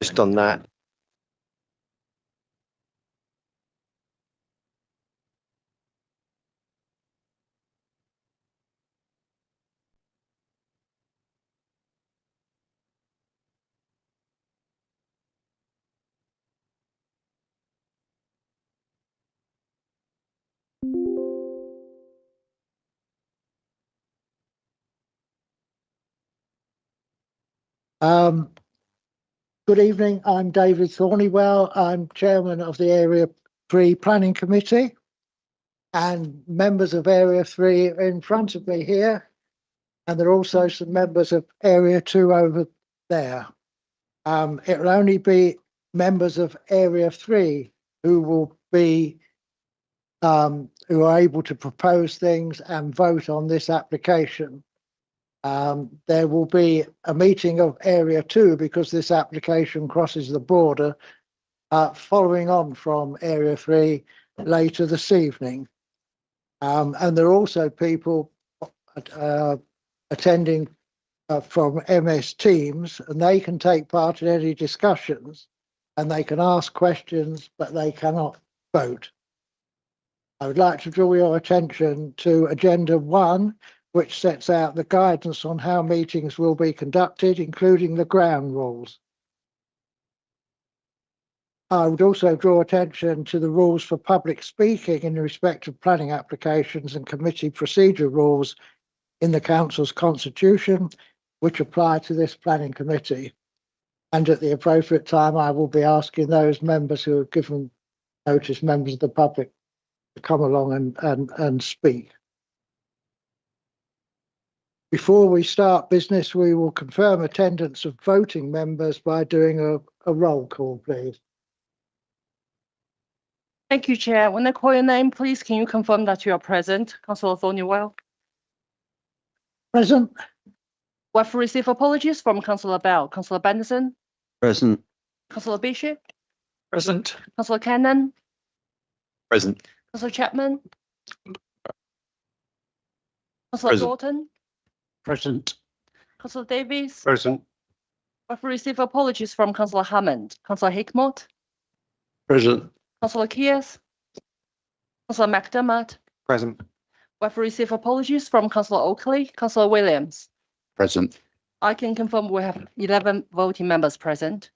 Just on that. Good evening, I'm David Thornywell. I'm chairman of the Area 3 Planning Committee, and members of Area 3 are in front of me here, and there are also some members of Area 2 over there. It will only be members of Area 3 who will be who are able to propose things and vote on this application. There will be a meeting of Area 2 because this application crosses the border, following on from Area 3 later this evening. And there are also people attending from MS Teams, and they can take part in any discussions and they can ask questions, but they cannot vote. I would like to draw your attention to Agenda 1, which sets out the guidance on how meetings will be conducted, including the ground rules. I would also draw attention to the rules for public speaking in respect of planning applications and committee procedure rules in the Council's constitution, which apply to this planning committee. And at the appropriate time, I will be asking those members who have given notice, members of the public, to come along and speak. Before we start business, we will confirm attendance of voting members by doing a roll call, please. Thank you, Chair. When I call your name, please, can you confirm that you are present? Councillor Thornywell. Present. We have received apologies from Councillor Bell. Councillor Benderson. Present. Councillor Bishop. Present. Councillor Cannon. Present. Councillor Chapman. Councillor Thornton. Present. Councillor Davies. Present. We have received apologies from Councillor Hammond. Councillor Hickmott. Present. Councillor Kears. Councillor McDermott. Present. We have received apologies from Councillor Oakley. Councillor Williams. Present. I can confirm we have 11 voting members present.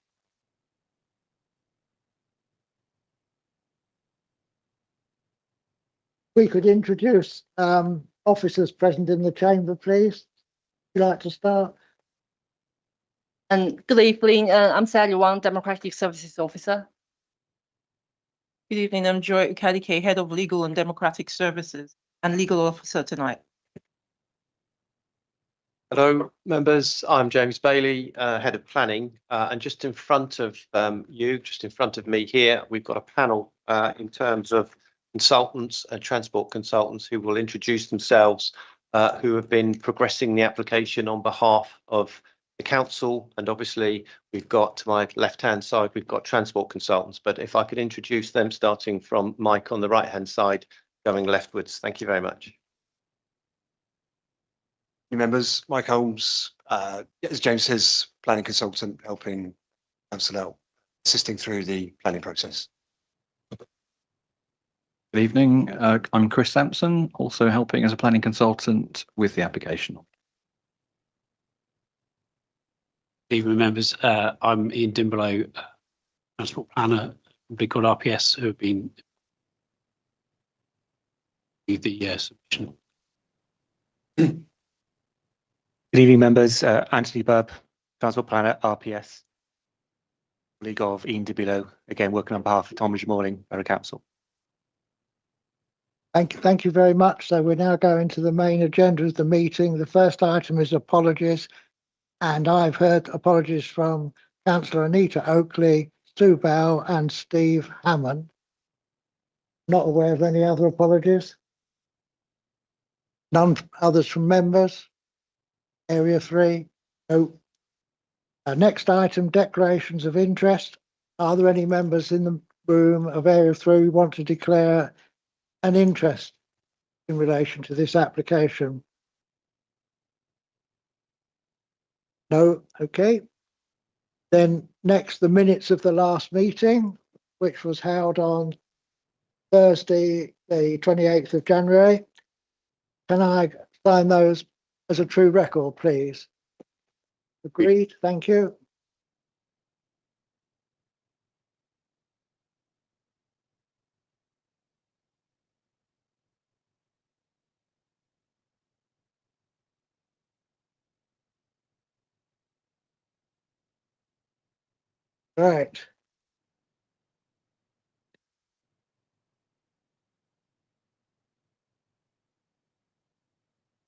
We could introduce officers present in the chamber, please. Would you like to start? And good evening, I'm Sally Wang, Democratic Services Officer. Good evening, I'm Joy Ukadike, Head of Legal and Democratic Services and Legal Officer tonight. Hello, members. I'm James Bailey, Head of Planning, and just in front of just in front of me here, we've got a panel in terms of consultants and transport consultants who will introduce themselves, who have been progressing the application on behalf of the council. And obviously, we've got to my left-hand side, we've got transport consultants. But if I could introduce them, starting from Mike on the right-hand side, going leftwards. Thank you very much. Members, Mike Holmes, as James says, planning consultant, helping council out, assisting through the planning process. Good evening, I'm Chris Sampson, also helping as a planning consultant with the application. Good evening, members. I'm Ian Dimbelow, transport planner, Big God RPS, who have been the submission. Good evening, members. Anthony Bubb, transport planner, RPS, colleague of Ian Dimbelow, again working on behalf of Tonbridge Morning Borough Council. Thank you very much. So we're now going to the main agenda of the meeting. The first item is apologies, and I've heard apologies from Councillor Anita Oakley, Sue Bell and Steve Hammond. Not aware of any other apologies. None others from members. Area 3. No. Next item, declarations of interest. Are there any members in the room of Area 3 who want to declare an interest in relation to this application? No. Okay. Then Next, the minutes of the last meeting, which was held on Thursday, the 28th of January. Can I sign those as a true record, please? Agreed, thank you. Right.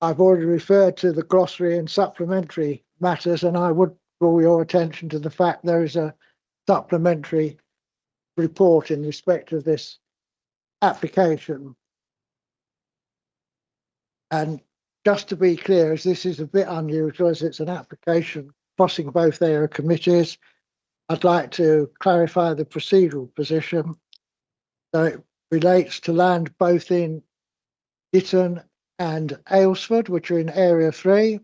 I've already referred to the glossary and supplementary matters, and I would draw your attention to the fact there is a supplementary report in respect of this application. And just to be clear, as this is a bit unusual, as it's an application crossing both area committees, I'd like to clarify the procedural position. So it relates to land both in Ditton and Aylesford, which are in Area 3,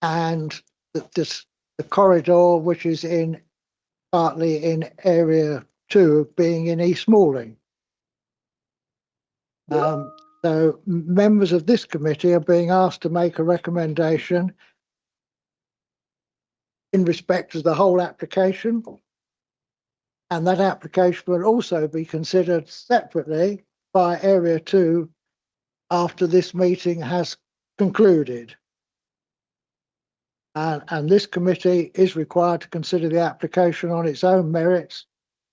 and the corridor, which is in partly in Area 2, being in East Malling. So members of this committee are being asked to make a recommendation in respect of the whole application, and that application will also be considered separately by Area 2 after this meeting has concluded. And this committee is required to consider the application on its own merits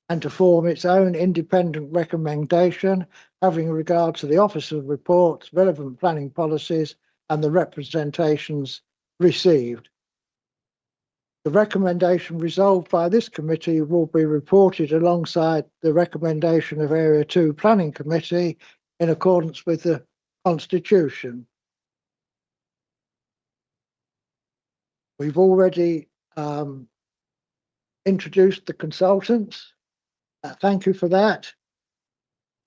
and to form its own independent recommendation, having regard to the Office of Reports, relevant planning policies, and the representations received. The recommendation resolved by this committee will be reported alongside the recommendation of Area 2 Planning Committee in accordance with the Constitution. We've already introduced the consultants. Thank you for that.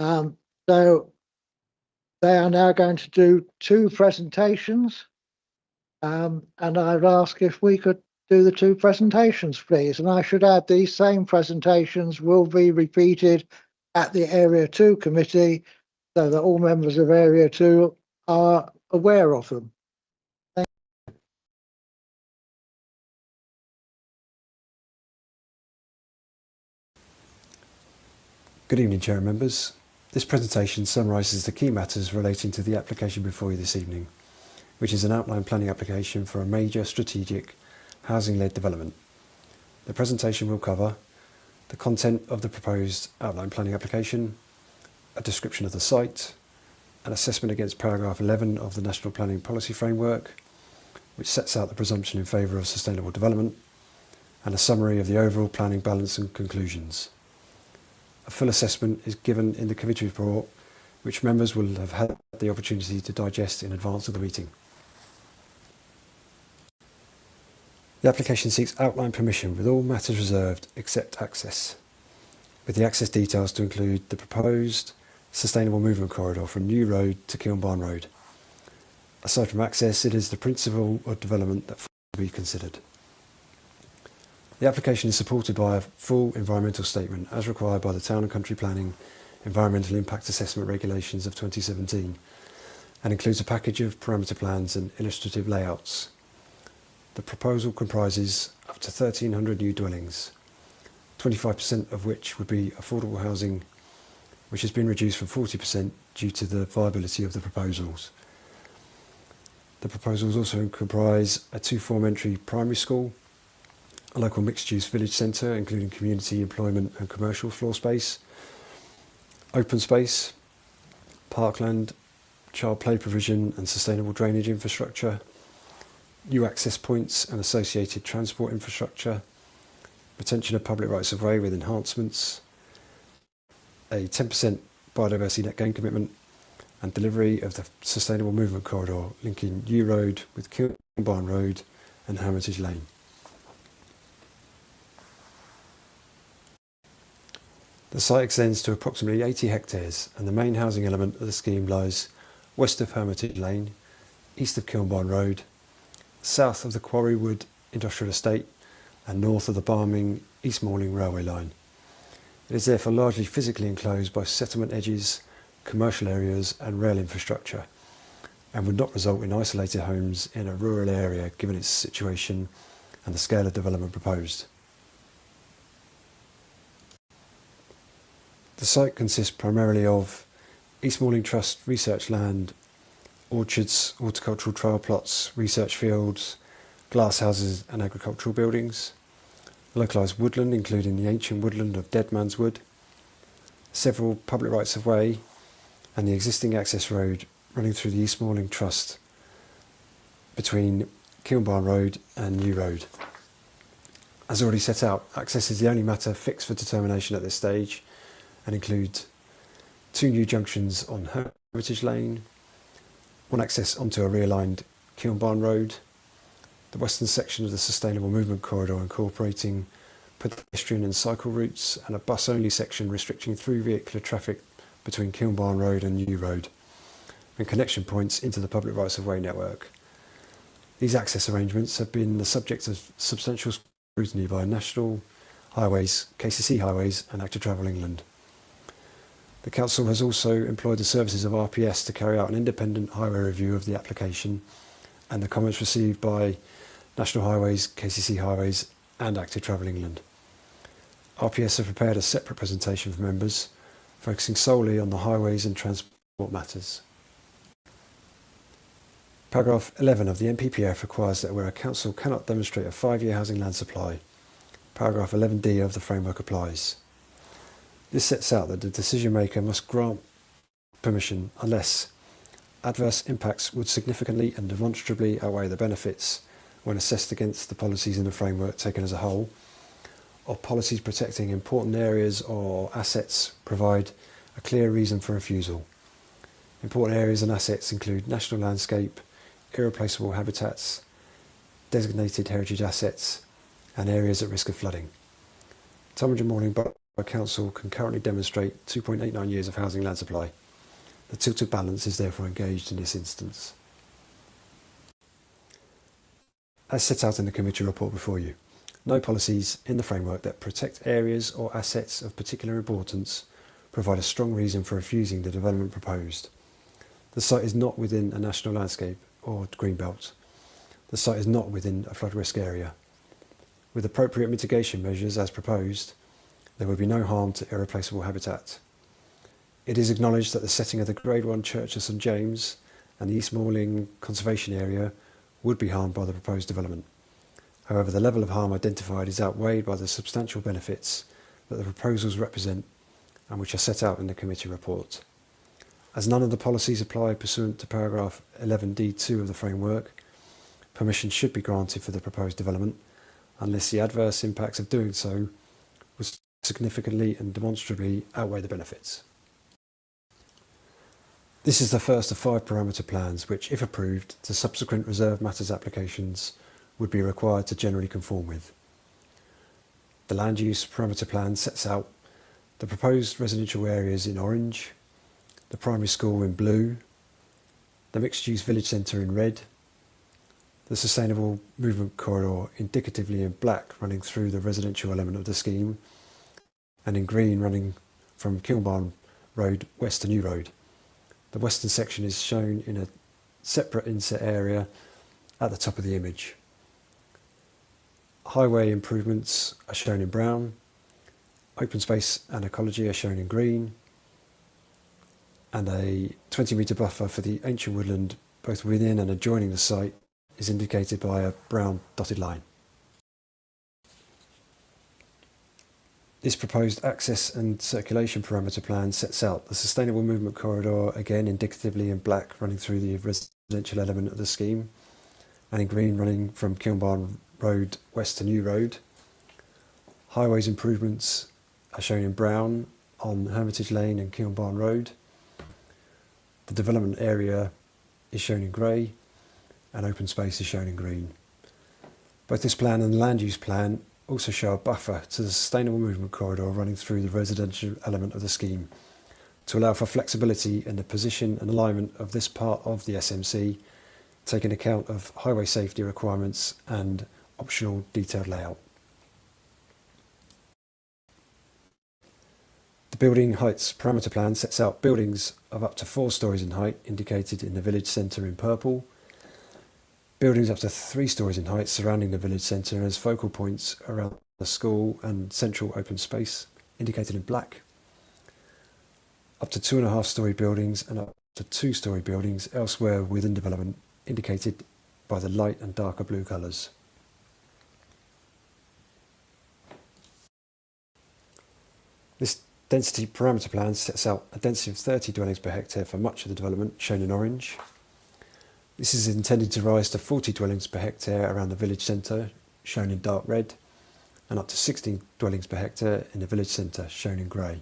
So they are now going to do 2 presentations, and I'd ask if we could do the 2 presentations, please. And I should add, these same presentations will be repeated at the Area 2 committee so that all members of Area 2 are aware of them. Good evening, Chair and members. This presentation summarises the key matters relating to the application before you this evening, which is an outline planning application for a major strategic housing-led development. The presentation will cover the content of the proposed outline planning application, a description of the site, an assessment against paragraph 11 of the National Planning Policy Framework, which sets out the presumption in favour of sustainable development, and a summary of the overall planning balance and conclusions. A full assessment is given in the committee report, which members will have had the opportunity to digest in advance of the meeting. The application seeks outline permission with all matters reserved except access, with the access details to include the proposed sustainable movement corridor from New Road to Kilnbarn Road. Aside from access, it is the principle of development that will be considered. The application is supported by a full environmental statement as required by the Town and Country Planning Environmental Impact Assessment Regulations of 2017 and includes a package of parameter plans and illustrative layouts. The proposal comprises up to 1,300 new dwellings, 25% of which would be affordable housing, which has been reduced from 40% due to the viability of the proposals. The proposals also comprise a 2-form entry primary school, a local mixed-use village centre, including community, employment and commercial floor space, open space, parkland, child play provision and sustainable drainage infrastructure, new access points and associated transport infrastructure, retention of public rights of way with enhancements, a 10% biodiversity net gain commitment, and delivery of the sustainable movement corridor linking New Road with Kilnbarn Road and Hermitage Lane. The site extends to approximately 80 hectares and the main housing element of the scheme lies west of Hermitage Lane, east of Kilnbarn Road, south of the Quarrywood Industrial Estate and north of the Barming East Malling railway line. It is therefore largely physically enclosed by settlement edges, commercial areas and rail infrastructure, and would not result in isolated homes in a rural area given its situation and the scale of development proposed. The site consists primarily of East Malling Trust research land, orchards, horticultural trial plots, research fields, glass houses and agricultural buildings, localised woodland including the ancient woodland of Dead Man's Wood, several public rights of way and the existing access road running through the East Malling Trust between Kilnbarn Road and New Road. As already set out, access is the only matter fixed for determination at this stage and includes 2 new junctions on Hermitage Lane, 1 access onto a realigned Kilnbarn Road, the western section of the Sustainable Movement Corridor incorporating pedestrian and cycle routes and a bus-only section restricting through vehicular traffic between Kilnbarn Road and New Road, and connection points into the public rights-of-way network. These access arrangements have been the subject of substantial scrutiny by National Highways, KCC Highways and Active Travel England. The Council has also employed the services of RPS to carry out an independent highway review of the application and the comments received by National Highways, KCC Highways and Active Travel England. RPS have prepared a separate presentation for members, focusing solely on the highways and transport matters. Paragraph 11 of the NPPF requires that where a council cannot demonstrate a 5-year housing land supply, paragraph 11D of the framework applies. This sets out that the decision maker must grant permission unless adverse impacts would significantly and demonstrably outweigh the benefits when assessed against the policies in the framework taken as a whole, or policies protecting important areas or assets provide a clear reason for refusal. Important areas and assets include national landscape, irreplaceable habitats, designated heritage assets, and areas at risk of flooding. Tonbridge and Malling Borough Council can currently demonstrate 2.89 years of housing land supply. The tilted balance is therefore engaged in this instance. As set out in the committee report before you, no policies in the framework that protect areas or assets of particular importance provide a strong reason for refusing the development proposed. The site is not within a national landscape or green belt. The site is not within a flood risk area. With appropriate mitigation measures as proposed, there would be no harm to irreplaceable habitat. It is acknowledged that the setting of the Grade 1 Church of St James and the East Malling Conservation Area would be harmed by the proposed development. However, the level of harm identified is outweighed by the substantial benefits that the proposals represent and which are set out in the committee report. As none of the policies apply pursuant to paragraph 11D2 of the framework, permission should be granted for the proposed development unless the adverse impacts of doing so would significantly and demonstrably outweigh the benefits. This is the first of 5 parameter plans which, if approved, the subsequent reserved matters applications would be required to generally conform with. The land use parameter plan sets out the proposed residential areas in orange, the primary school in blue, the mixed-use village centre in red, the sustainable movement corridor indicatively in black running through the residential element of the scheme, and in green running from Kilnbarn Road west to New Road. The western section is shown in a separate inset area at the top of the image. Highway improvements are shown in brown, open space and ecology are shown in green, and a 20-metre buffer for the ancient woodland both within and adjoining the site is indicated by a brown dotted line. This proposed access and circulation parameter plan sets out the sustainable movement corridor, again indicatively in black running through the residential element of the scheme, and in green running from Kilnbarn Road west to New Road. Highways improvements are shown in brown on Hermitage Lane and Kilnbarn Road. The development area is shown in grey and open space is shown in green. Both this plan and the land use plan also show a buffer to the sustainable movement corridor running through the residential element of the scheme to allow for flexibility in the position and alignment of this part of the SMC, taking account of highway safety requirements and optional detailed layout. building heights parameter plan sets out buildings of up to 4 stories in height, indicated in the village centre in purple. Buildings up to 3 stories in height surrounding the village centre as focal points around the school and central open space, indicated in black. Up to 2.5-storey buildings and up to 2-storey buildings elsewhere within development, indicated by the light and darker blue colours. This density parameter plan sets out a density of 30 dwellings per hectare for much of the development, shown in orange. This is intended to rise to 40 dwellings per hectare around the village centre, shown in dark red, and up to 16 dwellings per hectare in the village centre, shown in grey.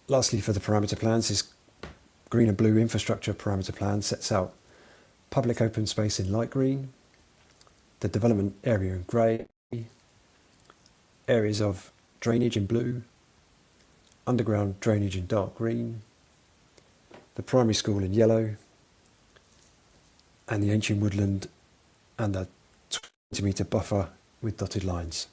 Lastly, for the parameter plans, this green and blue infrastructure parameter plan sets out public open space in light green, the development area in grey, areas of drainage in blue, underground drainage in dark green, the primary school in yellow, and the ancient woodland and the 20-metre buffer with dotted lines.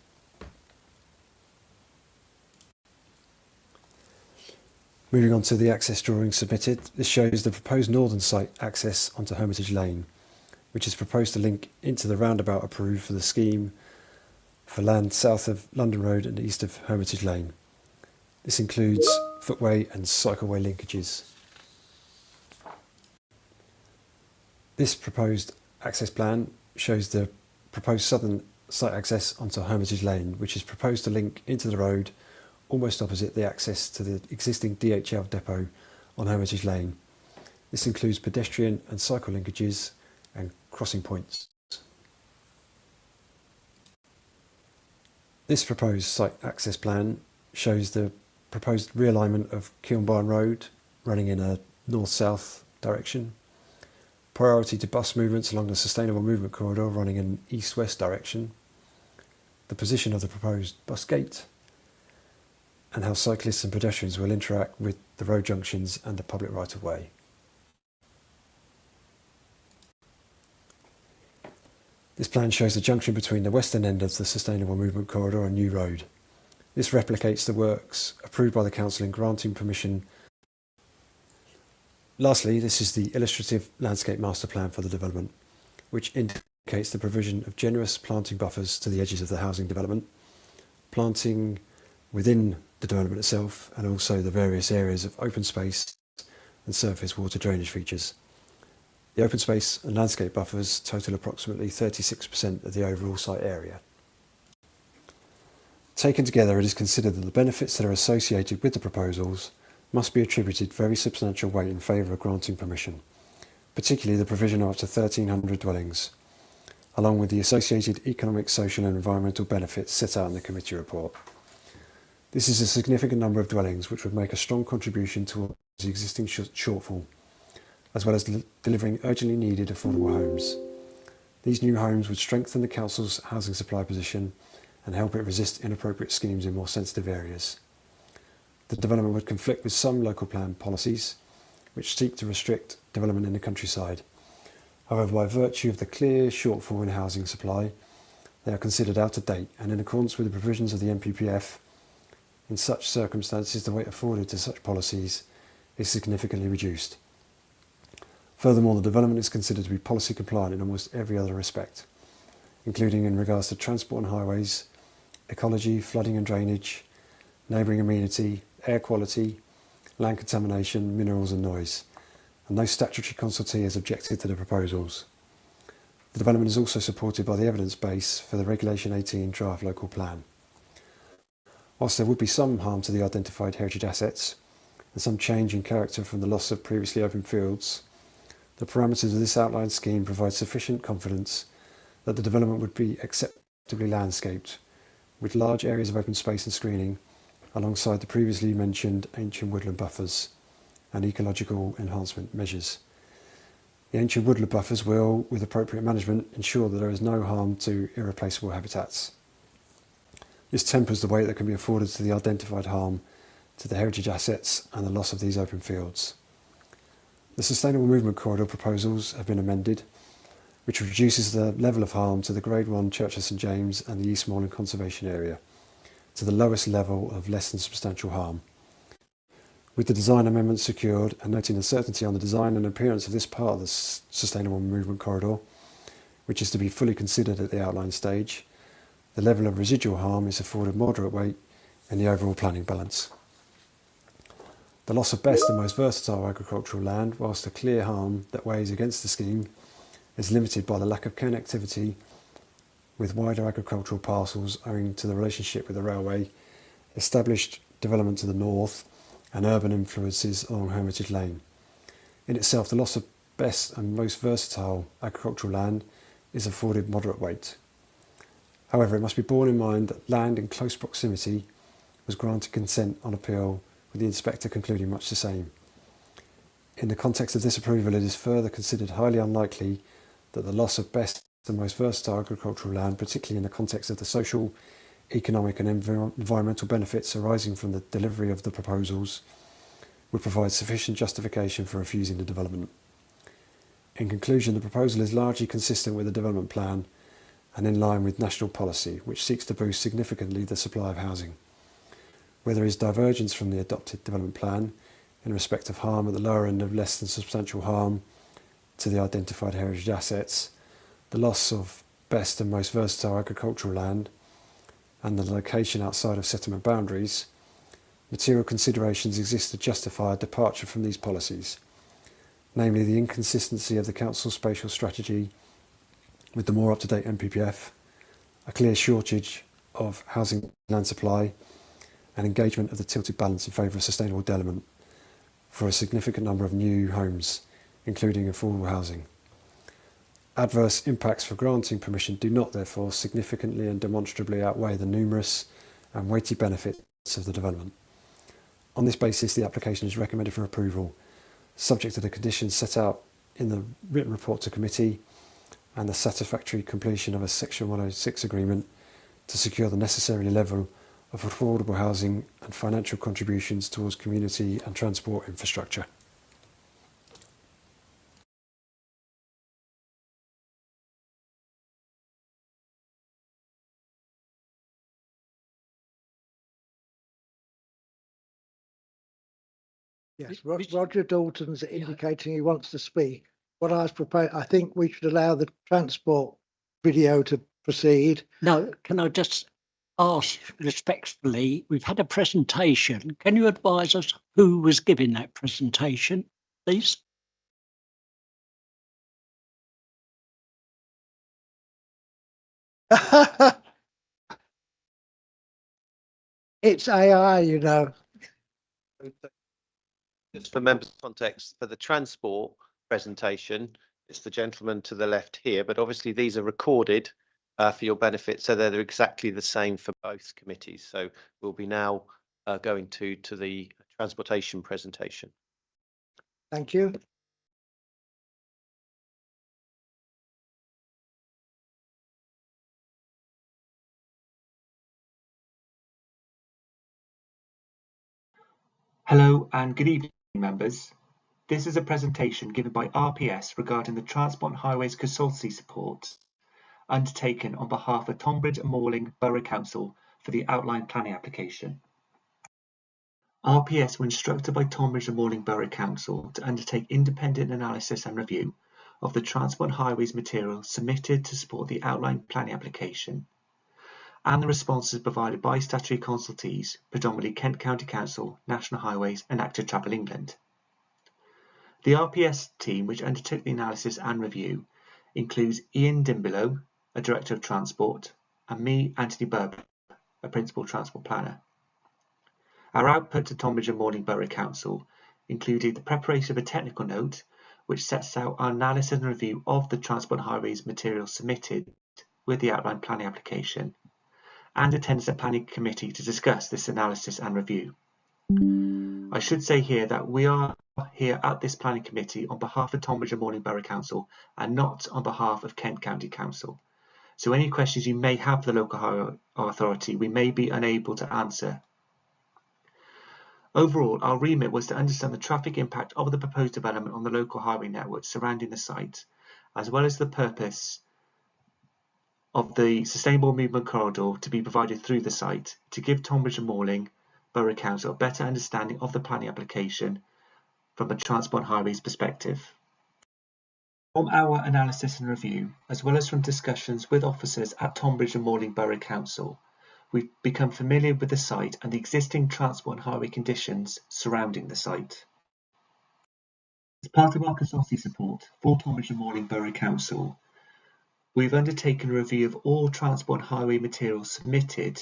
Moving on to the access drawing submitted, this shows the proposed northern site access onto Hermitage Lane, which is proposed to link into the roundabout approved for the scheme for land south of London Road and east of Hermitage Lane. This includes footway and cycleway linkages. This proposed access plan shows the proposed southern site access onto Hermitage Lane, which is proposed to link into the road almost opposite the access to the existing DHL depot on Hermitage Lane. This includes pedestrian and cycle linkages and crossing points. This proposed site access plan shows the proposed realignment of Kilnbarn Road running in a north-south direction, priority to bus movements along the sustainable movement corridor running in an east-west direction, the position of the proposed bus gate, and how cyclists and pedestrians will interact with the road junctions and the public right-of-way. This plan shows the junction between the western end of the Sustainable Movement Corridor and New Road. This replicates the works approved by the Council in granting permission. Lastly, this is the illustrative landscape master plan for the development, which indicates the provision of generous planting buffers to the edges of the housing development, planting within the development itself, and also the various areas of open space and surface water drainage features. The open space and landscape buffers total approximately 36% of the overall site area. Taken together, it is considered that the benefits that are associated with the proposals must be attributed very substantial weight in favour of granting permission, particularly the provision of up to 1,300 dwellings, along with the associated economic, social and environmental benefits set out in the committee report. This is a significant number of dwellings which would make a strong contribution towards the existing shortfall, as well as delivering urgently needed affordable homes. These new homes would strengthen the Council's housing supply position and help it resist inappropriate schemes in more sensitive areas. The development would conflict with some local plan policies, which seek to restrict development in the countryside. However, by virtue of the clear shortfall in housing supply, they are considered out of date, and in accordance with the provisions of the NPPF, in such circumstances, the weight afforded to such policies is significantly reduced. Furthermore, the development is considered to be policy compliant in almost every other respect, including in regards to transport and highways, ecology, flooding and drainage, neighbouring amenity, air quality, land contamination, minerals and noise, and no statutory consultee has objected to the proposals. The development is also supported by the evidence base for the Regulation 18 draft local plan. Whilst there would be some harm to the identified heritage assets and some change in character from the loss of previously open fields, the parameters of this outlined scheme provide sufficient confidence that the development would be acceptably landscaped, with large areas of open space and screening, alongside the previously mentioned ancient woodland buffers and ecological enhancement measures. The ancient woodland buffers will, with appropriate management, ensure that there is no harm to irreplaceable habitats. This tempers the weight that can be afforded to the identified harm to the heritage assets and the loss of these open fields. The Sustainable Movement Corridor proposals have been amended, which reduces the level of harm to the Grade 1 Church of St James and the East Moreland Conservation Area to the lowest level of less than substantial harm. With the design amendment secured and noting uncertainty on the design and appearance of this part of the Sustainable Movement Corridor, which is to be fully considered at the outline stage, the level of residual harm is afforded moderate weight in the overall planning balance. The loss of best and most versatile agricultural land, whilst a clear harm that weighs against the scheme, is limited by the lack of connectivity with wider agricultural parcels owing to the relationship with the railway, established development to the north, and urban influences along Hermitage Lane. In itself, the loss of best and most versatile agricultural land is afforded moderate weight. However, it must be borne in mind that land in close proximity was granted consent on appeal, with the inspector concluding much the same. In the context of this approval, it is further considered highly unlikely that the loss of best and most versatile agricultural land, particularly in the context of the social, economic and environmental benefits arising from the delivery of the proposals, would provide sufficient justification for refusing the development. In conclusion, the proposal is largely consistent with the development plan and in line with national policy, which seeks to boost significantly the supply of housing. Where there is divergence from the adopted development plan in respect of harm at the lower end of less than substantial harm to the identified heritage assets, the loss of best and most versatile agricultural land, and the location outside of settlement boundaries, material considerations exist to justify a departure from these policies, namely the inconsistency of the Council's spatial strategy with the more up-to-date NPPF, a clear shortage of housing land supply, and engagement of the tilted balance in favour of sustainable development for a significant number of new homes, including affordable housing. Adverse impacts for granting permission do not, therefore, significantly and demonstrably outweigh the numerous and weighty benefits of the development. On this basis, the application is recommended for approval, subject to the conditions set out in the written report to committee and the satisfactory completion of a Section 106 agreement to secure the necessary level of affordable housing and financial contributions towards community and transport infrastructure. Yes, Roger Dalton's indicating he wants to speak. What I was proposing, I think we should allow the transport video to proceed. No, can I just ask respectfully, we've had a presentation. Can you advise us who was giving that presentation, please? It's AI, you know. Just for members' context, for the transport presentation, it's the gentleman to the left here, but obviously these are recorded for your benefit, so they're exactly the same for both committees. So we'll be now going to the transportation presentation. Thank you. Hello and good evening, members. This is a presentation given by RPS regarding the Transport and Highways Consultancy support undertaken on behalf of Tonbridge and Malling Borough Council for the outline planning application. RPS were instructed by Tonbridge and Malling Borough Council to undertake independent analysis and review of the Transport and Highways material submitted to support the outline planning application and the responses provided by statutory consultees, predominantly Kent County Council, National Highways and Active Travel England. The RPS team which undertook the analysis and review includes Ian Dimbelow, a Director of Transport, and me, Anthony Burb, a Principal Transport Planner. Our output to Tonbridge and Malling Borough Council included the preparation of a technical note which sets out our analysis and review of the Transport and Highways material submitted with the outline planning application, and attendance at planning committee to discuss this analysis and review. I should say here that we are here at this planning committee on behalf of Tonbridge and Malling Borough Council and not on behalf of Kent County Council. So any questions you may have for the local highway authority, we may be unable to answer. Overall, our remit was to understand the traffic impact of the proposed development on the local highway network surrounding the site as well as the purpose of the sustainable movement corridor to be provided through the site, to give Tonbridge and Morling Borough Council a better understanding of the planning application from a Transport and Highways perspective. From our analysis and review, as well as from discussions with officers at Tonbridge and Morling Borough Council, we've become familiar with the site and the existing transport and highway conditions surrounding the site. As part of our consultancy support for Tonbridge and Morling Borough Council, we've undertaken a review of all transport and highway materials submitted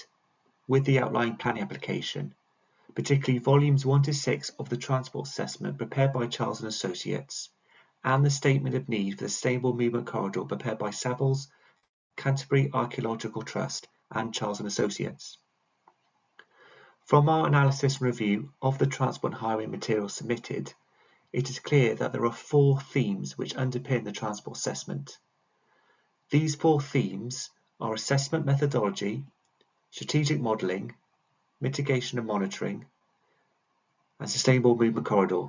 with the outline planning application, particularly volumes 1 to 6 of the transport assessment prepared by Charles and Associates, and the statement of need for the sustainable movement corridor prepared by Savills, Canterbury Archaeological Trust and Charles and Associates. From our analysis and review of the transport and highway materials submitted, it is clear that there are 4 themes which underpin the transport assessment. These 4 themes are assessment methodology, strategic modelling, mitigation and monitoring, and sustainable movement corridor.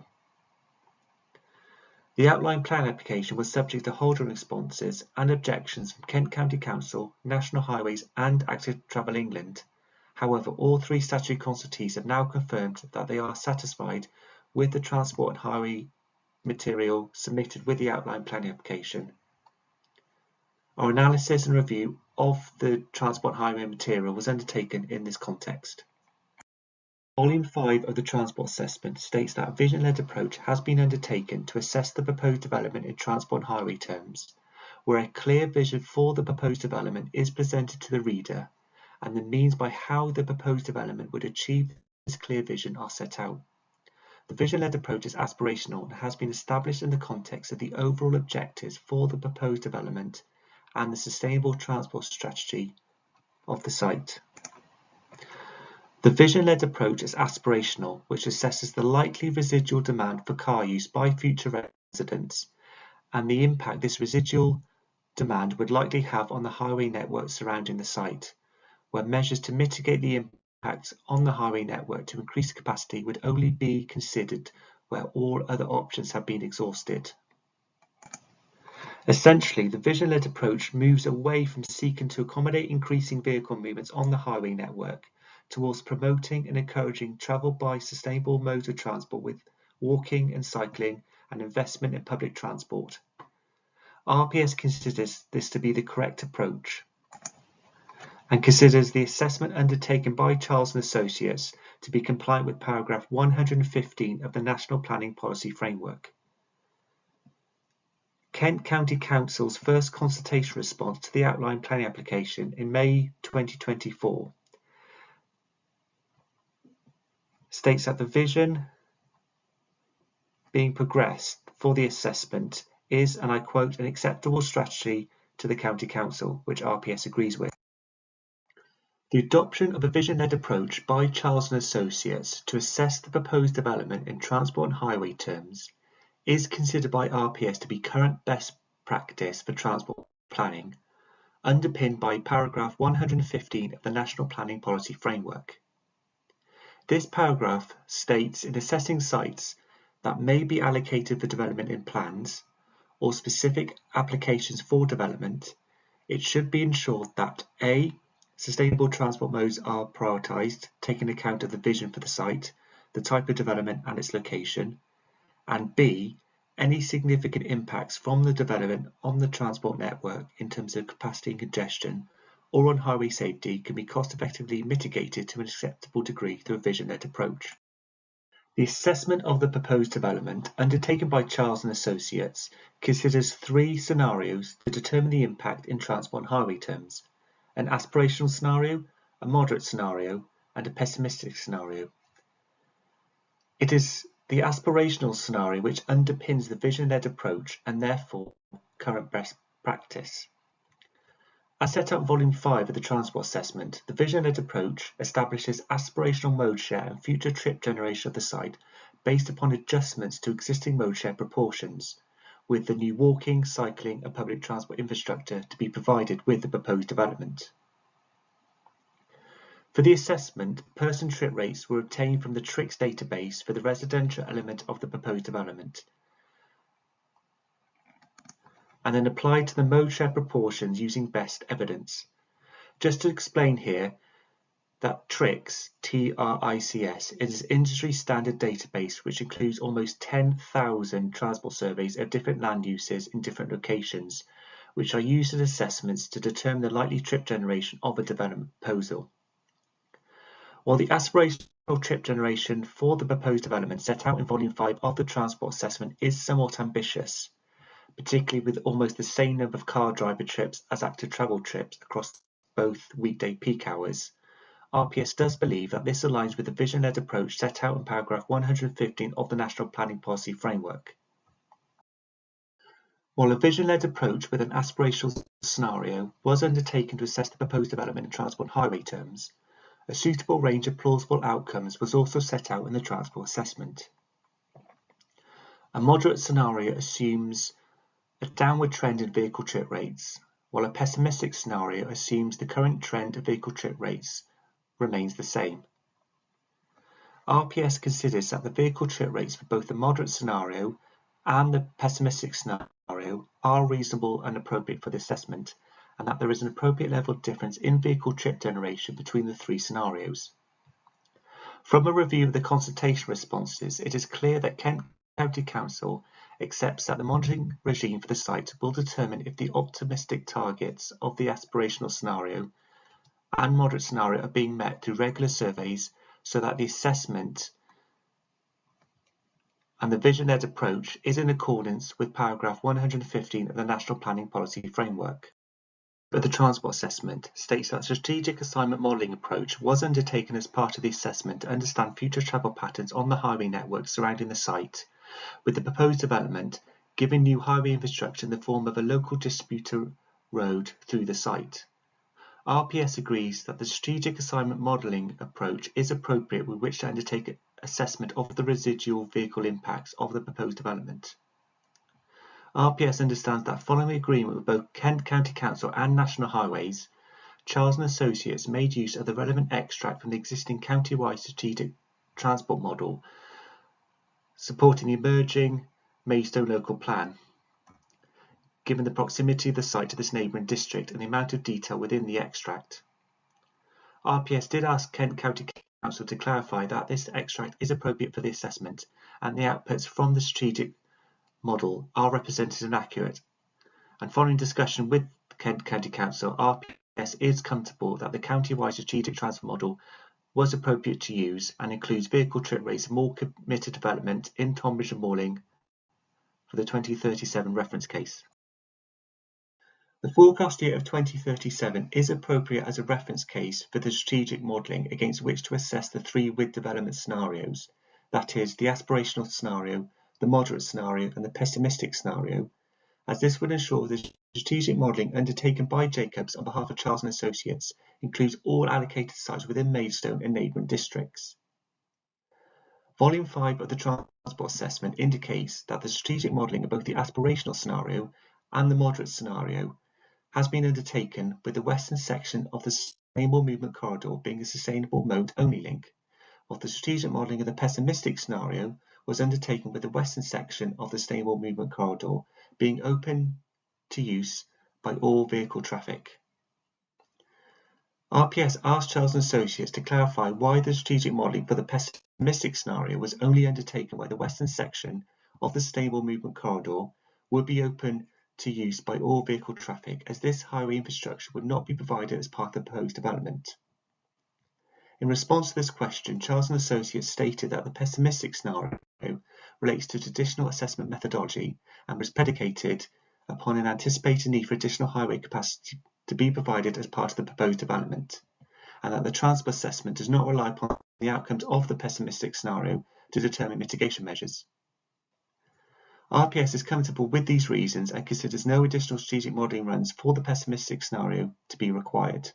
The outline plan application was subject to holder responses and objections from Kent County Council, National Highways and Active Travel England. However, all 3 statutory consultees have now confirmed that they are satisfied with the transport and highway material submitted with the outline planning application. Our analysis and review of the transport and highway material was undertaken in this context. Volume 5 of the Transport Assessment states that a vision-led approach has been undertaken to assess the proposed development in transport and highway terms, where a clear vision for the proposed development is presented to the reader, and the means by how the proposed development would achieve this clear vision are set out. The vision-led approach is aspirational and has been established in the context of the overall objectives for the proposed development and the sustainable transport strategy of the site. The vision-led approach is aspirational, which assesses the likely residual demand for car use by future residents and the impact this residual demand would likely have on the highway network surrounding the site, where measures to mitigate the impact on the highway network to increase capacity would only be considered where all other options have been exhausted. Essentially, the vision-led approach moves away from seeking to accommodate increasing vehicle movements on the highway network towards promoting and encouraging travel by sustainable modes of transport with walking and cycling and investment in public transport. RPS considers this to be the correct approach and considers the assessment undertaken by Charles and Associates to be compliant with paragraph 115 of the National Planning Policy Framework. Kent County Council's first consultation response to the outline planning application in May 2024 states that the vision being progressed for the assessment is, and I quote, an acceptable strategy to the County Council, which RPS agrees with. The adoption of a vision-led approach by Charles and Associates to assess the proposed development in transport and highway terms is considered by RPS to be current best practice for transport planning, underpinned by paragraph 115 of the National Planning Policy Framework. This paragraph states in assessing sites that may be allocated for development in plans or specific applications for development, it should be ensured that A. Sustainable transport modes are prioritised, taking account of the vision for the site, the type of development and its location, and B. Any significant impacts from the development on the transport network in terms of capacity and congestion or on highway safety can be cost effectively mitigated to an acceptable degree through a vision-led approach. The assessment of the proposed development undertaken by Charles and Associates considers 3 scenarios to determine the impact in transport and highway terms: an aspirational scenario, a moderate scenario, and a pessimistic scenario. It is the aspirational scenario which underpins the vision-led approach and therefore current best practice. As set out in Volume 5 of the Transport Assessment, the vision-led approach establishes aspirational mode share and future trip generation of the site based upon adjustments to existing mode share proportions, with the new walking, cycling and public transport infrastructure to be provided with the proposed development. For the assessment, person trip rates were obtained from the TRIX database for the residential element of the proposed development. and then applied to the mode share proportions using best evidence. Just to explain here that TRICS, T-R-I-C-S, is an industry standard database which includes almost 10,000 transport surveys of different land uses in different locations, which are used as assessments to determine the likely trip generation of a development proposal. While the aspirational trip generation for the proposed development set out in Volume 5 of the Transport Assessment is somewhat ambitious, particularly with almost the same number of car driver trips as active travel trips across both weekday peak hours. RPS does believe that this aligns with the vision-led approach set out in paragraph 115 of the National Planning Policy Framework. While a vision-led approach with an aspirational scenario was undertaken to assess the proposed development in transport highway terms, a suitable range of plausible outcomes was also set out in the transport assessment. A moderate scenario assumes a downward trend in vehicle trip rates, while a pessimistic scenario assumes the current trend of vehicle trip rates remains the same. RPS considers that the vehicle trip rates for both the moderate scenario and the pessimistic scenario are reasonable and appropriate for the assessment, and that there is an appropriate level of difference in vehicle trip generation between the three scenarios. From a review of the consultation responses, it is clear that Kent County Council accepts that the monitoring regime for the site will determine if the optimistic targets of the aspirational scenario and moderate scenario are being met through regular surveys, so that the assessment and the vision-led approach is in accordance with paragraph 115 of the National Planning Policy Framework. But the transport assessment states that strategic assignment modelling approach was undertaken as part of the assessment to understand future travel patterns on the highway network surrounding the site, with the proposed development giving new highway infrastructure in the form of a local distributor road through the site. RPS agrees that the strategic assignment modelling approach is appropriate with which to undertake assessment of the residual vehicle impacts of the proposed development. RPS understands that following agreement with both Kent County Council and National Highways, Charles & Associates made use of the relevant extract from the existing county-wide strategic transport model supporting the emerging Maidstone local plan, given the proximity of the site to this neighbouring district and the amount of detail within the extract. RPS did ask Kent County Council to clarify that this extract is appropriate for the assessment and the outputs from the strategic model are represented and accurate. And following discussion with Kent County Council, RPS is comfortable that the county-wide strategic transport model was appropriate to use and includes vehicle trip rates of more committed development in Tonbridge and Malling for the 2037 reference case. The forecast year of 2037 is appropriate as a reference case for the strategic modelling against which to assess the three width development scenarios, that is, the aspirational scenario, the moderate scenario and the pessimistic scenario, as this would ensure the strategic modelling undertaken by Jacobs on behalf of Charles & Associates includes all allocated sites within Maidstone and neighbouring districts. Volume 5 of the Transport Assessment indicates that the strategic modelling of both the aspirational scenario and the moderate scenario has been undertaken with the western section of the Sustainable Movement Corridor being a sustainable mode only link, while the strategic modelling of the pessimistic scenario was undertaken with the western section of the Sustainable Movement Corridor being open to use by all vehicle traffic. RPS asked Charles & Associates to clarify why the strategic modelling for the pessimistic scenario was only undertaken where the western section of the Sustainable Movement Corridor would be open to use by all vehicle traffic, as this highway infrastructure would not be provided as part of the proposed development. In response to this question, Charles & Associates stated that the pessimistic scenario relates to traditional assessment methodology and was predicated upon an anticipated need for additional highway capacity to be provided as part of the proposed development, and that the transport assessment does not rely upon the outcomes of the pessimistic scenario to determine mitigation measures. RPS is comfortable with these reasons and considers no additional strategic modelling runs for the pessimistic scenario to be required.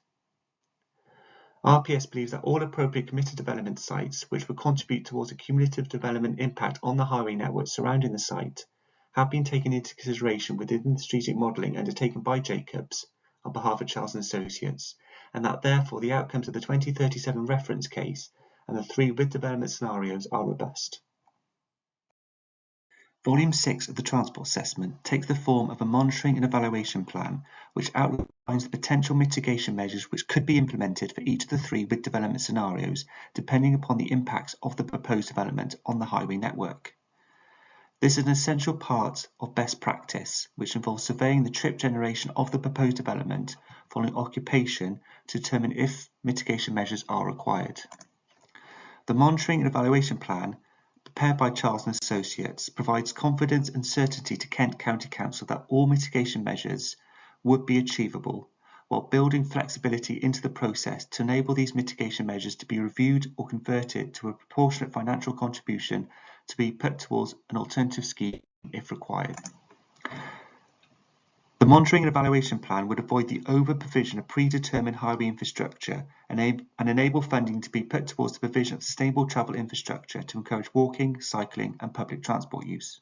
RPS believes that all appropriate committed development sites which will contribute towards a cumulative development impact on the highway network surrounding the site have been taken into consideration within the strategic modelling undertaken by Jacobs on behalf of Charles & Associates, and that therefore the outcomes of the 2037 reference case and the three width development scenarios are robust. Volume 6 of the Transport Assessment takes the form of a monitoring and evaluation plan which outlines the potential mitigation measures which could be implemented for each of the 3 with development scenarios depending upon the impacts of the proposed development on the highway network. This is an essential part of best practice which involves surveying the trip generation of the proposed development following occupation to determine if mitigation measures are required. The monitoring and evaluation plan prepared by Charles & Associates provides confidence and certainty to Kent County Council that all mitigation measures would be achievable, while building flexibility into the process to enable these mitigation measures to be reviewed or converted to a proportionate financial contribution to be put towards an alternative scheme if required. The monitoring and evaluation plan would avoid the over-provision of predetermined highway infrastructure and enable funding to be put towards the provision of sustainable travel infrastructure to encourage walking, cycling and public transport use.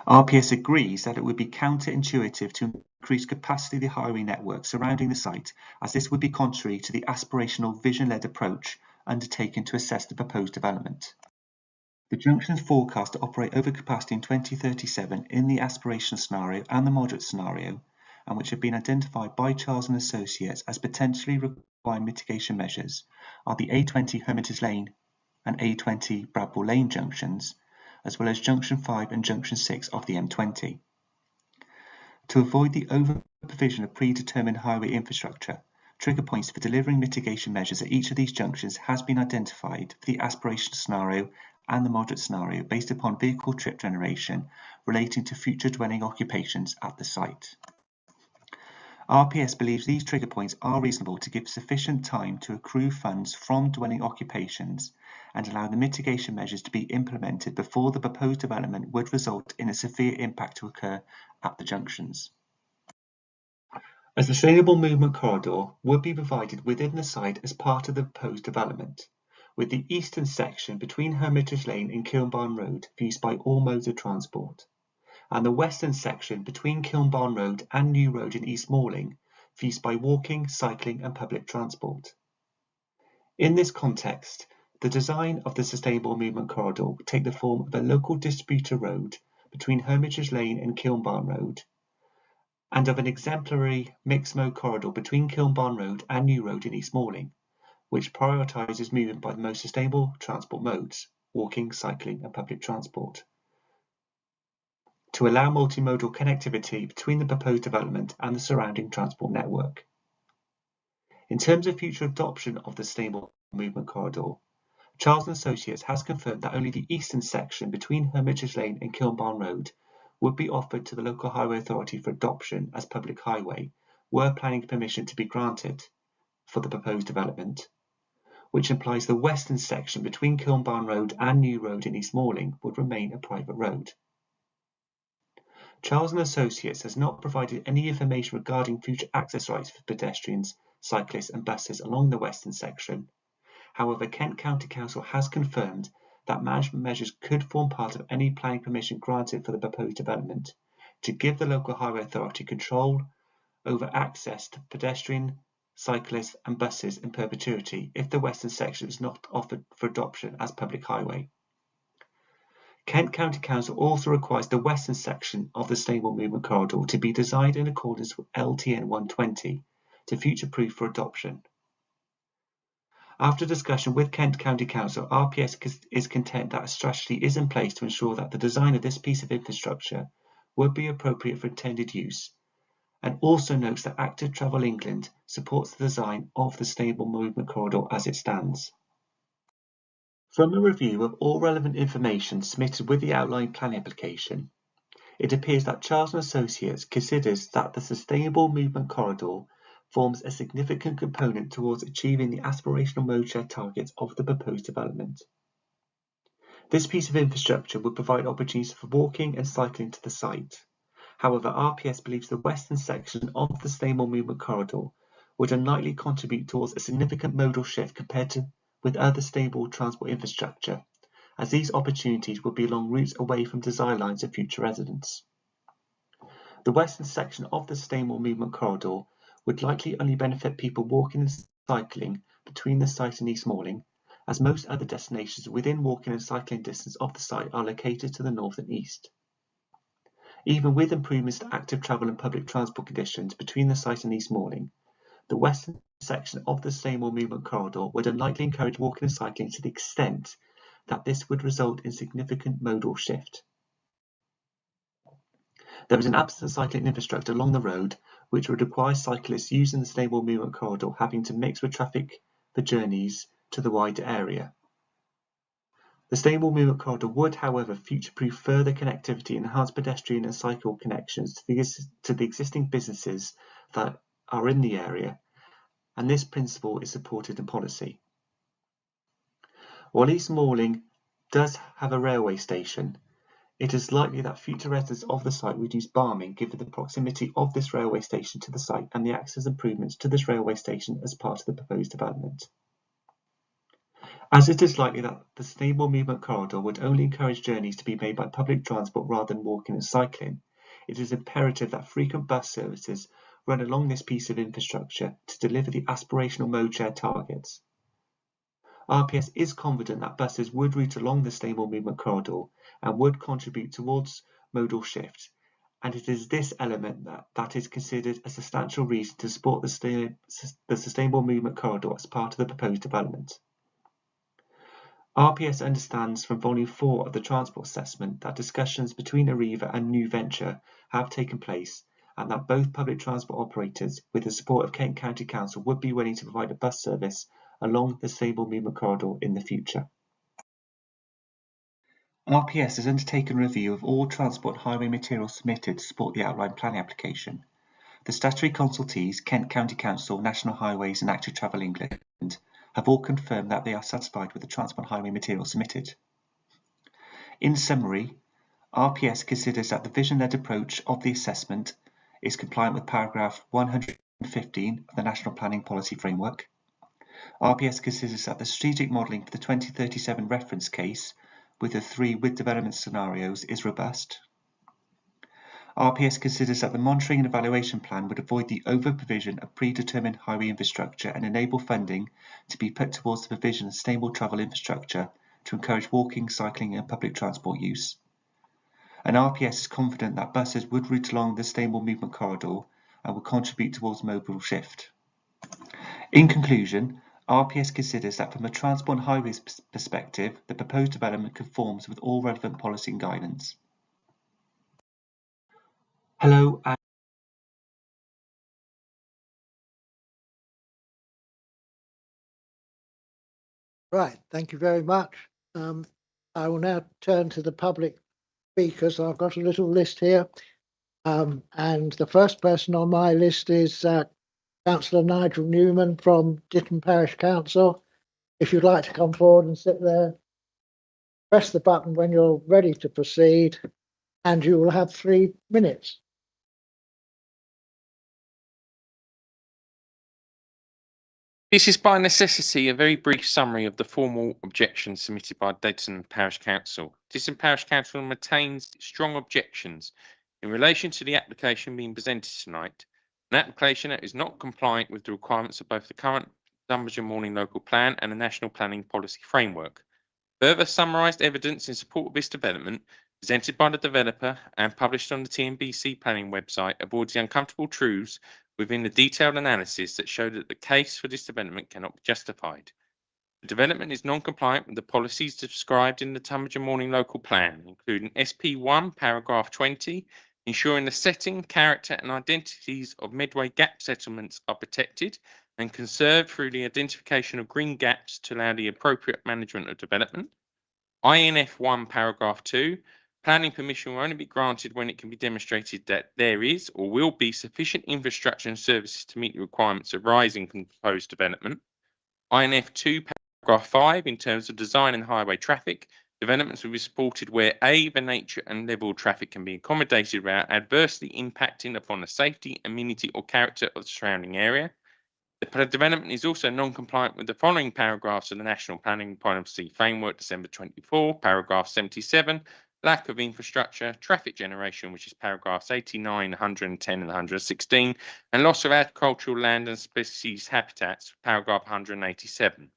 RPS agrees that it would be counterintuitive to increase capacity of the highway network surrounding the site, as this would be contrary to the aspirational vision-led approach undertaken to assess the proposed development. The junction is forecast to operate over capacity in 2037 in the aspirational scenario and the moderate scenario, and which have been identified by Charles & Associates as potentially requiring mitigation measures are the A20 Hermitage Lane and A20 Bradwell Lane junctions, as well as Junction 5 and Junction 6 of the M20. To avoid the over-provision of predetermined highway infrastructure, trigger points for delivering mitigation measures at each of these junctions has been identified for the aspirational scenario and the moderate scenario based upon vehicle trip generation relating to future dwelling occupations at the site. RPS believes these trigger points are reasonable to give sufficient time to accrue funds from dwelling occupations and allow the mitigation measures to be implemented before the proposed development would result in a severe impact to occur at the junctions. A sustainable movement corridor would be provided within the site as part of the proposed development, with the eastern section between Hermitage Lane and Kilnbarn Road used by all modes of transport, and the western section between Kilnbarn Road and New Road in East Malling used by walking, cycling and public transport. In this context, the design of the sustainable movement corridor will take the form of a local distributor road between Hermitage Lane and Kilnbarn Road, and of an exemplary mixed-mode corridor between Kilnbarn Road and New Road in East Malling, which prioritises movement by the most sustainable transport modes, walking, cycling and public transport, to allow multimodal connectivity between the proposed development and the surrounding transport network. In terms of future adoption of the sustainable movement corridor, Charles & Associates has confirmed that only the eastern section between Hermitage Lane and Kilnbarn Road would be offered to the local highway authority for adoption as public highway were planning permission to be granted for the proposed development, which implies the western section between Kilnbarn Road and New Road in East Malling would remain a private road. Charles & Associates has not provided any information regarding future access rights for pedestrians, cyclists and buses along the western section. However, Kent County Council has confirmed that management measures could form part of any planning permission granted for the proposed development to give the local highway authority control over access to pedestrian, cyclists and buses in perpetuity if the western section is not offered for adoption as public highway. Kent County Council also requires the western section of the sustainable movement corridor to be designed in accordance with LTN 120 to future-proof for adoption. After discussion with Kent County Council, RPS is content that a strategy is in place to ensure that the design of this piece of infrastructure would be appropriate for intended use, and also notes that Active Travel England supports the design of the sustainable movement corridor as it stands. From a review of all relevant information submitted with the outline planning application, it appears that Charles & Associates considers that the sustainable movement corridor forms a significant component towards achieving the aspirational mode share targets of the proposed development. This piece of infrastructure would provide opportunities for walking and cycling to the site. However, RPS believes the western section of the sustainable movement corridor would unlikely contribute towards a significant modal shift compared with other stable transport infrastructure, as these opportunities would be along routes away from desire lines of future residents. The western section of the sustainable movement corridor would likely only benefit people walking and cycling between the site and East Malling, as most other destinations within walking and cycling distance of the site are located to the north and east. Even with improvements to active travel and public transport conditions between the site and East Malling, the western section of the sustainable movement corridor would unlikely encourage walking and cycling to the extent that this would result in significant modal shift. There is an absence of cycling infrastructure along the road, which would require cyclists using the sustainable movement corridor having to mix with traffic for journeys to the wider area. The sustainable movement corridor would, however, future-proof further connectivity and enhance pedestrian and cycle connections to the existing businesses that are in the area, and this principle is supported in policy. While East Malling does have a railway station, it is likely that future residents of the site would use Barming given the proximity of this railway station to the site and the access improvements to this railway station as part of the proposed development. As it is likely that the sustainable movement corridor would only encourage journeys to be made by public transport rather than walking and cycling, it is imperative that frequent bus services run along this piece of infrastructure to deliver the aspirational mode share targets. RPS is confident that buses would route along the sustainable movement corridor and would contribute towards modal shift, and it is this element that is considered a substantial reason to support the sustainable movement corridor as part of the proposed development. RPS understands from Volume 4 of the Transport Assessment that discussions between Arriva and New Venture have taken place, and that both public transport operators, with the support of Kent County Council, would be willing to provide a bus service along the sustainable movement corridor in the future. RPS has undertaken a review of all transport highway materials submitted to support the outline planning application. The statutory consultees, Kent County Council, National Highways and Active Travel England, have all confirmed that they are satisfied with the transport highway material submitted. In summary, RPS considers that the vision-led approach of the assessment is compliant with paragraph 115 of the National Planning Policy Framework. RPS considers that the strategic modelling for the 2037 reference case with the 3 with development scenarios is robust. RPS considers that the monitoring and evaluation plan would avoid the over-provision of predetermined highway infrastructure and enable funding to be put towards the provision of sustainable travel infrastructure to encourage walking, cycling and public transport use. And RPS is confident that buses would route along the sustainable movement corridor and would contribute towards modal shift. In conclusion, RPS considers that from a transport and highways perspective, the proposed development conforms with all relevant policy and guidance. Hello. Right, thank you very much. I will now turn to the public speakers. I've got a little list here. And the first person on my list is Councillor Nigel Newman from Ditton Parish Council. If you'd like to come forward and sit there, press the button when you're ready to proceed, and you will have 3 minutes. This is by necessity a very brief summary of the formal objections submitted by Ditton Parish Council. Ditton Parish Council maintains strong objections in relation to the application being presented tonight, an application that is not compliant with the requirements of both the current Dunbarton Morning Local Plan and the National Planning Policy Framework. Further summarised evidence in support of this development presented by the developer and published on the TNBC planning website avoids the uncomfortable truths within the detailed analysis that show that the case for this development cannot be justified. The development is non-compliant with the policies described in the Dunbarton Morning Local Plan, including SP1, paragraph 20, ensuring the setting, character and identities of Medway Gap settlements are protected and conserved through the identification of green gaps to allow the appropriate management of development. INF1, paragraph 2, planning permission will only be granted when it can be demonstrated that there is or will be sufficient infrastructure and services to meet the requirements arising from the proposed development. INF2, paragraph 5, in terms of design and highway traffic, developments will be supported where A, the nature and level of traffic can be accommodated without adversely impacting upon the safety, amenity or character of the surrounding area. The development is also non-compliant with the following paragraphs of the National Planning Policy Framework, December 24, paragraph 77, lack of infrastructure, traffic generation, which is paragraphs 89, 110 and 116, and loss of agricultural land and species habitats, paragraph 187.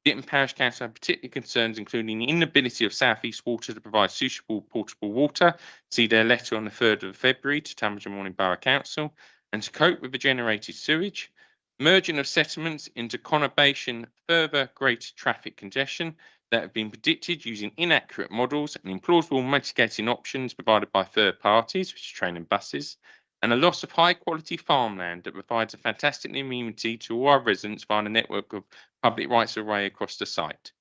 Ditton Parish Council have particular concerns, including the inability of South East Water to provide suitable portable water. See their letter on the 3rd of February to Tunbridge and Morning Borough Council, and to cope with the generated sewage. Merging of settlements into conurbation, further greater traffic congestion that have been predicted using inaccurate models and implausible mitigating options provided by third parties, which is train and buses, and a loss of high quality farmland that provides a fantastic amenity to all our residents via a network of public rights of way across the site.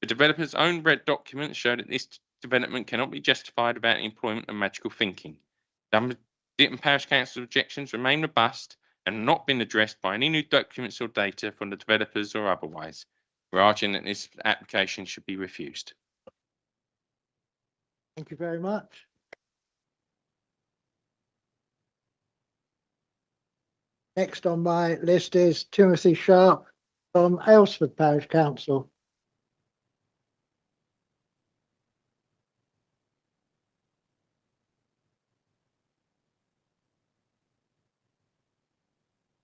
The developer's own red documents show that this development cannot be justified without the employment of magical thinking. Ditton Parish Council's objections remain robust and have not been addressed by any new documents or data from the developers or otherwise. We're arguing that this application should be refused. Thank you very much. Next on my list is Timothy Sharp from Aylesford Parish Council.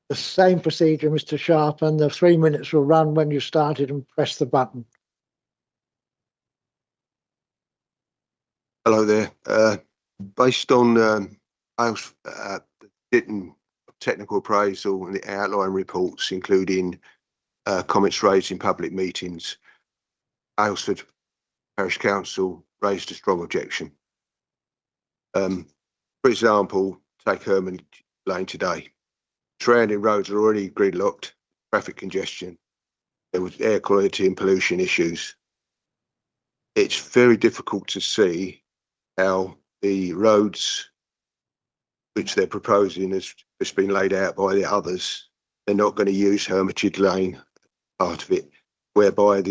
The same procedure, Mr. Sharp, and the 3 minutes will run when you started and press the button. Hello there. Based on the Ditton technical appraisal and the outline reports, including comments raised in public meetings, Aylesford Parish Council raised a strong objection. For example, take Herman Lane today. Surrounding roads are already gridlocked, traffic congestion, there was air quality and pollution issues. It's very difficult to see how the roads which they're proposing has been laid out by the others. They're not going to use Hermitage Lane, part of it, whereby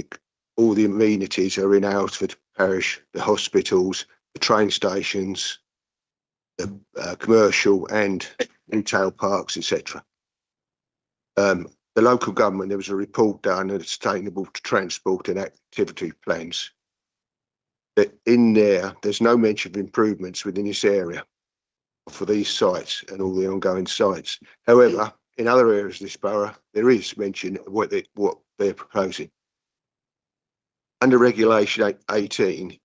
all the amenities are in Aylesford Parish, the hospitals, the train stations, the commercial and retail parks, etc. The local government, there was a report done on sustainable transport and activity plans. That in there's no mention of improvements within this area for these sites and all the ongoing sites. However, in other areas of this borough, there is mention of what they're proposing. Under Regulation 18,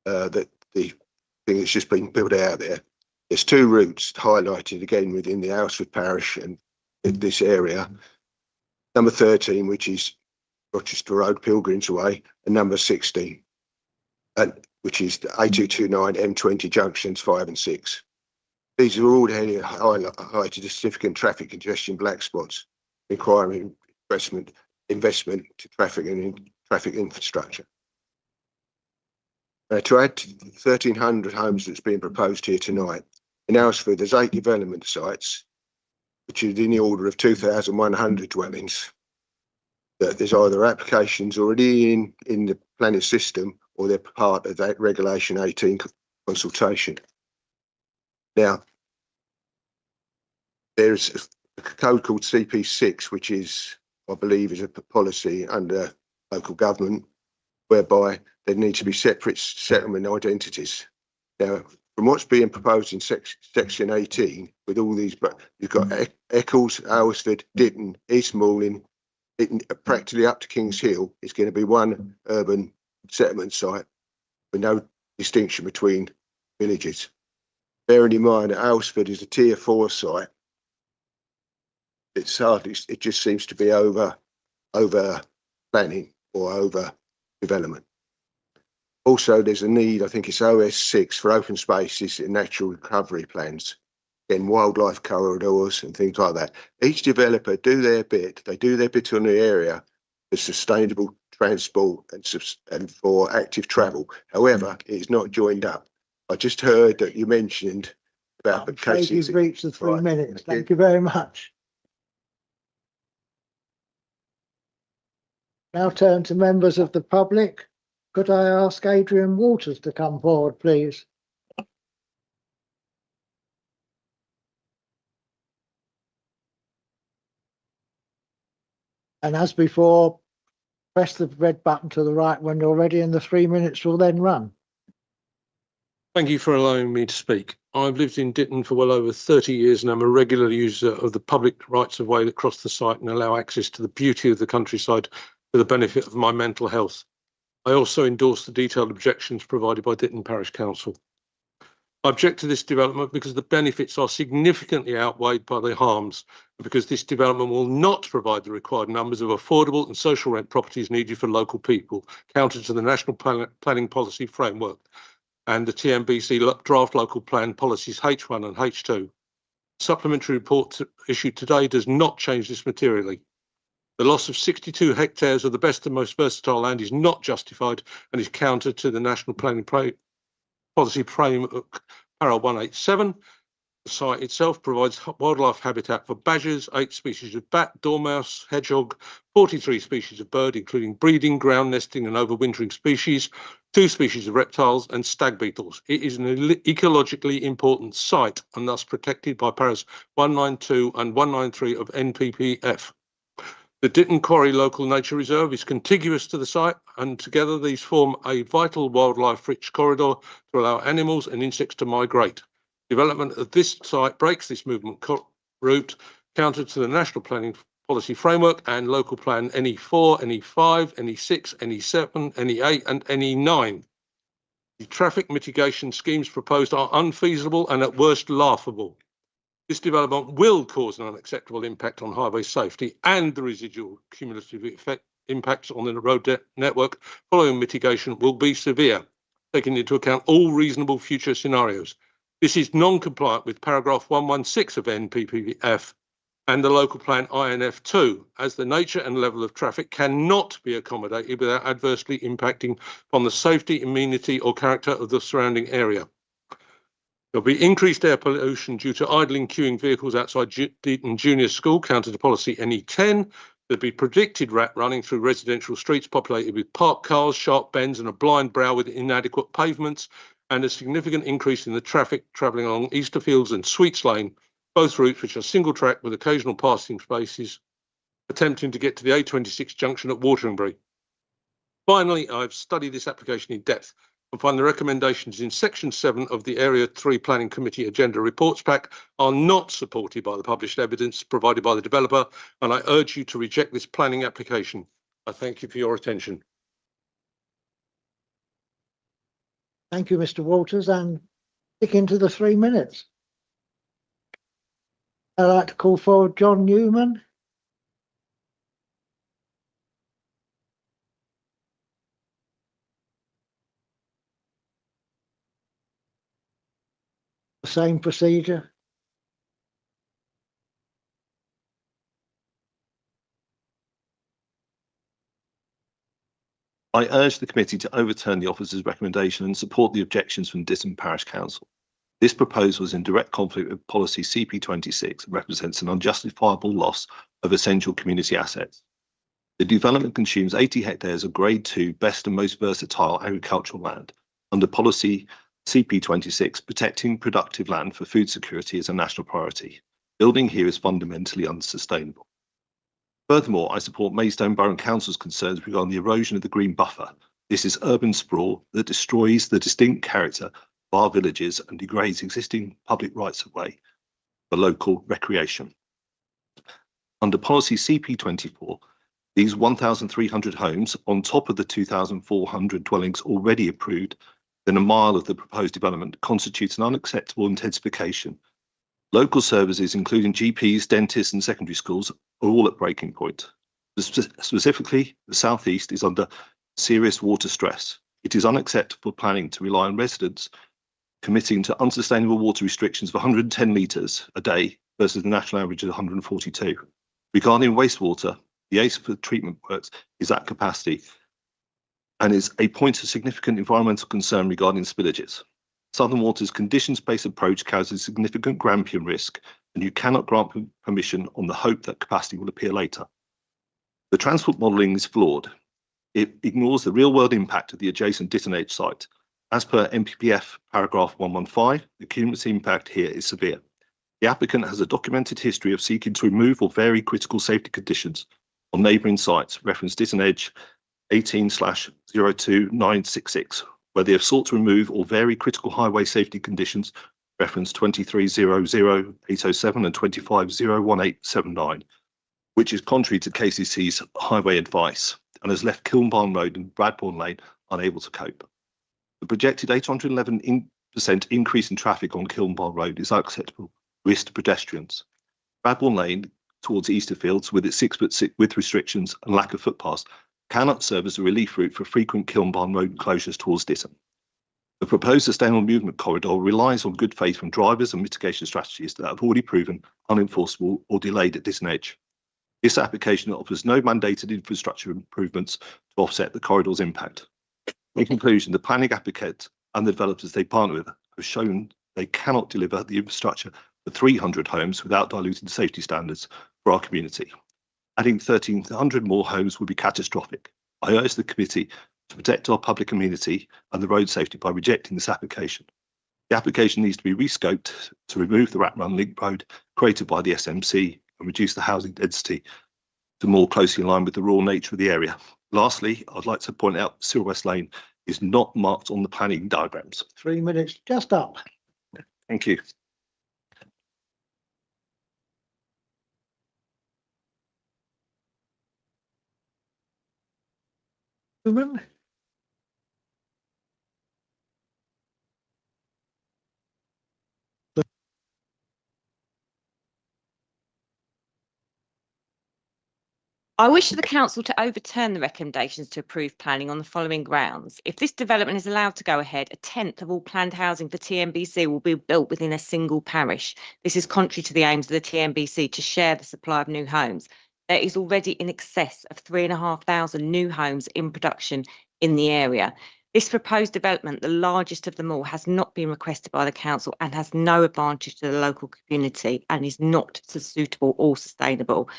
that the thing that's just been built out there, there's two routes highlighted again within the Aylesford Parish and in this area. Number 13, which is Rochester Road, Pilgrims Way, and number 16, which is the A229 M20 junctions 5 and 6. These are all highlighted as significant traffic congestion black spots, requiring investment to traffic and traffic infrastructure. To add to the 1,300 homes that's being proposed here tonight, in Aylesford there's 8 development sites, which is in the order of 2,100 dwellings. There's either applications already in the planning system or they're part of that Regulation 18 consultation. Now, there's a code called CP6, which is, I believe, is a policy under local government, whereby there need to be separate settlement identities. Now, from what's being proposed in section 18, with all these, but you've got Eccles, Aylesford, Ditton, East Malling, practically up to Kings Hill, is going to be one urban settlement site with no distinction between villages. Bearing in mind that Aylesford is a tier 4 site, it just seems to be over planning or over development. Also, there's a need, I think it's OS6, for open spaces and natural recovery plans, and wildlife corridors and things like that. Each developer do their bit. They do their bit on the area for sustainable transport and for active travel. However, it's not joined up. I just heard that you mentioned about the cases. You've reached the 3 Right. minutes. Thank you very much. Now turn to members of the public. Could I ask Adrian Waters to come forward, please? And as before, press the red button to the right when you're ready, and the 3 minutes will then run. Thank you for allowing me to speak. I've lived in Ditton for well over 30 years and I'm a regular user of the public rights of way that cross the site and allow access to the beauty of the countryside for the benefit of my mental health. I also endorse the detailed objections provided by Ditton Parish Council. I object to this development because the benefits are significantly outweighed by the harms, and because this development will not provide the required numbers of affordable and social rent properties needed for local people, counter to the National Planning Policy Framework and the TNBC draft local plan policies H1 and H2. Supplementary report issued today does not change this materially. The loss of 62 hectares of the best and most versatile land is not justified and is counter to the National Planning Policy Framework, Para 187. The site itself provides wildlife habitat for badgers, 8 species of bat, dormouse, hedgehog, 43 species of bird, including breeding, ground nesting and overwintering species, 2 species of reptiles and stag beetles. It is an ecologically important site and thus protected by Paras 192 and 193 of NPPF. The Ditton Quarry Local Nature Reserve is contiguous to the site, and together these form a vital wildlife-rich corridor to allow animals and insects to migrate. Development of this site breaks this movement route, counter to the National Planning Policy Framework and Local Plan NE4, NE5, NE6, NE7, NE8 and NE9. The traffic mitigation schemes proposed are unfeasible and at worst laughable. This development will cause an unacceptable impact on highway safety, and the residual cumulative impacts on the road network following mitigation will be severe, taking into account all reasonable future scenarios. This is non-compliant with paragraph 116 of NPPF and the local plan INF2, as the nature and level of traffic cannot be accommodated without adversely impacting on the safety, amenity or character of the surrounding area. There'll be increased air pollution due to idling queuing vehicles outside Deaton Junior School, counter to policy NE10. There'll be predicted rat running through residential streets populated with parked cars, sharp bends and a blind brow with inadequate pavements, and a significant increase in the traffic travelling along Easterfields and Sweets Lane, both routes which are single track with occasional passing spaces, attempting to get to the A26 junction at Wateringbury. Finally, I've studied this application in depth and find the recommendations in section 7 of the Area 3 Planning Committee Agenda Reports Pack are not supported by the published evidence provided by the developer, and I urge you to reject this planning application. I thank you for your attention. Thank you, Mr. Walters, and stick into the 3 minutes. I'd like to call forward John Newman. The same procedure. I urge the committee to overturn the officer's recommendation and support the objections from Ditton Parish Council. This proposal is in direct conflict with policy CP26 and represents an unjustifiable loss of essential community assets. The development consumes 80 hectares of grade 2 best and most versatile agricultural land. Under policy CP26, protecting productive land for food security is a national priority. Building here is fundamentally unsustainable. Furthermore, I support Maidstone Borough Council's concerns regarding the erosion of the green buffer. This is urban sprawl that destroys the distinct character of our villages and degrades existing public rights of way for local recreation. Under policy CP24, these 1,300 homes, on top of the 2,400 dwellings already approved within a mile of the proposed development, constitutes an unacceptable intensification. Local services, including GPs, dentists and secondary schools, are all at breaking point. Specifically, the South East is under serious water stress. It is unacceptable planning to rely on residents committing to unsustainable water restrictions of 110 litres a day versus the national average of 142. Regarding wastewater, the ACE for treatment works is at capacity and is a point of significant environmental concern regarding spillages. Southern Water's conditions-based approach causes significant Grampian risk, and you cannot grant permission on the hope that capacity will appear later. The transport modelling is flawed. It ignores the real-world impact of the adjacent Ditton Edge site. As per NPPF paragraph 115, the cumulative impact here is severe. The applicant has a documented history of seeking to remove or vary critical safety conditions on neighbouring sites, reference Ditton Edge 18/02966, where they have sought to remove or vary critical highway safety conditions, reference 2300-807 and 25-01879, which is contrary to KCC's highway advice. and has left Kilnbarn Road and Bradbourne Lane unable to cope. The projected 811% increase in traffic on Kilnbarn Road is unacceptable risk to pedestrians. Bradbourne Lane towards Easterfields, with its 6-foot width restrictions and lack of footpaths, cannot serve as a relief route for frequent Kilnbarn Road closures towards Ditton. The proposed sustainable movement corridor relies on good faith from drivers and mitigation strategies that have already proven unenforceable or delayed at Ditton Edge. This application offers no mandated infrastructure improvements to offset the corridor's impact. In conclusion, the planning applicant and the developers they partner with have shown they cannot deliver the infrastructure for 300 homes without diluting the safety standards for our community. Adding 1,300 more homes would be catastrophic. I urge the committee to protect our public amenity and the road safety by rejecting this application. The application needs to be rescoped to remove the Rat Run Link Road created by the SMC and reduce the housing density to more closely align with the rural nature of the area. Lastly, I'd like to point out Cyril West Lane is not marked on the planning diagrams. 3 minutes just up. Thank you. Woman? I wish the council to overturn the recommendations to approve planning on the following grounds. If this development is allowed to go ahead, a tenth of all planned housing for TNBC will be built within a single parish. This is contrary to the aims of the TNBC to share the supply of new homes. There is already in excess of 3,500 new homes in production in the area. This proposed development, the largest of them all, has not been requested by the council and has no advantage to the local community and is not suitable or sustainable.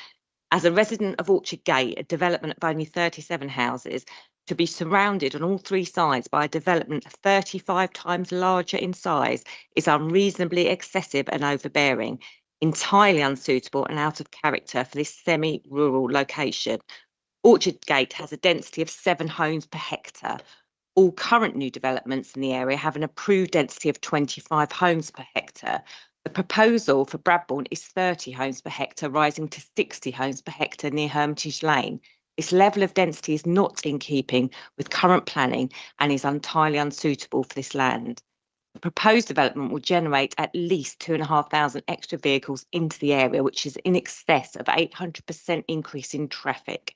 As a resident of Orchard Gate, a development of only 37 houses, to be surrounded on all three sides by a development 35 times larger in size is unreasonably excessive and overbearing, entirely unsuitable and out of character for this semi-rural location. Orchard Gate has a density of 7 homes per hectare. All current new developments in the area have an approved density of 25 homes per hectare. The proposal for Bradbourne is 30 homes per hectare, rising to 60 homes per hectare near Hermitage Lane. This level of density is not in keeping with current planning and is entirely unsuitable for this land. The proposed development will generate at least 2,500 extra vehicles into the area, which is in excess of 800% increase in traffic.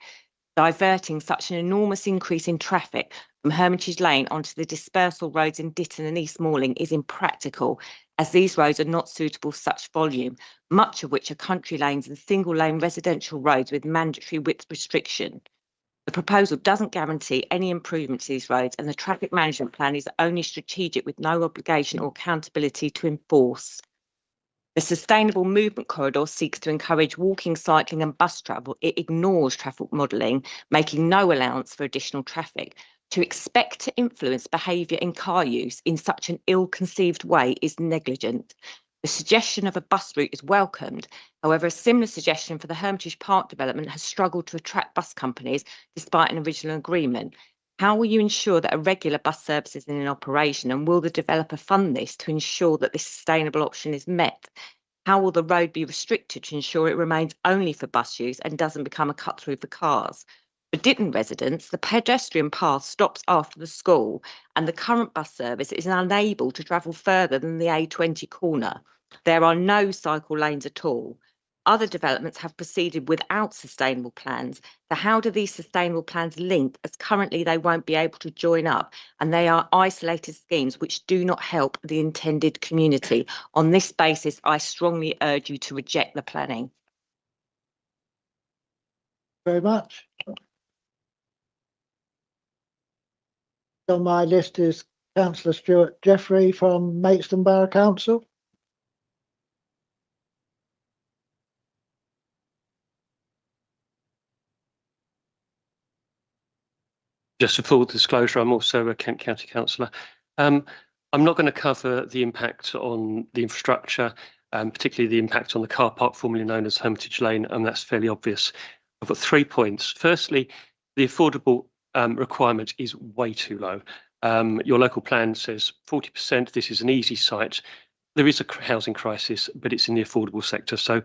Diverting such an enormous increase in traffic from Hermitage Lane onto the dispersal roads in Ditton and East Malling is impractical, as these roads are not suitable for such volume, much of which are country lanes and single-lane residential roads with mandatory width restriction. The proposal doesn't guarantee any improvement to these roads, and the traffic management plan is only strategic with no obligation or accountability to enforce. The sustainable movement corridor seeks to encourage walking, cycling and bus travel. It ignores traffic modelling, making no allowance for additional traffic. To expect to influence behaviour in car use in such an ill-conceived way is negligent. The suggestion of a bus route is welcomed. However, a similar suggestion for the Hermitage Park development has struggled to attract bus companies despite an original agreement. How will you ensure that a regular bus service is in operation, and will the developer fund this to ensure that this sustainable option is met? How will the road be restricted to ensure it remains only for bus use and doesn't become a cut through for cars? For Ditton residents, the pedestrian path stops after the school and the current bus service is unable to travel further than the A20 corner. There are no cycle lanes at all. Other developments have proceeded without sustainable plans. So how do these sustainable plans link, as currently they won't be able to join up, and they are isolated schemes which do not help the intended community? On this basis, I strongly urge you to reject the planning. Very much. On my list is Councillor Stuart Jeffrey from Maidstone Borough Council. Just for full disclosure, I'm also a Kent County councillor. I'm not going to cover the impact on the infrastructure, particularly the impact on the car park formerly known as Hermitage Lane, and that's fairly obvious. I've got 3 points. Firstly, the affordable requirement is way too low. Your local plan says 40%. This is an easy site. There is a housing crisis, but it's in the affordable sector. So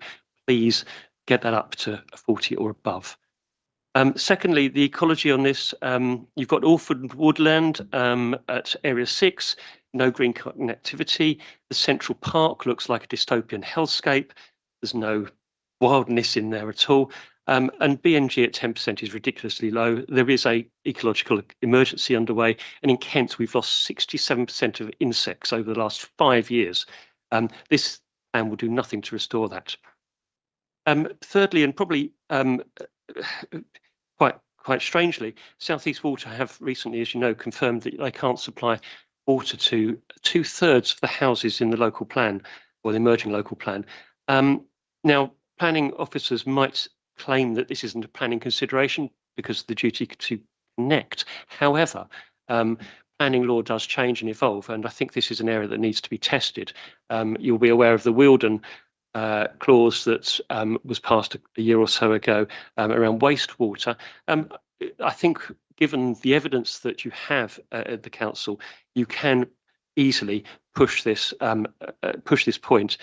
please get that up to 40 or above. Secondly, the ecology on this, you've got orphaned woodland at Area 6, no green connectivity. The Central Park looks like a dystopian hellscape. There's no wildness in there at all. And BNG at 10% is ridiculously low. There is a ecological emergency underway. And in Kent, we've lost 67% of insects over the last 5 years. This plan will do nothing to restore that. Thirdly, and probably quite strangely, South East Water have recently, as you know, confirmed that they can't supply water to 2/3 of the houses in the local plan or the emerging local plan. Now, planning officers might claim that this isn't a planning consideration because of the duty to connect. However, planning law does change and evolve, and I think this is an area that needs to be tested. You'll be aware of the Wealden clause that was passed a year or so ago around wastewater. I think given the evidence that you have at the council, you can easily push this point.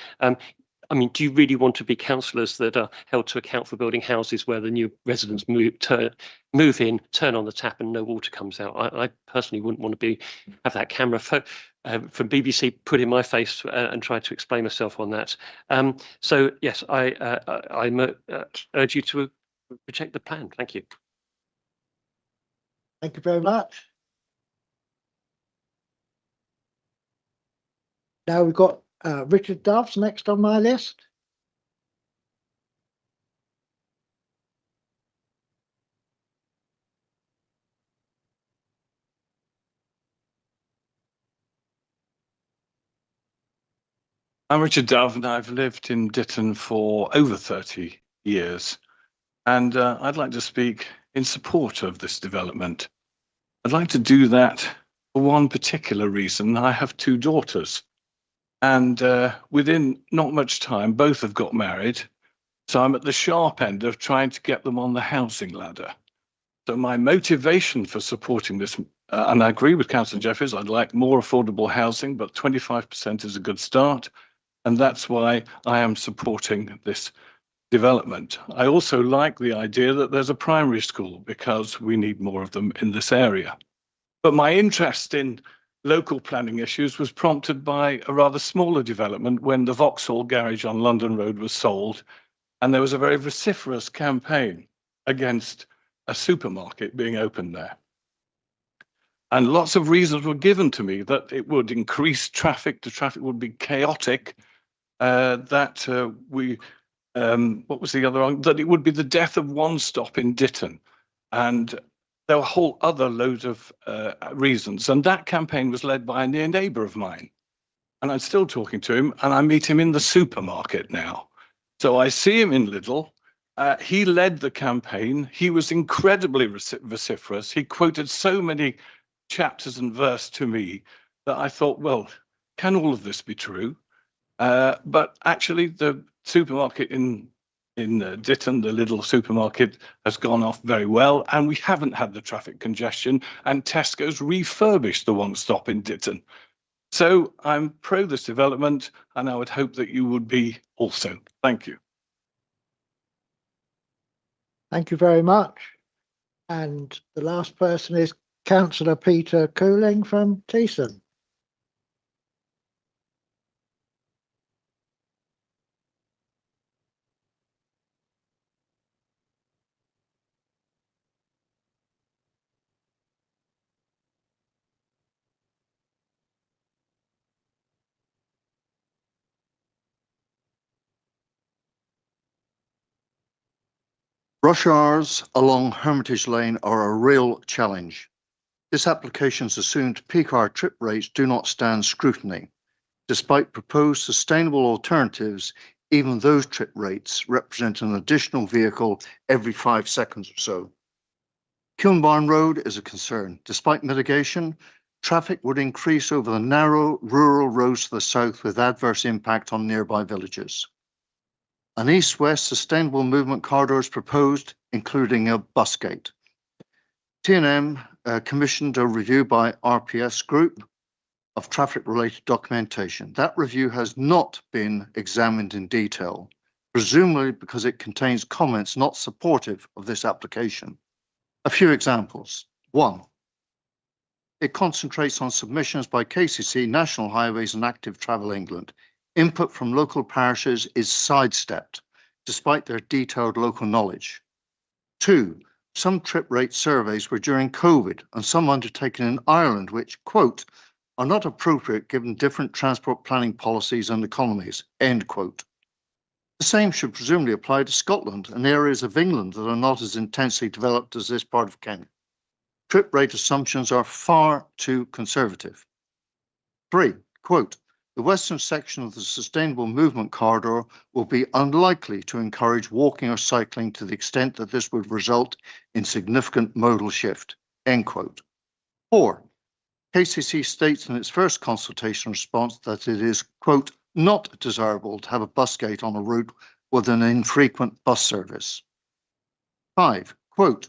I mean, do you really want to be councillors that are held to account for building houses where the new residents move in, turn on the tap and no water comes out? I personally wouldn't want to have that camera from BBC put in my face and try to explain myself on that. So yes, I urge you to reject the plan. Thank you. Thank you very much. Now we've got Richard Doves next on my list. I'm Richard Dove, and I've lived in Ditton for over 30 years. And I'd like to speak in support of this development. I'd like to do that for one particular reason. I have 2 daughters. And within not much time, both have got married. So I'm at the sharp end of trying to get them on the housing ladder. So my motivation for supporting this, and I agree with Councillor Jeffries, I'd like more affordable housing, but 25% is a good start. And that's why I am supporting this development. I also like the idea that there's a primary school because we need more of them in this area. But my interest in local planning issues was prompted by a rather smaller development when the Vauxhall garage on London Road was sold, and there was a very vociferous campaign against a supermarket being opened there. And lots of reasons were given to me that it would increase traffic, the traffic would be chaotic, what was the other one? That it would be the death of one stop in Ditton. And there were a whole other load of reasons. And that campaign was led by a near neighbour of mine. And I'm still talking to him, and I meet him in the supermarket now. So I see him in Lidl. He led the campaign. He was incredibly vociferous. He quoted so many chapters and verse to me that I thought, well, can all of this be true? But actually, the supermarket in Ditton, the Lidl supermarket, has gone off very well, and we haven't had the traffic congestion, and Tesco's refurbished the one stop in Ditton. So I'm pro this development, and I would hope that you would be also. Thank you. Thank you very much. And the last person is Councillor Peter Cooling from Teesside. Rush hours along Hermitage Lane are a real challenge. This application's assumed peak hour trip rates do not stand scrutiny. Despite proposed sustainable alternatives, even those trip rates represent an additional vehicle every 5 seconds or so. Kilnbarn Road is a concern. Despite mitigation, traffic would increase over the narrow rural roads to the south with adverse impact on nearby villages. An east-west sustainable movement corridor is proposed, including a bus gate. T&M commissioned a review by RPS Group of traffic-related documentation. That review has not been examined in detail. presumably because it contains comments not supportive of this application. A few examples. 1. It concentrates on submissions by KCC, National Highways and Active Travel England. Input from local parishes is sidestepped, despite their detailed local knowledge. 2. Some trip rate surveys were during COVID and some undertaken in Ireland, which, quote, are not appropriate given different transport planning policies and economies, end quote. The same should presumably apply to Scotland and areas of England that are not as intensely developed as this part of Kent. Trip rate assumptions are far too conservative. 3, quote, the western section of the Sustainable Movement Corridor will be unlikely to encourage walking or cycling to the extent that this would result in significant modal shift, end quote. 4, KCC states in its first consultation response that it is, quote, not desirable to have a bus gate on a route with an infrequent bus service. 5, quote,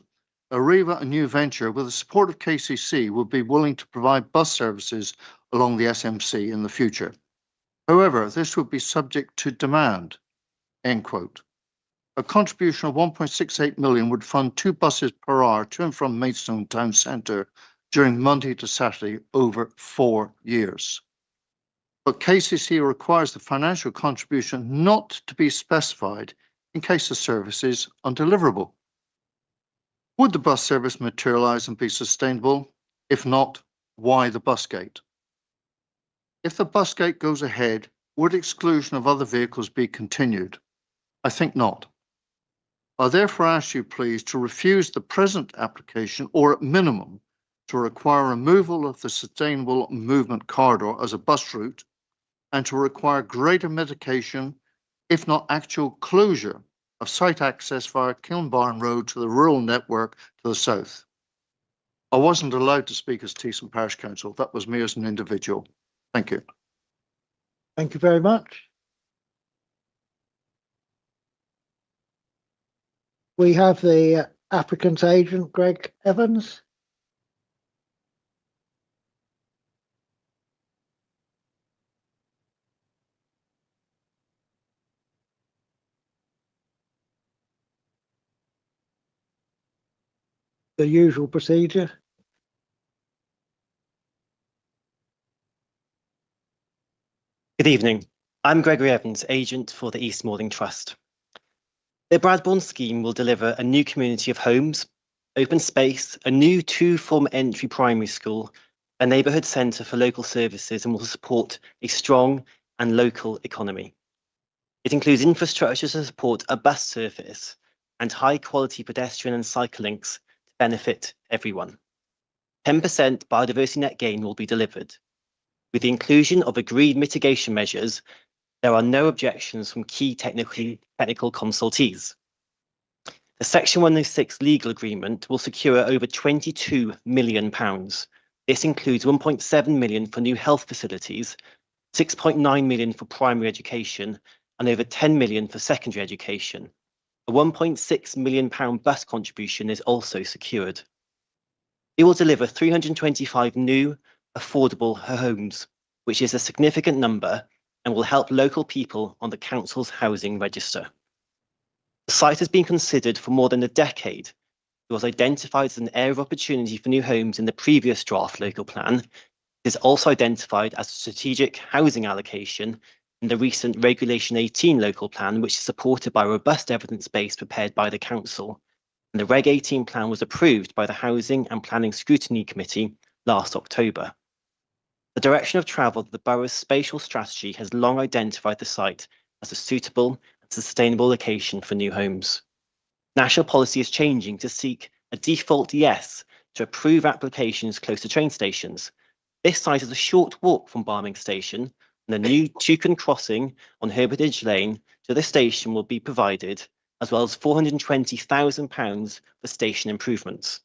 Arriva, a new venture with the support of KCC, will be willing to provide bus services along the SMC in the future. However, this would be subject to demand, end quote. A contribution of 1.68 million would fund 2 buses per hour to and from Maidstone Town Centre during Monday to Saturday over 4 years. But KCC requires the financial contribution not to be specified in case the service is undeliverable. Would the bus service materialise and be sustainable? If not, why the bus gate? If the bus gate goes ahead, would exclusion of other vehicles be continued? I think not. I therefore ask you please to refuse the present application, or at minimum, to require removal of the Sustainable Movement Corridor as a bus route, and to require greater mitigation, if not actual closure, of site access via Kilnbarn Road to the rural network to the south. I wasn't allowed to speak as Teesside Parish Council. That was me as an individual. Thank you. Thank you very much. We have the applicant's agent, Greg Evans. The usual procedure. Good evening. I'm Gregory Evans, agent for the East Malling Trust. The Bradbourne scheme will deliver a new community of homes, open space, a new 2-form entry primary school, a neighbourhood centre for local services, and will support a strong and local economy. It includes infrastructure to support a bus service and high quality pedestrian and cycle links to benefit everyone. 10% biodiversity net gain will be delivered. With the inclusion of agreed mitigation measures, there are no objections from key technical consultees. The Section 106 legal agreement will secure over £22 million. This includes 1.7 million for new health facilities, 6.9 million for primary education, and over 10 million for secondary education. A £1.6 million bus contribution is also secured. It will deliver 325 new, affordable homes, which is a significant number and will help local people on the council's housing register. The site has been considered for more than a decade. It was identified as an area of opportunity for new homes in the previous draft local plan. It is also identified as a strategic housing allocation in the recent Regulation 18 local plan, which is supported by a robust evidence base prepared by the council. And the Reg 18 plan was approved by the Housing and Planning Scrutiny Committee last October. The direction of travel of the borough's spatial strategy has long identified the site as a suitable and sustainable location for new homes. National policy is changing to seek a default yes to approve applications close to train stations. This site is a short walk from Barming Station, and the new Toucan crossing on Hermitage Lane to the station will be provided, as well as £420,000 for station improvements.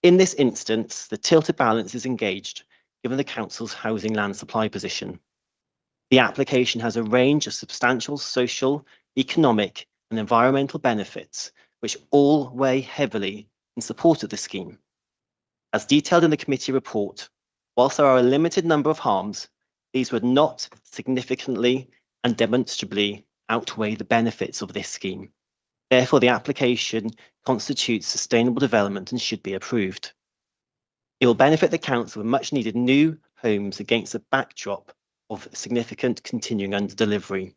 In this instance, the tilted balance is engaged, given the council's housing land supply position. The application has a range of substantial social, economic, and environmental benefits, which all weigh heavily in support of the scheme. As detailed in the committee report, whilst there are a limited number of harms, these would not significantly and demonstrably outweigh the benefits of this scheme. Therefore, the application constitutes sustainable development and should be approved. It will benefit the council with much needed new homes against a backdrop of significant continuing under-delivery.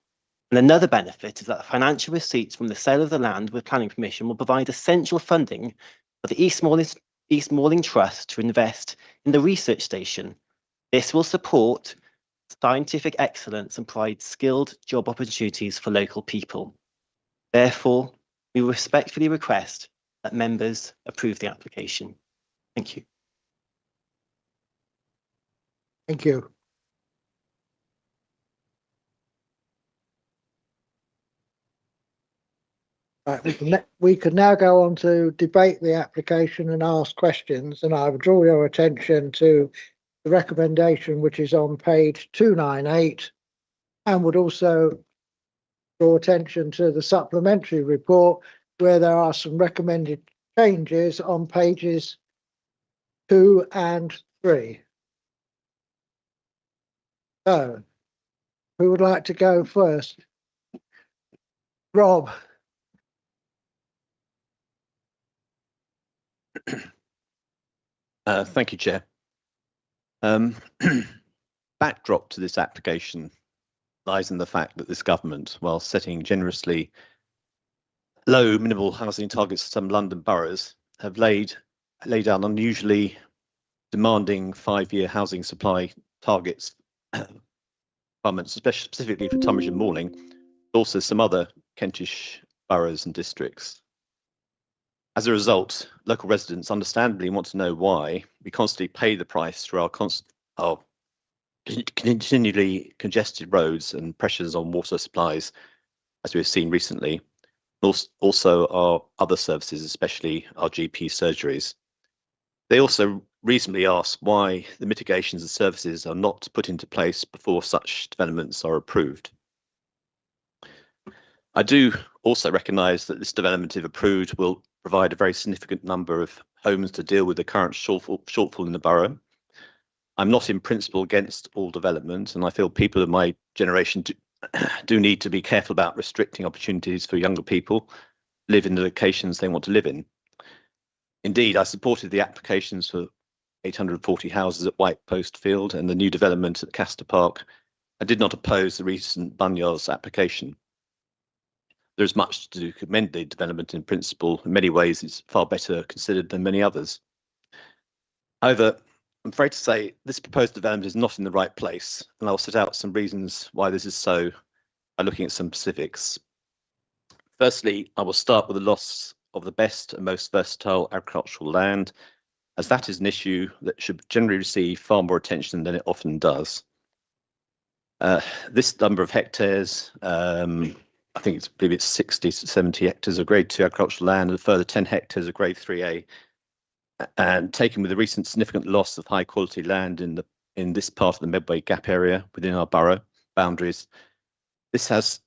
And another benefit is that financial receipts from the sale of the land with planning permission will provide essential funding for the East Malling Trust to invest in the research station. This will support scientific excellence and provide skilled job opportunities for local people. Therefore, we respectfully request that members approve the application. Thank you. Thank you. Right, we can now go on to debate the application and ask questions, and I would draw your attention to the recommendation which is on page 298, and would also draw attention to the supplementary report where there are some recommended changes on pages 2 and 3. So, who would like to go first? Rob. Thank you, Chair. Backdrop to this application lies in the fact that this government, while setting generously low minimal housing targets for some London boroughs, have laid down unusually demanding 5-year housing supply targets, requirements, especially specifically for Tunbridge and Malling, but also some other Kentish boroughs and districts. As a result, local residents understandably want to know why we constantly pay the price through our continually congested roads and pressures on water supplies, as we've seen recently. Also our other services, especially our GP surgeries. They also reasonably ask why the mitigations and services are not put into place before such developments are approved. I do also recognise that this development, if approved, will provide a very significant number of homes to deal with the current shortfall in the borough. I'm not in principle against all development, and I feel people of my generation do need to be careful about restricting opportunities for younger people to live in the locations they want to live in. Indeed, I supported the applications for 840 houses at White Post Field and the new development at Castor Park. I did not oppose the recent Bunyards application. There is much to commend the development in principle. In many ways, it's far better considered than many others. However, I'm afraid to say this proposed development is not in the right place, and I'll set out some reasons why this is so by looking at some specifics. Firstly, I will start with the loss of the best and most versatile agricultural land, as that is an issue that should generally receive far more attention than it often does. This number of hectares, I believe it's 60 to 70 hectares of grade 2 agricultural land and a further 10 hectares of grade 3A. And taken with the recent significant loss of high quality land in this part of the Medway Gap area within our borough boundaries, this has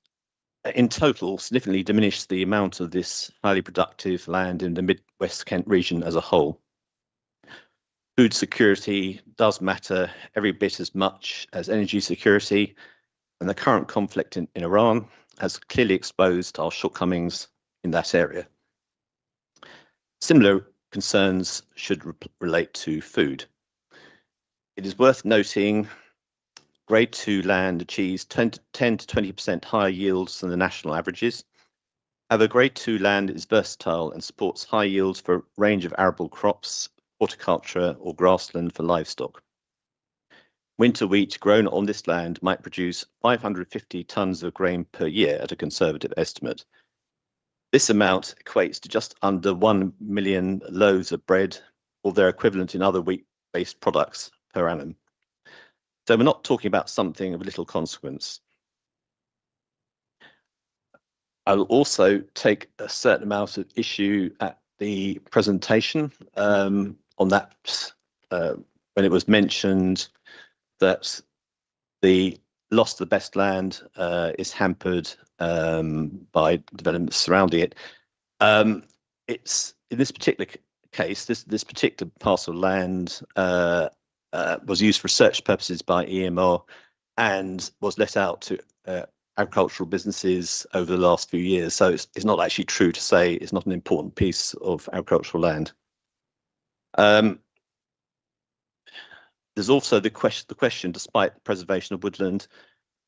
in total significantly diminished the amount of this highly productive land in the Mid-West Kent region as a whole. Food security does matter every bit as much as energy security, and the current conflict in Iran has clearly exposed our shortcomings in that area. Similar concerns should relate to food. It is worth noting grade 2 land achieves 10 to 20% higher yields than the national averages. However, grade 2 land is versatile and supports high yields for a range of arable crops, horticulture or grassland for livestock. Winter wheat grown on this land might produce 550 tonnes of grain per year at a conservative estimate. This amount equates to just under 1 million loaves of bread or their equivalent in other wheat-based products per annum. So we're not talking about something of little consequence. I'll also take a certain amount of issue at the presentation on that when it was mentioned that the loss of the best land is hampered by developments surrounding it. It's in this particular case, this particular parcel of land was used for research purposes by EMR and was let out to agricultural businesses over the last few years. So it's not actually true to say it's not an important piece of agricultural land. There's also the question, despite the preservation of woodland,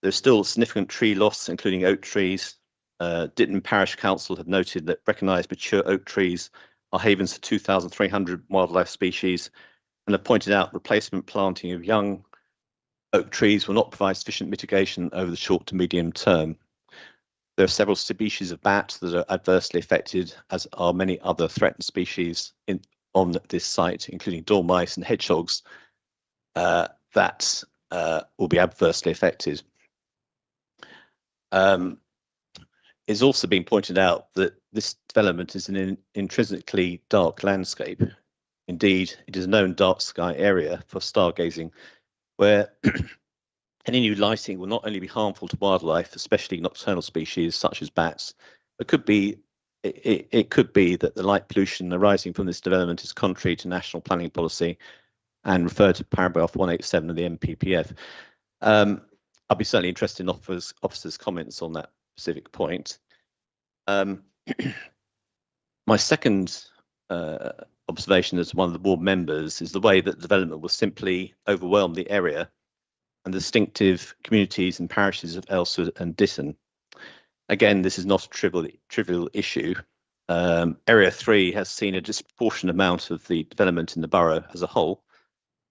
there's still significant tree loss, including oak trees. Ditton Parish Council have noted that recognised mature oak trees are havens for 2,300 wildlife species, and have pointed out replacement planting of young oak trees will not provide sufficient mitigation over the short to medium term. There are several species of bat that are adversely affected, as are many other threatened species on this site, including dormice and hedgehogs, that will be adversely affected. It's also been pointed out that this development is an intrinsically dark landscape. Indeed, it is a known dark sky area for stargazing, where any new lighting will not only be harmful to wildlife, especially nocturnal species such as bats, but it could be that the light pollution arising from this development is contrary to national planning policy and referred to paragraph 187 of the MPPF. I'll be certainly interested in officers' comments on that specific point. My second observation as one of the board members is the way that development will simply overwhelm the area and the distinctive communities and parishes of Aylesford and Ditton. Again, this is not a trivial issue. Area 3 has seen a disproportionate amount of the development in the borough as a whole,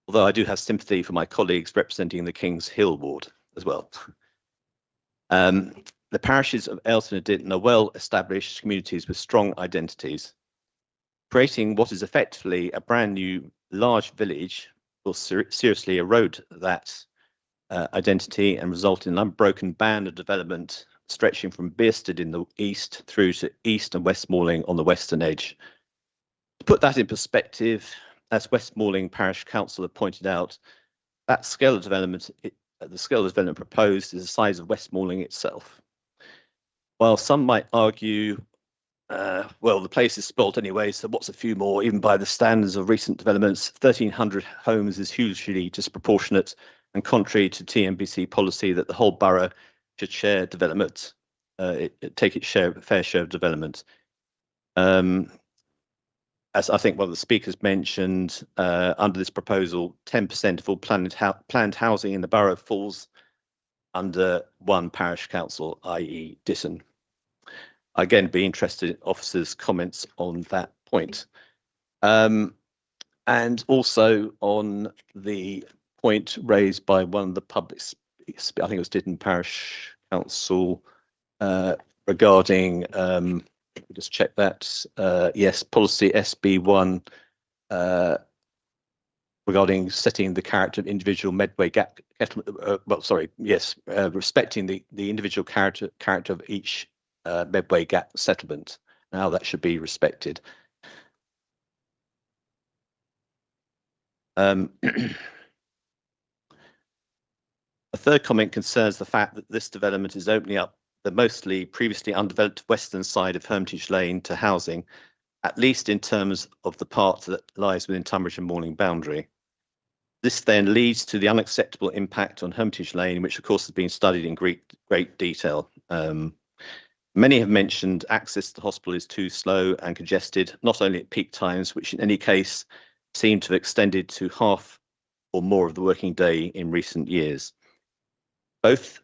although I do have sympathy for my colleagues representing the Kings Hill ward as well. The parishes of Aylesford and Ditton are well-established communities with strong identities. Creating what is effectively a brand new large village will seriously erode that identity and result in an unbroken band of development stretching from Bearsted in the east through to East and West Malling on the western edge. To put that in perspective, as West Malling Parish Council have pointed out, that scale of development, the scale of development proposed is the size of West Malling itself. While some might argue, well, the place is spoilt anyway, so what's a few more? Even by the standards of recent developments, 1,300 homes is hugely disproportionate and contrary to TNBC policy that the whole borough should share development, take its fair share of development. As I think one of the speakers mentioned, under this proposal, 10% of all planned housing in the borough falls under one parish council, i.e. Ditton. Again, be interested in officers' comments on that point. And also on the point raised by one of the public, I think it was Ditton Parish Council, regarding, just check that, yes, policy SB1, regarding setting the character of individual Medway Gap, respecting the individual character of each Medway Gap settlement, and how that should be respected. A third comment concerns the fact that this development is opening up the mostly previously undeveloped western side of Hermitage Lane to housing, at least in terms of the part that lies within Tunbridge and Malling boundary. This then leads to the unacceptable impact on Hermitage Lane, which of course has been studied in great detail. Many have mentioned access to the hospital is too slow and congested, not only at peak times, which in any case seem to have extended to half or more of the working day in recent years. Both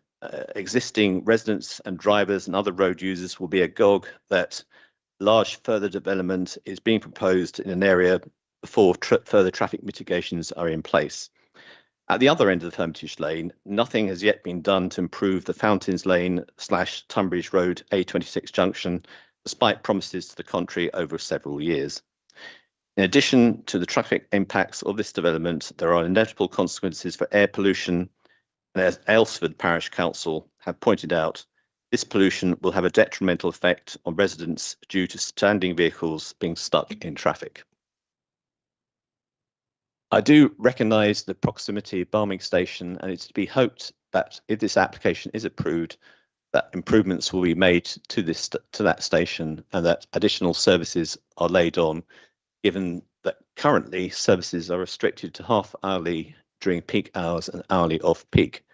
existing residents and drivers and other road users will be agog that large further development is being proposed in an area before further traffic mitigations are in place. At the other end of the Hermitage Lane, nothing has yet been done to improve the Fountains Lane / Tunbridge Road A26 junction, despite promises to the contrary over several years. In addition to the traffic impacts of this development, there are inevitable consequences for air pollution, and as Aylesford Parish Council have pointed out, this pollution will have a detrimental effect on residents due to standing vehicles being stuck in traffic. I do recognise the proximity of Barming Station, and it's to be hoped that if this application is approved, that improvements will be made to that station and that additional services are laid on, given that currently services are restricted to half hourly during peak hours and hourly off peak.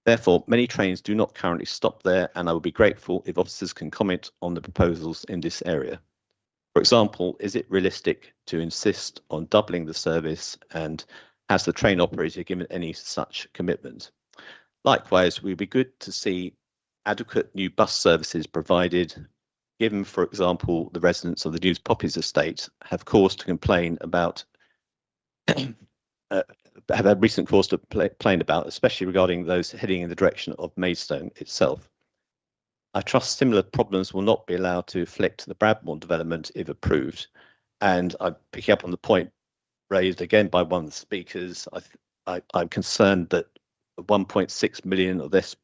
Therefore, many trains do not currently stop there, and I would be grateful if officers can comment on the proposals in this area. For example, is it realistic to insist on doubling the service, and has the train operator given any such commitment? Likewise, it would be good to see adequate new bus services provided, given, for example, the residents of the News Poppies estate have cause to complain about have had recent cause to complain about, especially regarding those heading in the direction of Maidstone itself. I trust similar problems will not be allowed to afflict the Bradbourne development if approved. And I'm picking up on the point raised again by one of the speakers. I'm concerned that 1.6 million of this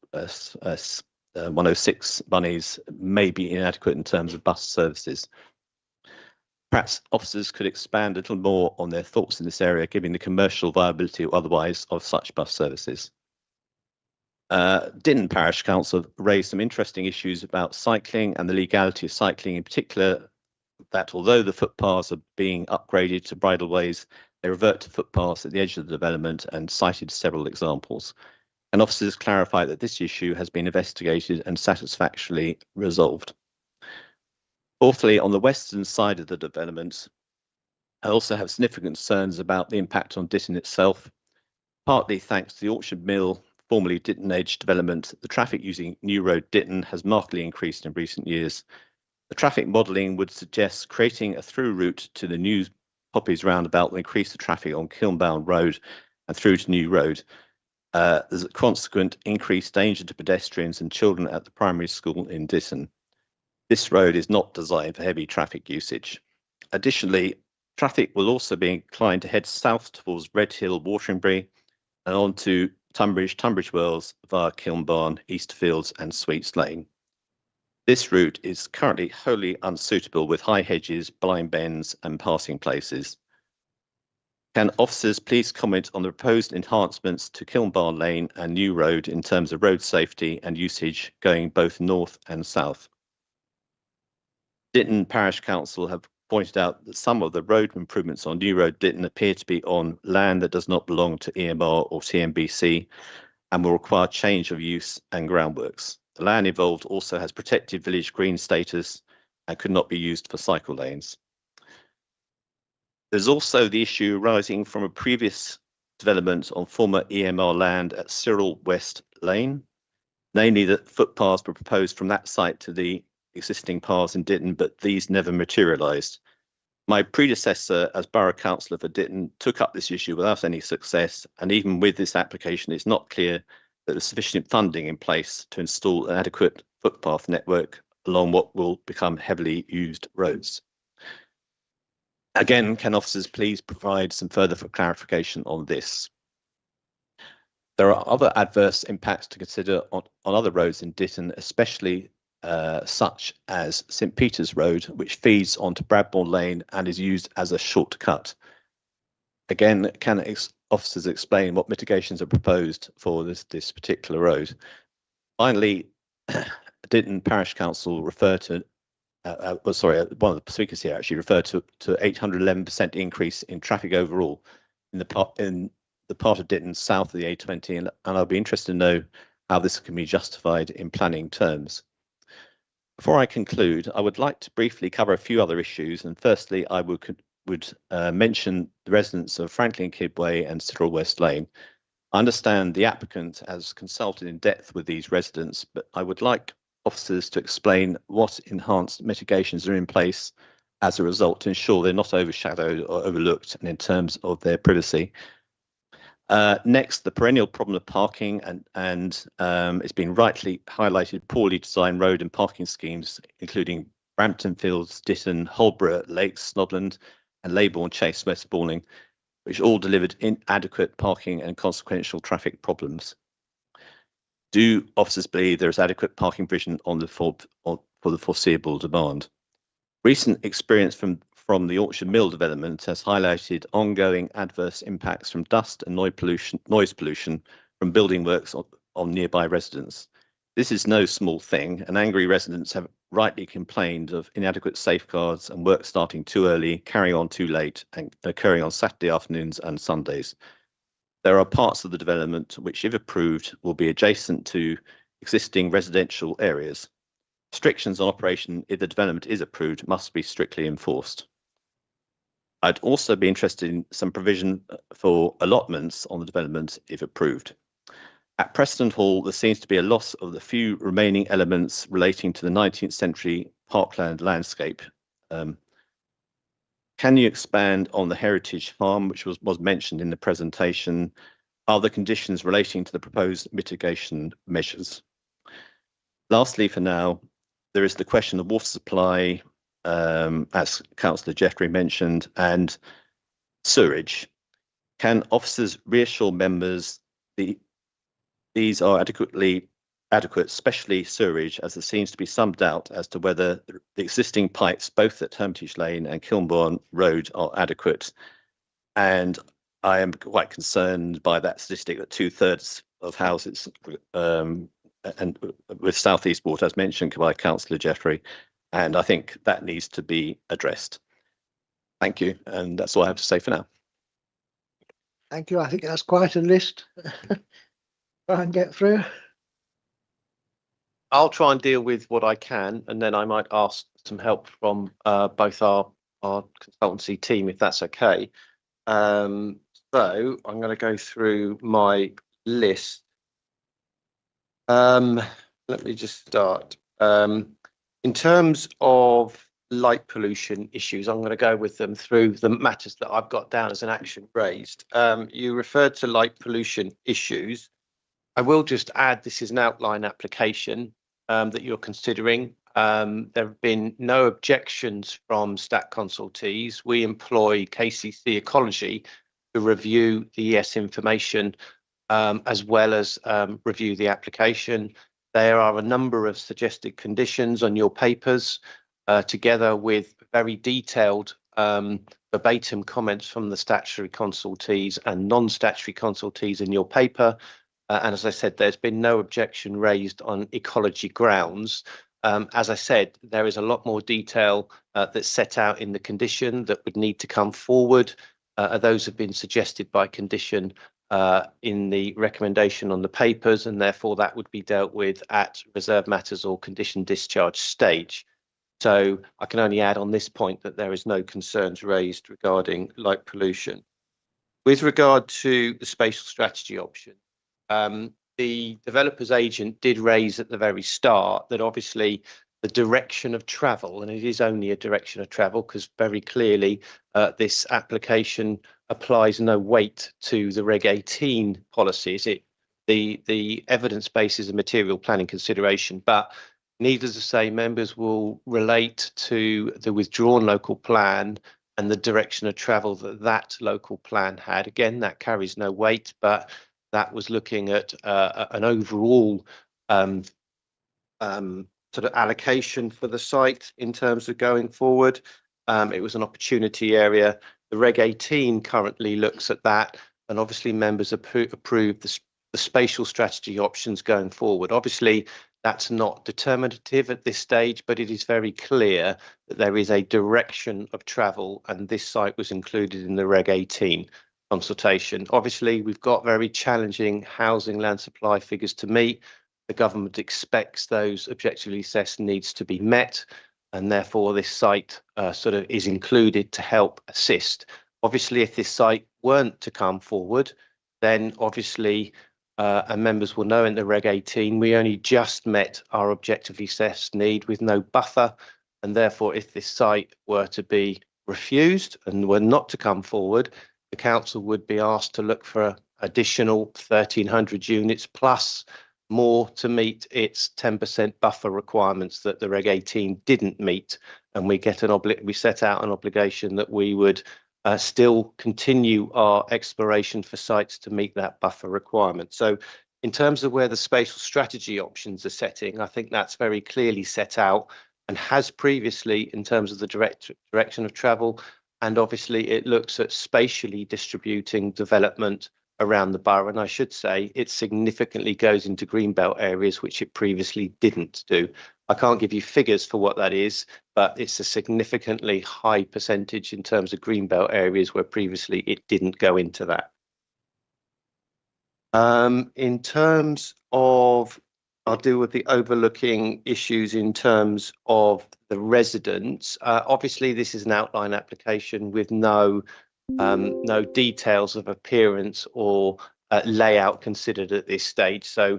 106 monies may be inadequate in terms of bus services. Perhaps officers could expand a little more on their thoughts in this area, given the commercial viability or otherwise of such bus services. Ditton Parish Council raised some interesting issues about cycling and the legality of cycling, in particular that although the footpaths are being upgraded to bridleways, they revert to footpaths at the edge of the development, and cited several examples. And officers clarified that this issue has been investigated and satisfactorily resolved. Fourthly, on the western side of the development, I also have significant concerns about the impact on Ditton itself. Partly thanks to the Orchard Mill, formerly Ditton Edge development, the traffic using New Road Ditton has markedly increased in recent years. The traffic modelling would suggest creating a through route to the News Poppies roundabout will increase the traffic on Kilnbound Road and through to New Road. There's a consequent increased danger to pedestrians and children at the primary school in Ditton. This road is not designed for heavy traffic usage. Additionally, traffic will also be inclined to head south towards Red Hill, Wateringbury, and on to Tunbridge Wells via Kilnbarn, Eastfields and Sweets Lane. This route is currently wholly unsuitable with high hedges, blind bends and passing places. Can officers please comment on the proposed enhancements to Kilnbarn Lane and New Road in terms of road safety and usage going both north and south? Ditton Parish Council have pointed out that some of the road improvements on New Road Ditton appear to be on land that does not belong to EMR or TMBC and will require change of use and groundworks. The land involved also has protected village green status and could not be used for cycle lanes. There's also the issue arising from a previous development on former EMR land at Cyril West Lane, namely that footpaths were proposed from that site to the existing paths in Ditton, but these never materialised. My predecessor as Borough Councillor for Ditton took up this issue without any success, and even with this application, it's not clear that there's sufficient funding in place to install an adequate footpath network along what will become heavily used roads. Again, can officers please provide some further clarification on this? There are other adverse impacts to consider on other roads in Ditton, especially such as St Peter's Road, which feeds onto Bradbourne Lane and is used as a shortcut. Again, can officers explain what mitigations are proposed for this particular road? Finally, Ditton Parish Council referred to, one of the speakers here actually referred to 811% increase in traffic overall in the part of Ditton south of the A20, and I'll be interested to know how this can be justified in planning terms. Before I conclude, I would like to briefly cover a few other issues, and firstly, I would mention the residents of Franklin Kidway and Cyril West Lane. I understand the applicant has consulted in depth with these residents, but I would like officers to explain what enhanced mitigations are in place as a result to ensure they're not overshadowed or overlooked and in terms of their privacy. Next, the perennial problem of parking, and it's been rightly highlighted poorly designed road and parking schemes, including Brampton Fields, Ditton, Holborough, Lakes, Snodland, and Leybourne Chase, West Balling, which all delivered inadequate parking and consequential traffic problems. Do officers believe there is adequate parking provision for the foreseeable demand? Recent experience from the Orchard Mill development has highlighted ongoing adverse impacts from dust and noise pollution from building works on nearby residents. This is no small thing, and angry residents have rightly complained of inadequate safeguards and work starting too early, carrying on too late, and occurring on Saturday afternoons and Sundays. There are parts of the development which, if approved, will be adjacent to existing residential areas. Restrictions on operation, if the development is approved, must be strictly enforced. I'd also be interested in some provision for allotments on the development, if approved. At Preston Hall, there seems to be a loss of the few remaining elements relating to the 19th century parkland landscape. Can you expand on the heritage farm, which was mentioned in the presentation? Are the conditions relating to the proposed mitigation measures? Lastly, for now, there is the question of water supply, as Councillor Jeffrey mentioned, and sewerage. Can officers reassure members these are adequate, especially sewerage, as there seems to be some doubt as to whether the existing pipes, both at Hermitage Lane and Kilnbourne Road, are adequate? And I am quite concerned by that statistic that 2/3 of houses, and with South East Water, as mentioned by Councillor Jeffrey, and I think that needs to be addressed. Thank you, and that's all I have to say for now. Thank you. I think that's quite a list. Try and get through. I'll try and deal with what I can, and then I might ask some help from both our consultancy team, if that's okay. So I'm going to go through my list. Let me just start. In terms of light pollution issues, I'm going to go with them through the matters that I've got down as an action raised. You referred to light pollution issues. I will just add this is an outline application that you're considering. There have been no objections from stat consultees. We employ KCC Ecology to review the ES information as well as review the application. There are a number of suggested conditions on your papers, together with very detailed verbatim comments from the statutory consultees and non-statutory consultees in your paper. And as I said, there's been no objection raised on ecology grounds. As I said, there is a lot more detail that's set out in the condition that would need to come forward. Those have been suggested by condition in the recommendation on the papers, and therefore that would be dealt with at reserved matters or condition discharge stage. So I can only add on this point that there is no concerns raised regarding light pollution. With regard to the spatial strategy option, the developer's agent did raise at the very start that obviously the direction of travel, and it is only a direction of travel because very clearly this application applies no weight to the Reg 18 policies. The evidence base is a material planning consideration, but needless to say, members will relate to the withdrawn local plan and the direction of travel that that local plan had. Again, that carries no weight, but that was looking at an overall sort of allocation for the site in terms of going forward. It was an opportunity area. The Reg 18 currently looks at that, and obviously members approved the spatial strategy options going forward. Obviously, that's not determinative at this stage, but it is very clear that there is a direction of travel, and this site was included in the Reg 18 consultation. Obviously, we've got very challenging housing land supply figures to meet. The government expects those objectively assessed needs to be met, and therefore this site sort of is included to help assist. Obviously, if this site weren't to come forward, then obviously, and members will know in the Reg 18, we only just met our objectively assessed need with no buffer, and therefore if this site were to be refused and were not to come forward, the council would be asked to look for additional 1,300 units plus more to meet its 10% buffer requirements that the Reg 18 didn't meet, and we set out an obligation that we would still continue our exploration for sites to meet that buffer requirement. So in terms of where the spatial strategy options are setting, I think that's very clearly set out and has previously in terms of the direction of travel. And obviously it looks at spatially distributing development around the borough. And I should say it significantly goes into greenbelt areas, which it previously didn't do. I can't give you figures for what that is, but it's a significantly high percentage in terms of greenbelt areas where previously it didn't go into that. In terms of, I'll deal with the overlooking issues in terms of the residents. Obviously, this is an outline application with no details of appearance or layout considered at this stage. So,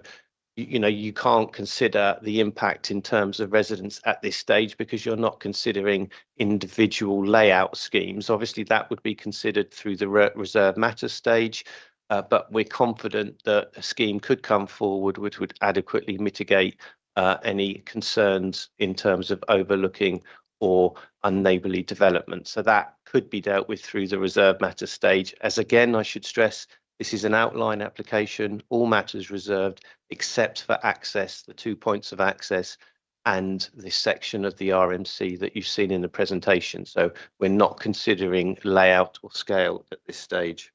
you know, you can't consider the impact in terms of residents at this stage because you're not considering individual layout schemes. Obviously, that would be considered through the reserve matter stage. But we're confident that a scheme could come forward which would adequately mitigate any concerns in terms of overlooking or unneighbourly development. So that could be dealt with through the reserve matter stage. As again, I should stress, this is an outline application, all matters reserved except for access, the 2 points of access and this section of the RMC that you've seen in the presentation. So we're not considering layout or scale at this stage.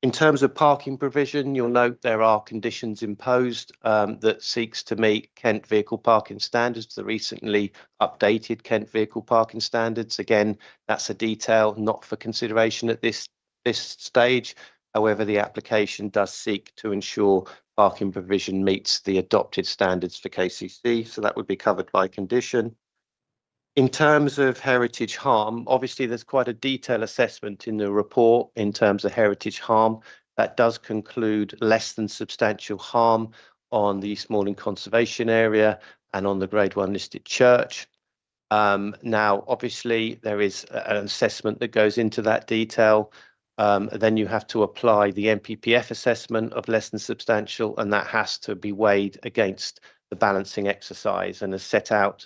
In terms of parking provision, you'll note there are conditions imposed that seeks to meet Kent vehicle parking standards, the recently updated Kent vehicle parking standards. Again, that's a detail not for consideration at this stage. However, the application does seek to ensure parking provision meets the adopted standards for KCC, so that would be covered by condition. In terms of heritage harm, obviously there's quite a detailed assessment in the report in terms of heritage harm. That does conclude less than substantial harm on the East Malling Conservation Area and on the Grade 1 listed church. Now, obviously, there is an assessment that goes into that detail. Then you have to apply the MPPF assessment of less than substantial, and that has to be weighed against the balancing exercise. And as set out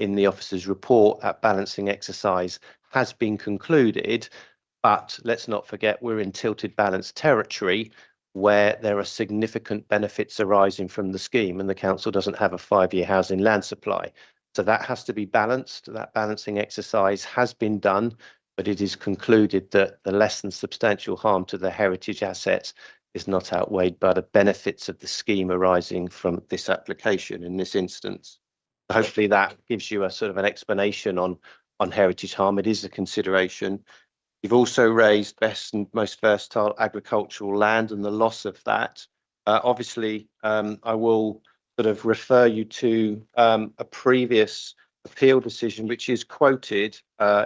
in the officer's report, that balancing exercise has been concluded, but let's not forget we're in tilted balance territory where there are significant benefits arising from the scheme and the council doesn't have a 5-year housing land supply. So that has to be balanced. That balancing exercise has been done, but it is concluded that the less than substantial harm to the heritage assets is not outweighed by the benefits of the scheme arising from this application in this instance. Hopefully that gives you a sort of an explanation on heritage harm. It is a consideration. You've also raised best and most versatile agricultural land and the loss of that. Obviously, I will sort of refer you to a previous appeal decision, which is quoted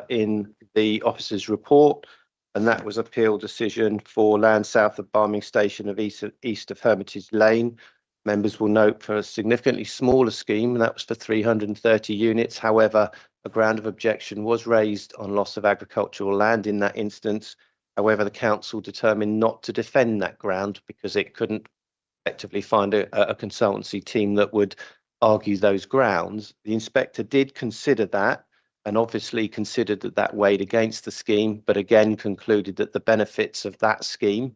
in the officer's report, and that was appeal decision for land south of Barming Station of east of Hermitage Lane. Members will note for a significantly smaller scheme, and that was for 330 units. However, a ground of objection was raised on loss of agricultural land in that instance. However, the council determined not to defend that ground because it couldn't effectively find a consultancy team that would argue those grounds. The inspector did consider that and obviously considered that that weighed against the scheme, but again concluded that the benefits of that scheme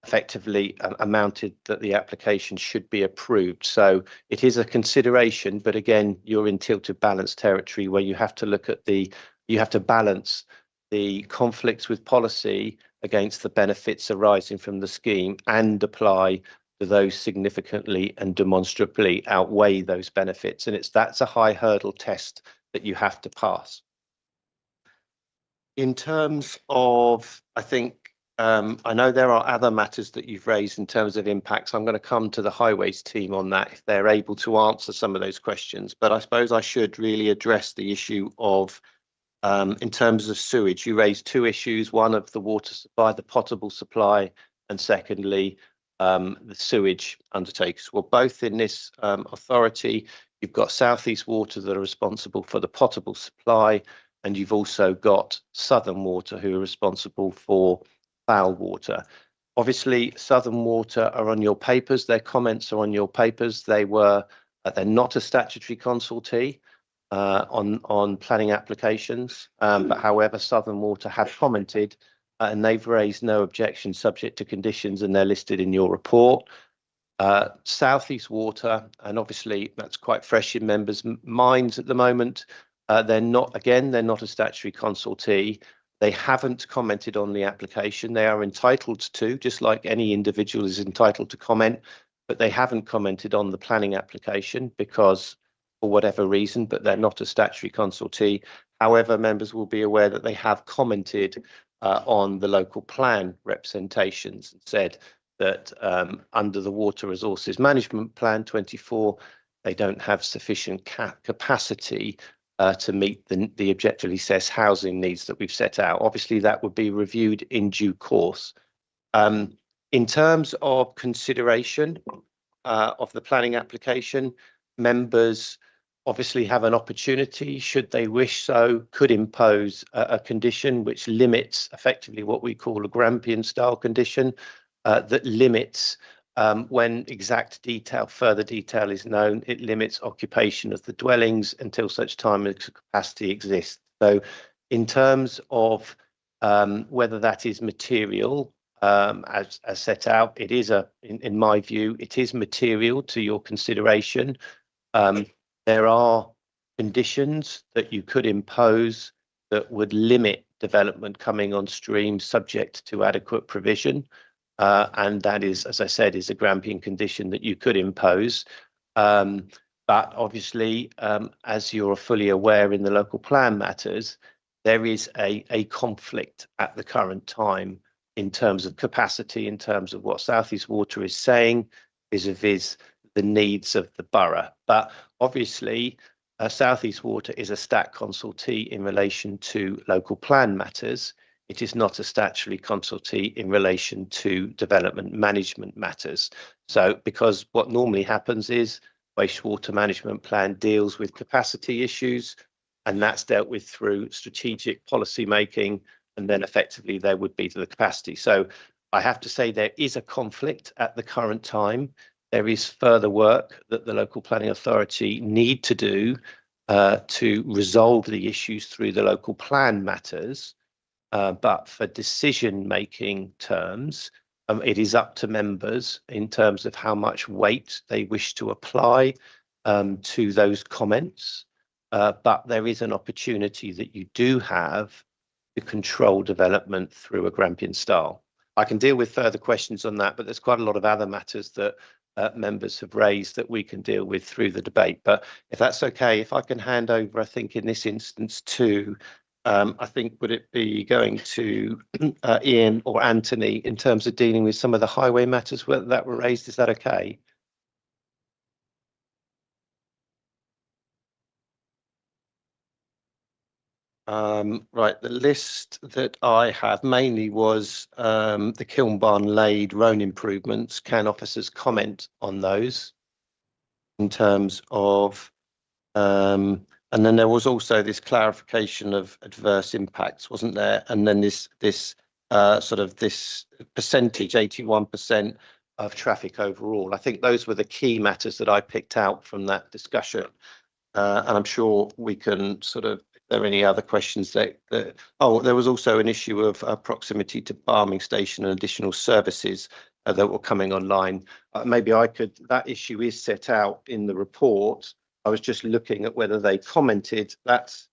effectively amounted that the application should be approved. So it is a consideration, but again, you're in tilted balance territory where you have to look at you have to balance the conflicts with policy against the benefits arising from the scheme and apply to those significantly and demonstrably outweigh those benefits. And that's a high hurdle test that you have to pass. In terms of, I think, I know there are other matters that you've raised in terms of impacts. I'm going to come to the highways team on that if they're able to answer some of those questions. But I suppose I should really address the issue of, in terms of sewage, you raised two issues, one of the water supply, the potable supply, and secondly, the sewage undertakers. Well, both in this authority, you've got South East Water that are responsible for the potable supply, and you've also got Southern Water who are responsible for foul water. Obviously, Southern Water are on your papers. Their comments are on your papers. They're not a statutory consultee on planning applications, but however, Southern Water have commented and they've raised no objection subject to conditions, and they're listed in your report. South East Water, and obviously that's quite fresh in members' minds at the moment. They're not a statutory consultee. They haven't commented on the application. They are entitled to, just like any individual is entitled to comment, but they haven't commented on the planning application because, for whatever reason, but they're not a statutory consultee. However, members will be aware that they have commented on the local plan representations and said that under the Water Resources Management Plan 24, they don't have sufficient capacity to meet the objectively assessed housing needs that we've set out. Obviously, that would be reviewed in due course. In terms of consideration of the planning application, members obviously have an opportunity, should they wish so, could impose a condition which limits effectively what we call a Grampian style condition that limits when exact detail, further detail is known, it limits occupation of the dwellings until such time as capacity exists. So in terms of whether that is material, as set out, it is in my view, it is material to your consideration. There are conditions that you could impose that would limit development coming on stream subject to adequate provision. And that is, as I said, is a Grampian condition that you could impose. But obviously, as you're fully aware in the local plan matters, there is a conflict at the current time in terms of capacity, in terms of what South East Water is saying vis-a-vis the needs of the borough. But obviously, South East Water is a stat consultee in relation to local plan matters. It is not a statutory consultee in relation to development management matters. So because what normally happens is wastewater management plan deals with capacity issues, and that's dealt with through strategic policy making, and then effectively there would be to the capacity. So I have to say there is a conflict at the current time. There is further work that the local planning authority need to do to resolve the issues through the local plan matters. But for decision-making terms, it is up to members in terms of how much weight they wish to apply to those comments. But there is an opportunity that you do have to control development through a Grampian style. I can deal with further questions on that, but there's quite a lot of other matters that members have raised that we can deal with through the debate. But if that's okay, if I can hand over, I think in this instance to I think, would it be going to Ian or Anthony in terms of dealing with some of the highway matters that were raised? Is that okay? Right, the list that I have mainly was the Kilnbarn Lade road improvements. Can officers comment on those in terms of and then there was also this clarification of adverse impacts, wasn't there? And then this sort of this percentage, 81% of traffic overall. I think those were the key matters that I picked out from that discussion. And I'm sure we can sort of, if there are any other questions that oh, there was also an issue of proximity to Barming Station and additional services that were coming online. Maybe I could, that issue is set out in the report. I was just looking at whether they commented. That's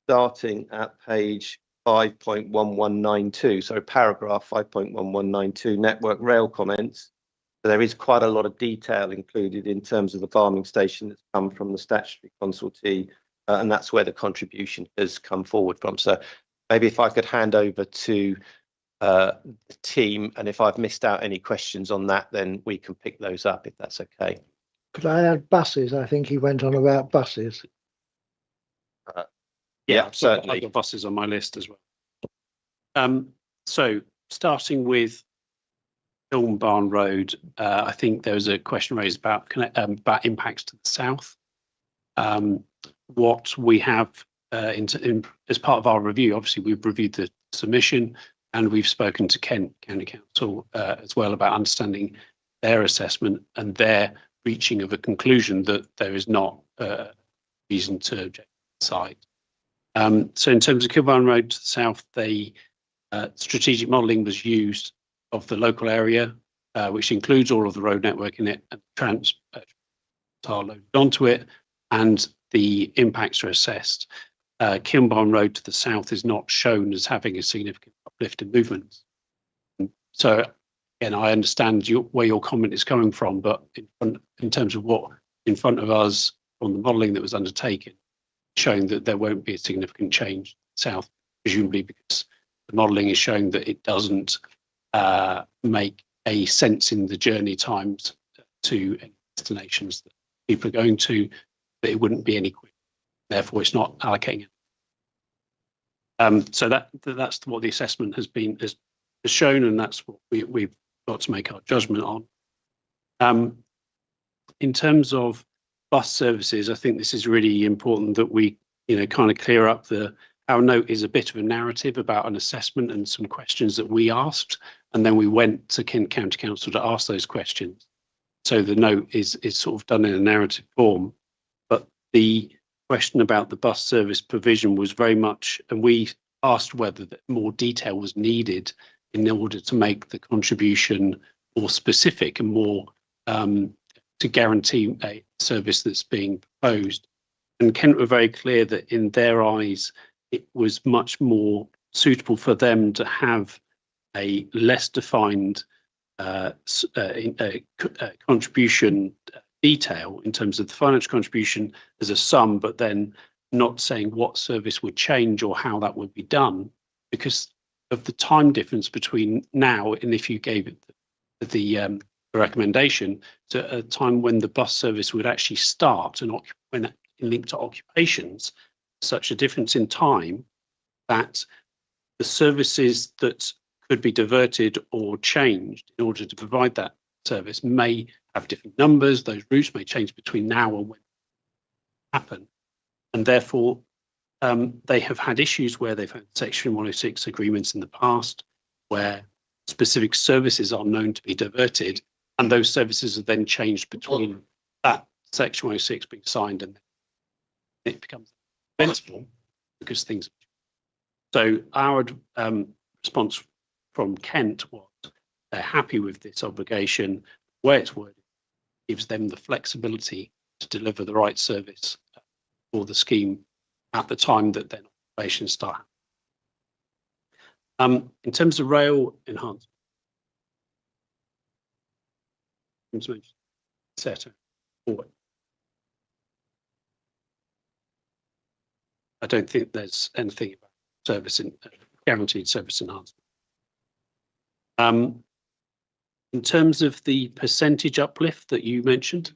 starting at page 5.1192, so paragraph 5.1192, network rail comments. So there is quite a lot of detail included in terms of the Barming Station that's come from the statutory consultee, and that's where the contribution has come forward from. So maybe if I could hand over to the team, and if I've missed out any questions on that, then we can pick those up if that's okay. Could I add buses? I think he went on about buses. Yeah, certainly. I've got buses on my list as well. So starting with Kilnbarn Road, I think there was a question raised about impacts to the south. What we have as part of our review, obviously we've reviewed the submission and we've spoken to Kent County Council as well about understanding their assessment and their reaching of a conclusion that there is not reason to object to the site. So in terms of Kilnbarn Road to the south, the strategic modelling was used of the local area, which includes all of the road network in it, and transport are loaded onto it, and the impacts are assessed. Kilnbarn Road to the south is not shown as having a significant uplift in movements. So again, I understand where your comment is coming from, but in terms of what in front of us on the modelling that was undertaken, showing that there won't be a significant change south, presumably because the modelling is showing that it doesn't make a sense in the journey times to destinations that people are going to, that it wouldn't be any quicker. Therefore, it's not allocating it. So that's what the assessment has shown, and that's what we've got to make our judgment on. In terms of bus services, I think this is really important that we, kind of clear up our note is a bit of a narrative about an assessment and some questions that we asked, and then we went to Kent County Council to ask those questions. So the note is sort of done in a narrative form, but the question about the bus service provision was very much, and we asked whether more detail was needed in order to make the contribution more specific and more to guarantee a service that's being proposed. And Kent were very clear that in their eyes, it was much more suitable for them to have a less defined contribution detail in terms of the financial contribution as a sum, but then not saying what service would change or how that would be done, because of the time difference between now and if you gave it the recommendation to a time when the bus service would actually start and when linked to occupations, such a difference in time that the services that could be diverted or changed in order to provide that service may have different numbers. Those routes may change between now and when it happen. And therefore, they have had issues where they've had Section 106 agreements in the past where specific services are known to be diverted, and those services are then changed between that Section 106 being signed and it becomes indispensable because things. So our response from Kent was they're happy with this obligation where it's worded, gives them the flexibility to deliver the right service for the scheme at the time that their operations start. In terms of rail enhancement, etc. I don't think there's anything about guaranteed service enhancement. In terms of the percentage uplift that you mentioned,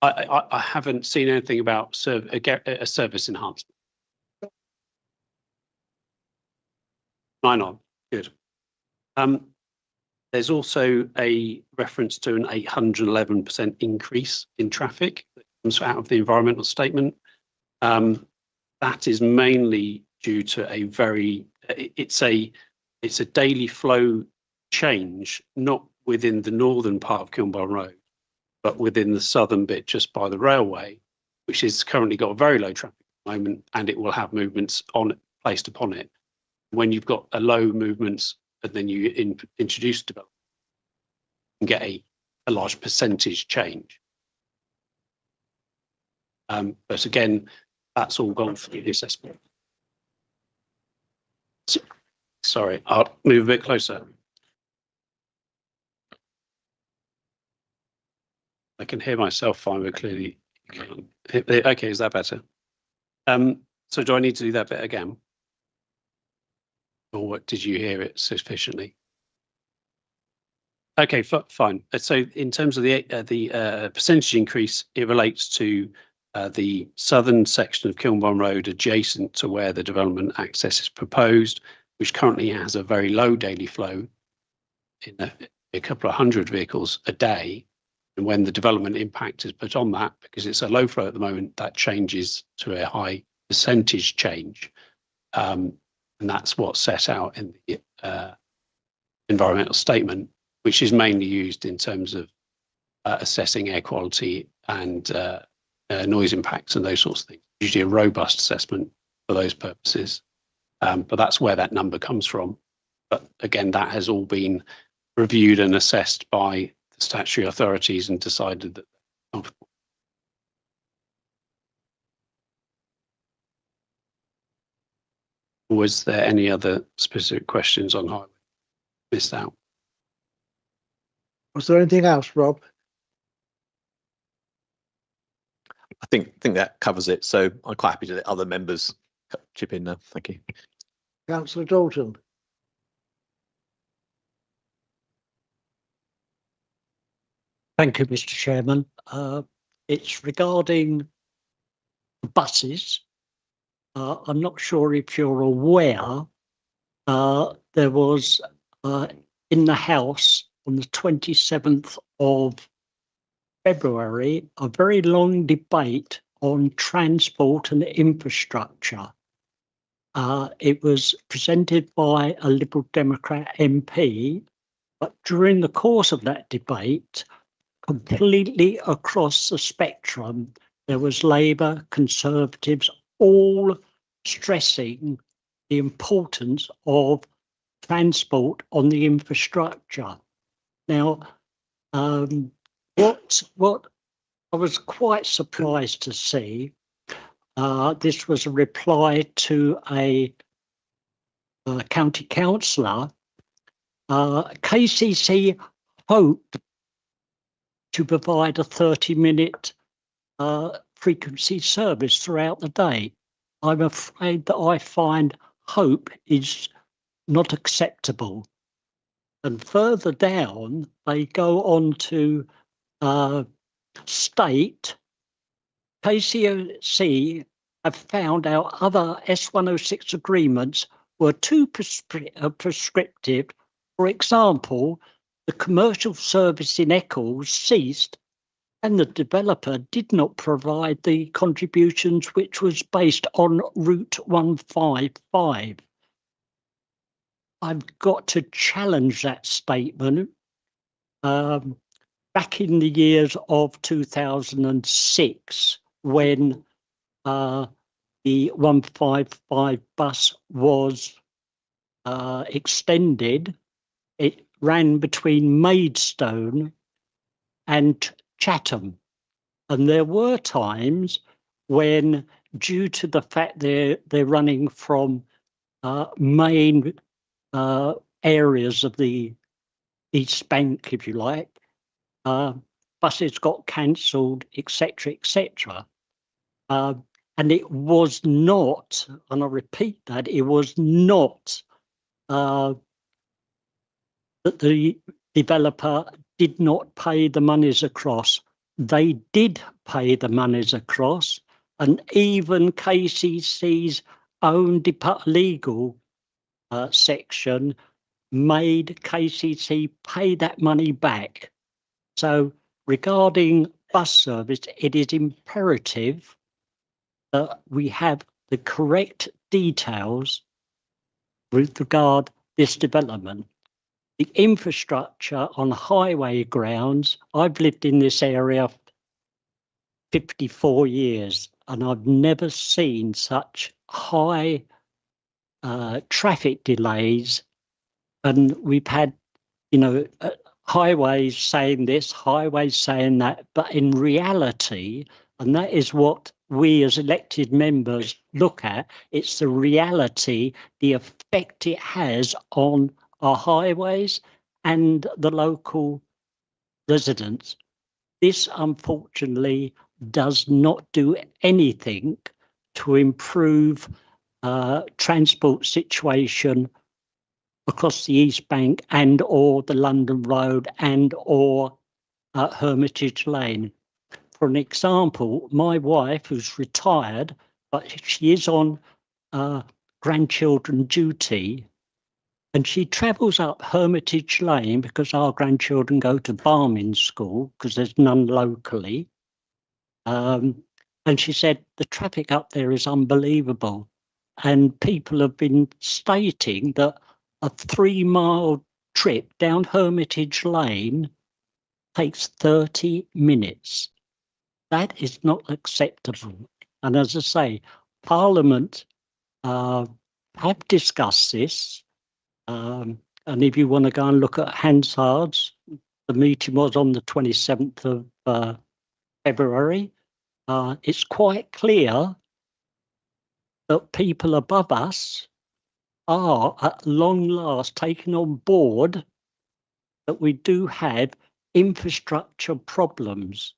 I haven't seen anything about a service enhancement. 9 on, good. There's also a reference to an 811% increase in traffic that comes out of the environmental statement. That is mainly due to it's a daily flow change, not within the northern part of Kilburn Road, but within the southern bit just by the railway, which is currently got very low traffic at the moment, and it will have movements placed upon it. When you've got a low movements and then you introduce development, you can get a large percentage change. But again, that's all gone through the assessment. Sorry, I'll move a bit closer. I can hear myself fine, but clearly you can't. Okay, is that better? So do I need to do that bit again? Or did you hear it sufficiently? Okay, fine. So in terms of the percentage increase, it relates to the southern section of Kilburn Road adjacent to where the development access is proposed, which currently has a very low daily flow in a couple of hundred vehicles a day. And when the development impact is put on that, because it's a low flow at the moment, that changes to a high percentage change. And that's what's set out in the environmental statement, which is mainly used in terms of assessing air quality and noise impacts and those sorts of things. Usually a robust assessment for those purposes. But that's where that number comes from. But again, that has all been reviewed and assessed by the statutory authorities and decided that they're comfortable. Was there any other specific questions on highway missed out? Was there anything else, Rob? I think that covers it. So I'm quite happy to let other members chip in now. Thank you. Councillor Dalton. Thank you, Mr. Chairman. It's regarding buses. I'm not sure if you're aware, there was in the House on the 27th of February a very long debate on transport and infrastructure. It was presented by a Liberal Democrat MP, but during the course of that debate, completely across the spectrum, there was Labour, Conservatives, all stressing the importance of transport on the infrastructure. Now, what I was quite surprised to see, this was a reply to a county councillor. KCC hoped to provide a 30-minute frequency service throughout the day. I'm afraid that I find hope is not acceptable. And further down, they go on to state KCC have found our other S106 agreements were too prescriptive. For example, the commercial service in Eccles ceased and the developer did not provide the contributions which was based on Route 155. I've got to challenge that statement. Back in the years of 2006, when the 155 bus was extended, it ran between Maidstone and Chatham. And there were times when, due to the fact they're running from main areas of the East Bank, if you like, buses got cancelled, etc., etc. And it was not, and I repeat that, it was not that the developer did not pay the monies across. They did pay the monies across, and even KCC's own legal section made KCC pay that money back. So regarding bus service, it is imperative that we have the correct details with regard this development. The infrastructure on highway grounds, I've lived in this area 54 years and I've never seen such high traffic delays. And we've had, highways saying this, highways saying that, but in reality, and that is what we as elected members look at, it's the reality, the effect it has on our highways and the local residents. This, unfortunately, does not do anything to improve transport situation across the East Bank and or the London Road and or Hermitage Lane. For an example, my wife, who's retired, but she is on grandchildren duty, and she travels up Hermitage Lane because our grandchildren go to Barmin School because there's none locally. And she said the traffic up there is unbelievable. And people have been stating that a 3-mile trip down Hermitage Lane takes 30 minutes. That is not acceptable. And as I say, Parliament have discussed this. And if you want to go and look at Hansard's, the meeting was on the 27th of February. It's quite clear that people above us are at long last taking on board that we do have infrastructure problems,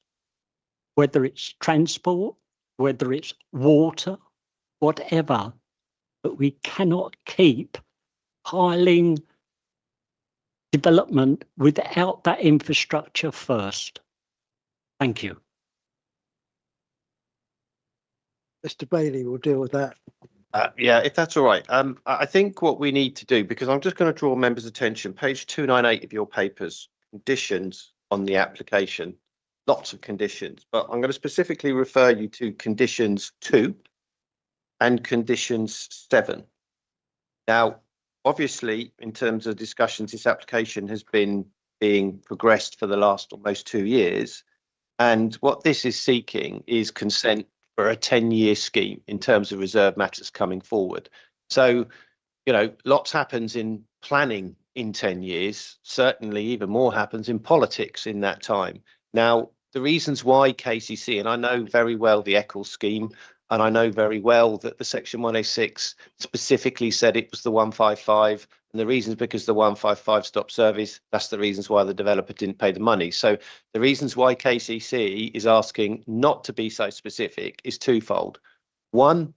whether it's transport, whether it's water, whatever. but we cannot keep piling development without that infrastructure first. Thank you. Mr. Bailey will deal with that. Yeah, if that's all right. I think what we need to do, because I'm just going to draw members' attention, page 298 of your papers, conditions on the application, lots of conditions, but I'm going to specifically refer you to conditions 2 and conditions 7. Now, obviously, in terms of discussions, this application has been being progressed for the last almost 2 years. And what this is seeking is consent for a 10-year scheme in terms of reserve matters coming forward. So, you know, lots happens in planning in 10 years. Certainly even more happens in politics in that time. Now, the reasons why KCC, and I know very well the Eccles scheme, and I know very well that the Section 106 specifically said it was the 155, and the reasons because the 155 stopped service, that's the reasons why the developer didn't pay the money. So the reasons why KCC is asking not to be so specific is twofold. One,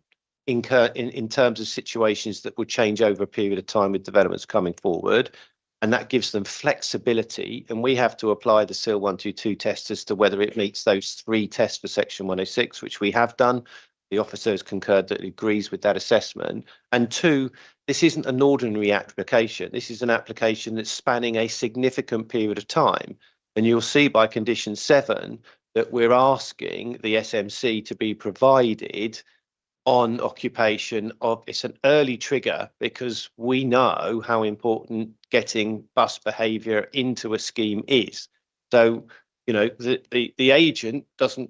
in terms of situations that would change over a period of time with developments coming forward, and that gives them flexibility, and we have to apply the SIL 122 test as to whether it meets those 3 tests for Section 106, which we have done. The officer has concurred that it agrees with that assessment. And 2, this isn't an ordinary application. This is an application that's spanning a significant period of time. And you'll see by condition 7 that we're asking the SMC to be provided on occupation of, it's an early trigger because we know how important getting bus behaviour into a scheme is. So, you know, the agent doesn't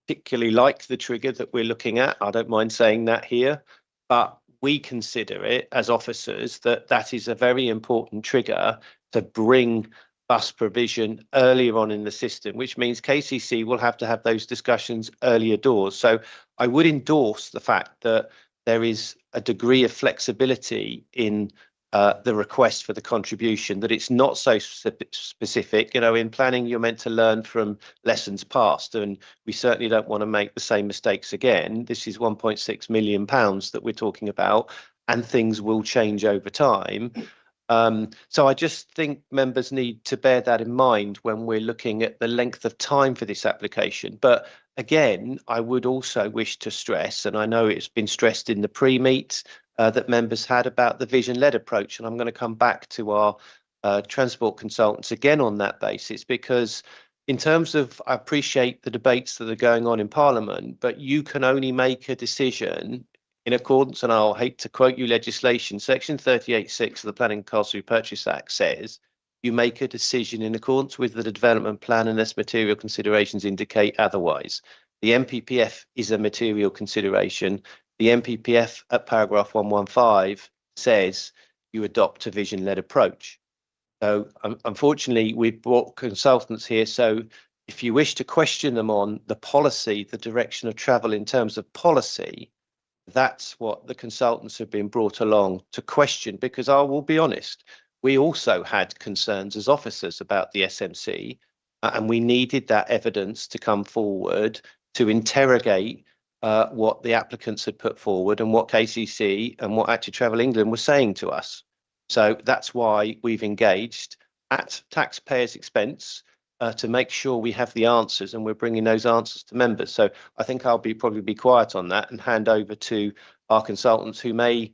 particularly like the trigger that we're looking at. I don't mind saying that here, but we consider it as officers that that is a very important trigger to bring bus provision earlier on in the system, which means KCC will have to have those discussions earlier doors. So I would endorse the fact that there is a degree of flexibility in the request for the contribution, that it's not so specific. You know, in planning, you're meant to learn from lessons past, and we certainly don't want to make the same mistakes again. This is £1.6 million that we're talking about, and things will change over time. So I just think members need to bear that in mind when we're looking at the length of time for this application. But again, I would also wish to stress, and I know it's been stressed in the pre-meet that members had about the vision-led approach, and I'm going to come back to our transport consultants again on that basis, because in terms of, I appreciate the debates that are going on in Parliament, but you can only make a decision in accordance, and I'll hate to quote you legislation, Section 38(6) of the Planning and Castle Repurchase Act says you make a decision in accordance with the development plan unless material considerations indicate otherwise. The MPPF is a material consideration. The MPPF at paragraph 115 says you adopt a vision-led approach. So unfortunately, we've brought consultants here. So if you wish to question them on the policy, the direction of travel in terms of policy, that's what the consultants have been brought along to question, because I will be honest, we also had concerns as officers about the SMC, and we needed that evidence to come forward to interrogate what the applicants had put forward and what KCC and what Active Travel England was saying to us. So that's why we've engaged at taxpayers' expense to make sure we have the answers, and we're bringing those answers to members. So I think I'll probably be quiet on that and hand over to our consultants who may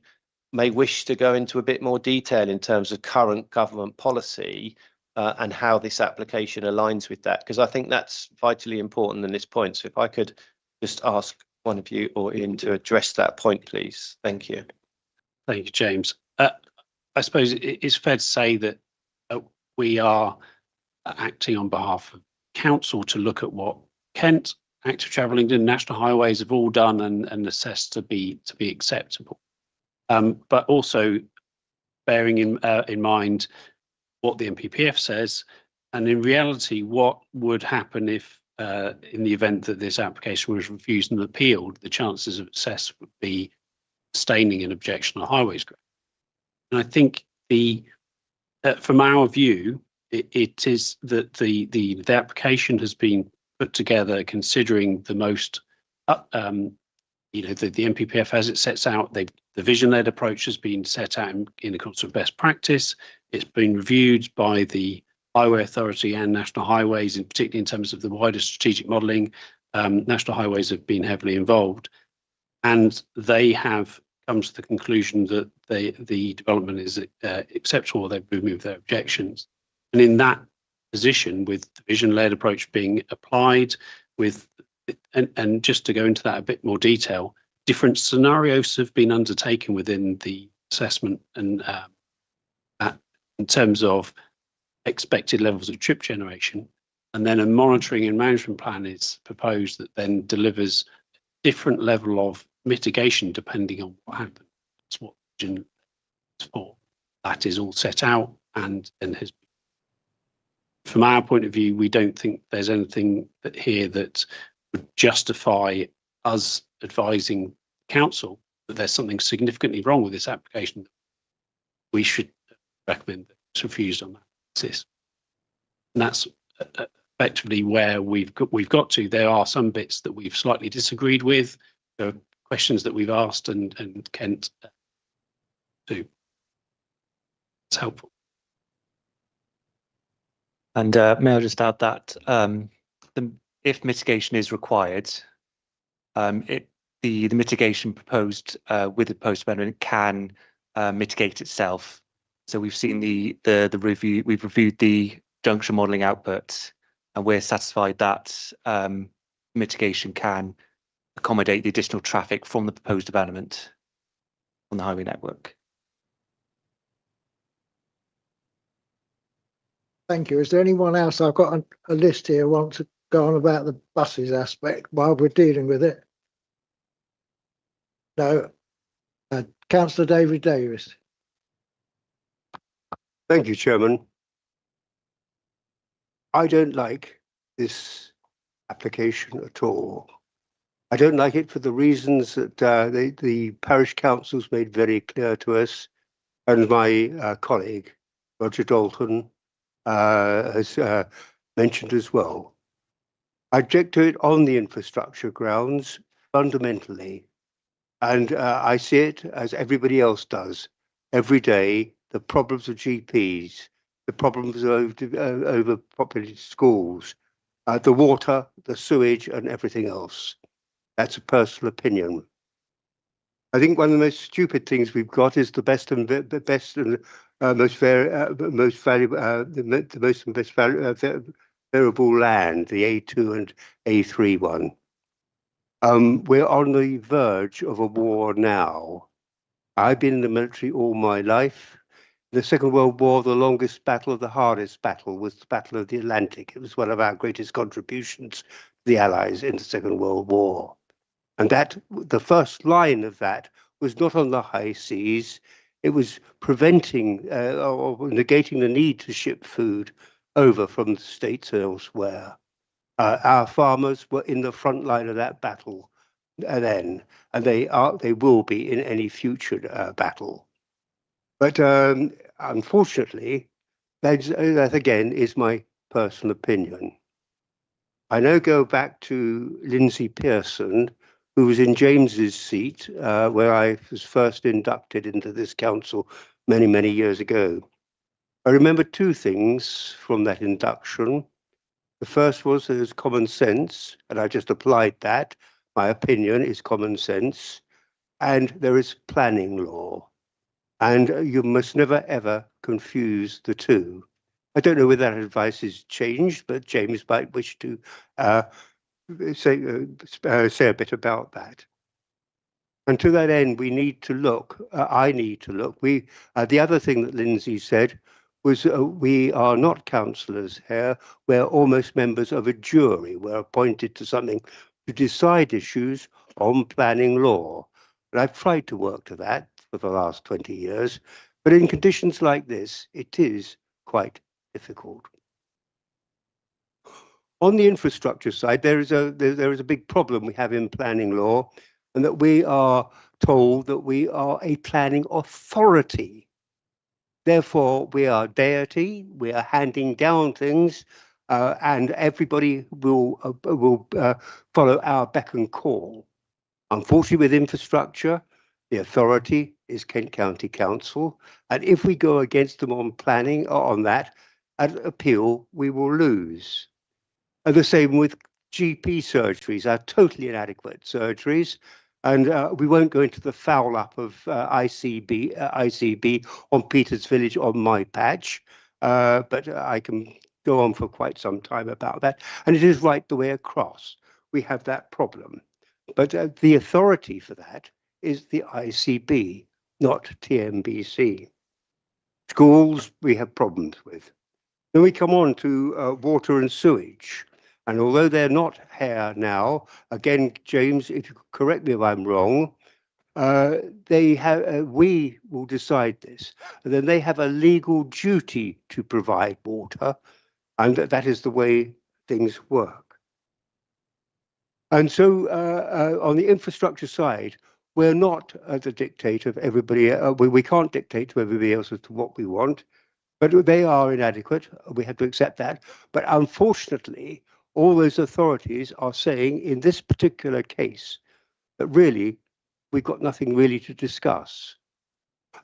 wish to go into a bit more detail in terms of current government policy and how this application aligns with that, because I think that's vitally important in this point. So if I could just ask one of you or Ian to address that point, please. Thank you. Thank you, James. I suppose it's fair to say that we are acting on behalf of council to look at what Kent, Active Travel England, National Highways have all done and assessed to be acceptable, but also bearing in mind what the MPPF says, and in reality what would happen if in the event that this application was refused and appealed, the chances of success would be sustaining an objection on highways ground. And I think from our view, it is that the application has been put together considering the most, the MPPF as it sets out. The The vision-led approach has been set out in accordance with best practice. It's been reviewed by the Highway Authority and National Highways, and particularly in terms of the wider strategic modelling. National Highways have been heavily involved, and they have come to the conclusion that the development is acceptable. They've removed their objections, and in that position, with the vision-led approach being applied, and just to go into that a bit more detail, different scenarios have been undertaken within the assessment, and in terms of expected levels of trip generation, and then a monitoring and management plan is proposed that then delivers different level of mitigation depending on what happens. That's what vision is for. That is all set out and has. From our point of view, we don't think there's anything here that would justify us advising council that there's something significantly wrong with this application. We should recommend that it's refused on that basis. And that's effectively where we've got to. There are some bits that we've slightly disagreed with. There are questions that we've asked and Kent too. It's helpful. And may I just add that if mitigation is required, the mitigation proposed with the proposed amendment can mitigate itself. So we've seen the review. We've reviewed the junction modelling output, and we're satisfied that mitigation can accommodate the additional traffic from the proposed development on the highway network. Thank you. Is there anyone else? I've got a list here. Want to go on about the buses aspect while we're dealing with it? No. Councillor David Davis. Thank you, Chairman. I don't like this application at all. I don't like it for the reasons that the parish council's made very clear to us, and my colleague, Roger Dalton, has mentioned as well. I object to it on the infrastructure grounds fundamentally, and I see it as everybody else does every day. The problems of GPs, the problems of overpopulated schools, the water, the sewage, and everything else. That's a personal opinion. I think one of the most stupid things we've got is the best and most variable land, the A2 and A3 one. We're on the verge of a war now. I've been in the military all my life. In the Second World War, the longest battle, the hardest battle, was the Battle of the Atlantic. It was one of our greatest contributions to the Allies in the Second World War. And the first line of that was not on the high seas. It was preventing or negating the need to ship food over from the States and elsewhere. Our farmers were in the front line of that battle then, and they will be in any future battle. But unfortunately, that again is my personal opinion. I now go back to Lindsay Pearson, who was in James's seat, where I was first inducted into this council many, many years ago. I remember two things from that induction. The first was there's common sense, and I just applied that. My opinion is common sense. And there is planning law. And you must never, ever confuse the two. I don't know whether that advice is changed, but James might wish to say a bit about that. And to that end, we need to look, I need to look. The other thing that Lindsay said was we are not councillors here, we're almost members of a jury. We're appointed to something to decide issues on planning law. And I've tried to work to that for the last 20 years, but in conditions like this, it is quite difficult. On the infrastructure side, there is a big problem we have in planning law, and that we are told that we are a planning authority. Therefore, we are deity, we are handing down things, and everybody will follow our beck and call. Unfortunately, with infrastructure, The authority is Kent County Council, and if we go against them on planning or on that, at appeal, we will lose. And the same with GP surgeries, are totally inadequate surgeries, and we won't go into the foul up of ICB on Peters Village on my patch, but I can go on for quite some time about that. And it is right the way across. We have that problem. But the authority for that is the ICB, not TMBC. Schools, we have problems with. Then we come on to water and sewage. And although they're not here now, again, James, if you could correct me if I'm wrong, they have, we will decide this. And then they have a legal duty to provide water, and that is the way things work. And so on the infrastructure side, we're not at the dictate of everybody. We can't dictate to everybody else as to what we want, but they are inadequate. We have to accept that. But unfortunately, all those authorities are saying in this particular case that really we've got nothing really to discuss.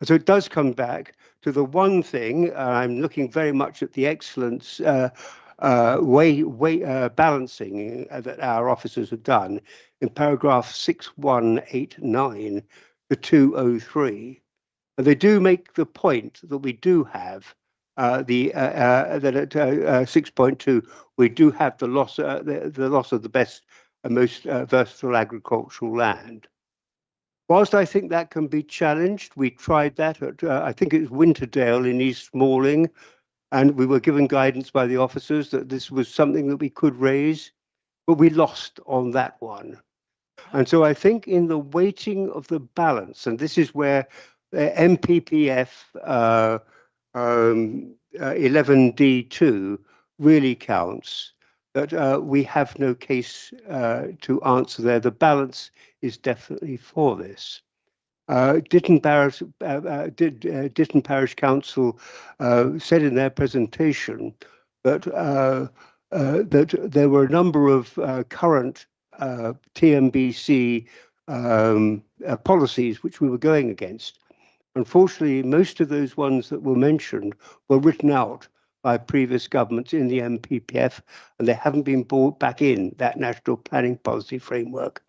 So it does come back to the one thing, I'm looking very much at the excellence balancing that our officers have done in paragraph 6189 to 203. And they do make the point that we do have that at 6.2 we do have the loss of the best and most versatile agricultural land. Whilst I think that can be challenged, we tried that at I think it was Winterdale in East Malling, and we were given guidance by the officers that this was something that we could raise, but we lost on that one. And so I think in the weighting of the balance, and this is where MPPF 11D2 really counts, that we have no case to answer there. The balance is definitely for this. Ditton Parish Council said in their presentation that that there were a number of current TMBC policies which we were going against. Unfortunately, most of those ones that were mentioned were written out by previous governments in the MPPF, and they haven't been brought back in that National Planning Policy Framework.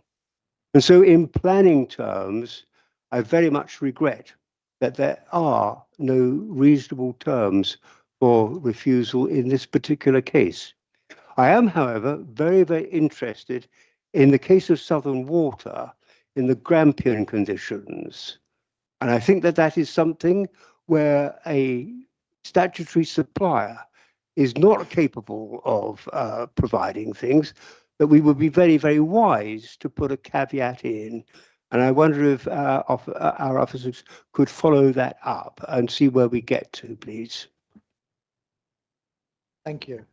And so in planning terms, I very much regret that there are no reasonable terms for refusal in this particular case. I am, however, very, very interested in the case of Southern Water in the Grampian conditions. And I think that that is something where a statutory supplier is not capable of providing things, that we would be very, very wise to put a caveat in. And I wonder if our officers could follow that up and see where we get to, please. Thank you.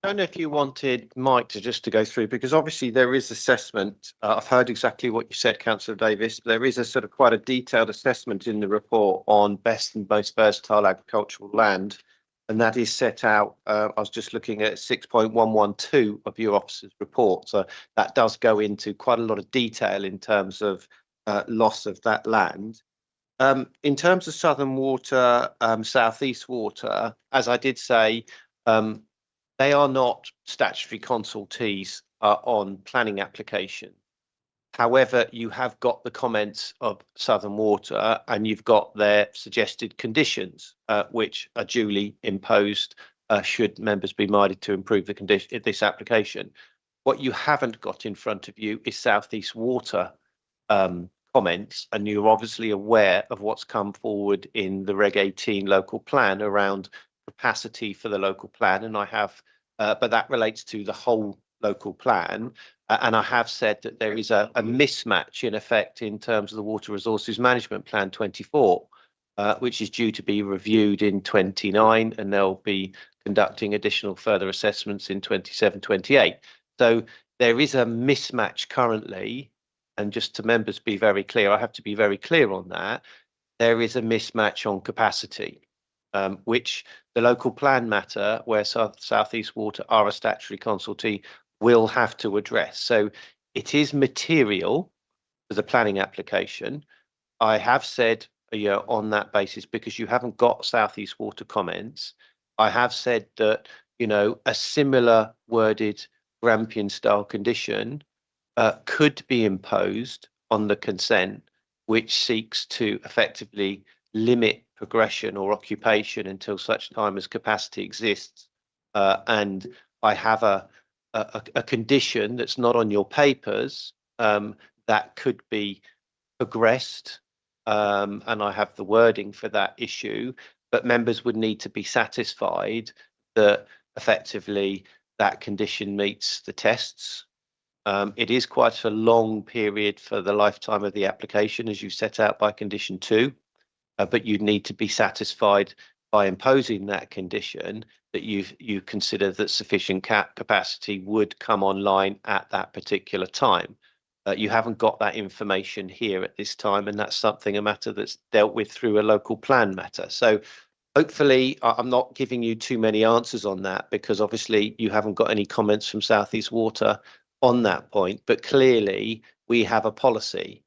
I don't know if you wanted Mike to go through, because obviously there is assessment. I've heard exactly what you said, Councillor Davis. There is a sort of quite a detailed assessment in the report on best and most versatile agricultural land, and that is set out. I was just looking at 6.112 of your officer's report, so that does go into quite a lot of detail in terms of loss of that land. In terms of Southern Water, South East Water, as I did say, they are not statutory consultees on planning application. However, you have got the comments of Southern Water and you've got their suggested conditions, which are duly imposed should members be minded to improve the condition this application. What you haven't got in front of you is South East Water comments, and you're obviously aware of what's come forward in the Reg 18 local plan around capacity for the local plan, and I have, but that relates to the whole local plan, and I have said that there is a mismatch in effect in terms of the Water Resources Management Plan 24, which is due to be reviewed in 29, and they'll be conducting additional further assessments in 27, 28. So there is a mismatch currently, and just to members be very clear, I have to be very clear on that, there is a mismatch on capacity. Which the local plan matter, where South East Water are a statutory consultee, will have to address. So it is material for the planning application. I have said, on that basis, because you haven't got South East Water comments, I have said that, a similar worded Grampian style condition could be imposed on the consent, which seeks to effectively limit progression or occupation until such time as capacity exists. And I have a condition that's not on your papers that could be progressed, and I have the wording for that issue, but members would need to be satisfied that effectively that condition meets the tests. It is quite a long period for the lifetime of the application, as you set out by condition 2, but you'd need to be satisfied by imposing that condition that you consider that sufficient capacity would come online at that particular time. You haven't got that information here at this time, and that's a matter that's dealt with through a local plan matter. So hopefully I'm not giving you too many answers on that, because obviously you haven't got any comments from South East Water on that point, but clearly we have a policy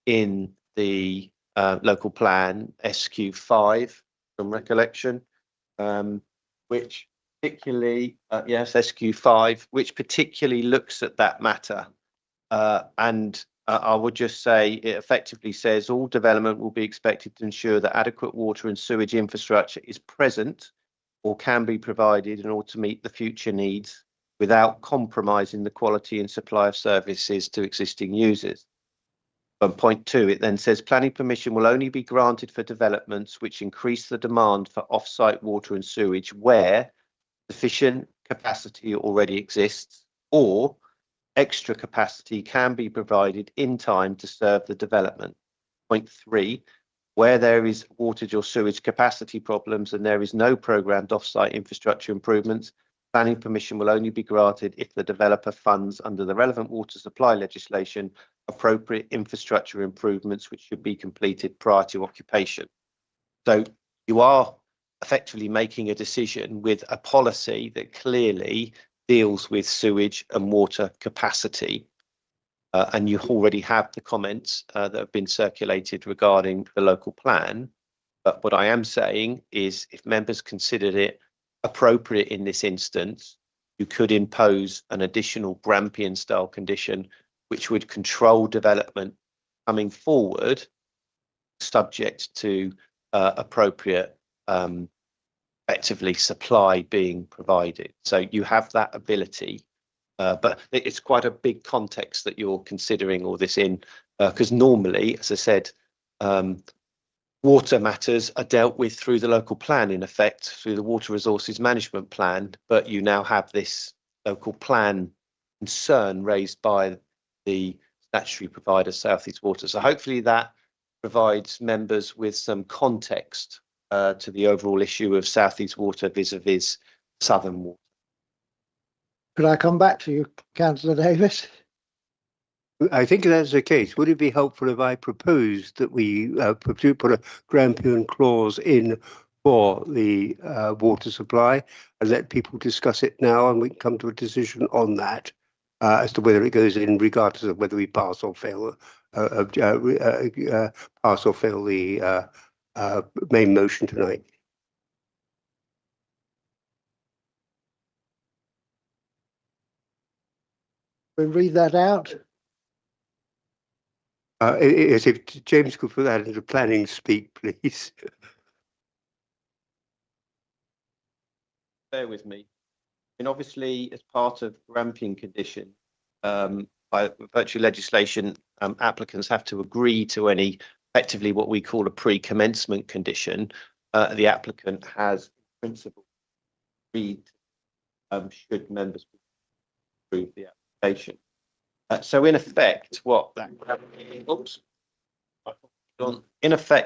in the local plan SQ5 from recollection, which particularly, yes, SQ5, which particularly looks at that matter. And I would just say it effectively says all development will be expected to ensure that adequate water and sewage infrastructure is present or can be provided in order to meet the future needs without compromising the quality and supply of services to existing users. On point 2, it then says planning permission will only be granted for developments which increase the demand for off-site water and sewage where sufficient capacity already exists or extra capacity can be provided in time to serve the development. Point 3, where there is waterage or sewage capacity problems and there is no programmed off-site infrastructure improvements, planning permission will only be granted if the developer funds under the relevant water supply legislation appropriate infrastructure improvements which should be completed prior to occupation. So you are effectively making a decision with a policy that clearly deals with sewage and water capacity. And you already have the comments that have been circulated regarding the local plan. But what I am saying is if members considered it appropriate in this instance, you could impose an additional Grampian style condition which would control development coming forward, subject to appropriate effectively supply being provided. So you have that ability, but it's quite a big context that you're considering all this in, because normally, as I said, water matters are dealt with through the local plan, in effect, through the water resources management plan, but you now have this local plan concern raised by the statutory provider, South East Water. So hopefully that provides members with some context to the overall issue of South East Water vis-a-vis Southern Water. Could I come back to you, Councillor Davis? I think that's the case. Would it be helpful if I proposed that we put a Grampian clause in for the water supply and let people discuss it now, and we can come to a decision on that as to whether it goes in, regardless of whether we pass or fail the main motion tonight. We read that out. As if James could put that into planning speak, please. Bear with me. And obviously, as part of Grampian condition, by virtue legislation, applicants have to agree to any, effectively what we call a pre-commencement condition. The applicant has, in principle, agreed should members approve the application. So in effect, what that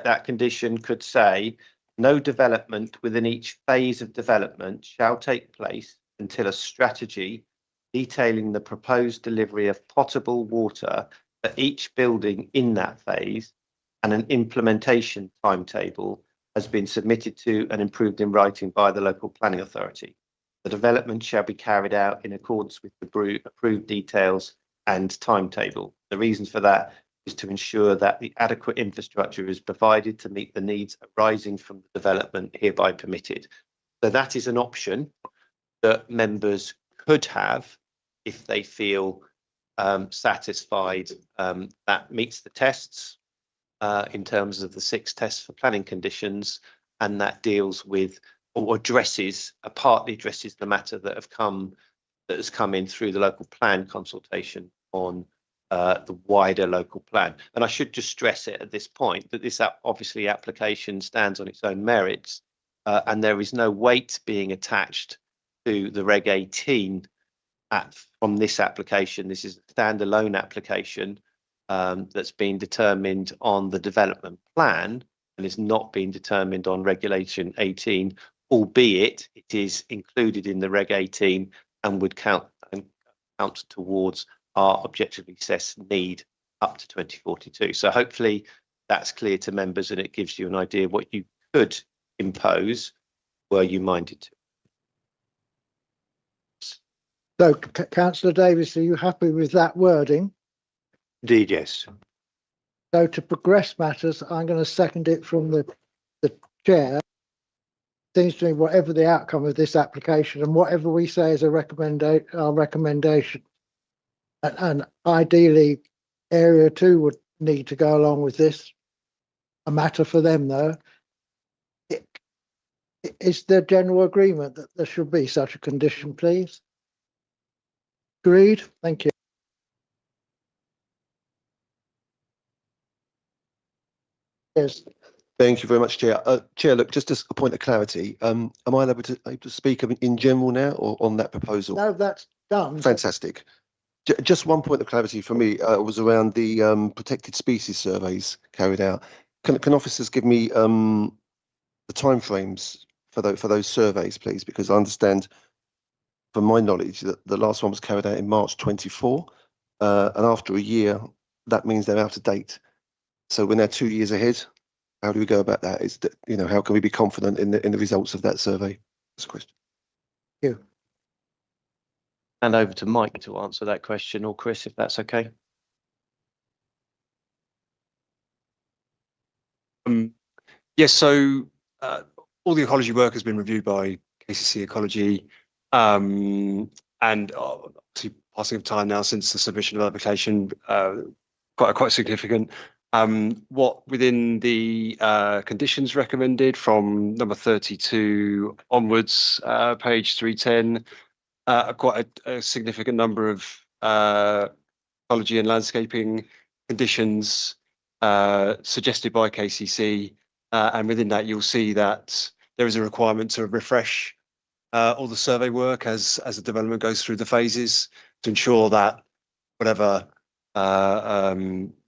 that condition could say, no development within each phase of development shall take place until a strategy detailing the proposed delivery of potable water for each building in that phase and an implementation timetable has been submitted to and approved in writing by the local planning authority. The development shall be carried out in accordance with the approved details and timetable. The reason for that is to ensure that the adequate infrastructure is provided to meet the needs arising from the development hereby permitted. So that is an option that members could have if they feel satisfied that meets the tests in terms of the 6 tests for planning conditions, and that deals with or partly addresses the matter that has come in through the local plan consultation on the wider local plan. And I should just stress it at this point that this obviously application stands on its own merits, and there is no weight being attached to the Reg 18 from this application. This is a standalone application that's been determined on the development plan and is not being determined on Regulation 18, albeit it is included in the Reg 18 and would count towards our objectively assessed need up to 2042. So hopefully that's clear to members and it gives you an idea what you could impose were you minded to. So, Councillor Davis, are you happy with that wording? Indeed, yes. So to progress matters, I'm going to second it from the chair. Seems to me whatever the outcome of this application and whatever we say is our recommendation, and ideally Area 2 would need to go along with this. A matter for them though. Is there general agreement that there should be such a condition, please? Agreed. Thank you. Yes. Thank you very much, Chair. Chair, look, just as a point of clarity, am I able to speak in general now or on that proposal? No, that's done. Fantastic. Just one point of clarity for me was around the protected species surveys carried out. Can officers give me the timeframes for those surveys, please? Because I understand, from my knowledge, that the last one was carried out in March 24, and after a year, that means they're out of date. So we're now 2 years ahead. How do we go about that? Is that, how can we be confident in the results of that survey? That's a question. Thank you. Hand over to Mike to answer that question, or Chris, if that's okay. Yes, so all the ecology work has been reviewed by KCC Ecology, and obviously passing of time now since the submission of the application, quite significant. What within the conditions recommended from number 32 onwards, page 310, quite a significant number of ecology and landscaping conditions suggested by KCC, and within that you'll see that there is a requirement to refresh all the survey work as the development goes through the phases to ensure that whatever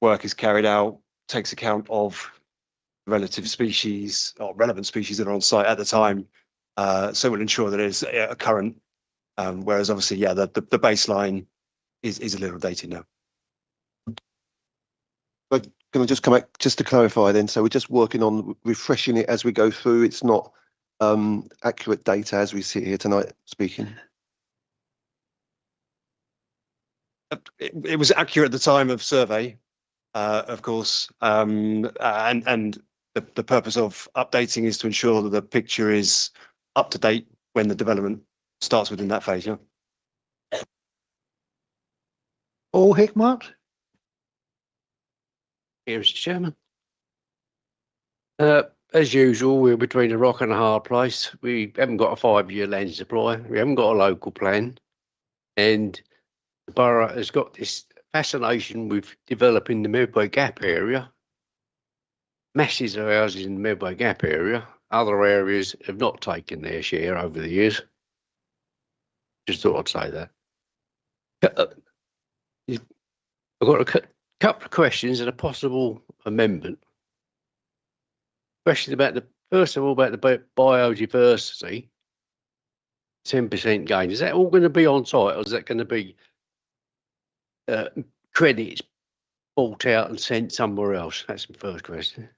work is carried out takes account of relative species or relevant species that are on site at the time. So we'll ensure that it's a current, whereas obviously, yeah, the baseline is a little dated now. But can I just come back just to clarify then? So we're just working on refreshing it as we go through. It's not accurate data as we sit here tonight speaking. It was accurate at the time of survey, of course, and the purpose of updating is to ensure that the picture is up to date when the development starts within that phase. Yeah. All Hickmott. Here, Mr. Chairman. As usual, we're between a rock and a hard place. We haven't got a 5-year land supply. We haven't got a local plan, and the borough has got this fascination with developing the Medway Gap area. Masses of houses in the Medway Gap area. Other areas have not taken their share over the years. Just thought I'd say that. I've got a couple of questions and a possible amendment. Question about first of all, about the biodiversity, 10% gain. Is that all going to be on site, or is that going to be credits bought out and sent somewhere else? That's my first question.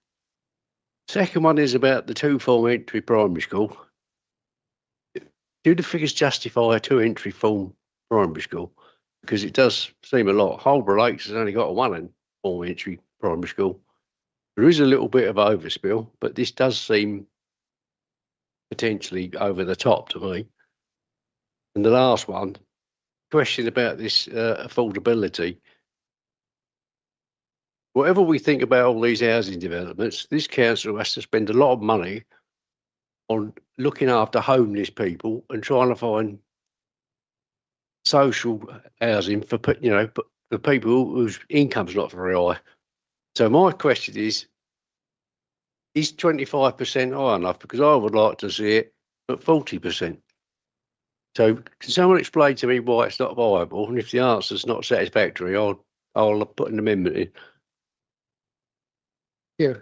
Second one is about the 2-form entry primary school. Do the figures justify a 2-entry form primary school? because it does seem a lot. Holborough Lakes has only got a 1 and 4 entry primary school. There is a little bit of overspill, but this does seem potentially over the top to me. And the last one, question about this affordability. Whatever we think about all these housing developments, this council has to spend a lot of money on looking after homeless people and trying to find social housing for for people whose income's not very high. So my question is 25% high enough? Because I would like to see it at 40%. So can someone explain to me why it's not viable? And if the answer's not satisfactory, I'll put an amendment in. Yeah.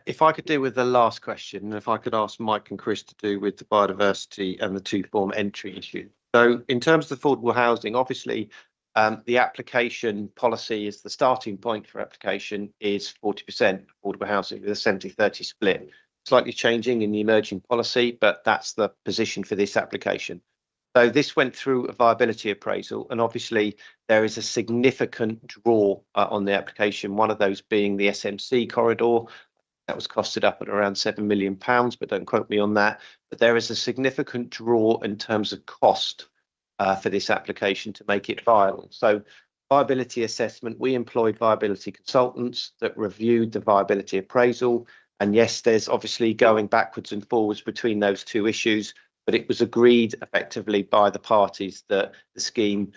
If I could deal with the last question, and if I could ask Mike and Chris to do with the biodiversity and the two-form entry issue. So in terms of affordable housing, obviously, the application policy is the starting point for application is 40% affordable housing with a 70-30 split. Slightly changing in the emerging policy, but that's the position for this application. So this went through a viability appraisal, and obviously there is a significant draw on the application, one of those being the SMC corridor. That was costed up at around £7 million, but don't quote me on that. But there is a significant draw in terms of cost for this application to make it viable. So viability assessment, we employed viability consultants that reviewed the viability appraisal. And yes, there's obviously going backwards and forwards between those two issues, but it was agreed effectively by the parties that the scheme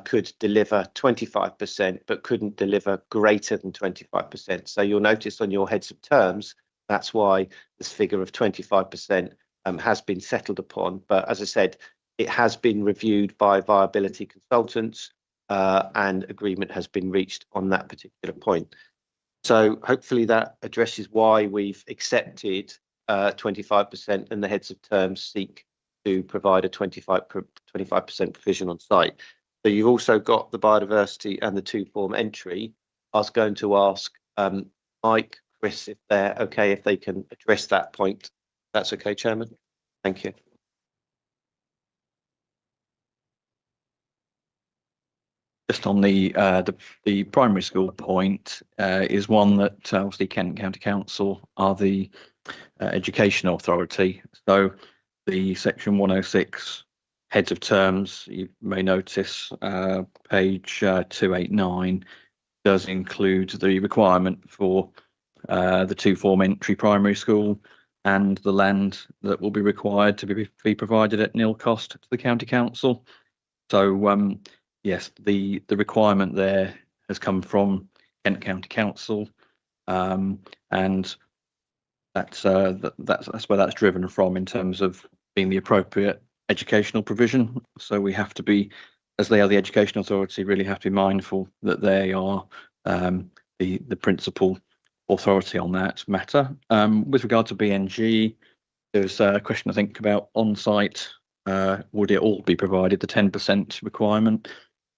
could deliver 25%, but couldn't deliver greater than 25%. So you'll notice on your heads of terms, that's why this figure of 25% has been settled upon. But as I said, it has been reviewed by viability consultants and agreement has been reached on that particular point. So hopefully that addresses why we've accepted 25% and the heads of terms seek to provide a 25% provision on site. So you've also got the biodiversity and the two-form entry. I was going to ask Mike, Chris, if they're okay, if they can address that point. That's okay, Chairman. Thank you. Just on the primary school point is one that obviously Kent County Council are the education authority. So the section 106 heads of terms, you may notice page 289 does include the requirement for the two-form entry primary school and the land that will be required to be provided at nil cost to the county council. So yes, the requirement there has come from Kent County Council, and that's where that's driven from in terms of being the appropriate educational provision. So we have to be, as they are the education authority, really have to be mindful that they are the principal authority on that matter. With regard to BNG, there's a question I think about on-site. Would it all be provided, the 10% requirement?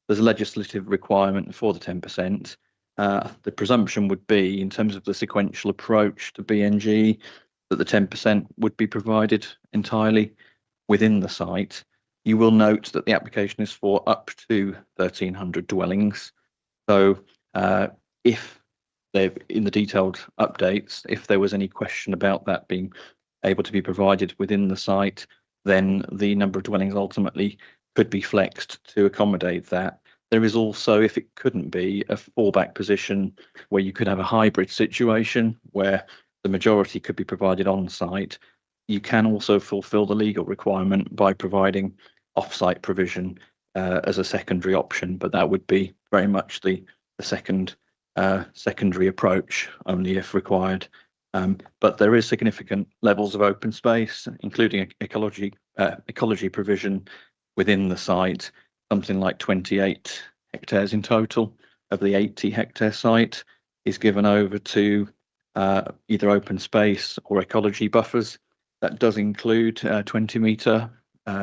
There's a legislative requirement for the 10%. The presumption would be, in terms of the sequential approach to BNG, that the 10% would be provided entirely within the site. You will note that the application is for up to 1,300 dwellings. So if they've, in the detailed updates, if there was any question about that being able to be provided within the site, then the number of dwellings ultimately could be flexed to accommodate that. There is also, if it couldn't be, a fallback position where you could have a hybrid situation where the majority could be provided on site. You can also fulfill the legal requirement by providing off-site provision as a secondary option, but that would be very much the secondary approach, only if required. But there is significant levels of open space, including ecology provision within the site, something like 28 hectares in total of the 80 hectare site is given over to either open space or ecology buffers. That does include 20-metre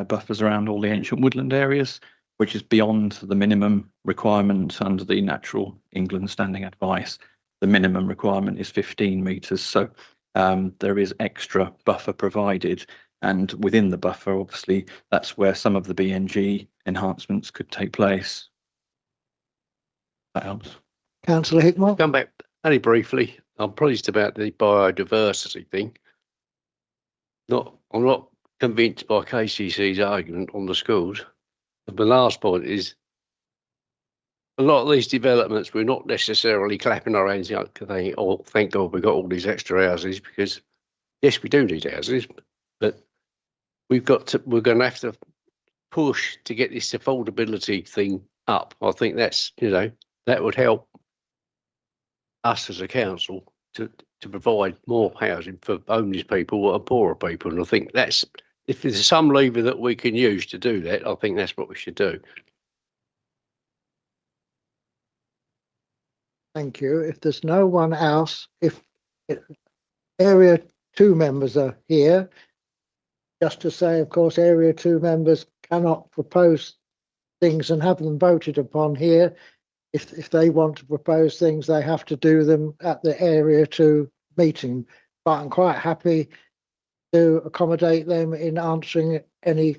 buffers around all the ancient woodland areas, which is beyond the minimum requirement under the Natural England Standing Advice. The minimum requirement is 15 metres, so there is extra buffer provided. And within the buffer, obviously, that's where some of the BNG enhancements could take place. That helps. Councillor Hickmore. Come back only briefly. I'm pleased about the biodiversity thing. I'm not convinced by KCC's argument on the schools. And the last point is a lot of these developments, we're not necessarily clapping our hands out saying, oh, thank God we got all these extra houses, because yes, we do need houses, but we're going to have to push to get this affordability thing up. I think that's, that would help us as a council to provide more housing for homeless people and poorer people. And I think that's, if there's some lever that we can use to do that, I think that's what we should do. Thank you. If there's no one else, if Area 2 members are here, just to say, of course, Area 2 members cannot propose things and have them voted upon here. If they want to propose things, they have to do them at the Area 2 meeting. But I'm quite happy to accommodate them in answering any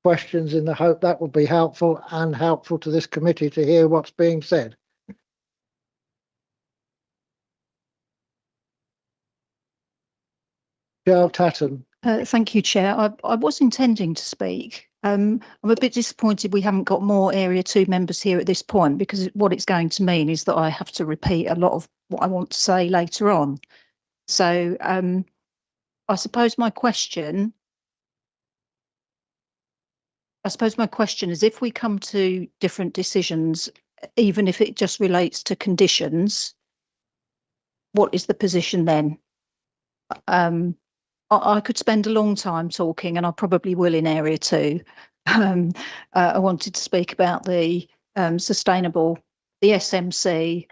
questions in the hope that will be helpful and helpful to this committee to hear what's being said. Cheryl Tatton. Thank you, Chair. I was intending to speak. I'm a bit disappointed we haven't got more Area 2 members here at this point, because what it's going to mean is that I have to repeat a lot of what I want to say later on. So I suppose my question is, if we come to different decisions, even if it just relates to conditions, what is the position then? I could spend a long time talking, and I probably will in Area 2. I wanted to speak about the sustainable, the SMC,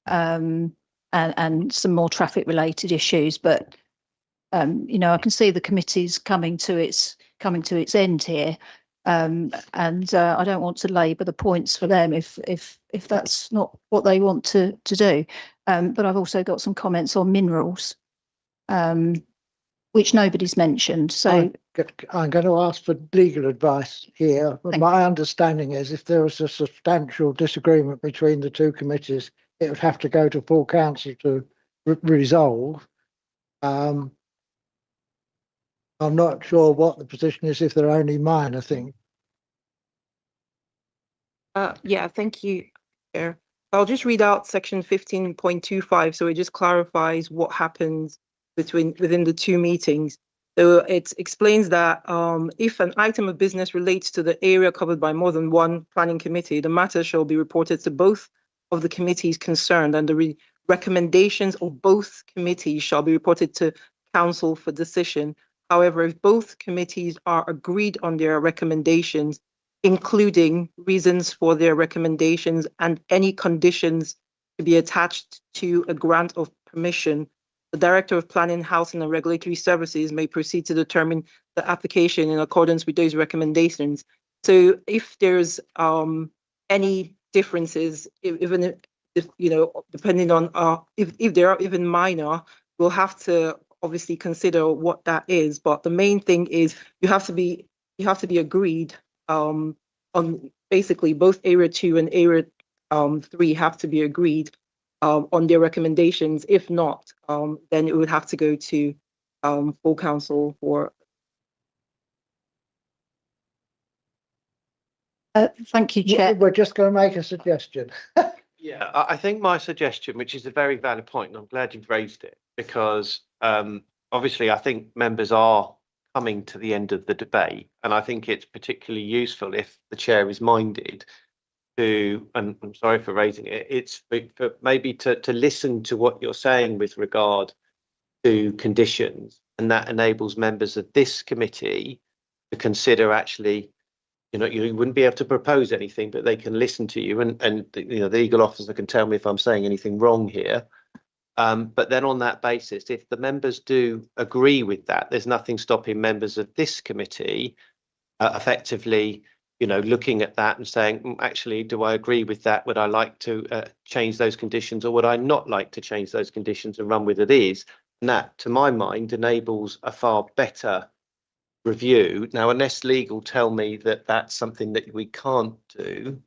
and some more traffic related issues. But I can see the committee's coming to its end here, and I don't want to labour the points for them if that's not what they want to do. But I've also got some comments on minerals, which nobody's mentioned. So I'm going to ask for legal advice here. My understanding is if there was a substantial disagreement between the two committees, it would have to go to full council to resolve. I'm not sure what the position is if they're only minor things. Yeah, thank you, Chair. I'll just read out section 15.25, so it just clarifies what happens within the two meetings. So it explains that if an item of business relates to the area covered by more than one planning committee, the matter shall be reported to both of the committees concerned, and the recommendations of both committees shall be reported to council for decision. However, if both committees are agreed on their recommendations, including reasons for their recommendations and any conditions to be attached to a grant of permission, the Director of Planning, Housing and Regulatory Services may proceed to determine the application in accordance with those recommendations. So if there's any differences, even if depending on if there are even minor, we'll have to obviously consider what that is. But the main thing is you have to be agreed on basically both Area 2 and Area 3 have to be agreed on their recommendations. If not, then it would have to go to full council for. Thank you, Chair. We're just going to make a suggestion. Yeah, I think my suggestion, which is a very valid point, and I'm glad you've raised it, because obviously I think members are coming to the end of the debate, and I think it's particularly useful if the chair is minded to, and I'm sorry for raising it, it's for maybe to listen to what you're saying with regard to conditions, and that enables members of this committee to consider actually, you wouldn't be able to propose anything, but they can listen to you, and the legal officer can tell me if I'm saying anything wrong here. But then on that basis, if the members do agree with that, there's nothing stopping members of this committee effectively, looking at that and saying, actually, do I agree with that? Would I like to change those conditions, or would I not like to change those conditions and run with it is? And that, to my mind, enables a far better review. Now, unless legal tell me that that's something that we can't do,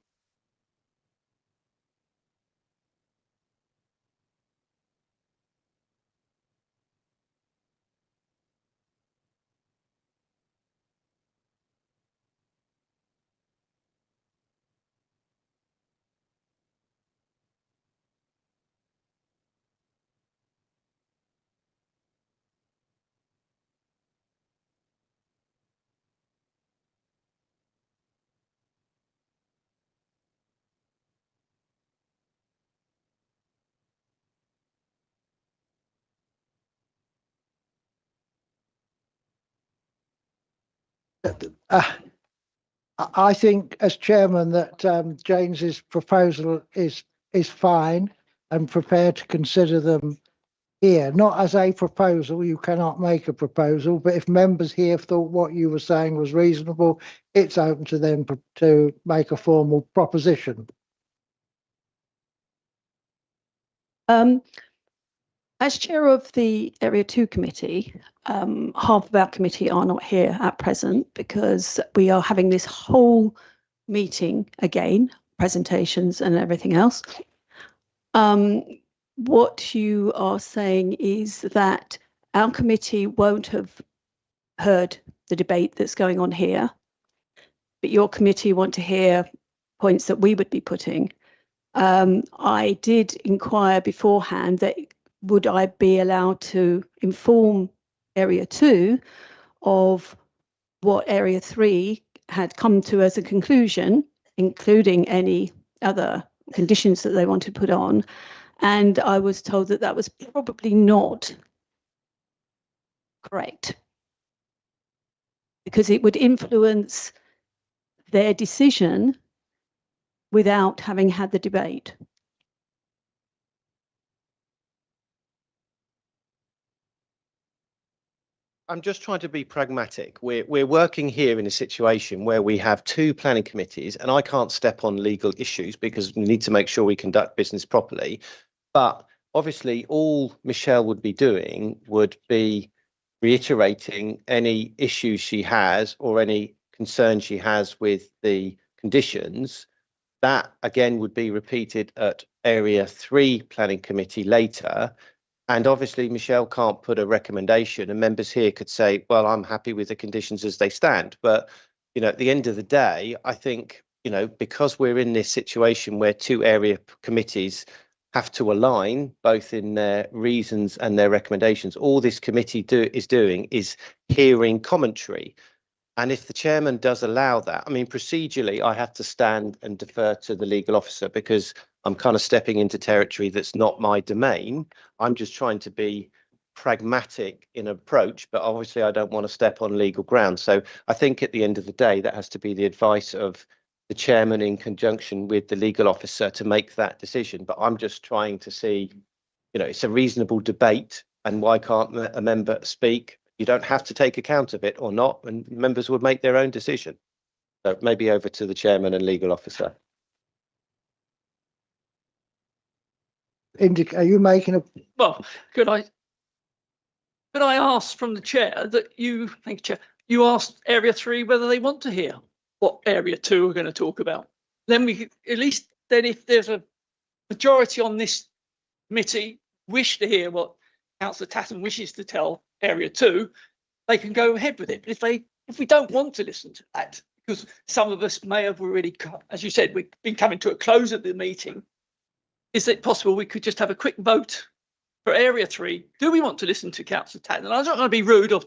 I think as chairman that James's proposal is fine and prepared to consider them here, not as a proposal. You cannot make a proposal, but if members here thought what you were saying was reasonable, it's open to them to make a formal proposition. As chair of the Area 2 committee, half of our committee are not here at present because we are having this whole meeting again, presentations and everything else. What you are saying is that our committee won't have heard the debate that's going on here, but your committee want to hear points that we would be putting. I did inquire beforehand that would I be allowed to inform Area 2 of what Area 3 had come to as a conclusion, including any other conditions that they wanted to put on. And I was told that that was probably not correct because it would influence their decision without having had the debate. I'm just trying to be pragmatic. We're working here in a situation where we have two planning committees, and I can't step on legal issues because we need to make sure we conduct business properly. But obviously, all Michelle would be doing would be reiterating any issues she has or any concerns she has with the conditions. That again would be repeated at Area 3 Planning Committee later. And obviously, Michelle can't put a recommendation, and members here could say, well, I'm happy with the conditions as they stand. But, you know, at the end of the day, I think, you know, because we're in this situation where two area committees have to align both in their reasons and their recommendations, all this committee is doing is hearing commentary. And if the chairman does allow that, I mean, procedurally, I have to stand and defer to the legal officer because I'm kind of stepping into territory that's not my domain. I'm just trying to be pragmatic in approach, but obviously I don't want to step on legal ground. So I think at the end of the day, that has to be the advice of the chairman in conjunction with the legal officer to make that decision. But I'm just trying to see, you know, it's a reasonable debate, and why can't a member speak? You don't have to take account of it or not, and members would make their own decision. So maybe over to the chairman and legal officer. Are you making a? Well, could I ask from the chair that you, thank you, Chair, you asked Area 3 whether they want to hear what Area 2 are going to talk about. Then we at least then if there's a majority on this committee wish to hear what Councillor Tatton wishes to tell Area 2, they can go ahead with it. But if we don't want to listen to that, because some of us may have already, as you said, we've been coming to a close of the meeting, is it possible we could just have a quick vote for Area 3? Do we want to listen to Councillor Tatton? And I'm not going to be rude or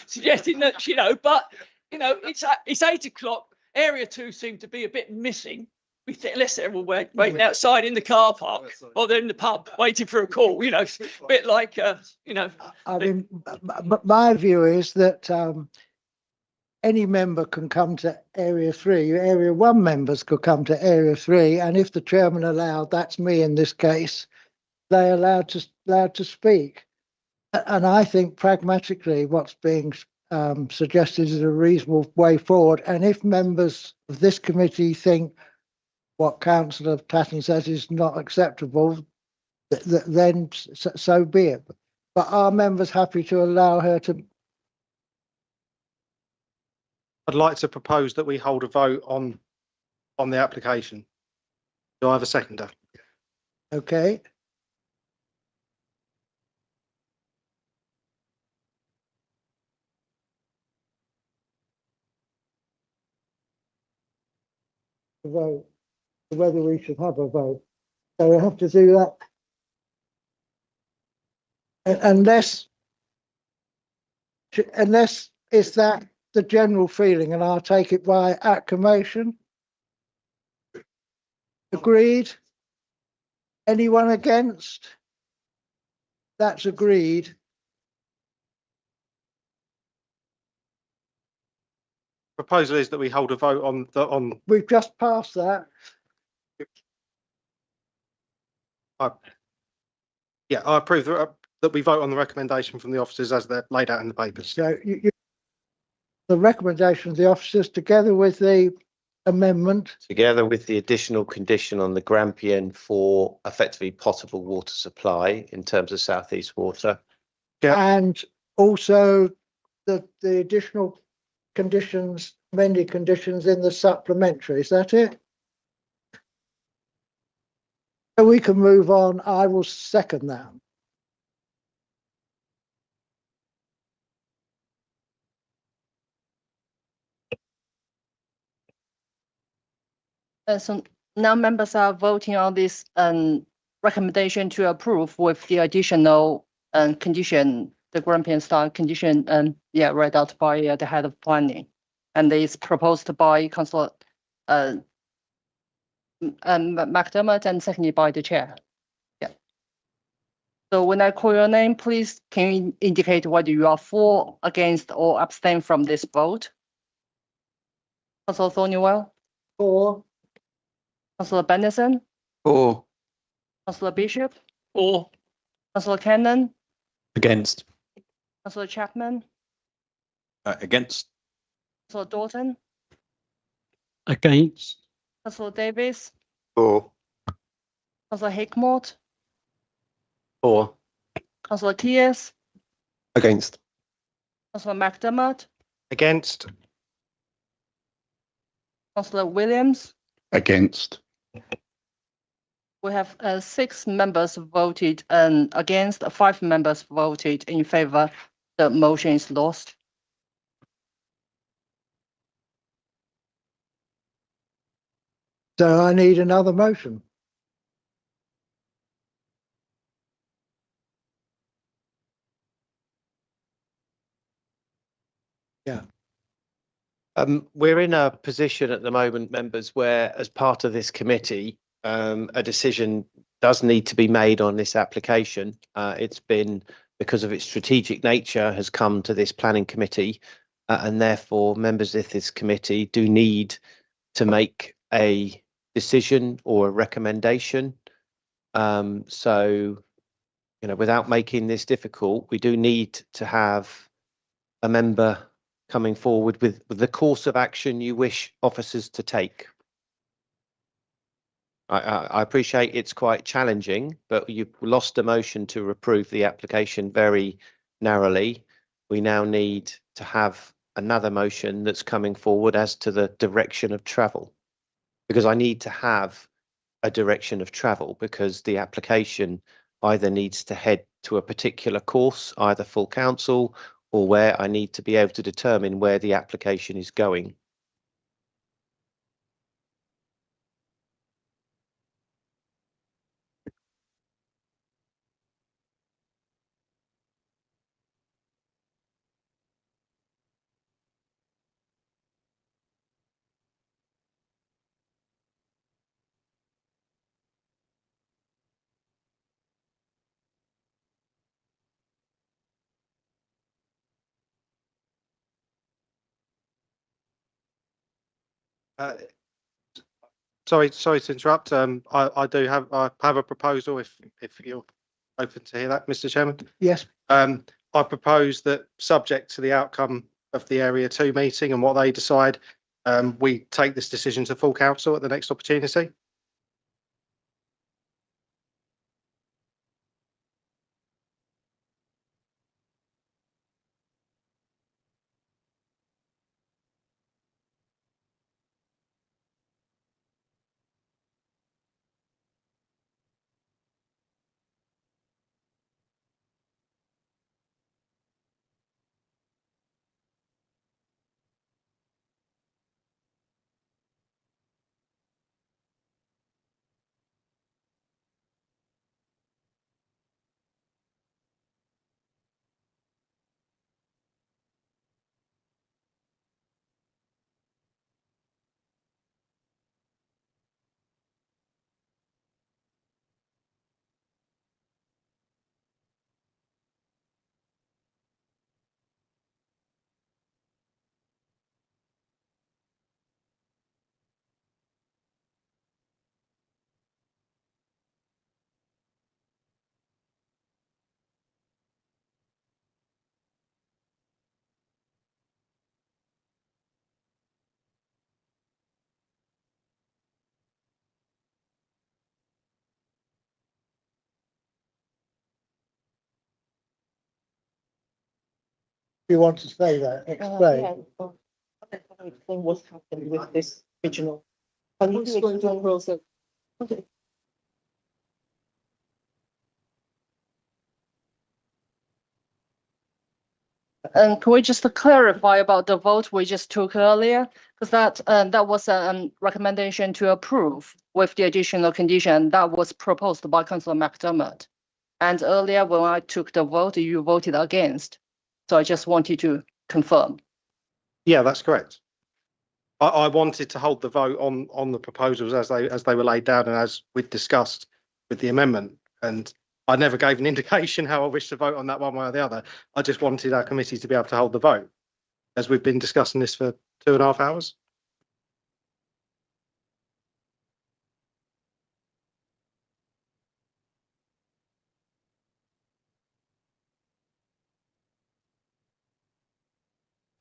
suggesting that, you know, but, you know, it's 8 o'clock. Area 2 seemed to be a bit missing. We think, unless they're all waiting outside in the car park or they're in the pub waiting for a call, you know, a bit like, you know. I mean, but my view is that any member can come to Area 3. Area 1 members could come to Area 3, and if the chairman allowed, that's me in this case, they're allowed to speak. And I think pragmatically, what's being suggested is a reasonable way forward. And if members of this committee think what Councillor Tatton says is not acceptable, then so be it. But are members happy to allow her to I'd like to propose that we hold a vote on the application. Do I have a seconder? Okay. Vote, whether we should have a vote. So we have to do that. Unless is that the general feeling, and I'll take it by acclamation. Agreed? Anyone against? That's agreed. Proposal is that we hold a vote on. We've just passed that. Yeah, I approve that we vote on the recommendation from the officers as they're laid out in the papers. So the recommendation of the officers together with the amendment. Together with the additional condition on the Grampian for effectively potable water supply in terms of South East Water. And also the additional conditions, amended conditions in the supplementary. Is that it? So we can move on. I will second that. So now members are voting on this recommendation to approve with the additional condition, the Grampian style condition, read out by the head of planning, and it's proposed by Councillor McDermott and seconded by the chair. Yeah. So when I call your name, please can you indicate whether you are for, against, or abstain from this vote? Councillor Thornwell. For. Councillor Bennison. For. Councillor Bishop. For. Councillor Cannon. Against. Councillor Chapman. Against. Councillor Dalton. Against. Councillor Davis. For. Councillor Hickmott. For. Councillor Kears. Against. Councillor McDermott. Against. Councillor Williams. Against. We have 6 members voted against, 5 members voted in favour. The motion is lost. So I need another motion. Yeah. We're in a position at the moment, members, where as part of this committee, a decision does need to be made on this application. It's been, because of its strategic nature, has come to this planning committee, and therefore members of this committee do need to make a decision or a recommendation. So, without making this difficult, we do need to have a member coming forward with the course of action you wish officers to take. I appreciate it's quite challenging, but you've lost a motion to approve the application very narrowly. We now need to have another motion that's coming forward as to the direction of travel, because I need to have a direction of travel, because the application either needs to head to a particular course, either full council, or where I need to be able to determine where the application is going. Sorry to interrupt. I have a proposal if you're open to hear that, Mr. Chairman. Yes. I propose that, subject to the outcome of the Area 2 meeting and what they decide, we take this decision to full council at the next opportunity. you want to say that, explain. Yeah, well, I don't know explain what's happened with this original. Can you explain also? Okay. And can we just clarify about the vote we just took earlier? Because that was a recommendation to approve with the additional condition that was proposed by Councillor McDermott. And earlier when I took the vote, you voted against. So I just wanted to confirm. Yeah, that's correct. I wanted to hold the vote on the proposals as they were laid down and as we'd discussed with the amendment. And I never gave an indication how I wished to vote on that one way or the other. I just wanted our committee to be able to hold the vote, as we've been discussing this for 2.5 hours.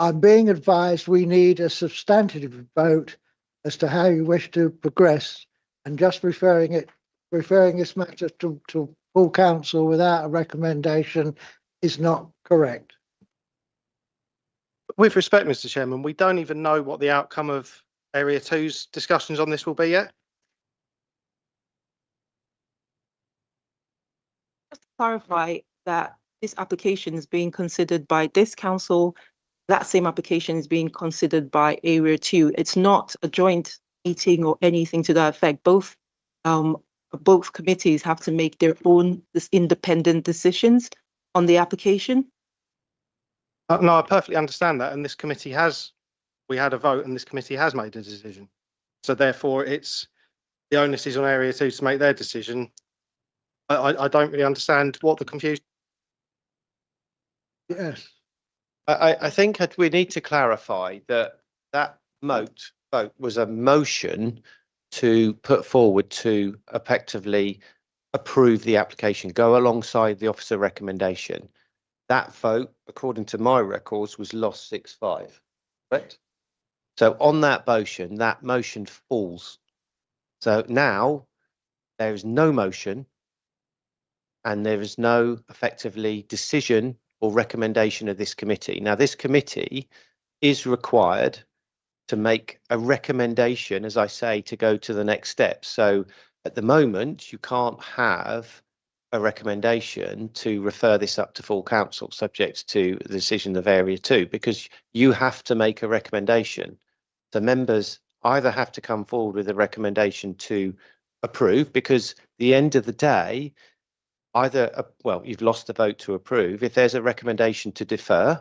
I'm being advised we need a substantive vote as to how you wish to progress, and just referring this matter to full council without a recommendation is not correct. With respect, Mr. Chairman, we don't even know what the outcome of Area 2's discussions on this will be yet. Just to clarify that this application is being considered by this council, that same application is being considered by Area 2. It's not a joint meeting or anything to that effect. Both committees have to make their own independent decisions on the application. No, I perfectly understand that, and this committee we had a vote, and this committee has made a decision. So therefore, the onus is on Area 2 to make their decision. I don't really understand what the confusion. Yes. I think we need to clarify that vote was a motion to put forward to effectively approve the application, go alongside the officer recommendation. That vote, according to my records, was lost 6-5, correct? So on that motion falls. So now there is no motion and there is no effectively decision or recommendation of this committee. Now, this committee is required to make a recommendation, as I say, to go to the next step. So at the moment, you can't have a recommendation to refer this up to full council subject to the decision of Area 2, because you have to make a recommendation. The members either have to come forward with a recommendation to approve, because at the end of the day, well, you've lost the vote to approve. If there's a recommendation to defer,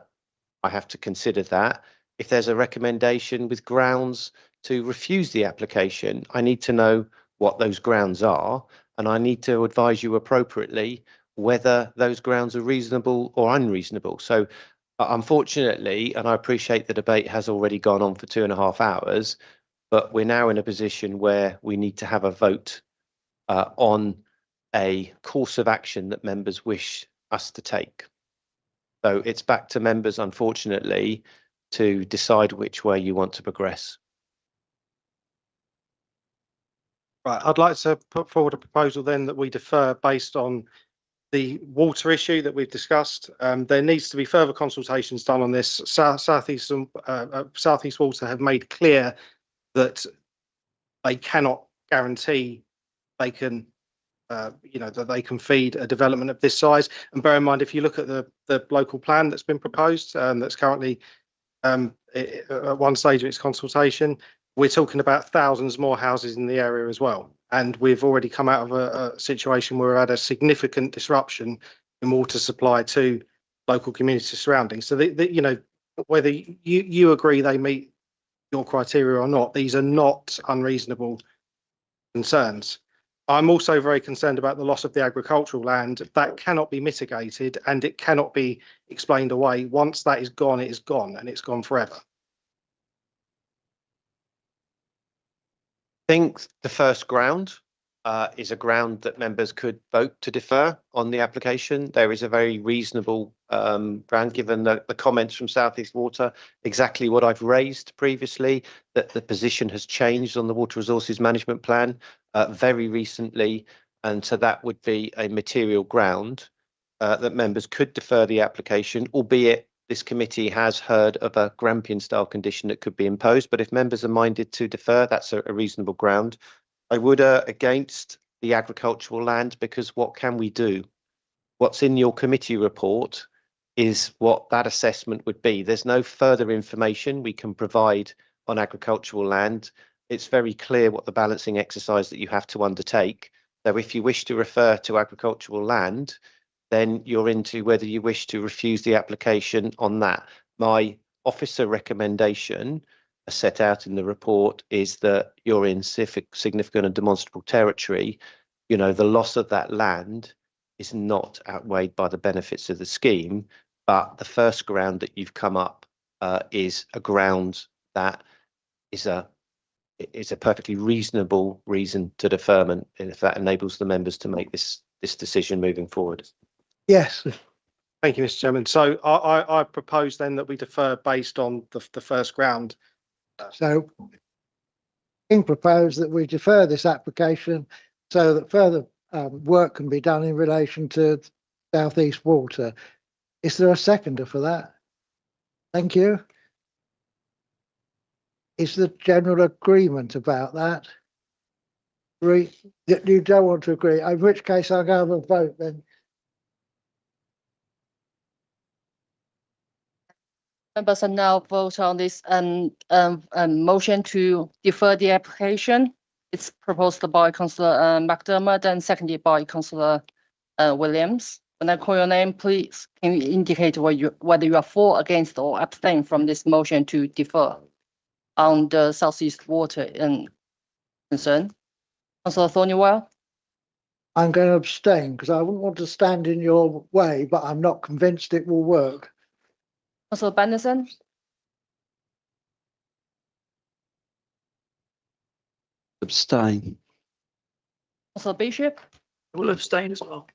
I have to consider that. If there's a recommendation with grounds to refuse the application, I need to know what those grounds are, and I need to advise you appropriately whether those grounds are reasonable or unreasonable. So unfortunately, and I appreciate the debate has already gone on for 2.5 hours, but we're now in a position where we need to have a vote on a course of action that members wish us to take. So it's back to members, unfortunately, to decide which way you want to progress. Right, I'd like to put forward a proposal then that we defer based on the water issue that we've discussed. There needs to be further consultations done on this. Southeast Water have made clear that they cannot guarantee they can that they can feed a development of this size. And bear in mind, if you look at the local plan that's been proposed, that's currently at one stage of its consultation, we're talking about thousands more houses in the area as well. And we've already come out of a situation where we had a significant disruption in water supply to local communities surrounding. So whether you agree they meet your criteria or not, these are not unreasonable concerns. I'm also very concerned about the loss of the agricultural land. That cannot be mitigated and it cannot be explained away. Once that is gone, it is gone, and it's gone forever. I think the first ground is a ground that members could vote to defer on the application. There is a very reasonable ground, given the comments from Southeast Water, exactly what I've raised previously, that the position has changed on the Water Resources Management Plan very recently. And so that would be a material ground that members could defer the application, albeit this committee has heard of a Grampian style condition that could be imposed, but if members are minded to defer, that's a reasonable ground. I would against the agricultural land, because what can we do? What's in your committee report is what that assessment would be. There's no further information we can provide on agricultural land. It's very clear what the balancing exercise that you have to undertake. So if you wish to refer to agricultural land, then you're into whether you wish to refuse the application on that. My officer recommendation, as set out in the report, is that you're in significant and demonstrable territory. You know, the loss of that land is not outweighed by the benefits of the scheme, but the first ground that you've come up is a ground that is a perfectly reasonable reason to deferment, and if that enables the members to make this decision moving forward. Yes. Thank you, Mr. Chairman. So I propose then that we defer based on the first ground. So King proposed that we defer this application so that further work can be done in relation to South East Water. Is there a seconder for that? Thank you. Is the general agreement about that? You don't want to agree, in which case I'll go have a vote then. Members are now vote on this motion to defer the application. It's proposed by Councillor McDermott and seconded by Councillor Williams. When I call your name, please can you indicate whether you are for, against, or abstain from this motion to defer on the South East Water concern? Councillor Thornywell? I'm going to abstain because I wouldn't want to stand in your way, but I'm not convinced it will work. Councillor Benderson? Abstain. Councillor Bishop? I will abstain as well.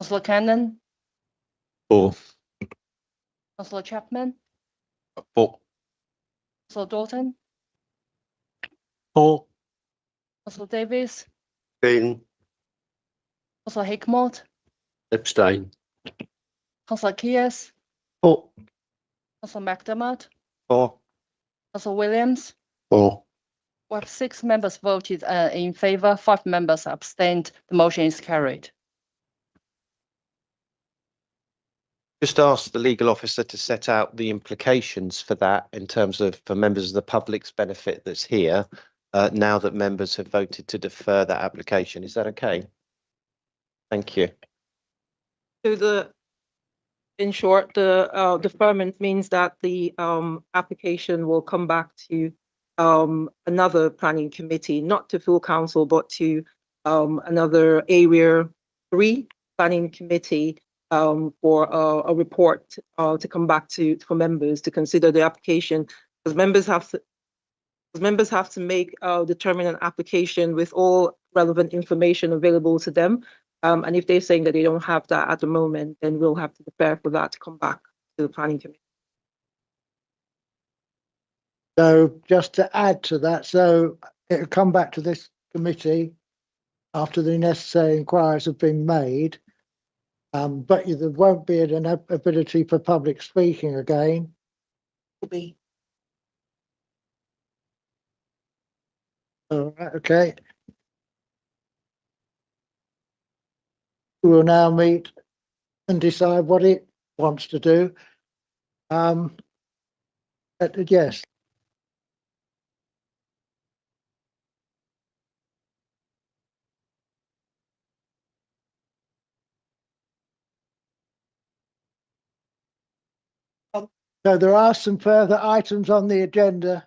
Councillor Cannon? For. Councillor Chapman? For. Councillor Dalton? For. Councillor Davies? Abstain. Councillor Hickmott? Abstain. Councillor Kears? For. Councillor McDermott? For. Councillor Williams? For. We have 6 members voted in favour, 5 members abstained. The motion is carried. Just ask the legal officer to set out the implications for that in terms of for members of the public's benefit that's here, now that members have voted to defer that application. Is that okay? Thank you. So in short, the deferment means that the application will come back to another planning committee, not to full council, but to another area 3 planning committee for a report to come back for members to consider the application, because members have to make determine an application with all relevant information available to them. And if they're saying that they don't have that at the moment, then we'll have to prepare for that to come back to the planning committee. So just to add to that, so it'll come back to this committee after the necessary inquiries have been made. But there won't be an ability for public speaking again. Will be. All right, okay. We will now meet and decide what it wants to do. Yes. So there are some further items on the agenda.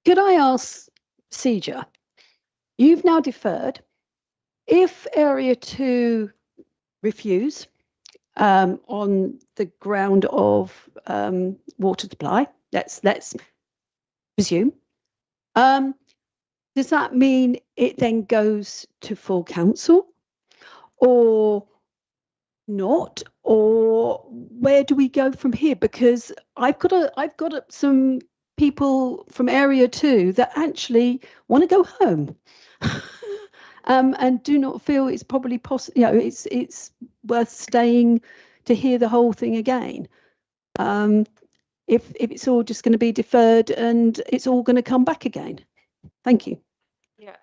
Could I ask Seja, you've now deferred. If Area 2 refuse on the ground of water supply, let's presume, does that mean it then goes to full council or not, or where do we go from here? Because I've got some people from Area 2 that actually want to go home and do not feel it's probably possible, you know, it's worth staying to hear the whole thing again. If it's all just going to be deferred and it's all going to come back again. Thank you. Yeah,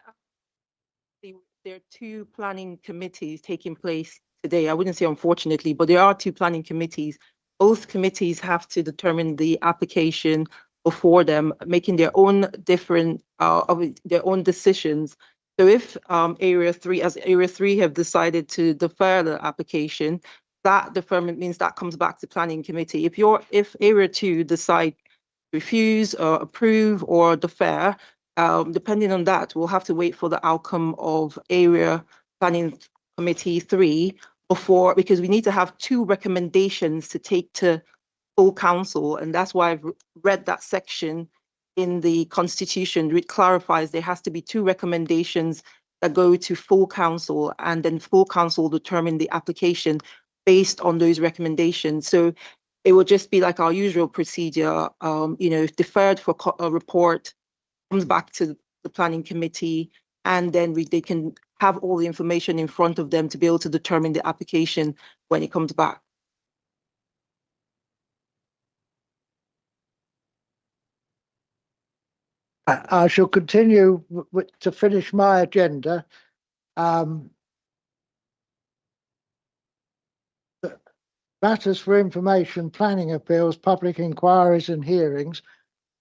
there are two planning committees taking place today. I wouldn't say unfortunately, but there are two planning committees. Both committees have to determine the application before them, making their own different their own decisions. So if Area 3, as Area 3 have decided to defer the application, that deferment means that comes back to planning committee. If Area 2 decide refuse or approve or defer, depending on that, we'll have to wait for the outcome of Area Planning Committee 3 before, because we need to have two recommendations to take to full council. And that's why I've read that section in the Constitution. It clarifies there has to be two recommendations that go to full council, and then full council determine the application based on those recommendations. So it will just be like our usual procedure, you know, deferred for a report, comes back to the planning committee, and then they can have all the information in front of them to be able to determine the application when it comes back. I shall continue to finish my agenda. Matters for information, planning appeals, public inquiries and hearings.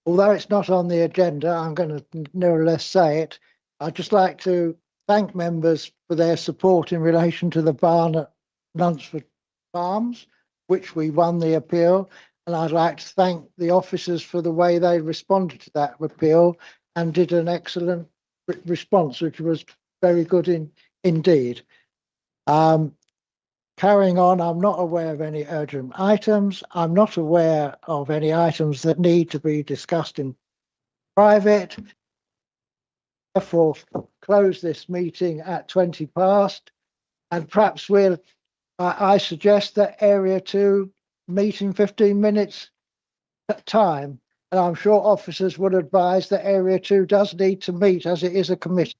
Although it's not on the agenda, I'm going to nevertheless say it. I'd just like to thank members for their support in relation to the barn at Lunsford Farms, which we won the appeal. And I'd like to thank the officers for the way they responded to that appeal and did an excellent response, which was very good indeed. Carrying on, I'm not aware of any urgent items. I'm not aware of any items that need to be discussed in private. Therefore, close this meeting at 20 past. And perhaps I suggest that Area 2 meet in 15 minutes at time. And I'm sure officers would advise that Area 2 does need to meet as it is a committee.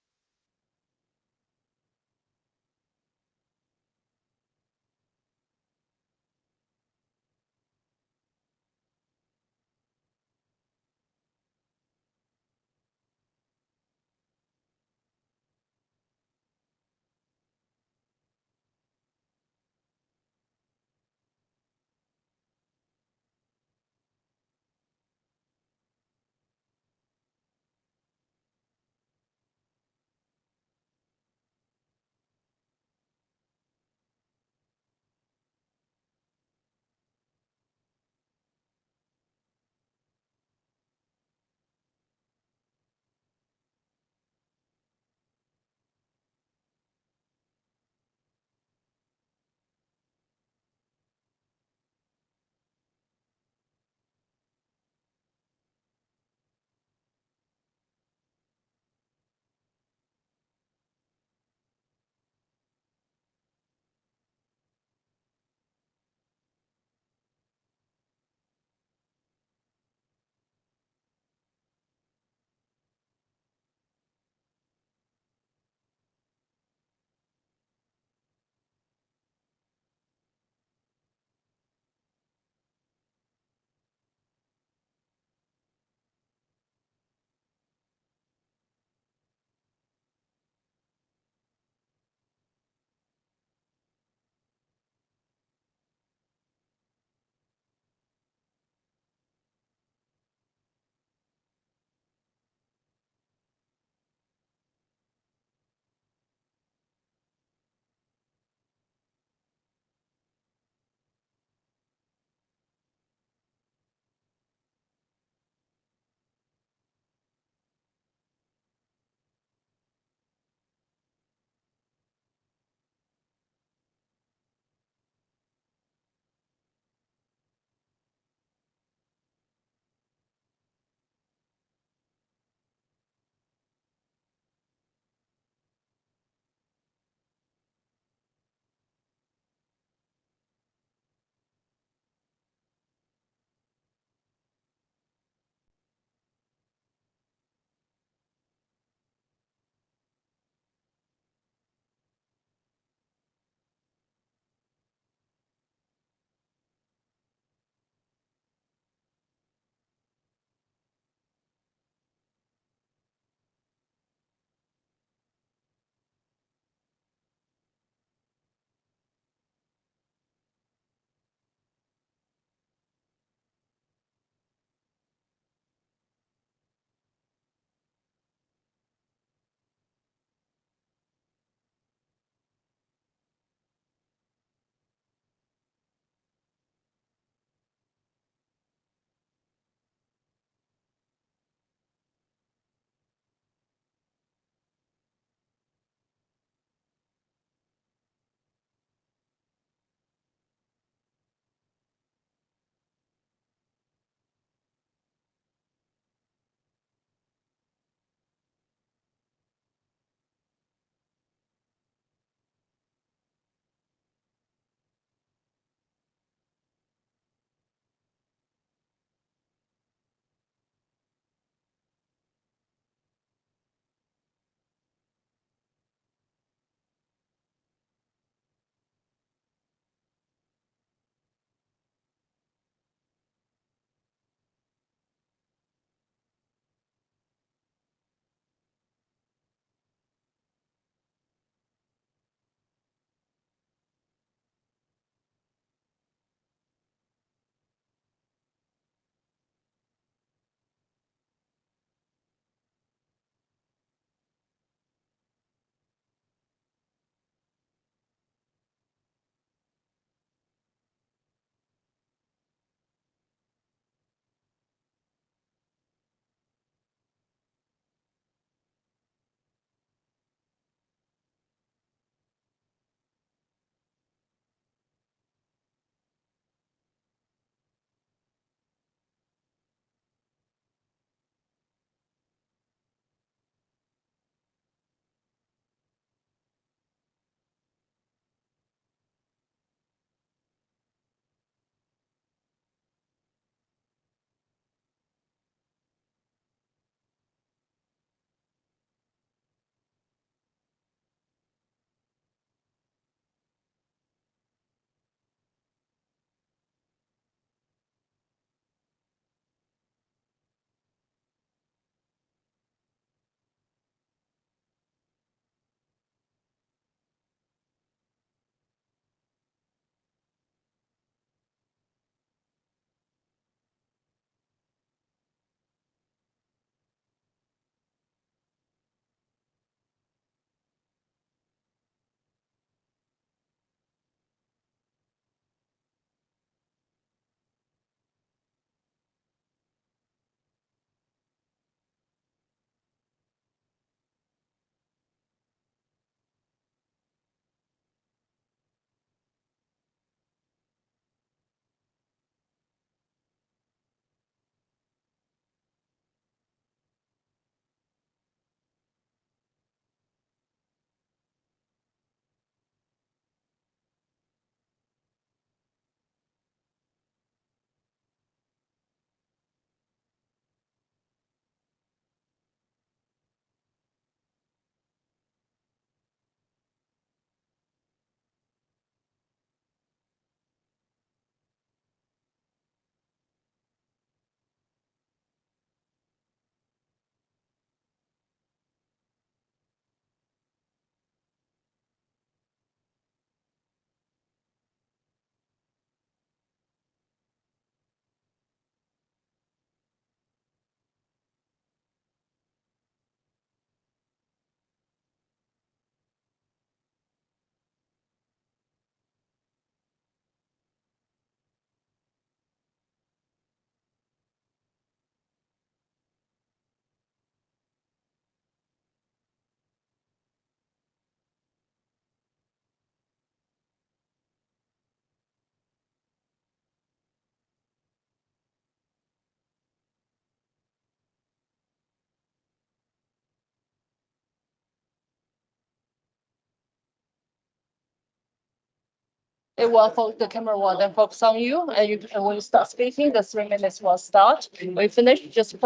it will the camera will then focus on you, and when you start speaking, the 3 minutes will start. When you finish, just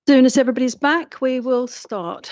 Soon as everybody's back, we will start.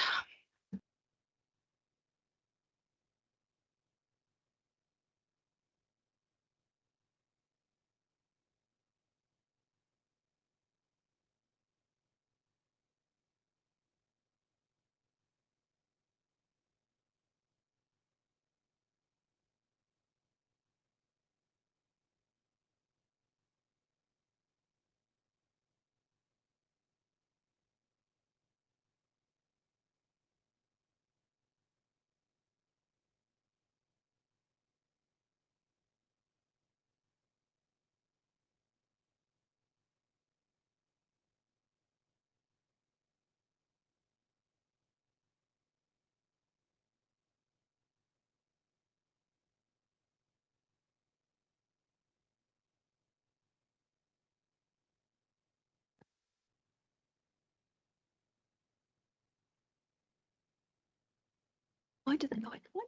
Why do they like that?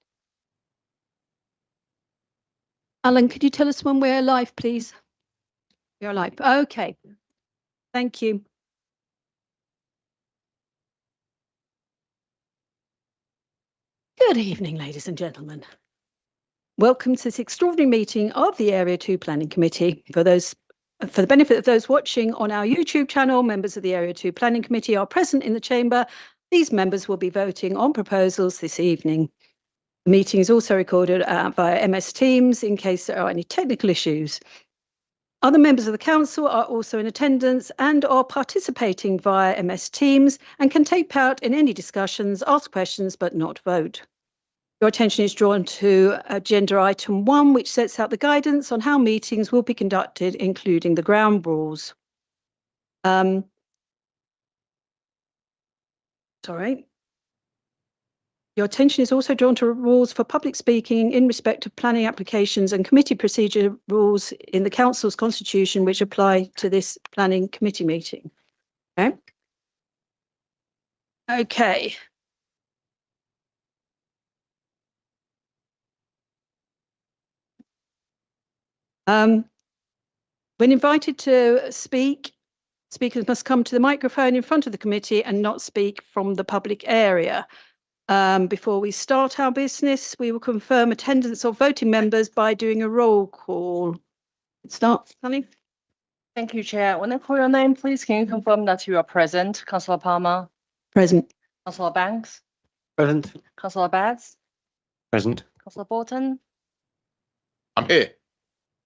Alan, could you tell us when we're live, please? We're live. Okay. Thank you. Good evening, ladies and gentlemen. Welcome to this extraordinary meeting of the Area 2 Planning Committee. For the benefit of those watching on our YouTube channel, members of the Area 2 Planning Committee are present in the chamber. These members will be voting on proposals this evening. The meeting is also recorded via MS Teams in case there are any technical issues. Other members of the council are also in attendance and are participating via MS Teams and can take part in any discussions, ask questions, but not vote. Your attention is drawn to agenda item 1, which sets out the guidance on how meetings will be conducted, including the ground rules. Your attention is also drawn to rules for public speaking in respect of planning applications and committee procedure rules in the council's constitution, which apply to this planning committee meeting. Okay. When invited to speak, speakers must come to the microphone in front of the committee and not speak from the public area. Before we start our business, we will confirm attendance of voting members by doing a roll call. Start, Sally. Thank you, Chair. When I call your name, please can you confirm that you are present? Councillor Palmer? Present. Councillor Banks? Present. Councillor Bads? Present. Councillor Bolton? I'm here.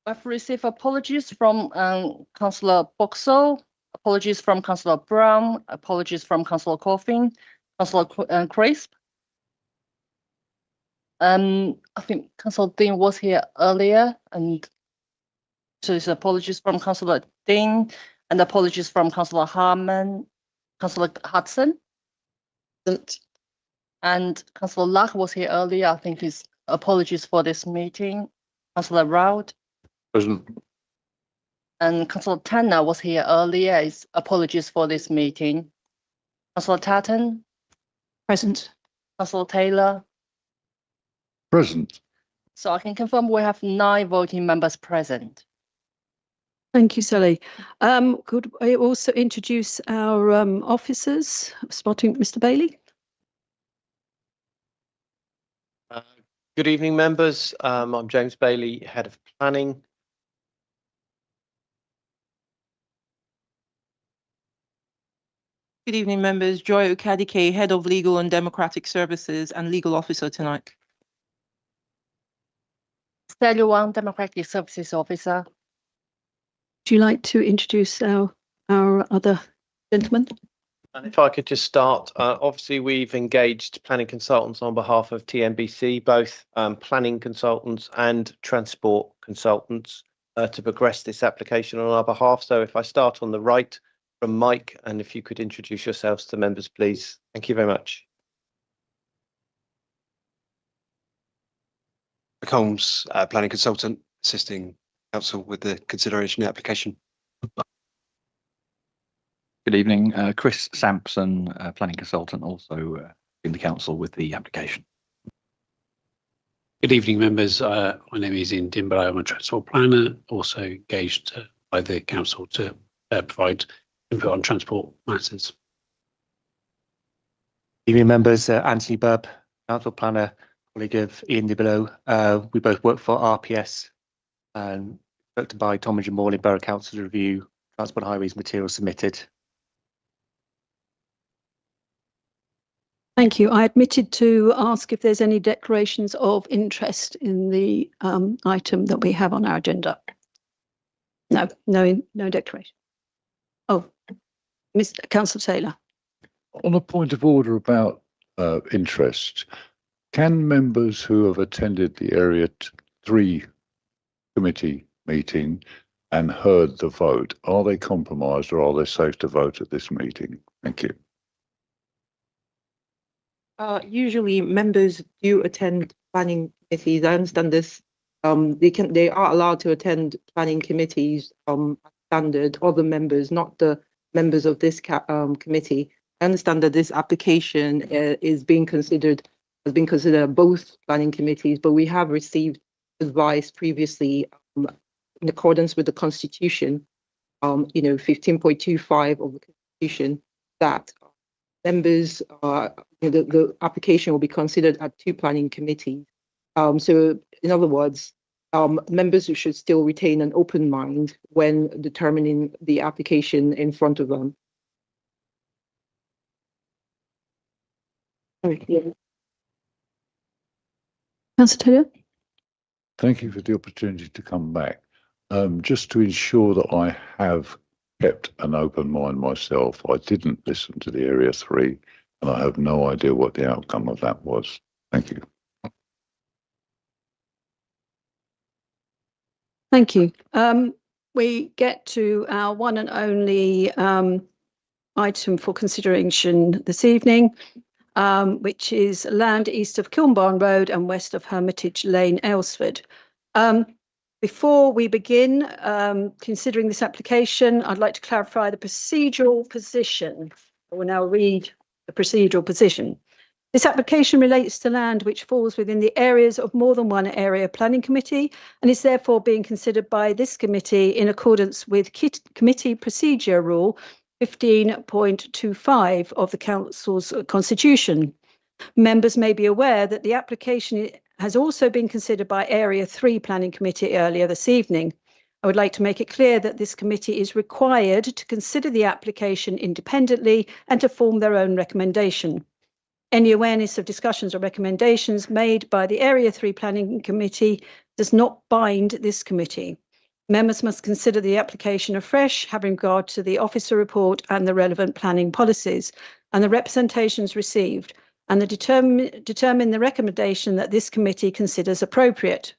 I've received apologies from Councillor Boxall, apologies from Councillor Brown, apologies from Councillor Coffin, Councillor Crisp. I think Councillor Dean was here earlier, and so it's apologies from Councillor Dean and apologies from Councillor Harman, Councillor Hudson. And Councillor Luck was here earlier. I think his apologies for this meeting. Councillor Roud. Present. And Councillor Tanner was here earlier. His apologies for this meeting. Councillor Tatton. Present. Councillor Taylor. Present. So I can confirm we have 9 voting members present. Thank you, Sally. Could I also introduce our officers, starting with Mr. Bailey? Good evening, members. I'm James Bailey, Head of Planning. Good evening, members. Joy Okadike, Head of Legal and Democratic Services and Legal Officer tonight. Sally Wang, Democratic Services Officer. Would you like to introduce our other gentlemen? And if I could just start, obviously we've engaged planning consultants on behalf of TNBC, both planning consultants and transport consultants to progress this application on our behalf. So if I start on the right from Mike, and if you could introduce yourselves to members, please. Thank you very much. Mike Holmes, planning consultant, assisting council with the consideration of the application. Good evening, Chris Sampson, planning consultant, also in the council with the application. Good evening, members. My name is Ian Dimber. I'm a transport planner, also engaged by the council to provide input on transport matters. Evening members, Anthony Bubb, council planner, colleague of Ian DeBello. We both work for RPS and directed by Tom and Jim Morley, Borough Council to review Transport and Highways materials submitted. Thank you. I admitted to ask if there's any declarations of interest in the item that we have on our agenda. No declaration. Oh, Mr. Councillor Taylor. On a point of order about interest, can members who have attended the Area 3 committee meeting and heard the vote, are they compromised or are they safe to vote at this meeting? Thank you. Usually members do attend planning committees. I understand this. They are allowed to attend planning committees standard, other members, not the members of this committee. I understand that this application has been considered both planning committees, but we have received advice previously in accordance with the Constitution, 15.25 of the Constitution, that members, the application will be considered at 2 planning committees. So in other words, members should still retain an open mind when determining the application in front of them. Councillor Taylor? Thank you for the opportunity to come back. Just to ensure that I have kept an open mind myself, I didn't listen to the Area 3 and I have no idea what the outcome of that was. Thank you. Thank you. We get to our one and only item for consideration this evening, which is land east of Kilnbarn Road and west of Hermitage Lane, Aylesford. Before we begin considering this application, I'd like to clarify the procedural position. I will now read the procedural position. This application relates to land which falls within the areas of more than one area planning committee and is therefore being considered by this committee in accordance with committee procedure rule 15.25 of the council's constitution. Members may be aware that the application has also been considered by Area 3 Planning Committee earlier this evening. I would like to make it clear that this committee is required to consider the application independently and to form their own recommendation. Any awareness of discussions or recommendations made by the Area 3 Planning Committee does not bind this committee. Members must consider the application afresh, having regard to the officer report and the relevant planning policies and the representations received, and determine the recommendation that this committee considers appropriate.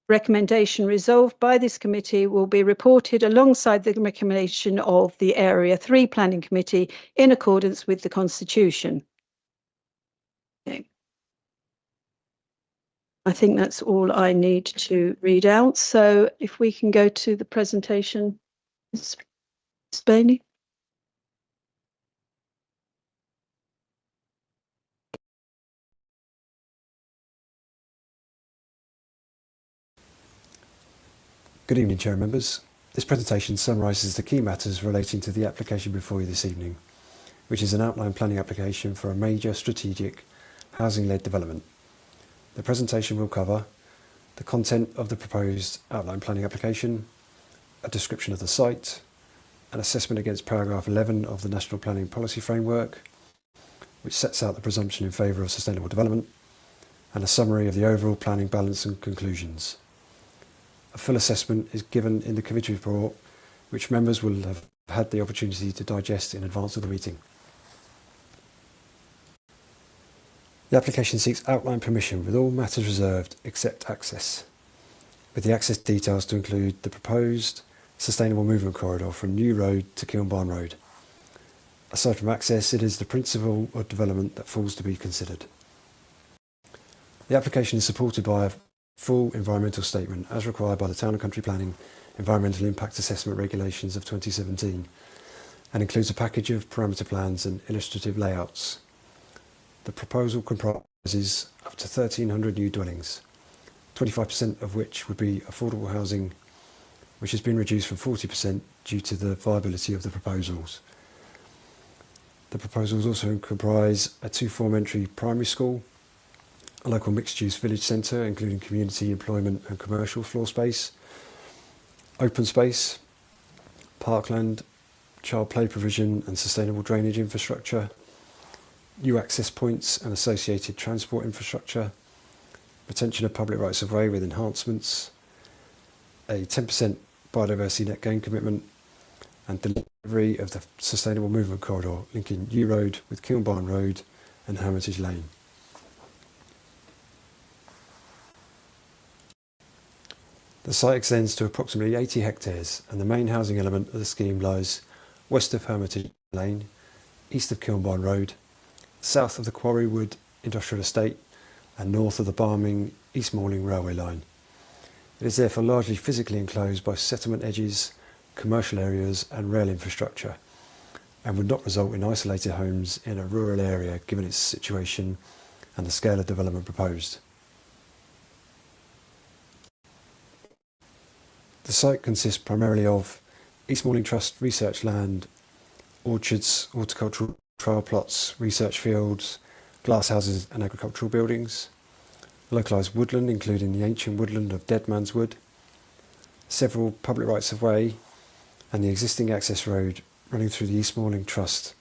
Recommendation resolved by this committee will be reported alongside the recommendation of the Area 3 Planning Committee in accordance with the Constitution. Okay. I think that's all I need to read out. So if we can go to the presentation, Ms. Bailey. Good evening, Chair members. This presentation summarises the key matters relating to the application before you this evening, which is an outline planning application for a major strategic housing-led development. The presentation will cover the content of the proposed outline planning application, a description of the site, an assessment against paragraph 11 of the National Planning Policy Framework, which sets out the presumption in favour of sustainable development, and a summary of the overall planning balance and conclusions. A full assessment is given in the committee report, which members will have had the opportunity to digest in advance of the meeting. The application seeks outline permission with all matters reserved except access, with the access details to include the proposed sustainable movement corridor from New Road to Kilnbarn Road. Aside from access, it is the principle of development that falls to be considered. The application is supported by a full environmental statement as required by the Town and Country Planning Environmental Impact Assessment Regulations of 2017 and includes a package of parameter plans and illustrative layouts. The proposal comprises up to 1,300 new dwellings, 25% of which would be affordable housing, which has been reduced from 40% due to the viability of the proposals. The proposals also comprise a two-form entry primary school, a local mixed-use village centre, including community, employment and commercial floor space, open space, parkland, child play provision and sustainable drainage infrastructure, new access points and associated transport infrastructure, retention of public rights of way with enhancements, a 10% biodiversity net gain commitment, and delivery of the sustainable movement corridor linking New Road with Kilnbarn Road and Hermitage Lane. The site extends to approximately 80 hectares, and the main housing element of the scheme lies west of Hermitage Lane, east of Kilnbarn Road, south of the Quarrywood Industrial Estate, and north of the Barming East Malling railway line. It is therefore largely physically enclosed by settlement edges, commercial areas and rail infrastructure, and would not result in isolated homes in a rural area given its situation and the scale of development proposed. The site consists primarily of East Malling Trust research land, orchards, horticultural trial plots, research fields, glasshouses and agricultural buildings, localised woodland including the ancient woodland of Dead Man's Wood, several public rights of way and the existing access road running through the East Malling Trust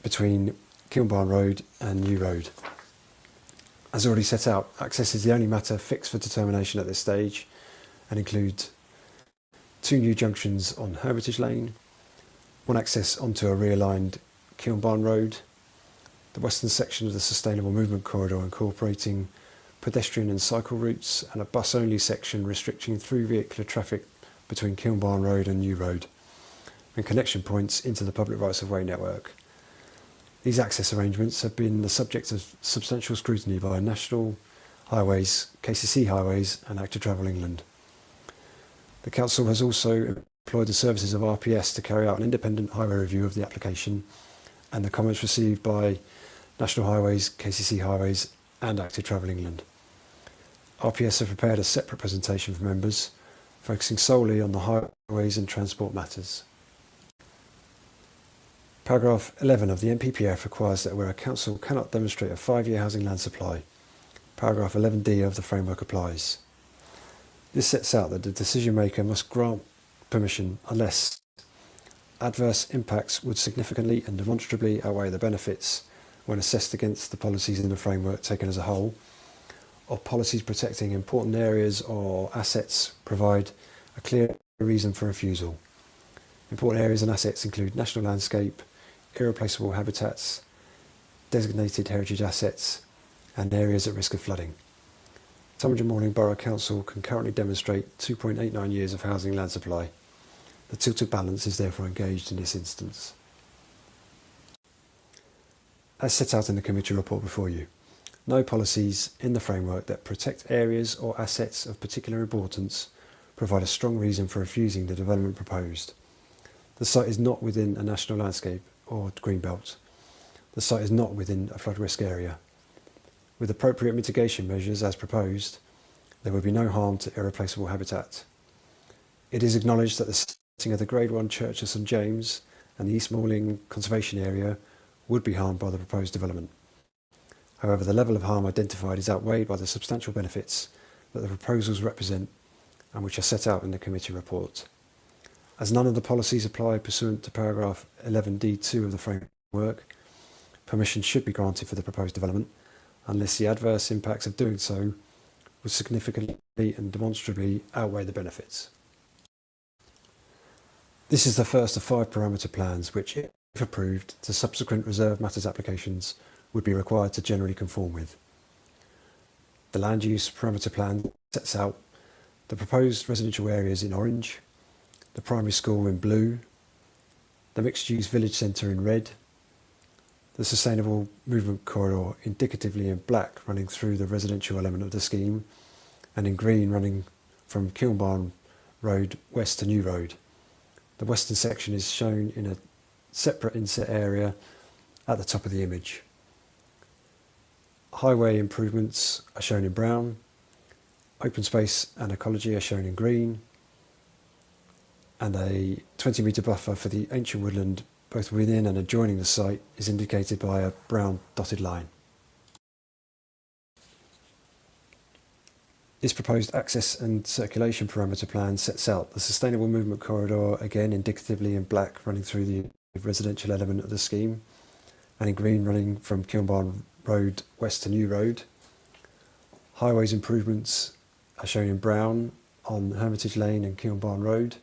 between Kilnbarn Road and New Road. As already set out, access is the only matter fixed for determination at this stage and includes two new junctions on Hermitage Lane, one access onto a realigned Kilnbarn Road, the western section of the Sustainable Movement Corridor incorporating pedestrian and cycle routes, and a bus-only section restricting through vehicular traffic between Kilnbarn Road and New Road, and connection points into the public rights of way network. These access arrangements have been the subject of substantial scrutiny by National Highways, KCC Highways and Act to Travel England. The Council has also employed the services of RPS to carry out an independent highway review of the application, and the comments received by National Highways, KCC Highways and Act to Travel England. RPS have prepared a separate presentation for members, focusing solely on the highways and transport matters. Paragraph 11 of the NPPF requires that where a council cannot demonstrate a 5-year housing land supply, paragraph 11D of the framework applies. This sets out that the decision maker must grant permission unless adverse impacts would significantly and demonstrably outweigh the benefits when assessed against the policies in the framework taken as a whole, or policies protecting important areas or assets provide a clear reason for refusal. Important areas and assets include national landscape, irreplaceable habitats, designated heritage assets, and areas at risk of flooding. Tunbridge and Malling Borough Council can currently demonstrate 2.89 years of housing land supply. The tilted balance is therefore engaged in this instance. As set out in the committee report before you, no policies in the framework that protect areas or assets of particular importance provide a strong reason for refusing the development proposed. The site is not within a national landscape or green belt. The site is not within a flood risk area. With appropriate mitigation measures as proposed, there would be no harm to irreplaceable habitat. It is acknowledged that the setting of the Grade 1 Church of St James and the East Malling Conservation Area would be harmed by the proposed development. However, the level of harm identified is outweighed by the substantial benefits that the proposals represent and which are set out in the committee report. As none of the policies apply pursuant to paragraph 11D2 of the framework, permission should be granted for the proposed development unless the adverse impacts of doing so would significantly and demonstrably outweigh the benefits. This is the first of 5 parameter plans which, if approved, the subsequent reserve matters applications would be required to generally conform with. The land use parameter plan sets out the proposed residential areas in orange, the primary school in blue, the mixed use village centre in red, the sustainable movement corridor indicatively in black running through the residential element of the scheme, and in green running from Kilnbarn Road west to New Road. The western section is shown in a separate inset area at the top of the image. Highway improvements are shown in brown, open space and ecology are shown in green, and a 20-metre buffer for the ancient woodland both within and adjoining the site, is indicated by a brown dotted line. This proposed access and circulation parameter plan sets out the sustainable movement corridor, again indicatively in black, running through the residential element of the scheme, and in green running from Kilnbarn Road west to New Road. Highways improvements are shown in brown on Hermitage Lane and Kilnbarn Road.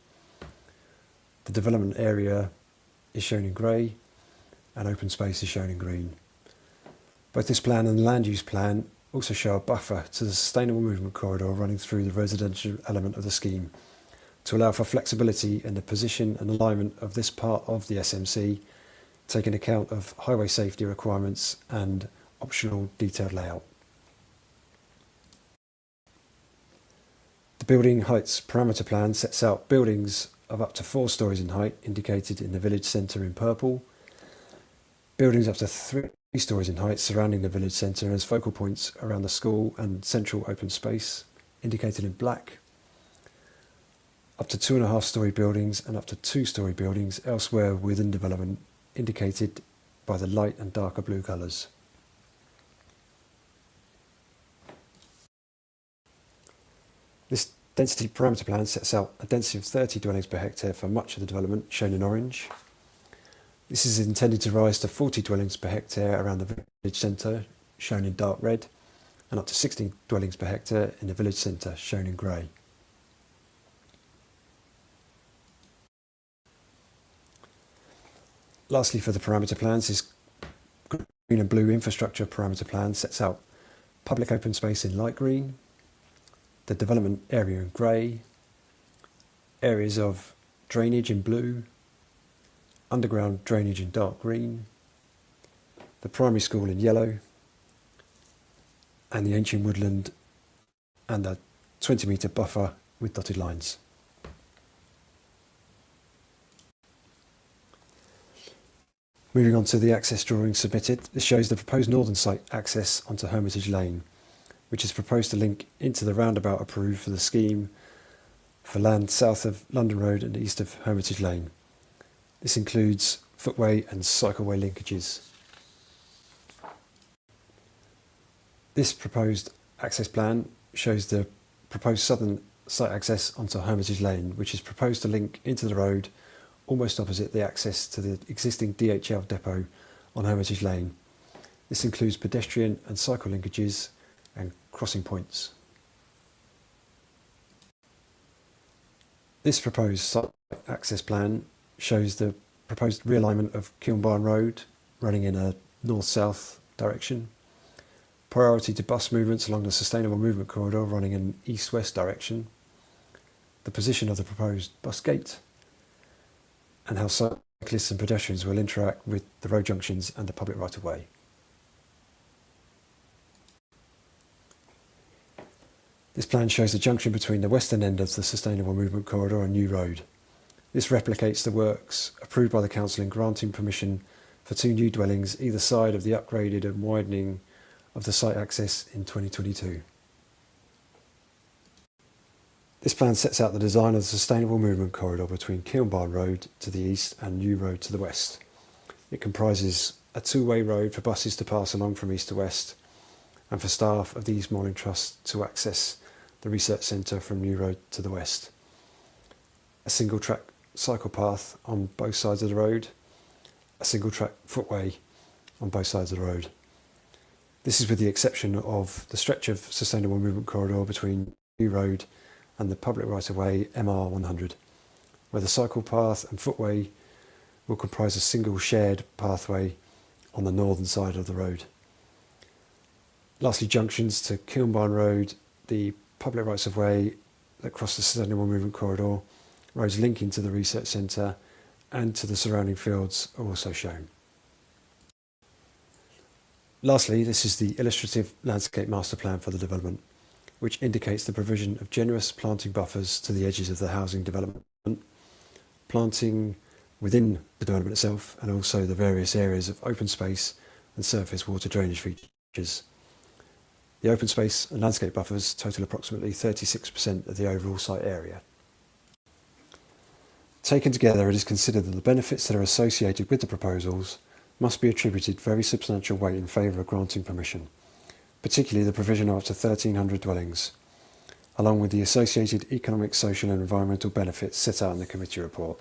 The development area is shown in grey and open space is shown in green. Both this plan and the land use plan also show a buffer to the sustainable movement corridor running through the residential element of the scheme to allow for flexibility in the position and alignment of this part of the SMC, taking account of highway safety requirements and optional detailed layout. The building heights parameter plan sets out buildings of up to 4 stories in height, indicated in the village centre in purple, buildings up to 3 stories in height surrounding the village centre as focal points around the school and central open space, indicated in black, up to 2.5 storey buildings and up to 2-storey buildings elsewhere within development, indicated by the light and darker blue colours. This density parameter plan sets out a density of 30 dwellings per hectare for much of the development, shown in orange. This is intended to rise to 40 dwellings per hectare around the village centre, shown in dark red, and up to 60 dwellings per hectare in the village centre, shown in grey. Lastly, for the parameter plans, this green and blue infrastructure parameter plan sets out public open space in light green, the development area in grey, areas of drainage in blue, underground drainage in dark green, the primary school in yellow, and the ancient woodland and the 20-metre buffer with dotted lines. Moving on to the access drawing submitted, this shows the proposed northern site access onto Hermitage Lane, which is proposed to link into the roundabout approved for the scheme for land south of London Road and east of Hermitage Lane. This includes footway and cycleway linkages. This proposed access plan shows the proposed southern site access onto Hermitage Lane, which is proposed to link into the road almost opposite the access to the existing DHL depot on Hermitage Lane. This includes pedestrian and cycle linkages and crossing points. This proposed site access plan shows the proposed realignment of Kilnbarn Road running in a north-south direction, priority to bus movements along the sustainable movement corridor running in east-west direction, the position of the proposed bus gate, and how cyclists and pedestrians will interact with the road junctions and the public right-of-way. This plan shows the junction between the western end of the sustainable movement corridor and New Road. This replicates the works approved by the council in granting permission for 2 new dwellings either side of the upgraded and widening of the site access in 2022. This plan sets out the design of the sustainable movement corridor between Kilnbarn Road to the east and New Road to the west. It comprises a 2-way road for buses to pass along from east to west and for staff of the East Malling Trust to access the research centre from New Road to the west. A single track cycle path on both sides of the road, a single track footway on both sides of the road. This is with the exception of the stretch of sustainable movement corridor between New Road and the public right-of-way MR100, where the cycle path and footway will comprise a single shared pathway on the northern side of the road. Lastly, junctions to Kilnbarn Road, the public rights-of-way that cross the sustainable movement corridor, roads linking to the research centre and to the surrounding fields are also shown. Lastly, this is the illustrative landscape master plan for the development, which indicates the provision of generous planting buffers to the edges of the housing development, planting within the development itself, and also the various areas of open space and surface water drainage features. The open space and landscape buffers total approximately 36% of the overall site area. Taken together, it is considered that the benefits that are associated with the proposals must be attributed very substantial weight in favour of granting permission, particularly the provision of up to 1,300 dwellings, along with the associated economic, social and environmental benefits set out in the committee report.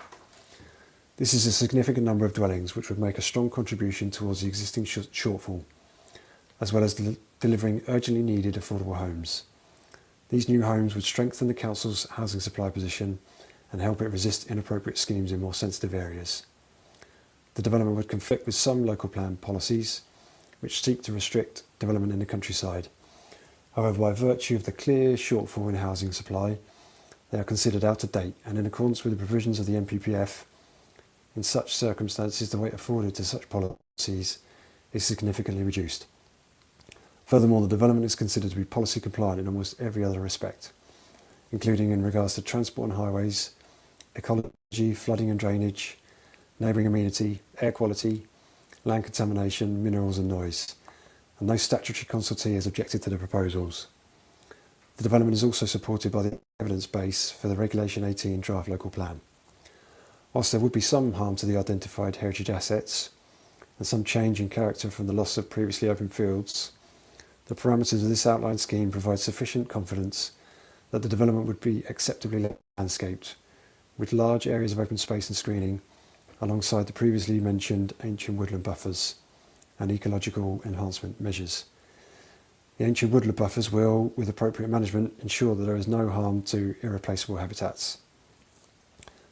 This is a significant number of dwellings which would make a strong contribution towards the existing shortfall, as well as delivering urgently needed affordable homes. These new homes would strengthen the council's housing supply position and help it resist inappropriate schemes in more sensitive areas. The development would conflict with some local plan policies which seek to restrict development in the countryside. However, by virtue of the clear shortfall in housing supply, they are considered out of date, and in accordance with the provisions of the NPPF, in such circumstances the weight afforded to such policies is significantly reduced. Furthermore, the development is considered to be policy compliant in almost every other respect, including in regards to transport and highways, ecology, flooding and drainage, neighbouring amenity, air quality, land contamination, minerals and noise, and no statutory consultee has objected to the proposals. The development is also supported by the evidence base for the Regulation 18 draft local plan. Whilst there would be some harm to the identified heritage assets and some change in character from the loss of previously open fields, the parameters of this outline scheme provide sufficient confidence that the development would be acceptably landscaped, with large areas of open space and screening, alongside the previously mentioned ancient woodland buffers and ecological enhancement measures. The ancient woodland buffers will, with appropriate management, ensure that there is no harm to irreplaceable habitats.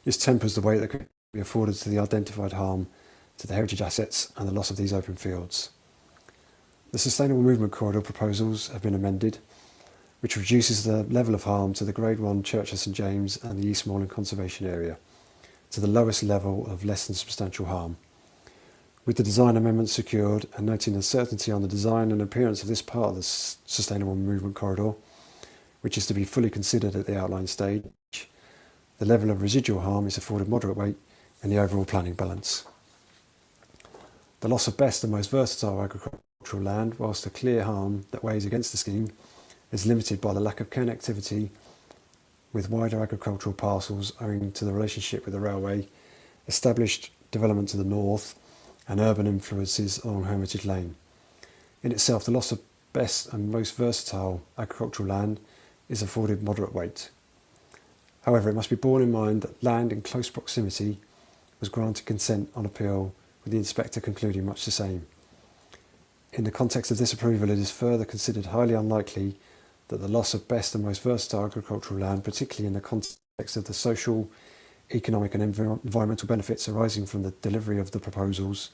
This tempers the weight that could be afforded to the identified harm to the heritage assets and the loss of these open fields. The Sustainable Movement Corridor proposals have been amended, which reduces the level of harm to the Grade 1 Church of St James and the Eastmoreland Conservation Area to the lowest level of less than substantial harm. With the design amendments secured and noting uncertainty on the design and appearance of this part of the Sustainable Movement Corridor, which is to be fully considered at the outline stage, the level of residual harm is afforded moderate weight in the overall planning balance. The loss of best and most versatile agricultural land, whilst the clear harm that weighs against the scheme is limited by the lack of connectivity with wider agricultural parcels owing to the relationship with the railway, established development to the north and urban influences along Hermitage Lane. In itself, the loss of best and most versatile agricultural land is afforded moderate weight. However, it must be borne in mind that land in close proximity was granted consent on appeal, with the inspector concluding much the same. In the context of this approval, it is further considered highly unlikely that the loss of best and most versatile agricultural land, particularly in the context of the social, economic and environmental benefits arising from the delivery of the proposals,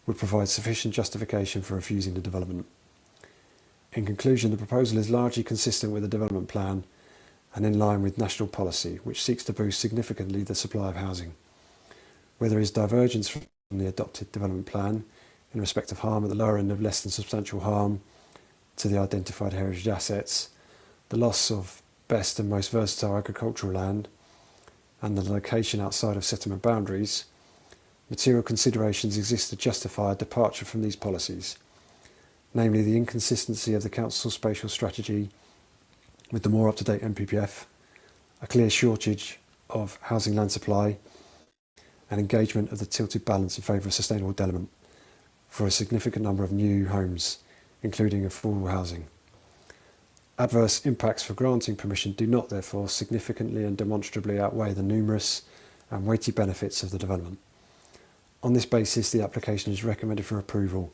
would provide sufficient justification for refusing the development. In conclusion, the proposal is largely consistent with the development plan and in line with national policy, which seeks to boost significantly the supply of housing. Where there is divergence from the adopted development plan in respect of harm at the lower end of less than substantial harm to the identified heritage assets, the loss of best and most versatile agricultural land, and the location outside of settlement boundaries, material considerations exist to justify a departure from these policies, namely the inconsistency of the council's spatial strategy with the more up-to-date NPPF, a clear shortage of housing land supply, and engagement of the tilted balance in favour of sustainable development for a significant number of new homes, including affordable housing. Adverse impacts for granting permission do not, therefore, significantly and demonstrably outweigh the numerous and weighty benefits of the development. On this basis, the application is recommended for approval,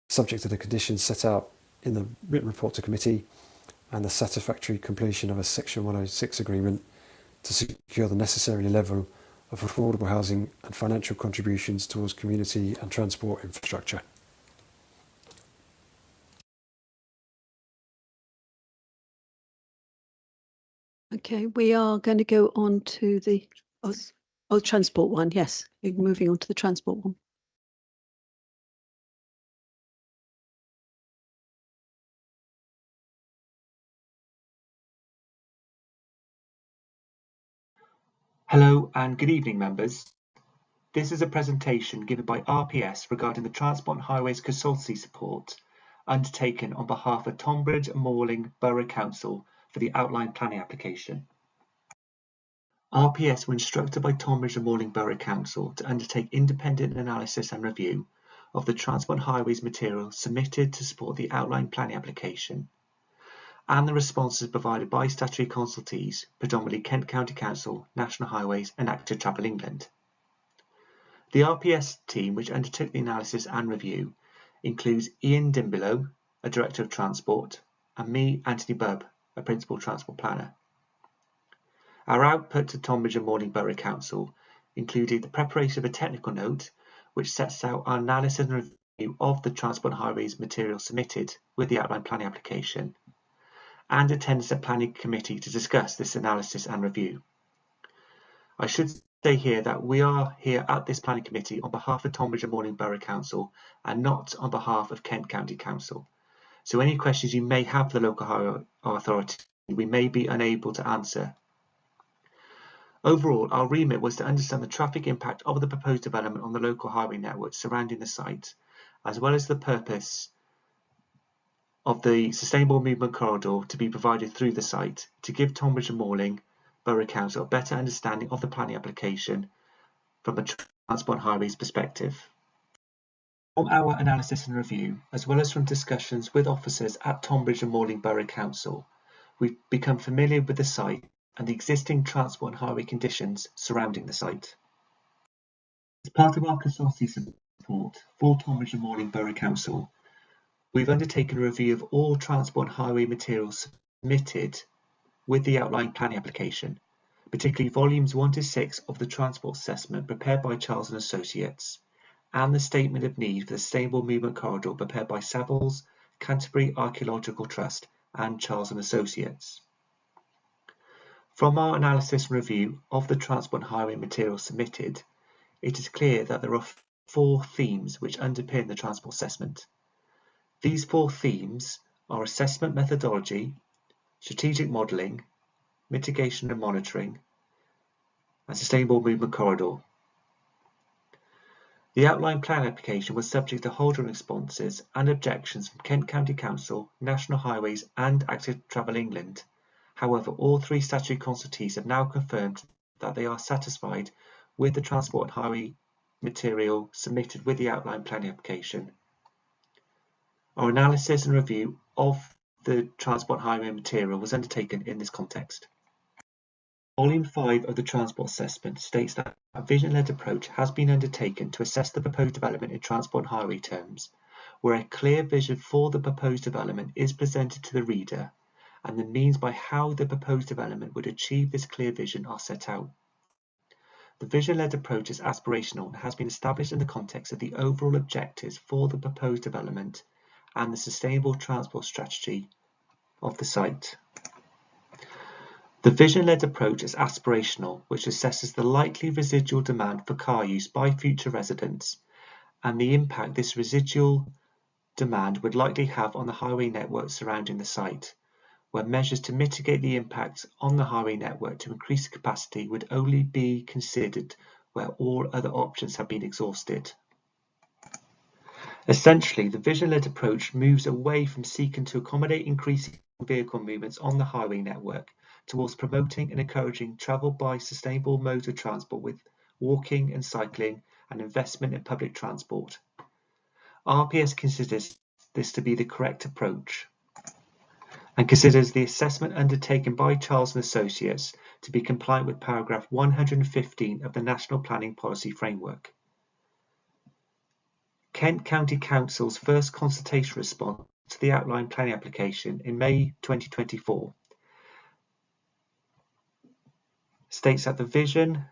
subject to the conditions set out in the written report to committee and the satisfactory completion of a Section 106 agreement to secure the necessary level of affordable housing and financial contributions towards community and transport infrastructure. Okay, we are going to go on to the transport one. Yes, we're moving on to the transport one. Hello and good evening, members. This is a presentation given by RPS regarding the Transport and Highways Consultancy support undertaken on behalf of Tonbridge and Morling Borough Council for the outline planning application. RPS were instructed by Tonbridge and Malling Borough Council to undertake independent analysis and review of the Transport and Highways material submitted to support the outline planning application and the responses provided by statutory consultees, predominantly Kent County Council, National Highways and Active Travel England. The RPS team which undertook the analysis and review includes Ian Dimbelow, a Director of Transport, and me, Anthony Bubb, a Principal Transport Planner. Our output to Tonbridge and Malling Borough Council included the preparation of a technical note which sets out our analysis and review of the Transport and Highways material submitted with the outline planning application, and attendance at Planning Committee to discuss this analysis and review. I should say here that we are here at this Planning Committee on behalf of Tonbridge and Malling Borough Council and not on behalf of Kent County Council. So any questions you may have for the local highway authority, we may be unable to answer. Overall, our remit was to understand the traffic impact of the proposed development on the local highway network surrounding the site, as well as the purpose of the sustainable movement corridor to be provided through the site, to give Tonbridge and Malling Borough Council a better understanding of the planning application from a Transport and Highways perspective. From our analysis and review, as well as from discussions with officers at Tonbridge and Malling Borough Council, we've become familiar with the site and the existing transport and highway conditions surrounding the site. As part of our consultancy support for Tonbridge and Malling Borough Council, we've undertaken a review of all transport and highway materials submitted with the outline planning application, particularly volumes 1 to 6 of the transport assessment prepared by Charles and Associates, and the statement of need for the sustainable movement corridor prepared by Savills, Canterbury Archaeological Trust and Charles and Associates. From our analysis and review of the transport and highway materials submitted, it is clear that there are 4 themes which underpin the transport assessment. These 4 themes are assessment methodology, strategic modelling, mitigation and monitoring, and sustainable movement corridor. The outline plan application was subject to holder responses and objections from Kent County Council, National Highways and Active Travel England. However, all 3 statutory consultees have now confirmed that they are satisfied with the transport and highway material submitted with the outline planning application. Our analysis and review of the transport and highway material was undertaken in this context. Volume 5 of the transport assessment states that a vision-led approach has been undertaken to assess the proposed development in transport and highway terms, where a clear vision for the proposed development is presented to the reader, and the means by how the proposed development would achieve this clear vision are set out. The vision-led approach is aspirational and has been established in the context of the overall objectives for the proposed development and the sustainable transport strategy of the site. The vision-led approach is aspirational, which assesses the likely residual demand for car use by future residents and the impact this residual demand would likely have on the highway network surrounding the site, where measures to mitigate the impact on the highway network to increase capacity would only be considered where all other options have been exhausted. Essentially, the vision-led approach moves away from seeking to accommodate increasing vehicle movements on the highway network towards promoting and encouraging travel by sustainable modes of transport with walking and cycling and investment in public transport. RPS considers this to be the correct approach and considers the assessment undertaken by Charles and Associates to be compliant with paragraph 115 of the National Planning Policy Framework. Kent County Council's first consultation response to the outline planning application in May 2024 states that the vision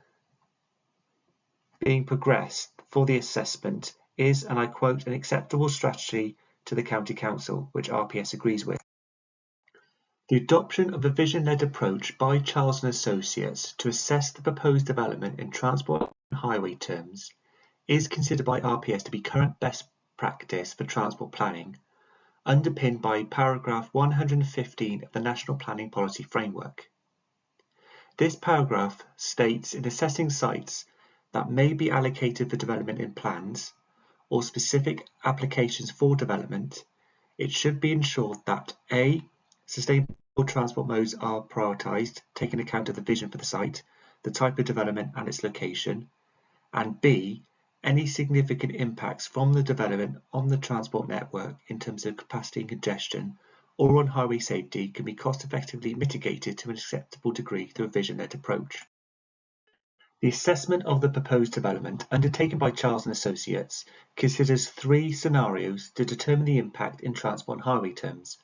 being progressed for the assessment is, and I quote, an acceptable strategy to the County Council, which RPS agrees with. The adoption of a vision-led approach by Charles and Associates to assess the proposed development in transport and highway terms is considered by RPS to be current best practice for transport planning, underpinned by paragraph 115 of the National Planning Policy Framework. This paragraph states in assessing sites that may be allocated for development in plans or specific applications for development, it should be ensured that A. Sustainable transport modes are prioritised, taking account of the vision for the site, the type of development and its location, and B, any significant impacts from the development on the transport network in terms of capacity and congestion or on highway safety can be cost effectively mitigated to an acceptable degree through a vision-led approach. The assessment of the proposed development undertaken by Charles and Associates considers 3 scenarios to determine the impact in transport and highway terms: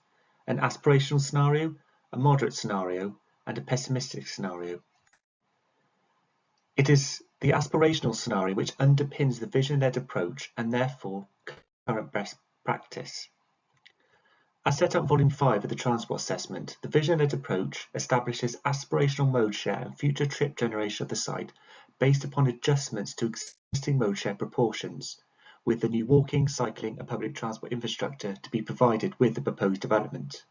an aspirational scenario, a moderate scenario, and a pessimistic scenario. It is the aspirational scenario which underpins the vision-led approach and therefore current best practice. As set out in Volume 5 of the Transport Assessment, the vision-led approach establishes aspirational mode share and future trip generation of the site based upon adjustments to existing mode share proportions, with the new walking, cycling and public transport infrastructure to be provided with the proposed development.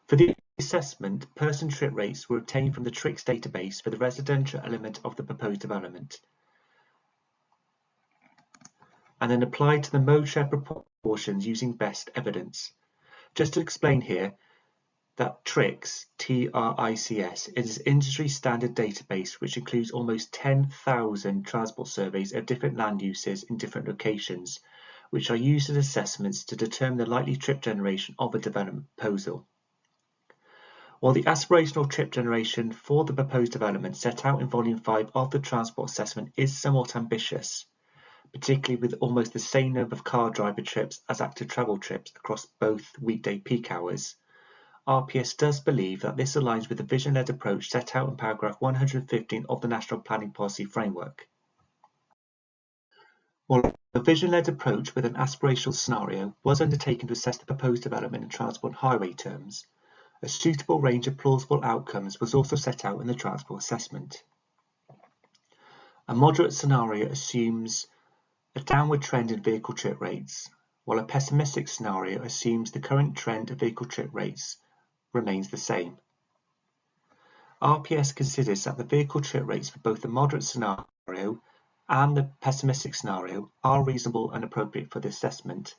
For the assessment, person trip rates were obtained from the TRIX database for the residential element of the proposed development, and then applied to the mode share proportions using best evidence. Just to explain here that TRIX, T-R-I-C-S, is an industry standard database which includes almost 10,000 transport surveys of different land uses in different locations, which are used as assessments to determine the likely trip generation of a development proposal. While the aspirational trip generation for the proposed development set out in Volume 5 of the Transport Assessment is somewhat ambitious, particularly with almost the same number of car driver trips as active travel trips across both weekday peak hours, RPS does believe that this aligns with the vision-led approach set out in paragraph 115 of the National Planning Policy Framework. While a vision-led approach with an aspirational scenario was undertaken to assess the proposed development in transport and highway terms, a suitable range of plausible outcomes was also set out in the Transport Assessment. A moderate scenario assumes a downward trend in vehicle trip rates, while a pessimistic scenario assumes the current trend of vehicle trip rates remains the same. RPS considers that the vehicle trip rates for both the moderate scenario and the pessimistic scenario are reasonable and appropriate for the assessment,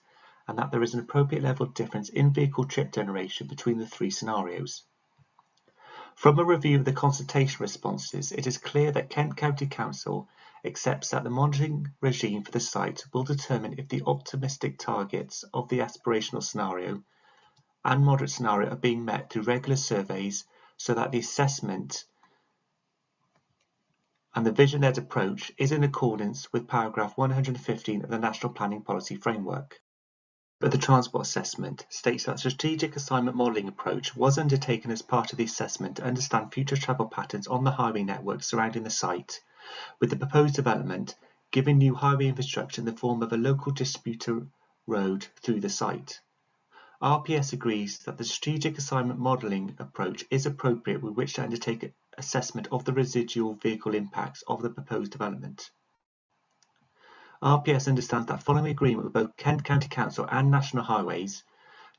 and that there is an appropriate level of difference in vehicle trip generation between the 3 scenarios. From a review of the consultation responses, it is clear that Kent County Council accepts that the monitoring regime for the site will determine if the optimistic targets of the aspirational scenario and moderate scenario are being met through regular surveys, so that the assessment and the vision-led approach is in accordance with paragraph 115 of the National Planning Policy Framework. But the Transport Assessment states that strategic assignment modelling approach was undertaken as part of the assessment to understand future travel patterns on the highway network surrounding the site, with the proposed development giving new highway infrastructure in the form of a local distributor road through the site. RPS agrees that the strategic assignment modelling approach is appropriate with which to undertake assessment of the residual vehicle impacts of the proposed development. RPS understands that following agreement with both Kent County Council and National Highways,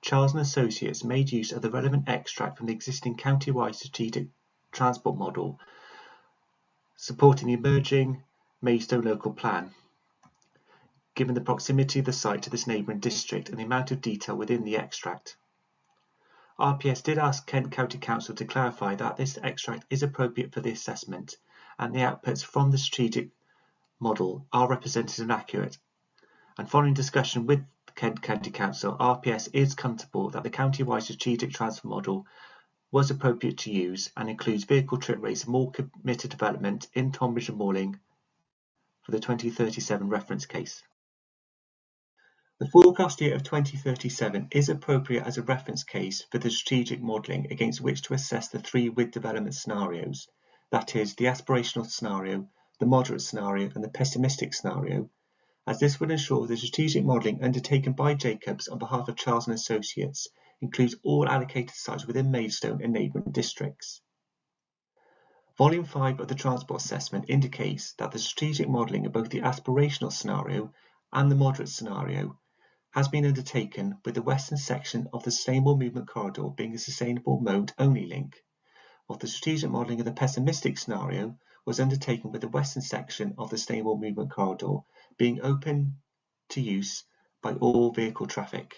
Charles and Associates made use of the relevant extract from the existing county-wide strategic transport model supporting the emerging Maidstone local plan, given the proximity of the site to this neighbouring district and the amount of detail within the extract. RPS did ask Kent County Council to clarify that this extract is appropriate for the assessment and the outputs from the strategic model are represented and accurate. And following discussion with Kent County Council, RPS is comfortable that the county-wide strategic transport model was appropriate to use and includes vehicle trip rates and more committed development in Tonbridge and Morling for the 2037 reference case. The forecast year of 2037 is appropriate as a reference case for the strategic modelling against which to assess the 3 width development scenarios, that is, the aspirational scenario, the moderate scenario and the pessimistic scenario, as this would ensure the strategic modelling undertaken by Jacobs on behalf of Charles and Associates includes all allocated sites within Maidstone and neighbouring districts. Volume 5 of the Transport Assessment indicates that the strategic modelling of both the aspirational scenario and the moderate scenario has been undertaken with the western section of the Sustainable Movement Corridor being a sustainable mode only link, while the strategic modelling of the pessimistic scenario was undertaken with the western section of the Sustainable Movement Corridor being open to use by all vehicle traffic.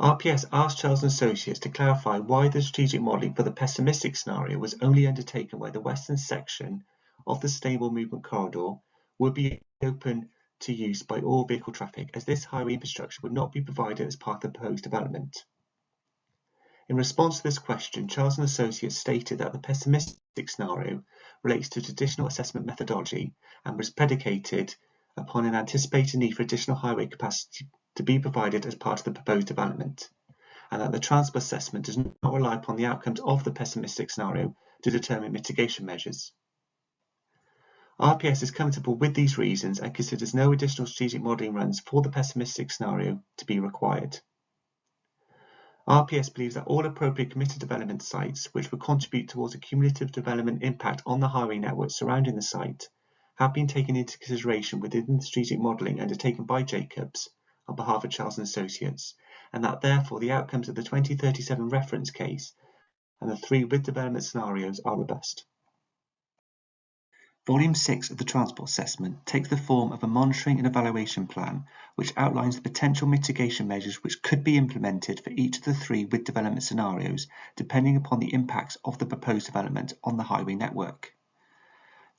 RPS asked Charles & Associates to clarify why the strategic modelling for the pessimistic scenario was only undertaken where the western section of the sustainable movement corridor would be open to use by all vehicle traffic, as this highway infrastructure would not be provided as part of the proposed development. In response to this question, Charles & Associates stated that the pessimistic scenario relates to traditional assessment methodology and was predicated upon an anticipated need for additional highway capacity to be provided as part of the proposed development, and that the transport assessment does not rely upon the outcomes of the pessimistic scenario to determine mitigation measures. RPS is comfortable with these reasons and considers no additional strategic modelling runs for the pessimistic scenario to be required. RPS believes that all appropriate committed development sites which would contribute towards a cumulative development impact on the highway network surrounding the site have been taken into consideration within the strategic modelling undertaken by Jacobs on behalf of Charles & Associates, and that therefore the outcomes of the 2037 reference case and the three with development scenarios are robust. Volume 6 of the Transport Assessment takes the form of a monitoring and evaluation plan which outlines the potential mitigation measures which could be implemented for each of the three with development scenarios depending upon the impacts of the proposed development on the highway network.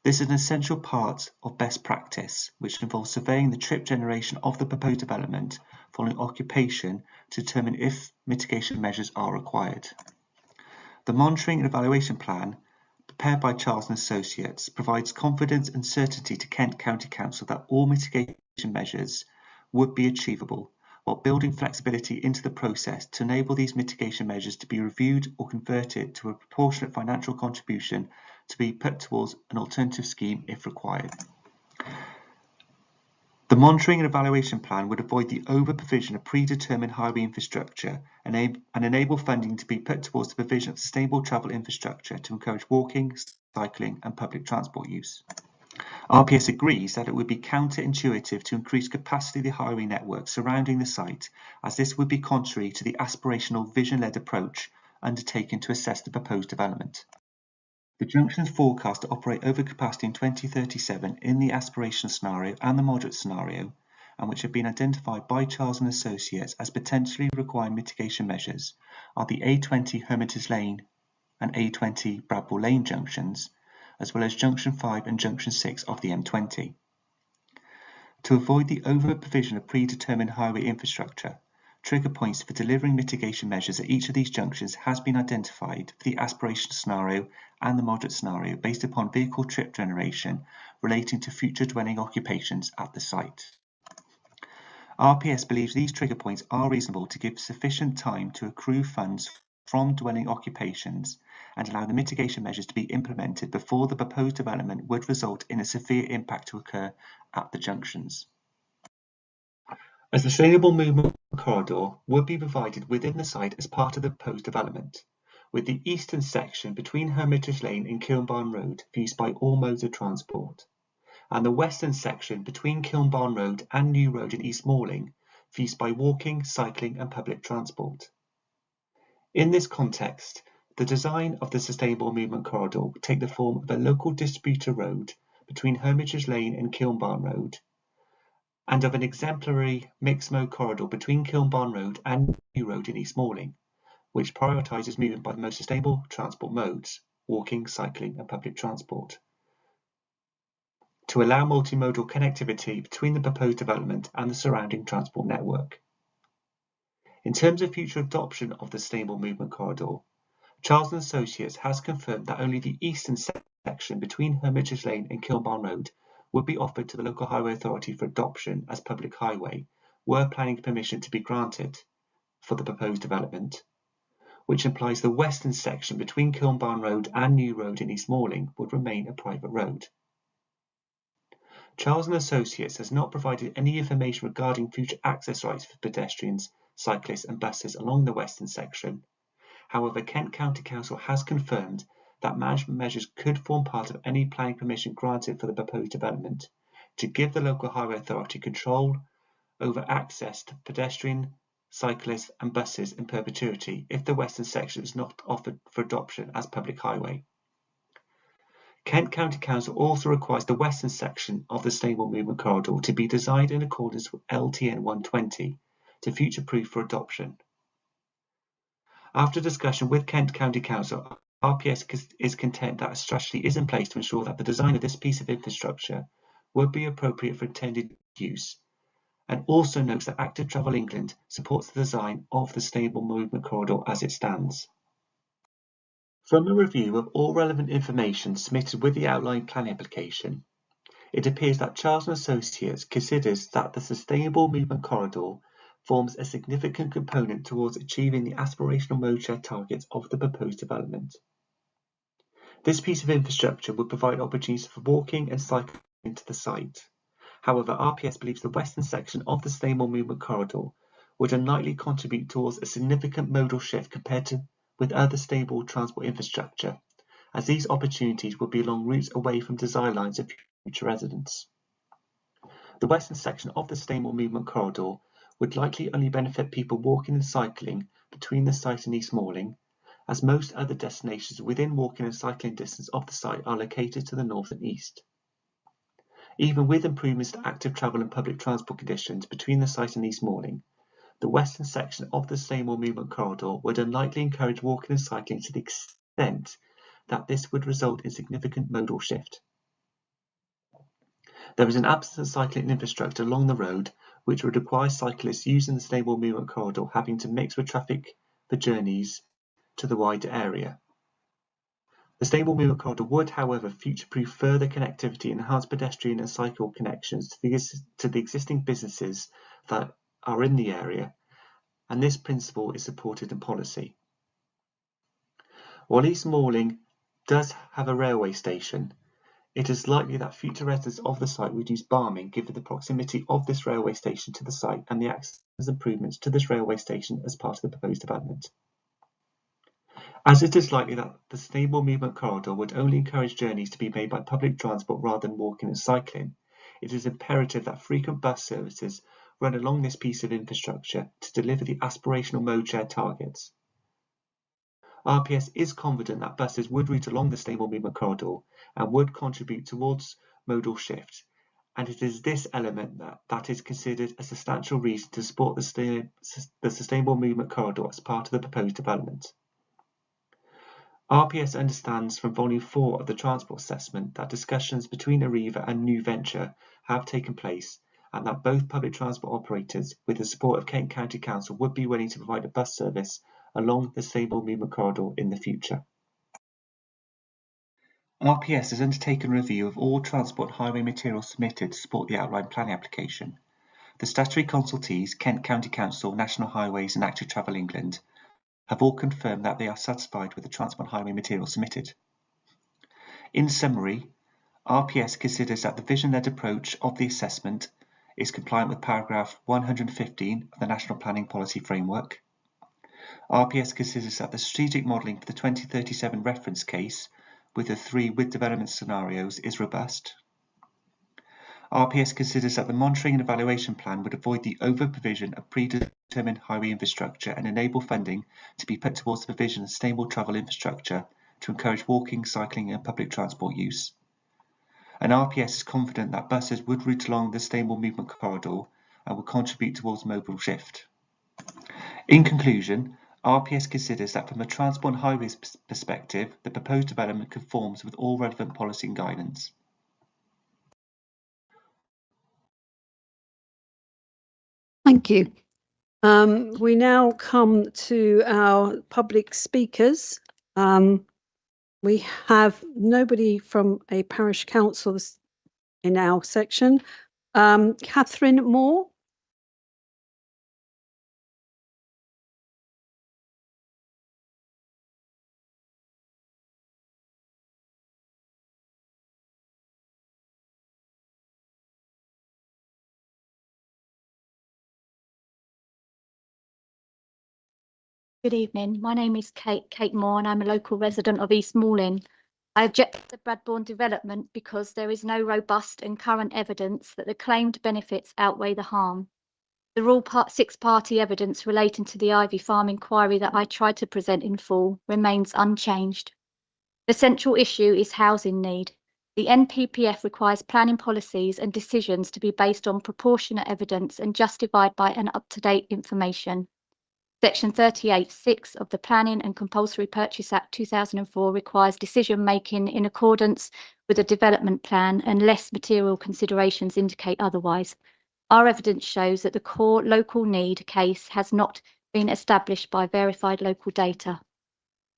This is an essential part of best practice, which involves surveying the trip generation of the proposed development following occupation to determine if mitigation measures are required. The monitoring and evaluation plan, prepared by Charles & Associates, provides confidence and certainty to Kent County Council that all mitigation measures would be achievable, while building flexibility into the process to enable these mitigation measures to be reviewed or converted to a proportionate financial contribution to be put towards an alternative scheme if required. The monitoring and evaluation plan would avoid the over-provision of predetermined highway infrastructure and enable funding to be put towards the provision of sustainable travel infrastructure to encourage walking, cycling and public transport use. RPS agrees that it would be counterintuitive to increase capacity of the highway network surrounding the site, as this would be contrary to the aspirational vision-led approach undertaken to assess the proposed development. The junctions forecast to operate over capacity in 2037 in the aspirational scenario and the moderate scenario, and which have been identified by Charles & Associates as potentially requiring mitigation measures, are the A20 Hermitage Lane and A20 Bradwell Lane junctions, as well as Junction 5 and Junction 6 of the M20. To avoid the over-provision of predetermined highway infrastructure, trigger points for delivering mitigation measures at each of these junctions has been identified for the aspirational scenario and the moderate scenario based upon vehicle trip generation relating to future dwelling occupations at the site. RPS believes these trigger points are reasonable to give sufficient time to accrue funds from dwelling occupations and allow the mitigation measures to be implemented before the proposed development would result in a severe impact to occur at the junctions. A sustainable movement corridor would be provided within the site as part of the proposed development, with the eastern section between Hermitage Lane and Kilnbarn Road used by all modes of transport, and the western section between Kilnbarn Road and New Road in East Malling used by walking, cycling and public transport. In this context, the design of the sustainable movement corridor would take the form of a local distributor road between Hermitage Lane and Kilnbarn Road, and of an exemplary mixed-mode corridor between Kilnbarn Road and New Road in East Malling, which prioritises movement by the most sustainable transport modes, walking, cycling and public transport, to allow multimodal connectivity between the proposed development and the surrounding transport network. In terms of future adoption of the sustainable movement corridor, Charles & Associates has confirmed that only the eastern section between Hermitage Lane and Kilnbarn Road would be offered to the local highway authority for adoption as public highway were planning permission to be granted for the proposed development, which implies the western section between Kilnbarn Road and New Road in East Malling would remain a private road. Charles & Associates has not provided any information regarding future access rights for pedestrians, cyclists and buses along the western section. However, Kent County Council has confirmed that management measures could form part of any planning permission granted for the proposed development to give the local highway authority control over access to pedestrian, cyclists and buses in perpetuity if the western section is not offered for adoption as public highway. Kent County Council also requires the western section of the sustainable movement corridor to be designed in accordance with LTN 120 to future-proof for adoption. After discussion with Kent County Council, RPS is content that a strategy is in place to ensure that the design of this piece of infrastructure would be appropriate for intended use, and also notes that Active Travel England supports the design of the Sustainable Movement Corridor as it stands. From a review of all relevant information submitted with the outline planning application, it appears that Charles & Associates considers that the Sustainable Movement Corridor forms a significant component towards achieving the aspirational mode share targets of the proposed development. This piece of infrastructure would provide opportunities for walking and cycling to the site. However, RPS believes the western section of the Sustainable Movement Corridor would unlikely contribute towards a significant modal shift compared with other stable transport infrastructure, as these opportunities would be along routes away from desire lines of future residents. The western section of the Sustainable Movement Corridor would likely only benefit people walking and cycling between the site and East Malling, as most other destinations within walking and cycling distance of the site are located to the north and east. Even with improvements to active travel and public transport conditions between the site and East Malling, the western section of the Sustainable Movement Corridor would unlikely encourage walking and cycling to the extent that this would result in significant modal shift. There is an absence of cycling infrastructure along the road, which would require cyclists using the Sustainable Movement Corridor having to mix with traffic for journeys to the wider area. The Sustainable Movement Corridor would, however, future-proof further connectivity and enhance pedestrian and cycle connections to the existing businesses that are in the area, and this principle is supported in policy. While East Malling does have a railway station, it is likely that future residents of the site would use Barming given the proximity of this railway station to the site and the access improvements to this railway station as part of the proposed development. As it is likely that the Sustainable Movement Corridor would only encourage journeys to be made by public transport rather than walking and cycling, it is imperative that frequent bus services run along this piece of infrastructure to deliver the aspirational mode share targets. RPS is confident that buses would route along the Sustainable Movement Corridor and would contribute towards modal shift, and it is this element that is considered a substantial reason to support the Sustainable Movement Corridor as part of the proposed development. RPS understands from Volume 4 of the Transport Assessment that discussions between Arriva and New Venture have taken place, and that both public transport operators, with the support of Kent County Council, would be willing to provide a bus service along the Sustainable Movement Corridor in the future. RPS has undertaken a review of all transport highway materials submitted to support the outline planning application. The statutory consultees, Kent County Council, National Highways and Active Travel England, have all confirmed that they are satisfied with the transport highway material submitted. In summary, RPS considers that the vision-led approach of the assessment is compliant with paragraph 115 of the National Planning Policy Framework. RPS considers that the strategic modelling for the 2037 reference case with the 3 with development scenarios is robust. RPS considers that the monitoring and evaluation plan would avoid the over-provision of predetermined highway infrastructure and enable funding to be put towards the provision of sustainable travel infrastructure to encourage walking, cycling and public transport use. And RPS is confident that buses would route along the Sustainable Movement Corridor and would contribute towards modal shift. In conclusion, RPS considers that from a transport and highways perspective, the proposed development conforms with all relevant policy and guidance. Thank you. We now come to our public speakers. We have nobody from a parish council in our section. Catherine Moore. Good evening. My name is Kate Moore, and I'm a local resident of East Malling. I object to the Bradbourne development because there is no robust and current evidence that the claimed benefits outweigh the harm. The Rule 6-party evidence relating to the Ivy Farm inquiry that I tried to present in full remains unchanged. The central issue is housing need. The NPPF requires planning policies and decisions to be based on proportionate evidence and justified by an up-to-date information. Section 38(6) of the Planning and Compulsory Purchase Act 2004 requires decision-making in accordance with a development plan unless material considerations indicate otherwise. Our evidence shows that the core local need case has not been established by verified local data.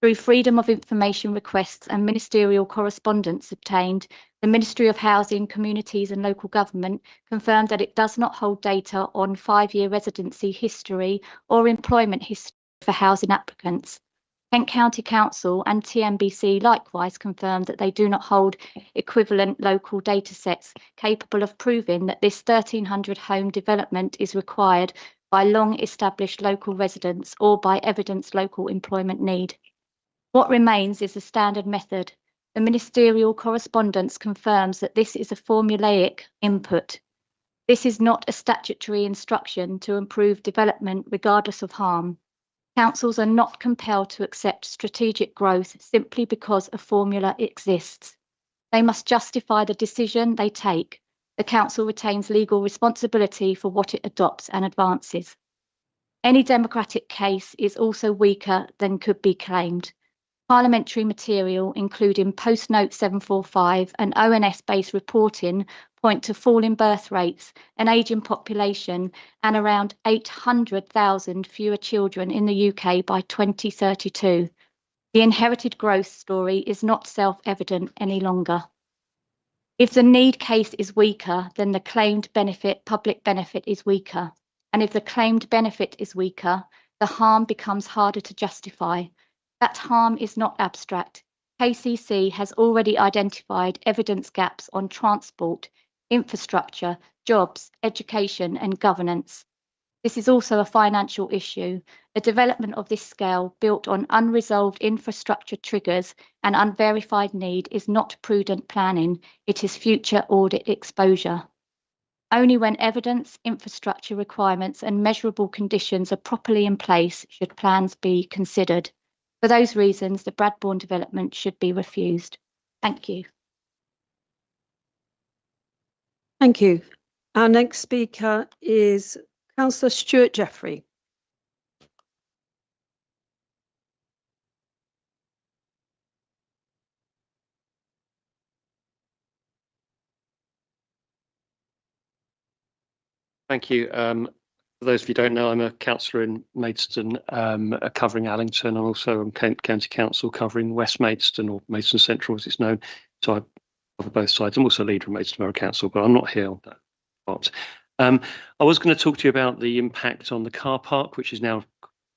Through freedom of information requests and ministerial correspondence obtained, the Ministry of Housing, Communities and Local Government confirmed that it does not hold data on 5-year residency history or employment history for housing applicants. Kent County Council and TNBC likewise confirmed that they do not hold equivalent local data sets capable of proving that this 1,300 home development is required by long-established local residents or by evidenced local employment need. What remains is the standard method. The ministerial correspondence confirms that this is a formulaic input. This is not a statutory instruction to improve development regardless of harm. Councils are not compelled to accept strategic growth simply because a formula exists. They must justify the decision they take. The council retains legal responsibility for what it adopts and advances. Any democratic case is also weaker than could be claimed. Parliamentary material, including Post-Note 745 and ONS-based reporting, point to falling birth rates, an ageing population, and around 800,000 fewer children in the UK by 2032. The inherited growth story is not self-evident any longer. If the need case is weaker, then the claimed benefit, public benefit, is weaker. And if the claimed benefit is weaker, the harm becomes harder to justify. That harm is not abstract. KCC has already identified evidence gaps on transport, infrastructure, jobs, education and governance. This is also a financial issue. A development of this scale built on unresolved infrastructure triggers and unverified need is not prudent planning. It is future audit exposure. Only when evidence, infrastructure requirements and measurable conditions are properly in place should plans be considered. For those reasons, the Bradbourne development should be refused. Thank you. Thank you. Our next speaker is Councillor Stuart Jeffrey. Thank you. For those of you who don't know, I'm a councillor in Maidstone, covering Allington, and also on Kent County Council covering West Maidstone, or Maidstone Central as it's known. So I cover both sides. I'm also a leader of Maidstone Borough Council, but I'm not here on that part. I was going to talk to you about the impact on the car park, which is now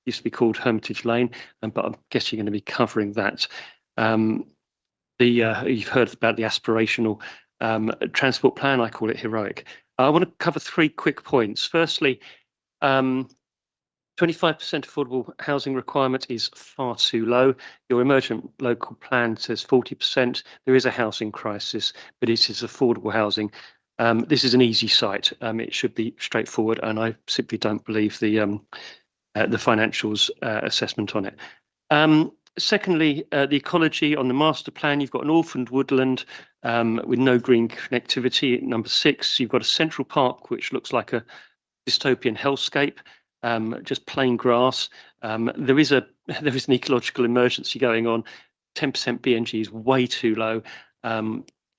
used to be called Hermitage Lane, but I guess you're going to be covering that. You've heard about the aspirational transport plan. I call it heroic. I want to cover 3 quick points. Firstly, 25% affordable housing requirement is far too low. Your emergent local plan says 40%. There is a housing crisis, but it is affordable housing. This is an easy site. It should be straightforward, and I simply don't believe the financials assessment on it. Secondly, the ecology on the master plan, you've got an orphaned woodland with no green connectivity at number 6. You've got a central park, which looks like a dystopian hellscape, just plain grass. There is an ecological emergency going on. 10% BNG is way too low.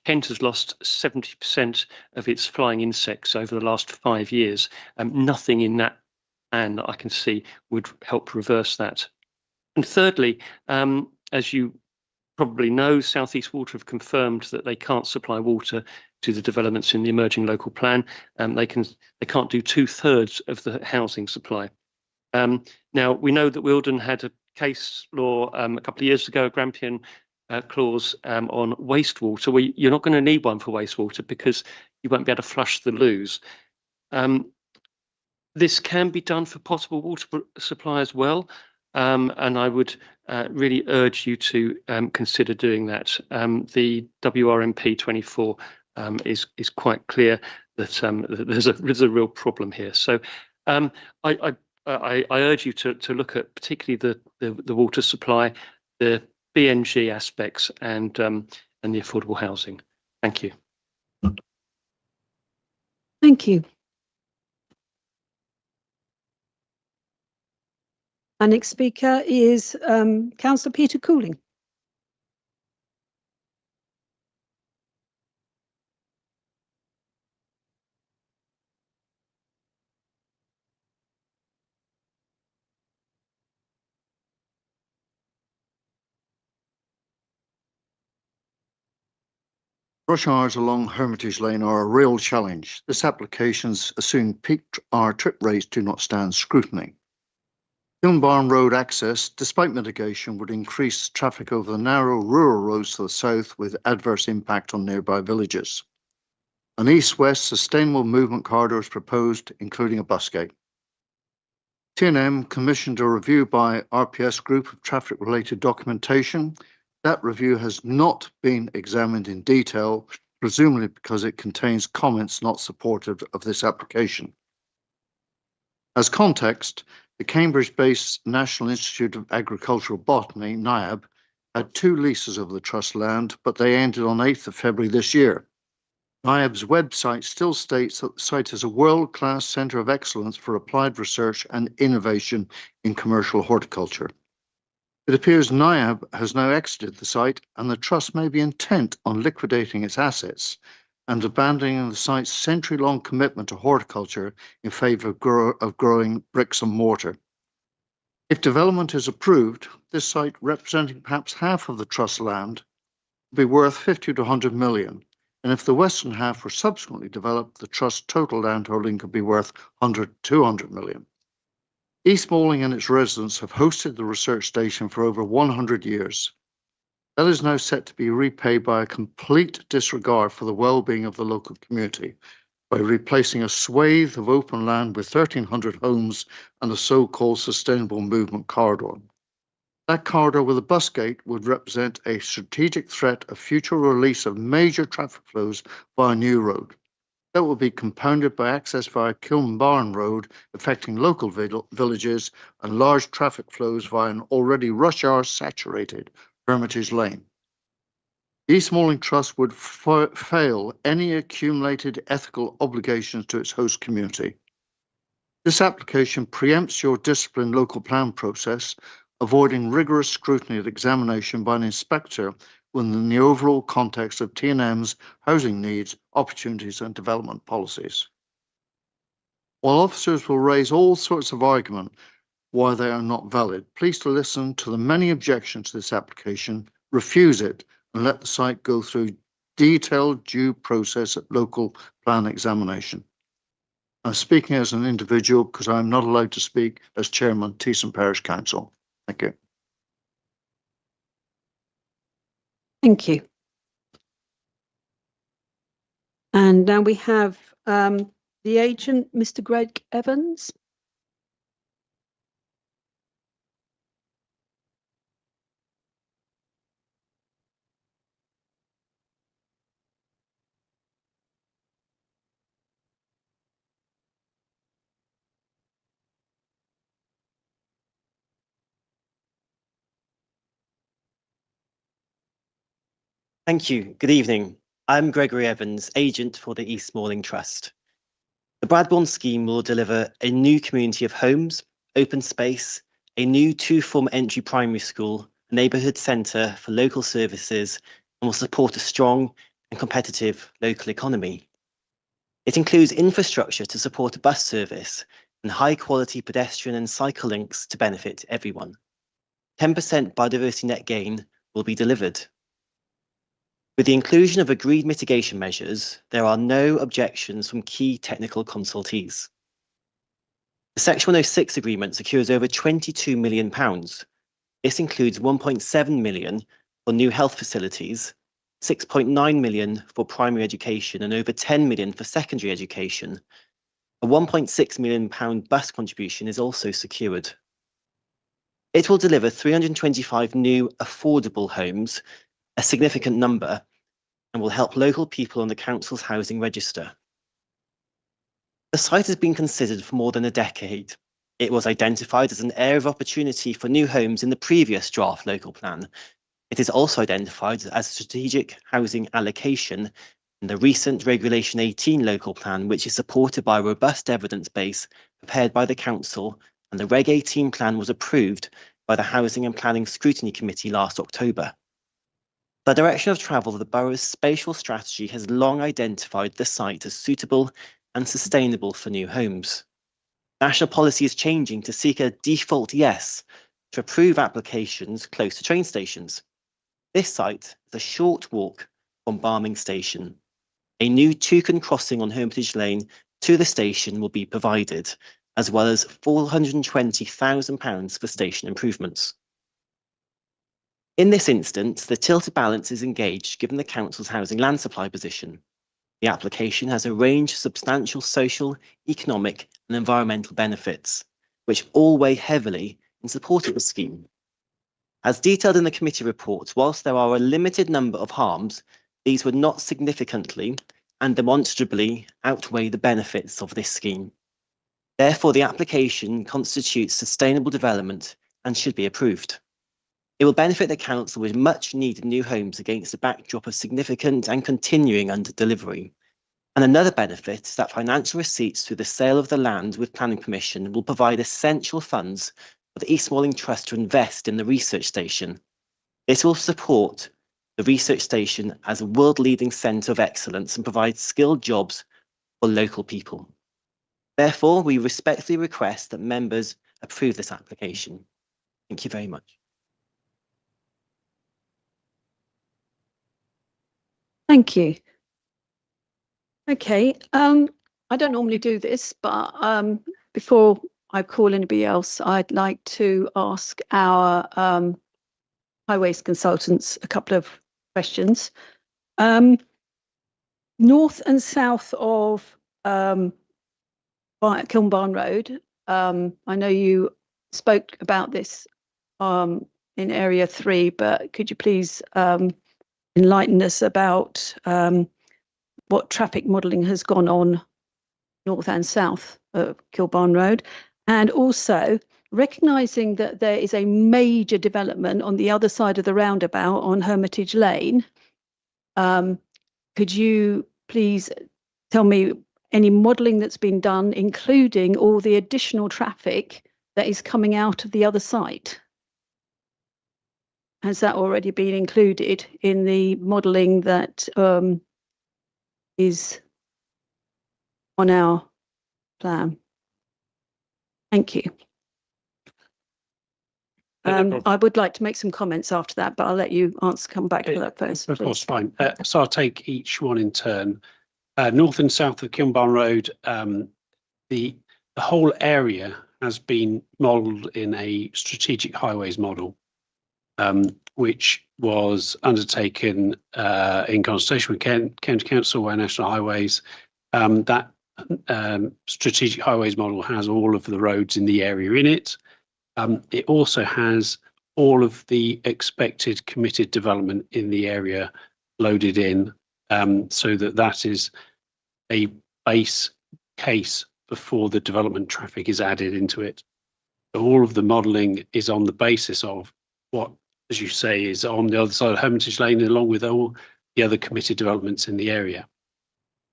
Kent has lost 70% of its flying insects over the last 5 years. Nothing in that plan that I can see would help reverse that. And thirdly, as you probably know, South East Water have confirmed that they can't supply water to the developments in the emerging local plan. They can't do 2/3 of the housing supply. Now we know that Wilden had a case law a couple of years ago, a Grampian clause on wastewater. Well, you're not going to need one for wastewater because you won't be able to flush the loos. This can be done for potable water supply as well. And I would really urge you to consider doing that. The WRMP 24 is quite clear that there's a real problem here. So I urge you to look at particularly the water supply, the BNG aspects, and the affordable housing. Thank you. Thank you. Our next speaker is Councillor Peter Cooling. Rush hours along Hermitage Lane are a real challenge. This application's assumed peak hour trip rates do not stand scrutiny. Kilnbarn Road access, despite mitigation, would increase traffic over the narrow rural roads to the south with adverse impact on nearby villages. An east-west sustainable movement corridor is proposed, including a bus gate. T&M commissioned a review by RPS Group of traffic-related documentation. That review has not been examined in detail, presumably because it contains comments not supportive of this application. As context, the Cambridge-based National Institute of Agricultural Botany, NIAB, had 2 leases of the trust land, but they ended on 8th of February this year. NIAB's website still states that the site is a world-class centre of excellence for applied research and innovation in commercial horticulture. It appears NIAB has now exited the site, and the trust may be intent on liquidating its assets and abandoning the site's century-long commitment to horticulture in favour of growing bricks and mortar. If development is approved, this site, representing perhaps half of the trust land, would be worth 50 to 100 million. And if the western half were subsequently developed, the trust's total landholding could be worth 100 to 200 million. East Malling and its residents have hosted the research station for over 100 years. That is now set to be repaid by a complete disregard for the well-being of the local community by replacing a swathe of open land with 1,300 homes and the so-called sustainable movement corridor. That corridor with a bus gate would represent a strategic threat of future release of major traffic flows via New Road. That will be compounded by access via Kilnbarn Road, affecting local villages and large traffic flows via an already rush hour saturated Hermitage Lane. East Malling Trust would fail any accumulated ethical obligations to its host community. This application preempts your disciplined local plan process, avoiding rigorous scrutiny at examination by an inspector within the overall context of T&M's housing needs, opportunities and development policies. While officers will raise all sorts of argument why they are not valid, please to listen to the many objections to this application, refuse it and let the site go through detailed due process at local plan examination. I'm speaking as an individual because I'm not allowed to speak as Chairman Teesson Parish Council. Thank you. Thank you. And now we have the agent, Mr. Greg Evans. Thank you. Good evening. I'm Gregory Evans, agent for the East Malling Trust. The Bradbourne scheme will deliver a new community of homes, open space, a new 2-form entry primary school, a neighbourhood centre for local services, and will support a strong and competitive local economy. It includes infrastructure to support a bus service and high-quality pedestrian and cycle links to benefit everyone. 10% biodiversity net gain will be delivered. With the inclusion of agreed mitigation measures, there are no objections from key technical consultees. The Section 106 agreement secures over £22 million. This includes £1.7 million for new health facilities, £6.9 million for primary education and over £10 million for secondary education. A £1.6 million bus contribution is also secured. It will deliver 325 new affordable homes, a significant number, and will help local people on the council's housing register. The site has been considered for more than a decade. It was identified as an area of opportunity for new homes in the previous draft local plan. It is also identified as strategic housing allocation in the recent Regulation 18 local plan, which is supported by a robust evidence base prepared by the council and the Reg 18 plan was approved by the Housing and Planning Scrutiny Committee last October. The direction of travel of the borough's spatial strategy has long identified the site as suitable and sustainable for new homes. National policy is changing to seek a default yes to approve applications close to train stations. This site is a short walk from Barming Station. A new toucan crossing on Hermitage Lane to the station will be provided, as well as £420,000 for station improvements. In this instance, the tilted balance is engaged given the council's housing land supply position. The application has a range of substantial social, economic and environmental benefits, which all weigh heavily in support of the scheme. As detailed in the committee report, whilst there are a limited number of harms, these would not significantly and demonstrably outweigh the benefits of this scheme. Therefore, the application constitutes sustainable development and should be approved. It will benefit the council with much needed new homes against a backdrop of significant and continuing under-delivery. And another benefit is that financial receipts through the sale of the land with planning permission will provide essential funds for the East Malling Trust to invest in the research station. This will support the research station as a world-leading centre of excellence and provide skilled jobs for local people. Therefore, we respectfully request that members approve this application. Thank you very much. Thank you. Okay, I don't normally do this, but before I call anybody else, I'd like to ask our highways consultants a couple of questions. North and south of Kilnbarn Road, I know you spoke about this in area 3, but could you please enlighten us about what traffic modelling has gone on north and south of Kilnbarn Road, and also recognising that there is a major development on the other side of the roundabout on Hermitage Lane. Could you please tell me any modelling that's been done, including all the additional traffic that is coming out of the other site? Has that already been included in the modelling that is on our plan? Thank you. I would like to make some comments after that, but I'll let you come back to that first. Of course, fine. So I'll take each one in turn. North and south of Kilnbarn Road, the whole area has been modelled in a strategic highways model, which was undertaken in consultation with County Council and National Highways. That strategic highways model has all of the roads in the area in it. It also has all of the expected committed development in the area loaded in, so that is a base case before the development traffic is added into it. So all of the modelling is on the basis of what, as you say, is on the other side of Hermitage Lane, along with all the other committed developments in the area.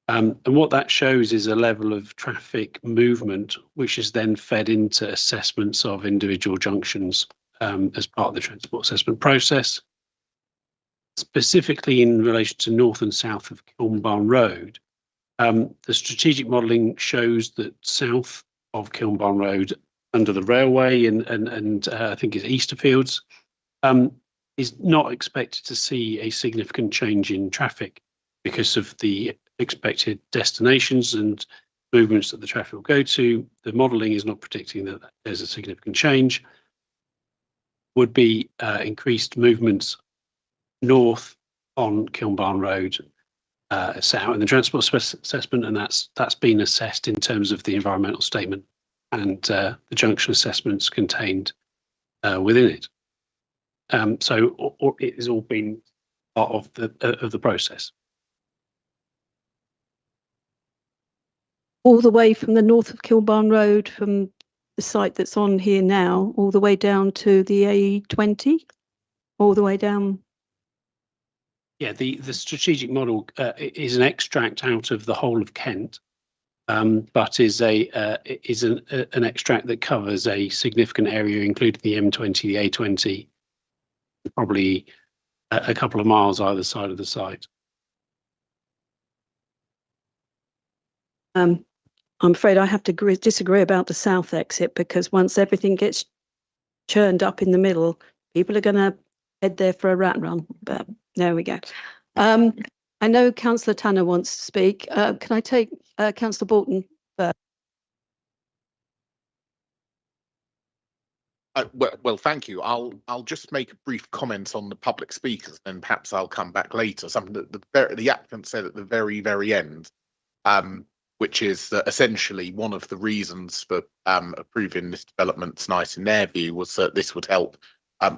And what that shows is a level of traffic movement, which is then fed into assessments of individual junctions as part of the transport assessment process. Specifically in relation to north and south of Kilnbarn Road, the strategic modelling shows that south of Kilnbarn Road, under the railway and I think it's Easterfields, is not expected to see a significant change in traffic because of the expected destinations and movements that the traffic will go to. The modelling is not predicting that there's a significant change. Would be increased movements north on Kilnbarn Road, south in the transport assessment, and that's been assessed in terms of the environmental statement and the junction assessments contained within it. So it has all been part of the process. All the way from the north of Kilnbarn Road, from the site that's on here now, all the way down to the A20, all the way down. Yeah, the strategic model is an extract out of the whole of Kent, but is an extract that covers a significant area, including the M20, the A20, probably a couple of miles either side of the site. I'm afraid I have to disagree about the south exit, because once everything gets churned up in the middle, people are going to head there for a rat run. But there we go. I know Councillor Tanner wants to speak. Can I take Councillor Bolton first? Well, thank you. I'll just make a brief comment on the public speakers, and perhaps I'll come back later. Something that the applicant said at the very end, which is that essentially one of the reasons for approving this development tonight, in their view, was that this would help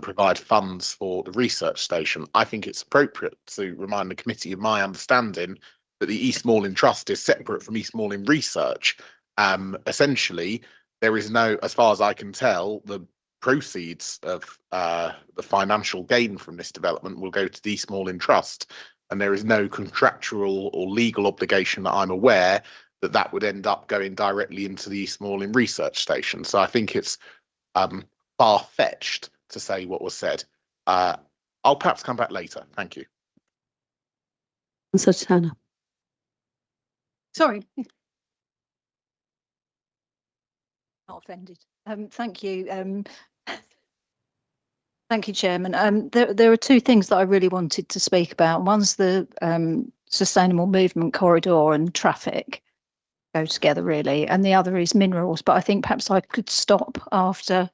provide funds for the research station. I think it's appropriate to remind the committee of my understanding that the East Malling Trust is separate from East Malling Research. Essentially, there is no, as far as I can tell, the proceeds of the financial gain from this development will go to the East Malling Trust, and there is no contractual or legal obligation that I'm aware that would end up going directly into the East Malling Research Station. So I think it's far-fetched to say what was said. I'll perhaps come back later. Thank you. Councillor Tanner. Sorry. Not offended. Thank you. Thank you, Chairman. There are two things that I really wanted to speak about. One's the sustainable movement corridor and traffic go together, really, and the other is minerals. But I think perhaps I could stop after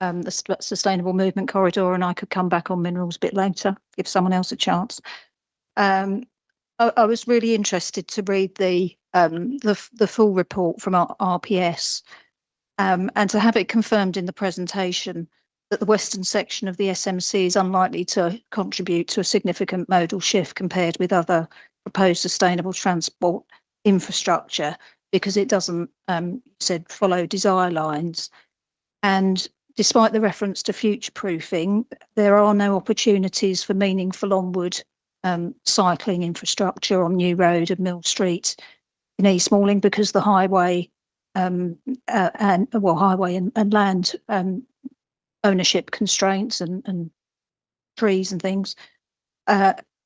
the sustainable movement corridor, and I could come back on minerals a bit later, give someone else a chance. I was really interested to read the full report from our RPS, and to have it confirmed in the presentation that the western section of the SMC is unlikely to contribute to a significant modal shift compared with other proposed sustainable transport infrastructure, because it doesn't, said, follow desire lines. And despite the reference to future-proofing, there are no opportunities for meaningful onward cycling infrastructure on New Road and Mill Street in East Malling, because the highway highway and land ownership constraints and trees and things.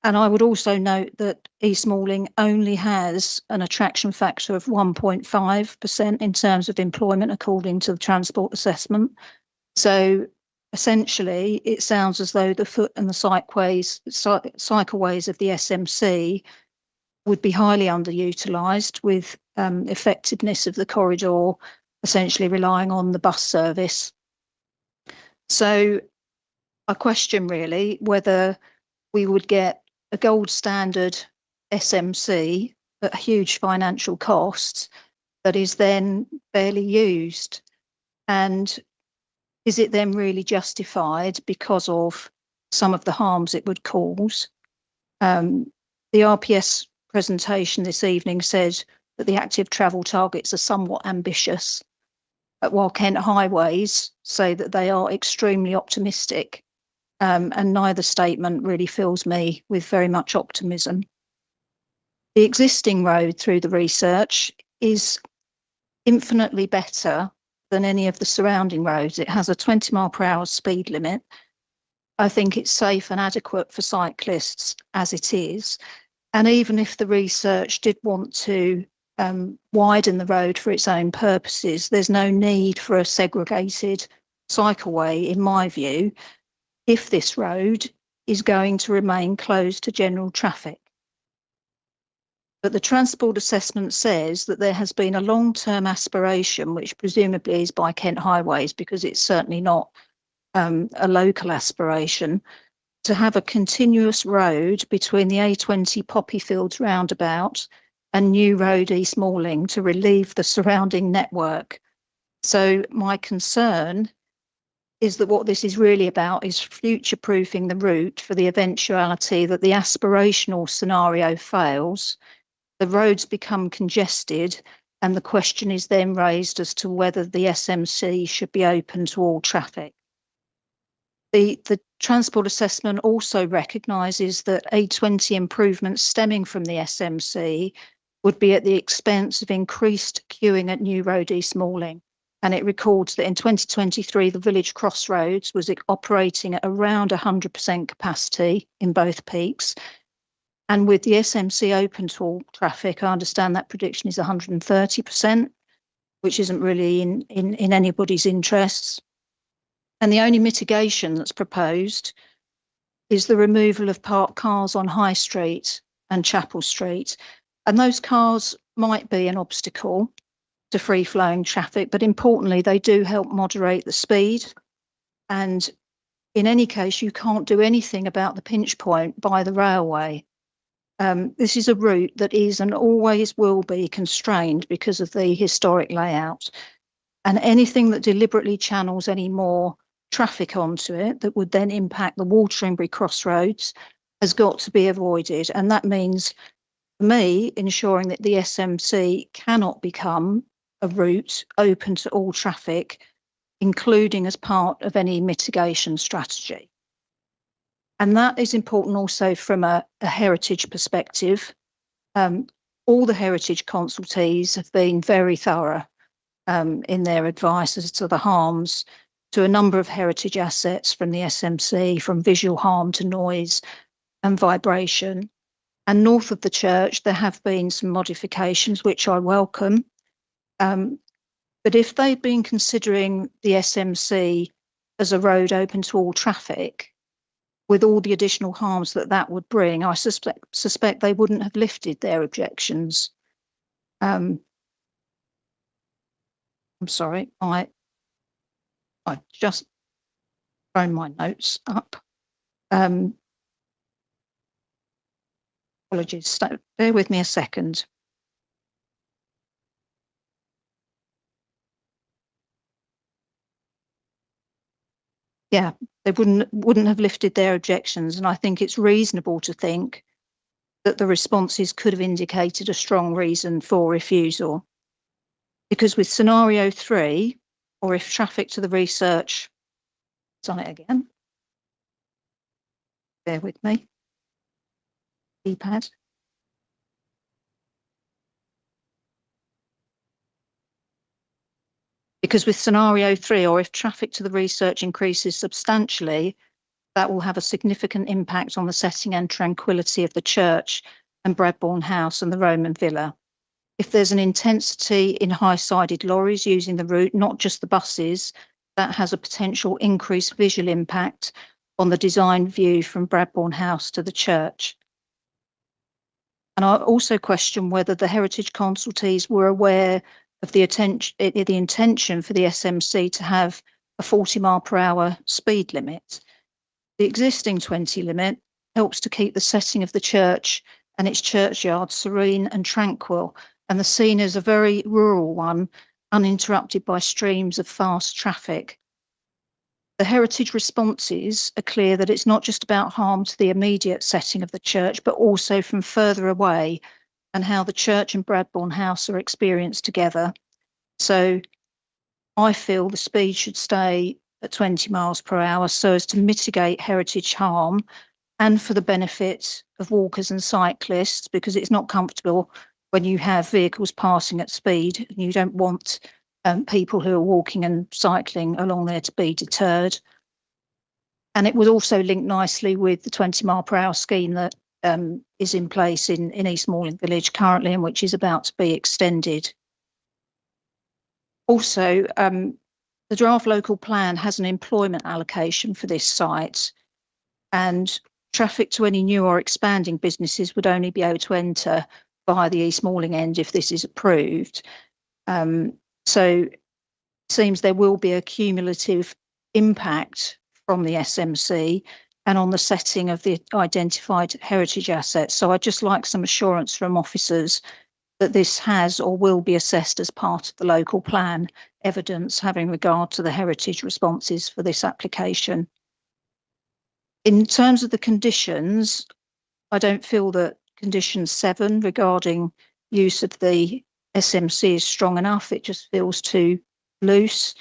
And I would also note that East Malling only has an attraction factor of 1.5% in terms of employment, according to the transport assessment. So essentially, it sounds as though the foot and the cycleways of the SMC would be highly underutilised, with effectiveness of the corridor essentially relying on the bus service. So I question really whether we would get a gold standard SMC at huge financial costs that is then barely used. And is it then really justified because of some of the harms it would cause? The RPS presentation this evening said that the active travel targets are somewhat ambitious, while Kent Highways say that they are extremely optimistic. And neither statement really fills me with very much optimism. The existing road through the research is infinitely better than any of the surrounding roads. It has a 20-mile-per-hour speed limit. I think it's safe and adequate for cyclists as it is. And even if the research did want to widen the road for its own purposes, there's no need for a segregated cycleway, in my view, if this road is going to remain closed to general traffic. But the transport assessment says that there has been a long-term aspiration, which presumably is by Kent Highways, because it's certainly not a local aspiration, to have a continuous road between the A20 Poppyfields roundabout and New Road East Malling to relieve the surrounding network. So my concern is that what this is really about is future-proofing the route for the eventuality that the aspirational scenario fails, the roads become congested, and the question is then raised as to whether the SMC should be open to all traffic. The transport assessment also recognises that A20 improvements stemming from the SMC would be at the expense of increased queuing at New Road East Malling. And it records that in 2023, the village crossroads was operating at around 100% capacity in both peaks. And with the SMC open to all traffic, I understand that prediction is 130%, which isn't really in anybody's interests. And the only mitigation that's proposed is the removal of parked cars on High Street and Chapel Street. And those cars might be an obstacle to free-flowing traffic, but importantly, they do help moderate the speed. And in any case, you can't do anything about the pinch point by the railway. This is a route that is and always will be constrained because of the historic layout. And anything that deliberately channels any more traffic onto it that would then impact the Wateringbury crossroads has got to be avoided. And that means, for me, ensuring that the SMC cannot become a route open to all traffic, including as part of any mitigation strategy. And that is important also from a heritage perspective. All the heritage consultees have been very thorough in their advice as to the harms to a number of heritage assets from the SMC, from visual harm to noise and vibration. And north of the church, there have been some modifications, which I welcome. But if they'd been considering the SMC as a road open to all traffic, with all the additional harms that that would bring, I suspect they wouldn't have lifted their objections. I'm sorry, I've just thrown my notes up. Apologies, bear with me a second. Yeah, they wouldn't have lifted their objections, and I think it's reasonable to think that the responses could have indicated a strong reason for refusal. Because with scenario 3, or if traffic to the research, it's on it again. Bear with me. Keypad. Because with scenario 3, or if traffic to the research increases substantially, that will have a significant impact on the setting and tranquility of the church and Bradbourne House and the Roman Villa. If there's an intensity in high-sided lorries using the route, not just the buses, that has a potential increased visual impact on the design view from Bradbourne House to the church. And I also question whether the heritage consultees were aware of the intention for the SMC to have a 40-mile-per-hour speed limit. The existing 20 limit helps to keep the setting of the church and its churchyard serene and tranquil, and the scene is a very rural one, uninterrupted by streams of fast traffic. The heritage responses are clear that it's not just about harm to the immediate setting of the church, but also from further away, and how the church and Bradbourne House are experienced together. So I feel the speed should stay at 20 miles per hour so as to mitigate heritage harm and for the benefit of walkers and cyclists, because it's not comfortable when you have vehicles passing at speed and you don't want people who are walking and cycling along there to be deterred. And it would also link nicely with the 20-mile-per-hour scheme that is in place in East Malling Village currently, and which is about to be extended. Also, the draft local plan has an employment allocation for this site, and traffic to any new or expanding businesses would only be able to enter via the East Malling end if this is approved. So it seems there will be a cumulative impact from the SMC and on the setting of the identified heritage assets. So I'd just like some assurance from officers that this has or will be assessed as part of the local plan evidence having regard to the heritage responses for this application. In terms of the conditions, I don't feel that condition 7 regarding use of the SMC is strong enough. It just feels too loose.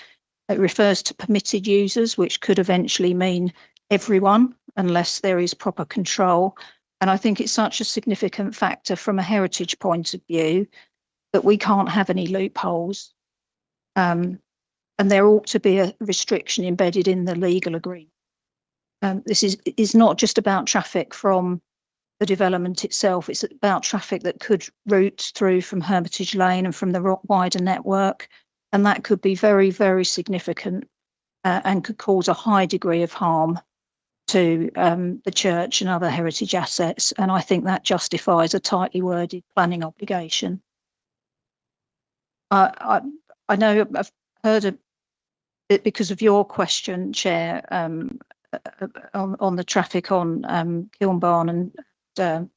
It refers to permitted users, which could eventually mean everyone unless there is proper control. And I think it's such a significant factor from a heritage point of view that we can't have any loopholes. And there ought to be a restriction embedded in the legal agreement. This is not just about traffic from the development itself, it's about traffic that could route through from Hermitage Lane and from the wider network. And that could be very, very significant and could cause a high degree of harm to the church and other heritage assets. And I think that justifies a tightly worded planning obligation. I know I've heard it because of your question, Chair, on the traffic on Kilnbarn and the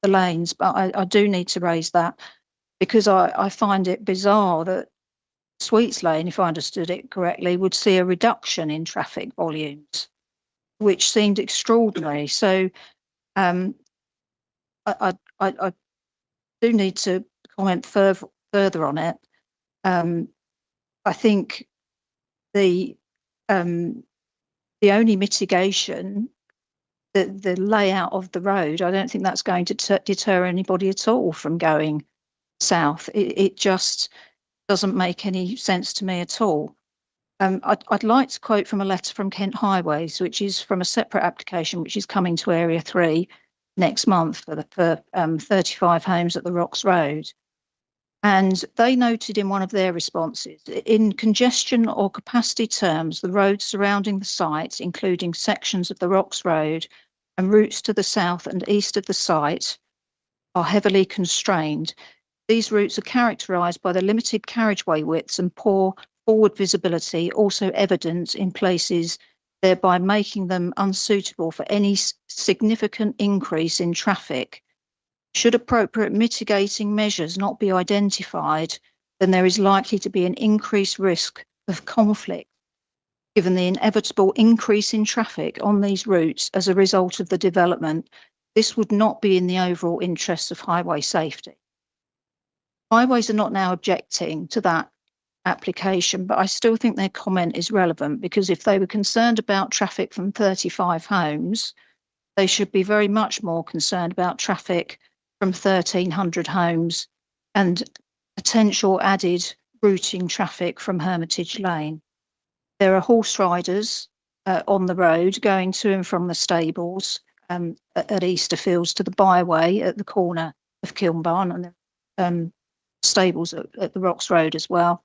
lanes, but I do need to raise that because I find it bizarre that Sweets Lane, if I understood it correctly, would see a reduction in traffic volumes, which seemed extraordinary. So I do need to comment further on it. I think the only mitigation, the layout of the road, I don't think that's going to deter anybody at all from going south. It just doesn't make any sense to me at all. I'd like to quote from a letter from Kent Highways, which is from a separate application, which is coming to Area 3 next month for 35 homes at the Rocks Road. And they noted in one of their responses, in congestion or capacity terms, the roads surrounding the site, including sections of the Rocks Road and routes to the south and east of the site, are heavily constrained. These routes are characterised by the limited carriageway widths and poor forward visibility, also evident in places, thereby making them unsuitable for any significant increase in traffic. Should appropriate mitigating measures not be identified, then there is likely to be an increased risk of conflict, given the inevitable increase in traffic on these routes as a result of the development. This would not be in the overall interests of highway safety. Highways are not now objecting to that application, but I still think their comment is relevant, because if they were concerned about traffic from 35 homes, they should be very much more concerned about traffic from 1,300 homes and potential added routing traffic from Hermitage Lane. There are horse riders on the road going to and from the stables at Easterfields to the byway at the corner of Kilnbarn, and stables at the Rocks Road as well.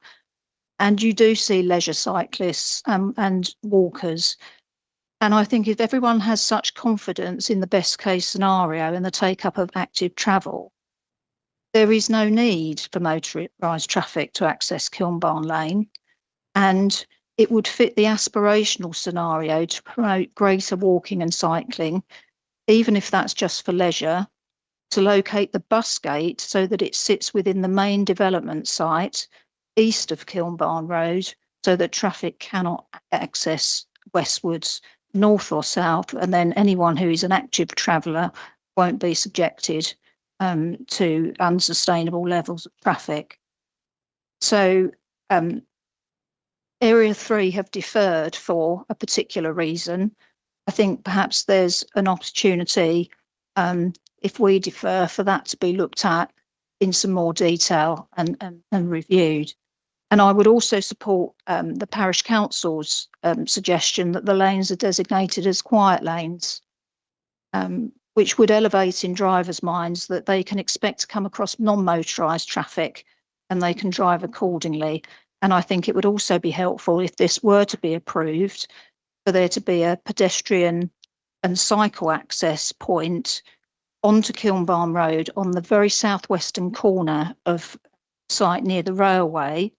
And you do see leisure cyclists and walkers. And I think if everyone has such confidence in the best case scenario and the take up of active travel, there is no need for motorised traffic to access Kilnbarn Lane. And it would fit the aspirational scenario to promote greater walking and cycling, even if that's just for leisure, to locate the bus gate so that it sits within the main development site east of Kilnbarn Road, so that traffic cannot access westwards, north or south, and then anyone who is an active traveller won't be subjected to unsustainable levels of traffic. So Area 3 have deferred for a particular reason. I think perhaps there's an opportunity, if we defer, for that to be looked at in some more detail and reviewed. And I would also support the Parish Council's suggestion that the lanes are designated as quiet lanes, which would elevate in drivers' minds that they can expect to come across non-motorised traffic and they can drive accordingly. And I think it would also be helpful, if this were to be approved, for there to be a pedestrian and cycle access point onto Kilnbarn Road on the very southwestern corner of site near the railway.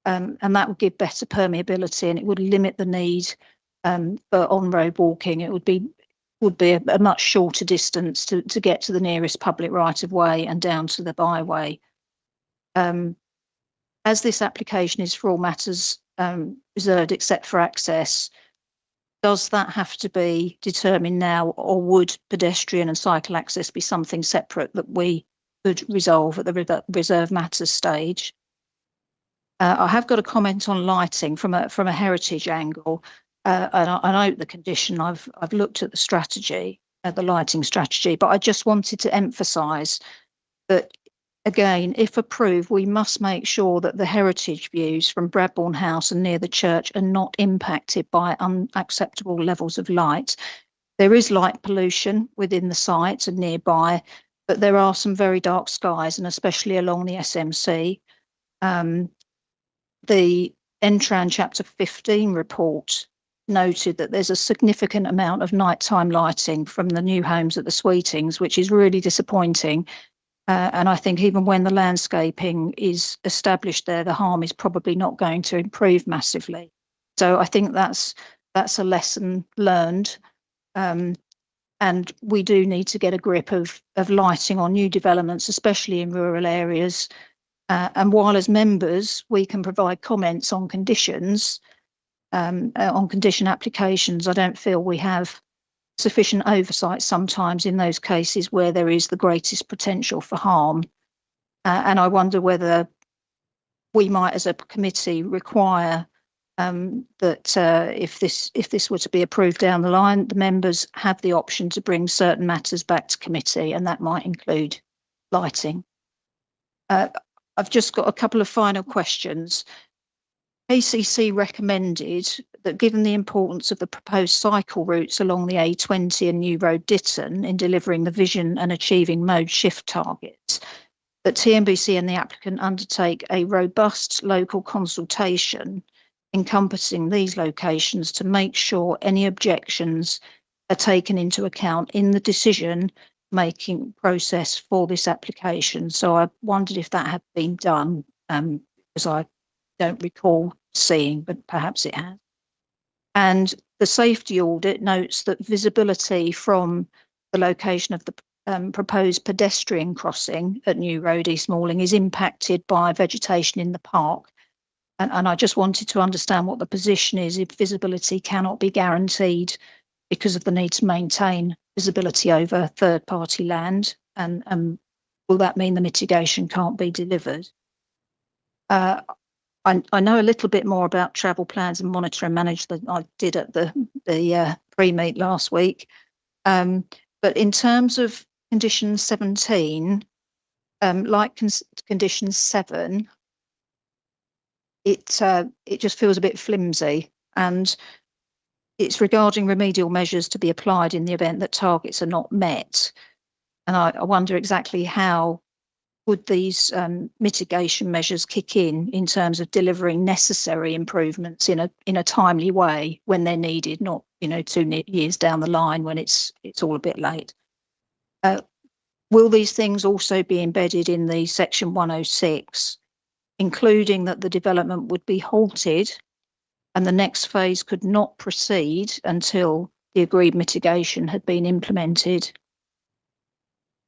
And that would give better permeability, and it would limit the need for on-road walking. It would be a much shorter distance to get to the nearest public right-of-way and down to the byway. As this application is for all matters reserved except for access, does that have to be determined now, or would pedestrian and cycle access be something separate that we could resolve at the reserve matters stage? I have got a comment on lighting from a heritage angle, and I note the condition. I've looked at the strategy, the lighting strategy. But I just wanted to emphasise that, again, if approved, we must make sure that the heritage views from Bradbourne House and near the church are not impacted by unacceptable levels of light. There is light pollution within the site and nearby, but there are some very dark skies, and especially along the SMC. The Entran Chapter 15 report noted that there's a significant amount of nighttime lighting from the new homes at the Sweetings, which is really disappointing. And I think even when the landscaping is established there, the harm is probably not going to improve massively. So I think that's a lesson learned. And we do need to get a grip of lighting on new developments, especially in rural areas. And while as members, we can provide comments on conditions, on condition applications, I don't feel we have sufficient oversight sometimes in those cases where there is the greatest potential for harm. And I wonder whether we might, as a committee, require that if this were to be approved down the line, the members have the option to bring certain matters back to committee, and that might include lighting. I've just got a couple of final questions. ACC recommended that given the importance of the proposed cycle routes along the A20 and New Road Ditton in delivering the vision and achieving mode shift targets, that TNBC and the applicant undertake a robust local consultation encompassing these locations to make sure any objections are taken into account in the decision-making process for this application. So I wondered if that had been done, because I don't recall seeing, but perhaps it has. And the safety audit notes that visibility from the location of the proposed pedestrian crossing at New Road East Malling is impacted by vegetation in the park. And I just wanted to understand what the position is if visibility cannot be guaranteed because of the need to maintain visibility over third-party land, and will that mean the mitigation can't be delivered? I know a little bit more about travel plans and monitor and manage than I did at the pre-meet last week. But in terms of condition 17, like condition 7, it just feels a bit flimsy, and it's regarding remedial measures to be applied in the event that targets are not met. And I wonder exactly how would these mitigation measures kick in terms of delivering necessary improvements in a timely way when they're needed, not 2 years down the line when it's all a bit late. Will these things also be embedded in the section 106, including that the development would be halted and the next phase could not proceed until the agreed mitigation had been implemented?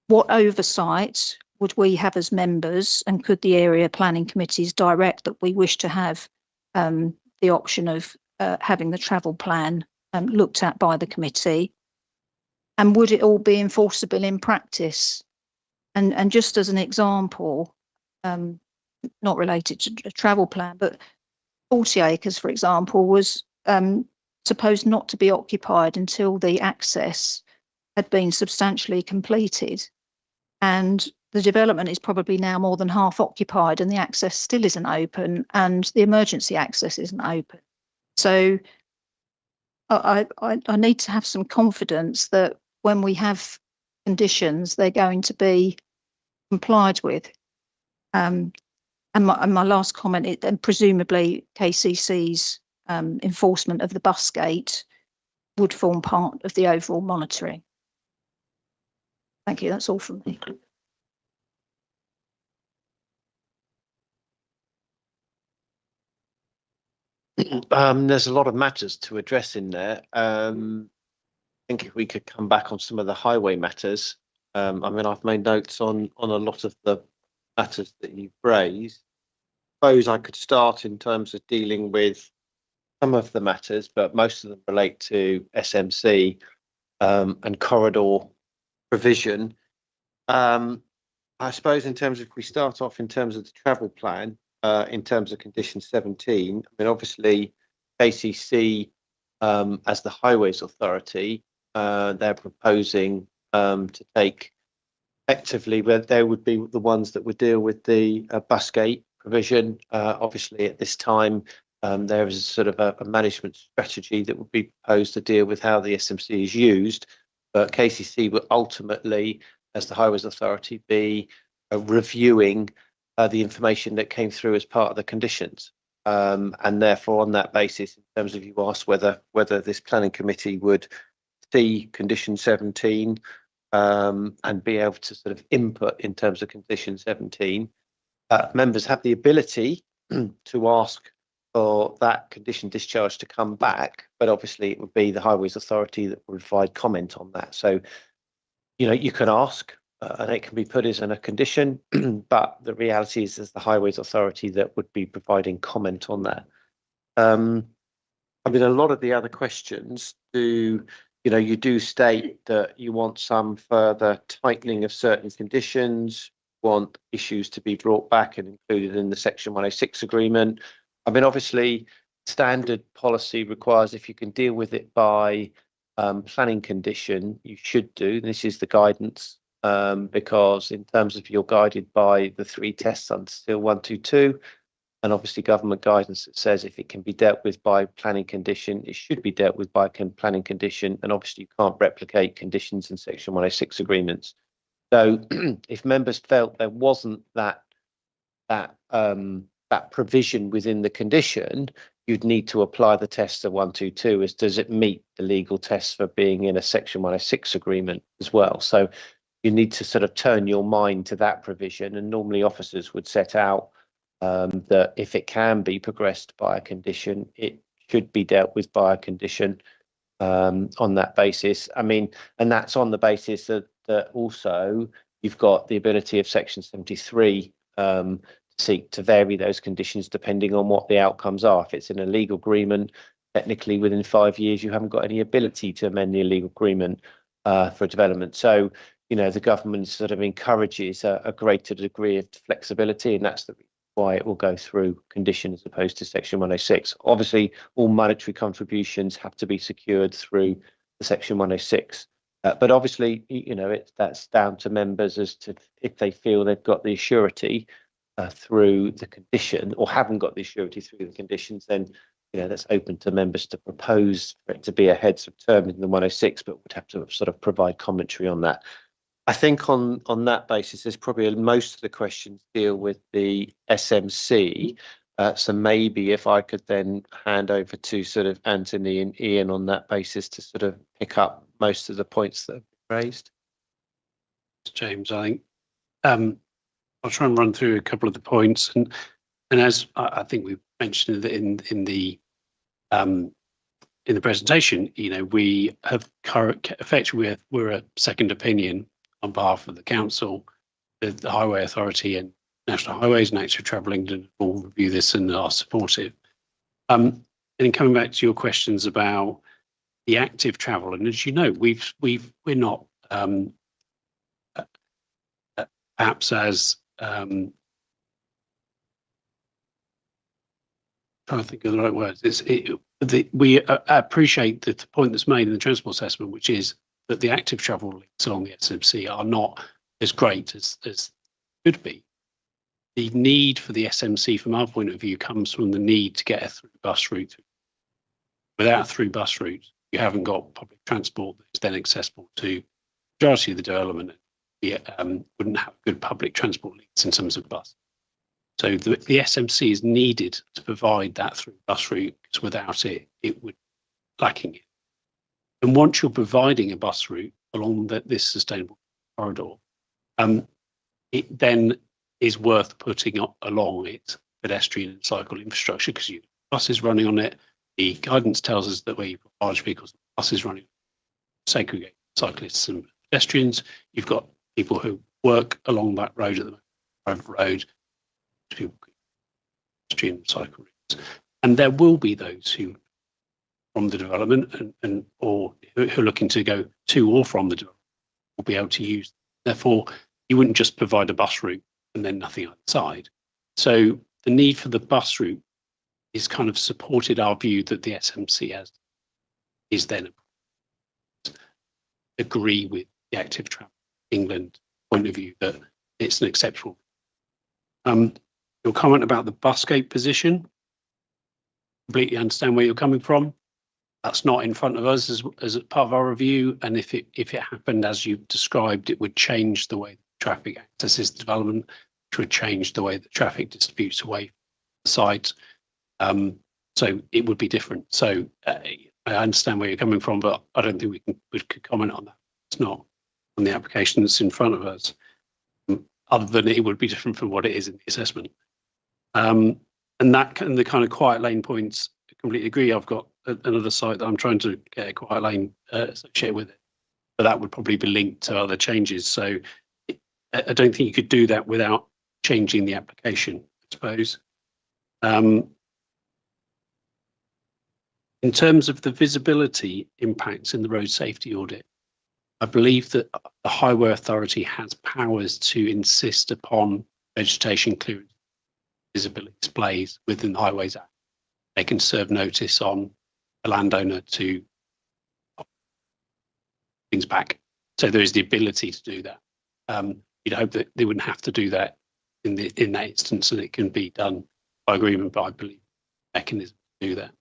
What oversight would we have as members, and could the area planning committees direct that we wish to have the option of having the travel plan looked at by the committee? And would it all be enforceable in practice? And just as an example, not related to a travel plan, but 40 acres, for example, was supposed not to be occupied until the access had been substantially completed. And the development is probably now more than half occupied and the access still isn't open and the emergency access isn't open. So I need to have some confidence that when we have conditions, they're going to be complied with. And my last comment, and presumably KCC's enforcement of the bus gate would form part of the overall monitoring. Thank you, that's all from me. There's a lot of matters to address in there. I think if we could come back on some of the highway matters. I mean, I've made notes on a lot of the matters that you've raised. I suppose I could start in terms of dealing with some of the matters, but most of them relate to SMC and corridor provision. I suppose in terms of, if we start off in terms of the travel plan, in terms of condition 17, I mean, obviously KCC as the Highways Authority they're proposing to take effectively, where they would be the ones that would deal with the bus gate provision. Obviously, at this time, there is sort of a management strategy that would be proposed to deal with how the SMC is used. But KCC will ultimately, as the Highways Authority, be reviewing the information that came through as part of the conditions. And therefore, on that basis, in terms of you asked whether this planning committee would see condition 17 and be able to sort of input in terms of condition 17, members have the ability to ask for that condition discharge to come back, but obviously it would be the Highways Authority that would provide comment on that. So, you know, you can ask and it can be put as in a condition, but the reality is the Highways Authority that would be providing comment on that. I mean, a lot of the other questions do, you know, you do state that you want some further tightening of certain conditions, want issues to be brought back and included in the Section 106 agreement. I mean, obviously, standard policy requires if you can deal with it by planning condition, you should do. This is the guidance because in terms of you're guided by the 3 tests under Seal 122, and obviously government guidance that says if it can be dealt with by planning condition, it should be dealt with by planning condition. And obviously you can't replicate conditions in Section 106 agreements. So if members felt there wasn't that provision within the condition, you'd need to apply the test of 122 as does it meet the legal test for being in a Section 106 agreement as well. So you need to sort of turn your mind to that provision, and normally officers would set out that if it can be progressed by a condition, it should be dealt with by a condition on that basis. I mean, and that's on the basis that also you've got the ability of Section 73 to seek to vary those conditions depending on what the outcomes are. If it's in a legal agreement, technically within 5 years, you haven't got any ability to amend the legal agreement for development. So, you know, the government sort of encourages a greater degree of flexibility, and that's the reason why it will go through condition as opposed to Section 106. Obviously, all monetary contributions have to be secured through the Section 106. But obviously, you know, that's down to members as to if they feel they've got the surety through the condition or haven't got the surety through the conditions, then, you know, that's open to members to propose for it to be a heads of term in the 106, but would have to sort of provide commentary on that. I think on that basis, there's probably most of the questions deal with the SMC. So maybe if I could then hand over to sort of Anthony and Ian on that basis to sort of pick up most of the points that have been raised. James, I think I'll try and run through a couple of the points, and as I think we mentioned in the presentation, you know, we have effectively we're a second opinion on behalf of the council, the Highway Authority and National Highways and Active Travel England will review this and are supportive. And coming back to your questions about the active travel, and as you know, we're not perhaps as trying to think of the right words. We appreciate the point that's made in the transport assessment, which is that the active travel links along the SMC are not as great as could be. The need for the SMC, from our point of view, comes from the need to get a through bus route. Without a through bus route, you haven't got public transport that's then accessible to the majority of the development. You wouldn't have good public transport links in terms of bus. So the SMC is needed to provide that through bus route, because without it, it would lacking it. And once you're providing a bus route along this sustainable corridor, it then is worth putting along it pedestrian and cycle infrastructure, because you buses running on it. The guidance tells us that where you put large vehicles, buses running, segregate cyclists and pedestrians. You've got people who work along that road at the moment, private road, people, pedestrian and cycle routes, and there will be those who from the development or who are looking to go to or from the development will be able to use. Therefore, you wouldn't just provide a bus route and then nothing outside. So the need for the bus route is kind of supported our view that the SMC is then. agree with the Active Travel England point of view that it's an acceptable. Your comment about the busgate position, completely understand where you're coming from. That's not in front of us as part of our review, and if it happened as you've described, it would change the way traffic accesses development, which would change the way that traffic distributes away from the site. So it would be different. So I understand where you're coming from, but I don't think we could comment on that. It's not on the application that's in front of us, other than it would be different from what it is in the assessment. And the kind of quiet lane points, I completely agree. I've got another site that I'm trying to get a quiet lane associated with it, but that would probably be linked to other changes. So I don't think you could do that without changing the application, I suppose. In terms of the visibility impacts in the road safety audit, I believe that the Highway Authority has powers to insist upon vegetation clearance visibility displays within the Highways Act. They can serve notice on the landowner to things back. So there is the ability to do that. You'd hope that they wouldn't have to do that in that instance, and it can be done by agreement, but I believe mechanism to do that.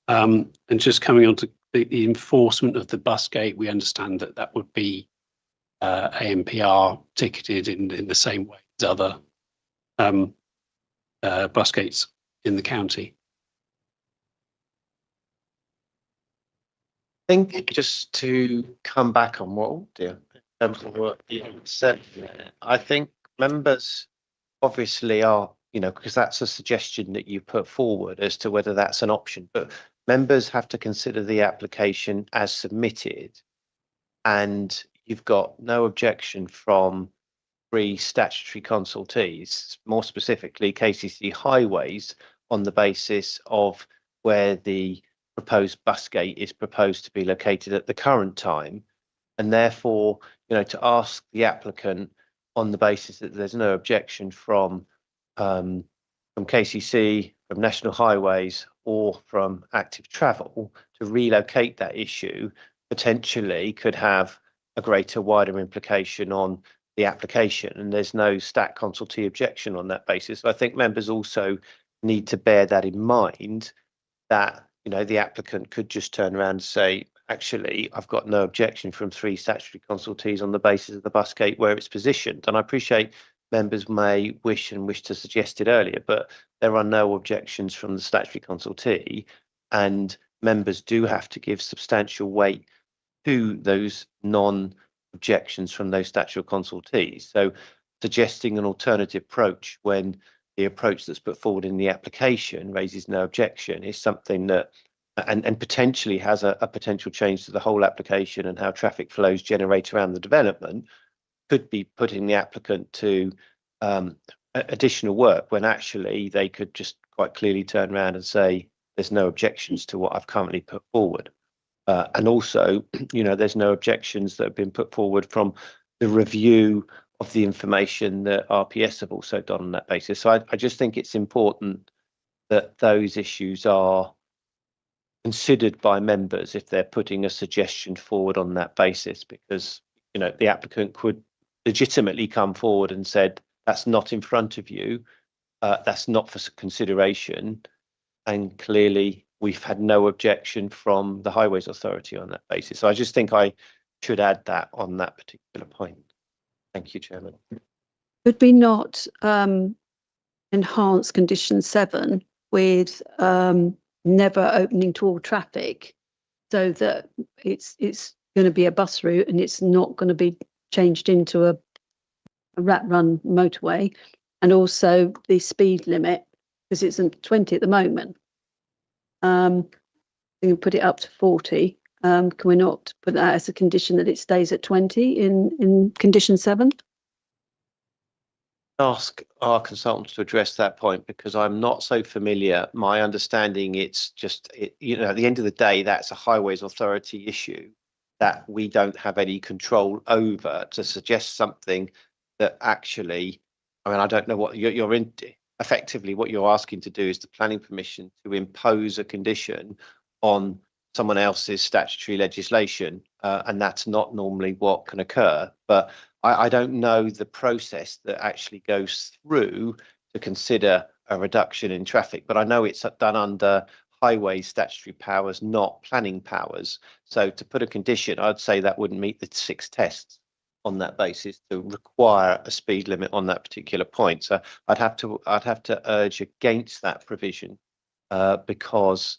And just coming on to the enforcement of the bus gate, we understand that that would be ANPR ticketed in the same way as other bus gates in the county. I think just to come back on what you said, I think members obviously are, because that's a suggestion that you put forward as to whether that's an option, but members have to consider the application as submitted, and you've got no objection from 3 statutory consultees, more specifically KCC Highways, on the basis of where the proposed bus gate is proposed to be located at the current time, and therefore, to ask the applicant on the basis that there's no objection from KCC, from National Highways, or from Active Travel to relocate that issue potentially could have a greater, wider implication on the application, and there's no stat consultee objection on that basis. So I think members also need to bear that in mind, that the applicant could just turn around and say, actually, I've got no objection from 3 statutory consultees on the basis of the bus gate where it's positioned. And I appreciate members may wish to suggest it earlier, but there are no objections from the statutory consultee, and members do have to give substantial weight to those non-objections from those statutory consultees. So suggesting an alternative approach when the approach that's put forward in the application raises no objection is something that and potentially has a potential change to the whole application and how traffic flows generate around the development, could be putting the applicant to additional work when actually they could just quite clearly turn around and say there's no objections to what I've currently put forward. And also, there's no objections that have been put forward from the review of the information that RPS have also done on that basis. So I just think it's important that those issues are considered by members if they're putting a suggestion forward on that basis, because the applicant could legitimately come forward and said that's not in front of you, that's not for consideration, and clearly we've had no objection from the Highways Authority on that basis. So I just think I should add that on that particular point. Thank you, Chairman. Could we not enhance condition 7 with never opening to all traffic, so that it's going to be a bus route and it's not going to be changed into a rat run motorway, and also the speed limit, because it's at 20 at the moment. You can put it up to 40. Can we not put that as a condition that it stays at 20 in condition 7? Ask our consultants to address that point, because I'm not so familiar. My understanding, it's just, at the end of the day, that's a Highways Authority issue that we don't have any control over. To suggest something that actually, I don't know what you're in. Effectively, what you're asking to do is the planning permission to impose a condition on someone else's statutory legislation, and that's not normally what can occur. But I don't know the process that actually goes through to consider a reduction in traffic, but I know it's done under highway statutory powers, not planning powers. So to put a condition, I'd say that wouldn't meet the 6 tests on that basis to require a speed limit on that particular point. So I'd have to urge against that provision, because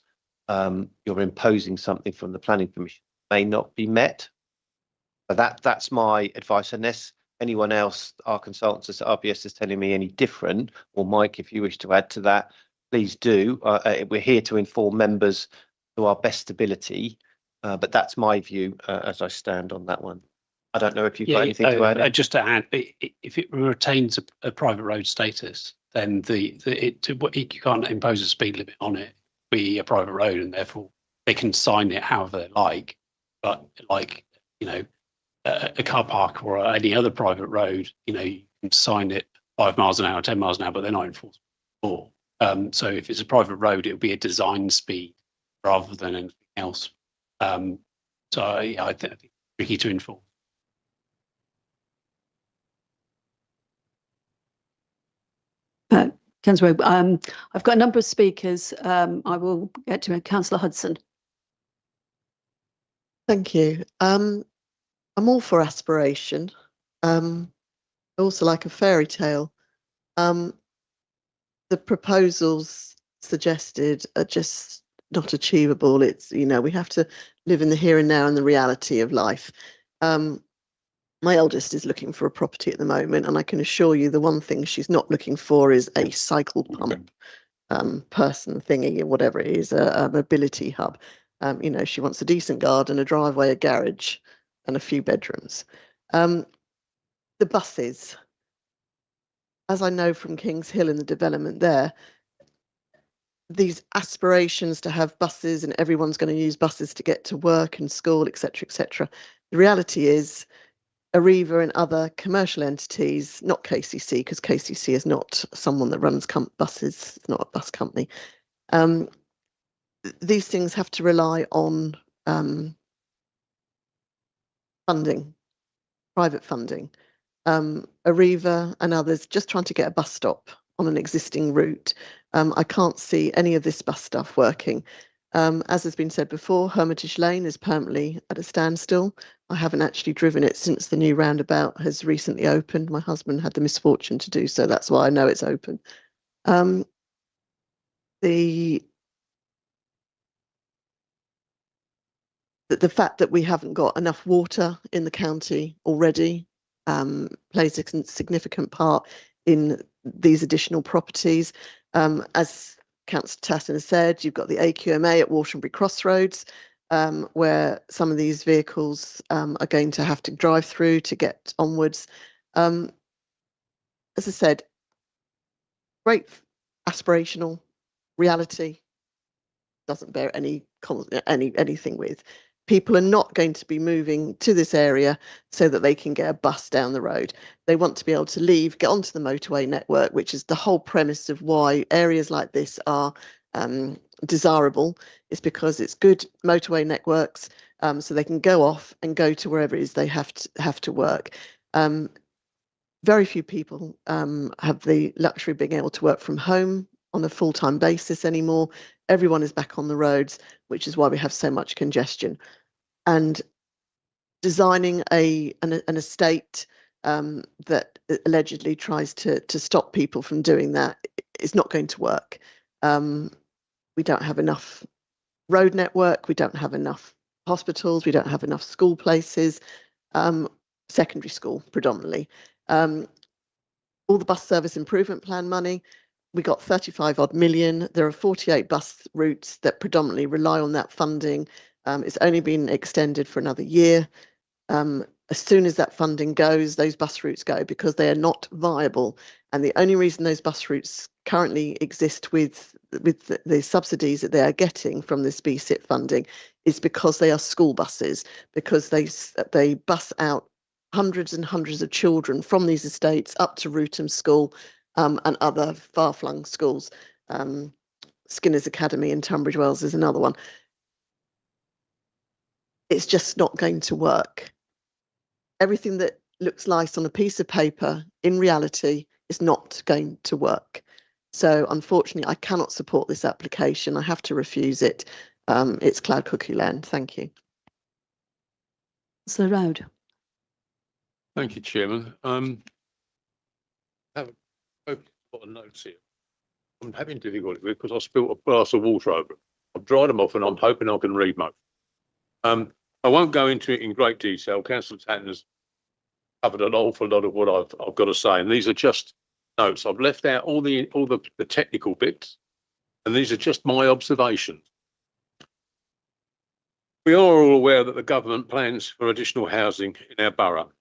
you're imposing something from the planning permission may not be met. But that's my advice, unless anyone else, our consultants at RBS, is telling me any different, or Mike, if you wish to add to that, please do. We're here to inform members to our best ability, but that's my view as I stand on that one. I don't know if you've got anything to add. Just to add, if it retains a private road status, then you can't impose a speed limit on it. Be a private road, and therefore they can sign it however they like. But like, you know, a car park or any other private road, you know, you can sign it 5 miles an hour, 10 miles an hour, but they're not enforced law. So if it's a private road, it'll be a design speed rather than anything else. So I think it's tricky to enforce. Councillor, I've got a number of speakers. I will get to Councillor Hudson. Thank you. I'm all for aspiration. I also like a fairy tale. The proposals suggested are just not achievable. It's, you know, we have to live in the here and now and the reality of life. My eldest is looking for a property at the moment, and I can assure you the one thing she's not looking for is a cycle pump person thingy or whatever it is, a mobility hub. You know, she wants a decent garden, a driveway, a garage, and a few bedrooms. The buses, as I know from Kings Hill and the development there, these aspirations to have buses and everyone's going to use buses to get to work and school, etc., etc. The reality is, Arriva and other commercial entities, not KCC, because KCC is not someone that runs buses, it's not a bus company. These things have to rely on funding, private funding. Arriva and others just trying to get a bus stop on an existing route. I can't see any of this bus stuff working. As has been said before, Hermitage Lane is permanently at a standstill. I haven't actually driven it since the new roundabout has recently opened. My husband had the misfortune to do so. That's why I know it's open. The fact that we haven't got enough water in the county already plays a significant part in these additional properties. As Councillor Tatton has said, you've got the AQMA at Waterbury Crossroads, where some of these vehicles are going to have to drive through to get onwards. As I said, great aspirational, reality doesn't bear anything with. People are not going to be moving to this area so that they can get a bus down the road. They want to be able to leave, get onto the motorway network, which is the whole premise of why areas like this are desirable, is because it's good motorway networks, so they can go off and go to wherever it is they have to work. Very few people have the luxury of being able to work from home on a full-time basis anymore. Everyone is back on the roads, which is why we have so much congestion. And designing an estate that allegedly tries to stop people from doing that is not going to work. We don't have enough road network, we don't have enough hospitals, we don't have enough school places, secondary school predominantly. All the bus service improvement plan money, we got 35 odd million. There are 48 bus routes that predominantly rely on that funding. It's only been extended for another year. As soon as that funding goes, those bus routes go, because they are not viable. And the only reason those bus routes currently exist with the subsidies that they are getting from this BSIP funding is because they are school buses, because they bus out hundreds and hundreds of children from these estates up to Rootham School and other far-flung schools. Skinner's Academy in Tunbridge Wells is another one. it's just not going to work. Everything that looks nice on a piece of paper, in reality, is not going to work. So unfortunately, I cannot support this application. I have to refuse it. It's cloud cuckoo land. Thank you. Councillor Rowd. Thank you, Chairman. I have a lot of notes here. I'm having difficulty with because I spilt a glass of water over it. I've dried them off and I'm hoping I can read most. I won't go into it in great detail. Councillor Tatton has covered an awful lot of what I've got to say, and these are just notes. I've left out all the technical bits, and these are just my observations. We are all aware that the government plans for additional housing in our borough.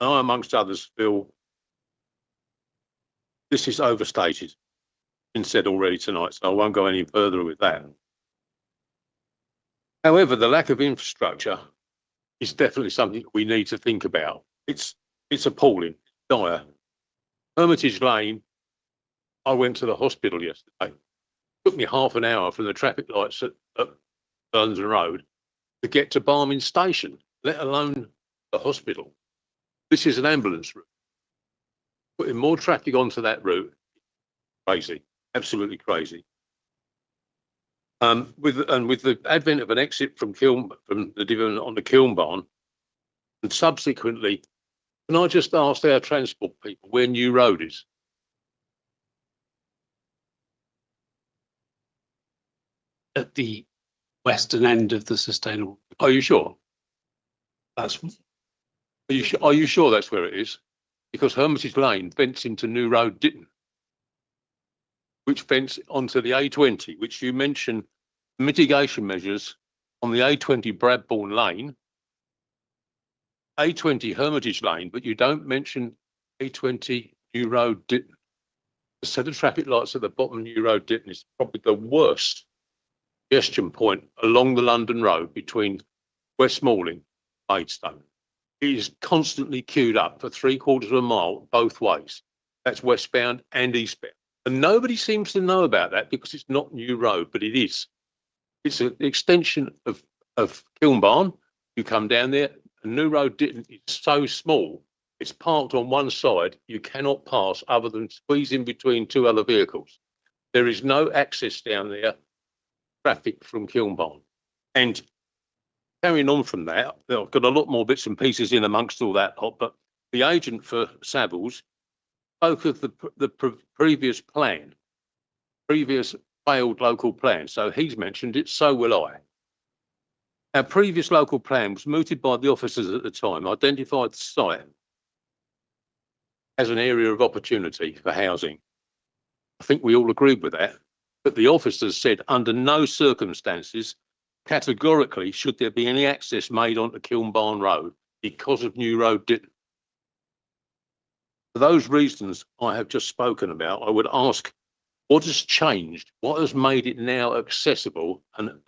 I, amongst others, feel this is overstated. Been said already tonight, so I won't go any further with that. However, the lack of infrastructure is definitely something we need to think about. It's appalling, dire. Hermitage Lane, I went to the hospital yesterday. It took me half an hour from the traffic lights at London Road to get to Barming Station, let alone the hospital. This is an ambulance route. Putting more traffic onto that route, crazy, absolutely crazy. With the advent of an exit from the development on the Kiln Barn, and subsequently, can I just ask our transport people where New Road is? At the western end of the sustainable. Are you sure? That's. Are you sure that's where it is? Because Hermitage Lane vents into New Road Ditton, which vents onto the A20, which you mentioned mitigation measures on the A20 Bradbourne Lane, A20 Hermitage Lane, but you don't mention A20 New Road Ditton. The set of traffic lights at the bottom of New Road Ditton is probably the worst congestion point along the London Road between West Malling and Maidstone. It is constantly queued up for 3/4 of a mile both ways. That's westbound and eastbound. And nobody seems to know about that because it's not New Road, but it is. It's an extension of Kiln Barn. You come down there, and New Road Ditton is so small, it's parked on one side. You cannot pass other than squeeze in between two other vehicles. There is no access down there, traffic from Kiln Barn. And carrying on from that, I've got a lot more bits and pieces in amongst all that, but the agent for Savills spoke of the previous plan, previous failed local plan. So he's mentioned it, so will I. Our previous local plan was mooted by the officers at the time, identified the site as an area of opportunity for housing. I think we all agreed with that, but the officers said under no circumstances categorically should there be any access made onto Kiln Barn Road because of New Road Ditton. For those reasons I have just spoken about, I would ask what has changed? What has made it now accessible and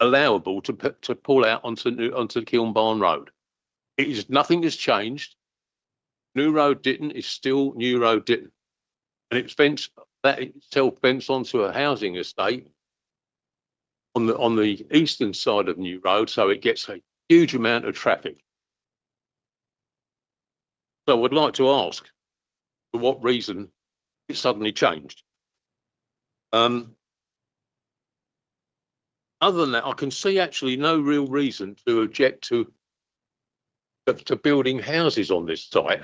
allowable to pull out onto Kiln Barn Road? Nothing has changed. New Road Ditton is still New Road Ditton, and that itself vents onto a housing estate on the eastern side of New Road, so it gets a huge amount of traffic. So I would like to ask for what reason it suddenly changed. Other than that, I can see actually no real reason to object to building houses on this site,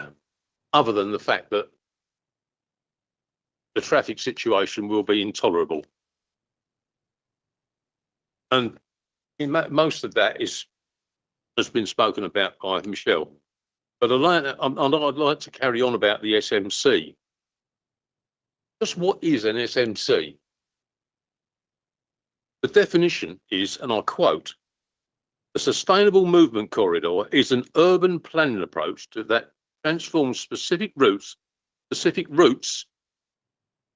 other than the fact that the traffic situation will be intolerable. And most of that has been spoken about by Michelle. But I'd like to carry on about the SMC. Just what is an SMC? The definition is, and I quote, "A sustainable movement corridor is an urban planning approach that transforms specific routes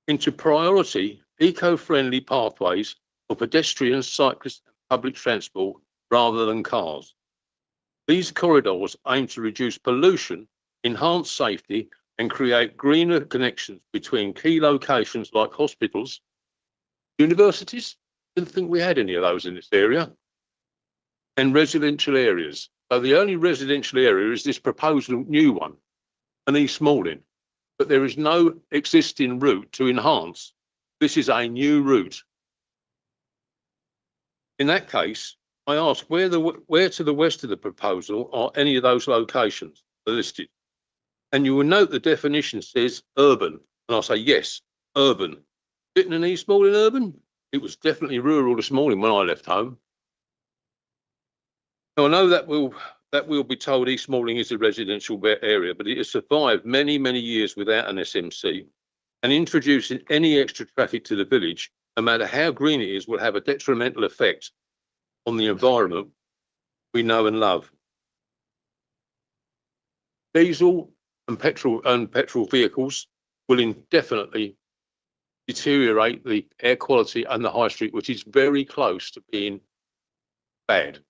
into priority eco-friendly pathways for pedestrians, cyclists and public transport rather than cars. These corridors aim to reduce pollution, enhance safety and create greener connections between key locations like hospitals, universities." Didn't think we had any of those in this area. and residential areas. So the only residential area is this proposed new one, an East Malling, but there is no existing route to enhance. This is a new route. In that case, I ask where to the west of the proposal are any of those locations listed? And you will note the definition says urban. And I'll say, yes, urban. Didn't an East Malling urban? It was definitely rural this morning when I left home. Now, I know that will be told East Malling is a residential area, but it has survived many, many years without an SMC. And introducing any extra traffic to the village, no matter how green it is, will have a detrimental effect on the environment we know and love. Diesel and petrol vehicles will indefinitely deteriorate the air quality on the high street, which is very close to being bad.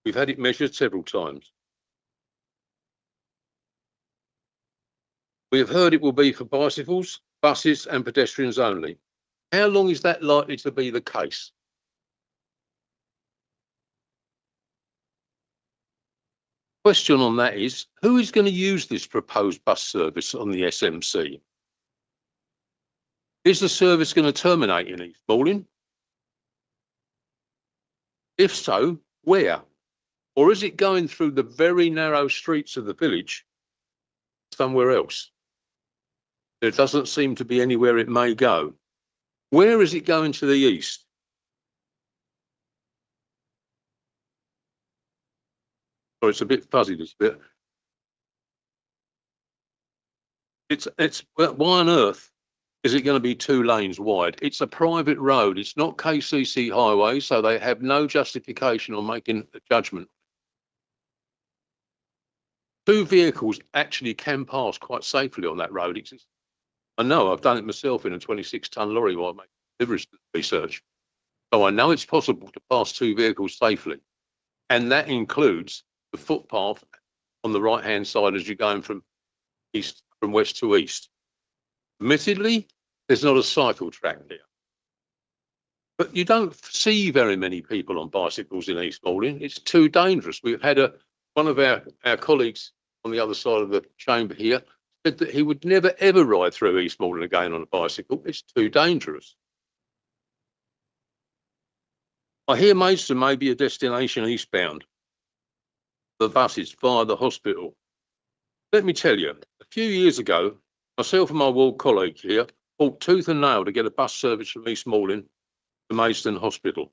We've had it measured several times. We have heard it will be for bicycles, buses and pedestrians only. How long is that likely to be the case? Question on that is, who is going to use this proposed bus service on the SMC? Is the service going to terminate in East Malling? If so, where? Or is it going through the very narrow streets of the village somewhere else? There doesn't seem to be anywhere it may go. Where is it going to the east? Or it's a bit fuzzy, this bit. Why on earth is it going to be 2 lanes wide? It's a private road. It's not KCC highway, so they have no justification on making a judgment. 2 vehicles actually can pass quite safely on that road. I know, I've done it myself in a 26-ton lorry while I make research. So I know it's possible to pass 2 vehicles safely. And that includes the footpath on the right-hand side as you're going from west to east. Admittedly, there's not a cycle track there. But you don't see very many people on bicycles in East Malling. It's too dangerous. We've had one of our colleagues on the other side of the chamber here said that he would never ever ride through East Malling again on a bicycle. It's too dangerous. I hear Maidstone may be a destination eastbound for buses via the hospital. Let me tell you, a few years ago, myself and my ward colleague here fought tooth and nail to get a bus service from East Malling to Maidstone Hospital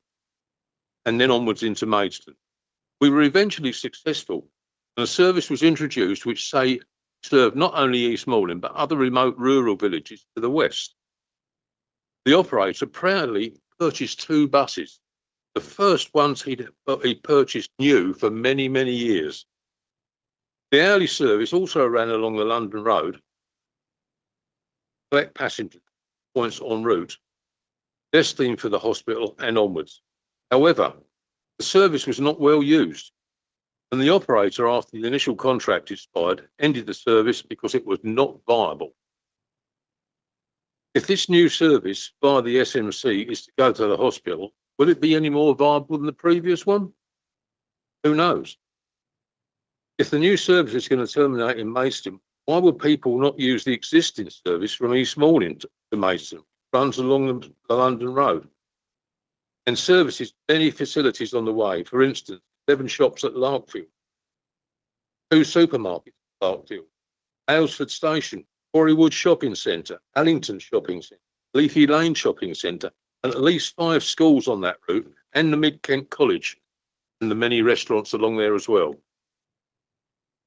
and then onwards into Maidstone. We were eventually successful and a service was introduced which served not only East Malling but other remote rural villages to the west. The operator proudly purchased 2 buses, the first ones he purchased new for many, many years. The hourly service also ran along the London Road, collect passenger points en route, destined for the hospital and onwards. However, the service was not well used, and the operator, after the initial contract expired, ended the service because it was not viable. If this new service via the SMC is to go to the hospital, will it be any more viable than the previous one? Who knows? If the new service is going to terminate in Maidstone, why would people not use the existing service from East Malling to Maidstone, runs along the London Road, and services many facilities on the way? For instance, 7 shops at Larkfield, 2 supermarkets at Larkfield, Aylesford Station, Quarrywood Shopping Centre, Allington Shopping Centre, Leafy Lane Shopping Centre, and at least 5 schools on that route, and the Mid-Kent College, and the many restaurants along there as well.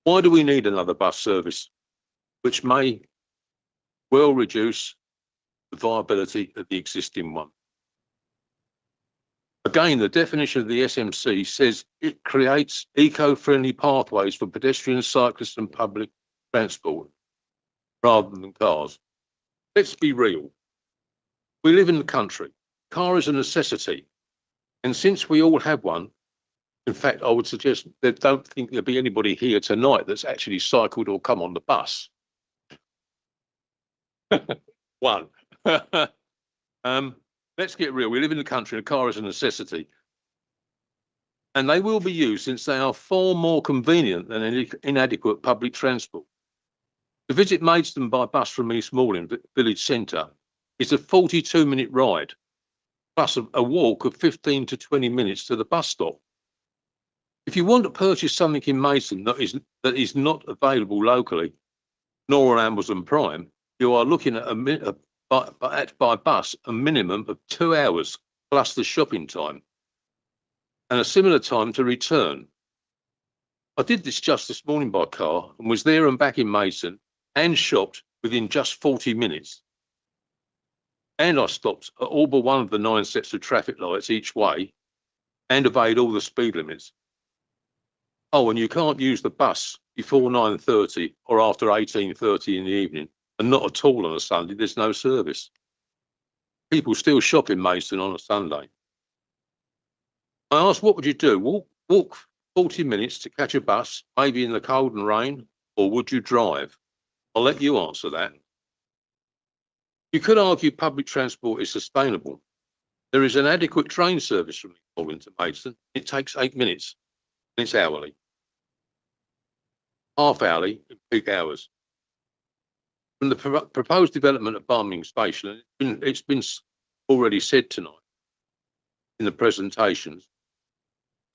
Why do we need another bus service, which may well reduce the viability of the existing one? Again, the definition of the SMC says it creates eco-friendly pathways for pedestrians, cyclists and public transport rather than cars. Let's be real. We live in the country. Car is a necessity. And since we all have one, in fact, I would suggest that I don't think there'll be anybody here tonight that's actually cycled or come on the bus. One. Let's get real. We live in the country. A car is a necessity. and they will be used since they are far more convenient than inadequate public transport. To visit Maidstone by bus from East Malling village centre is a 42-minute ride, plus a walk of 15 to 20 minutes to the bus stop. If you want to purchase something in Maidstone that is not available locally, nor on Amazon Prime, you are looking at by bus a minimum of 2 hours plus the shopping time, and a similar time to return. I did this just this morning by car and was there and back in Maidstone and shopped within just 40 minutes. And I stopped at all but one of the 9 sets of traffic lights each way and obeyed all the speed limits. Oh, and you can't use the bus before 9:30 or after 18:30 in the evening, and not at all on a Sunday. There's no service. People still shop in Maidstone on a Sunday. I asked, what would you do? Walk 40 minutes to catch a bus, maybe in the cold and rain, or would you drive? I'll let you answer that. You could argue public transport is sustainable. There is an adequate train service from Malling to Maidstone. It takes 8 minutes, and it's hourly. Half hourly in peak hours. From the proposed development of Barming Station, it's been already said tonight in the presentations,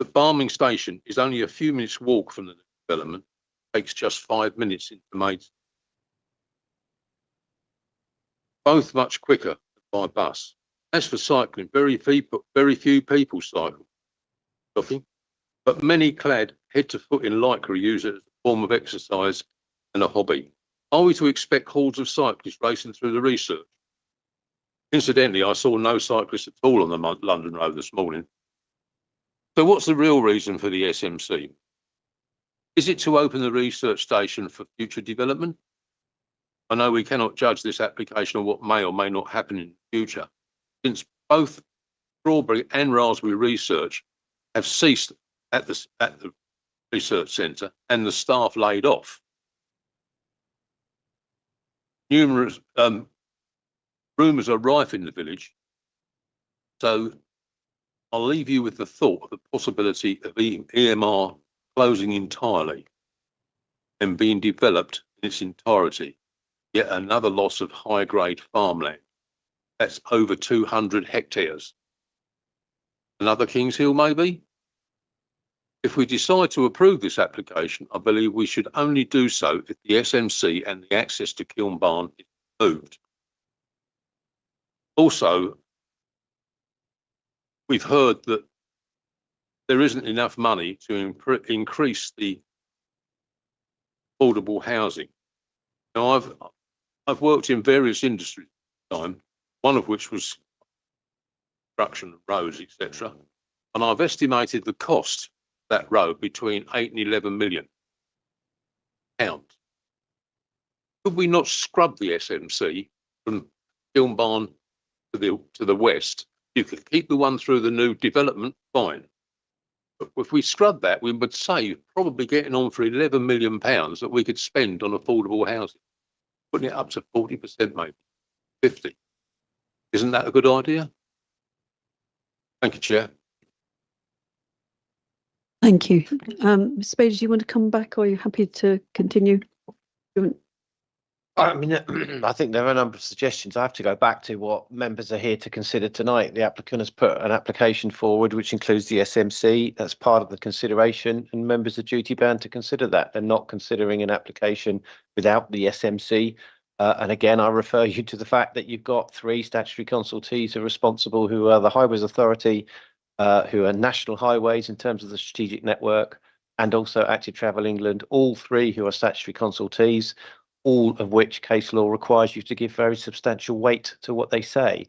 that Barming Station is only a few minutes walk from the development. It takes just 5 minutes into Maidstone. Both much quicker by bus. As for cycling, very few people cycle, but many clad head to foot in lycra use it as a form of exercise and a hobby. Are we to expect hordes of cyclists racing through the research? Incidentally, I saw no cyclists at all on the London Road this morning. So what's the real reason for the SMC? Is it to open the research station for future development? I know we cannot judge this application on what may or may not happen in the future, since both strawberry and raspberry research have ceased at the research centre and the staff laid off. Numerous rumours are rife in the village, so I'll leave you with the thought of the possibility of EMR closing entirely and being developed in its entirety. Yet another loss of high-grade farmland. That's over 200 hectares. Another Kings Hill, maybe? If we decide to approve this application, I believe we should only do so if the SMC and the access to Kiln Barn is removed. Also, we've heard that there isn't enough money to increase the affordable housing. Now, I've worked in various industries at the time, one of which was construction of roads, etc. And I've estimated the cost of that road between 8 and 11 million pounds. Could we not scrub the SMC from Kiln Barn to the west? You could keep the one through the new development, fine. But if we scrub that, we would save probably getting on for 11 million pounds that we could spend on affordable housing. Putting it up to 40%, maybe 50%. Isn't that a good idea? Thank you, Chair. Thank you. Ms. Spade, do you want to come back or are you happy to continue? I mean, I think there are a number of suggestions. I have to go back to what members are here to consider tonight. The applicant has put an application forward, which includes the SMC. That's part of the consideration, and members are duty bound to consider that. They're not considering an application without the SMC. And again, I refer you to the fact that you've got 3 statutory consultees who are responsible, who are the Highways Authority, who are National Highways in terms of the strategic network, and also Active Travel England, all 3 who are statutory consultees, all of which case law requires you to give very substantial weight to what they say.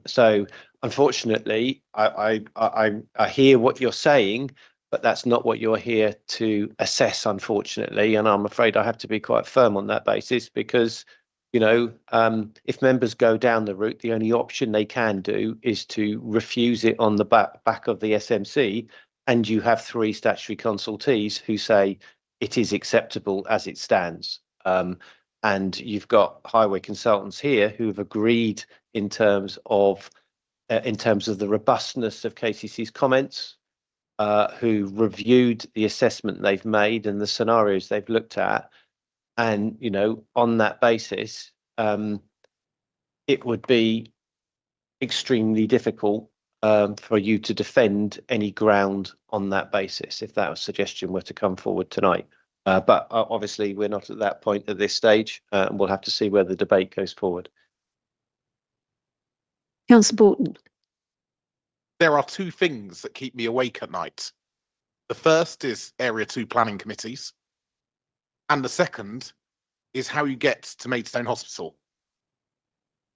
So unfortunately, I hear what you're saying, but that's not what you're here to assess, unfortunately. And I'm afraid I have to be quite firm on that basis because, you know, if members go down the route, the only option they can do is to refuse it on the back of the SMC. And you have 3 statutory consultees who say it is acceptable as it stands. And you've got highway consultants here who have agreed in terms of the robustness of KCC's comments. who reviewed the assessment they've made and the scenarios they've looked at. And, you know, on that basis, it would be extremely difficult for you to defend any ground on that basis if that suggestion were to come forward tonight. But obviously, we're not at that point at this stage, and we'll have to see where the debate goes forward. Councillor Borton. There are two things that keep me awake at night. The first is Area 2 planning committees, and the second is how you get to Maidstone Hospital.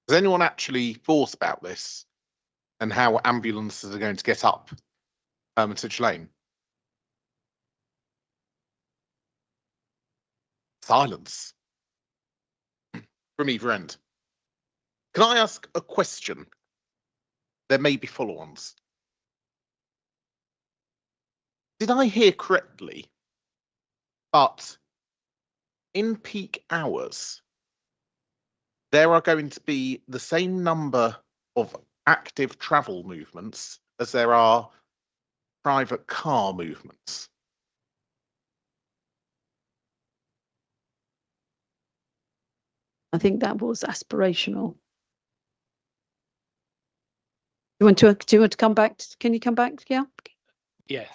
Has anyone actually thought about this and how ambulances are going to get up Hermitage Lane? Silence from either end. Can I ask a question? There may be follow-ons. Did I hear correctly? But in peak hours, there are going to be the same number of active travel movements as there are private car movements. I think that was aspirational. Do you want to come back? Can you come back? Yeah. Yeah,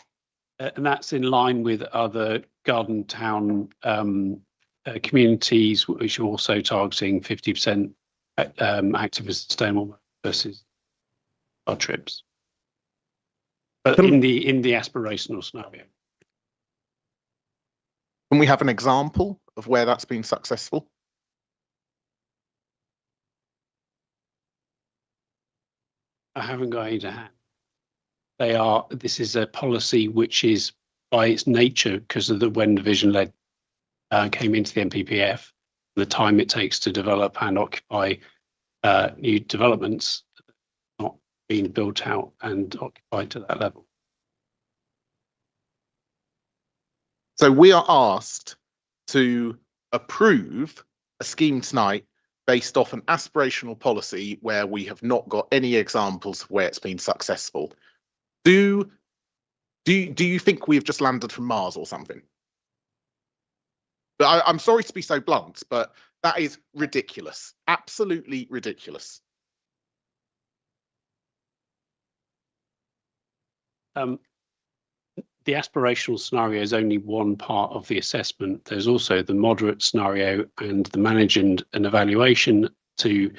and that's in line with other garden town communities, which are also targeting 50% active and sustainable versus our trips. But in the aspirational scenario. Can we have an example of where that's been successful? I haven't got any to hand. This is a policy which is by its nature, because of when the vision led came into the NPPF, the time it takes to develop and occupy new developments not being built out and occupied to that level. So we are asked to approve a scheme tonight based off an aspirational policy where we have not got any examples of where it's been successful. Do you think we've just landed from Mars or something? But I'm sorry to be so blunt, but that is ridiculous. Absolutely ridiculous. The aspirational scenario is only one part of the assessment. There's also the moderate scenario and the manage and evaluation to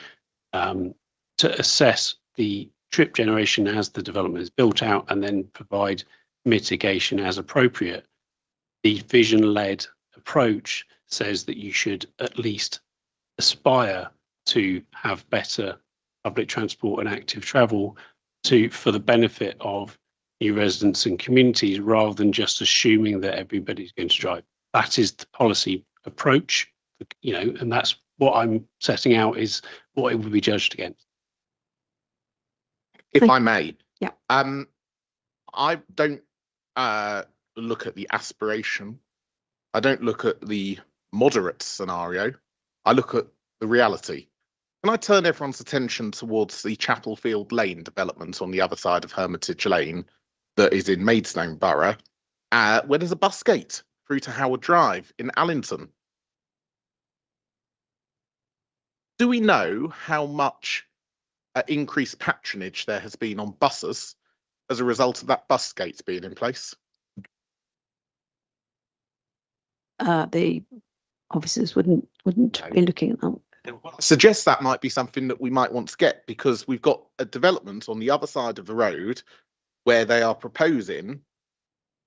assess the trip generation as the development is built out and then provide mitigation as appropriate. The vision-led approach says that you should at least aspire to have better public transport and active travel for the benefit of new residents and communities, rather than just assuming that everybody's going to drive. That is the policy approach, you know, and that's what I'm setting out is what it would be judged against. If I may, yeah. I don't look at the aspiration. I don't look at the moderate scenario. I look at the reality. Can I turn everyone's attention towards the Chapelfield Lane development on the other side of Hermitage Lane that is in Maidstone Borough, where there's a bus gate through to Howard Drive in Allington? Do we know how much increased patronage there has been on buses as a result of that bus gate being in place? The officers wouldn't be looking at that. Suggest that might be something that we might want to get, because we've got a development on the other side of the road where they are proposing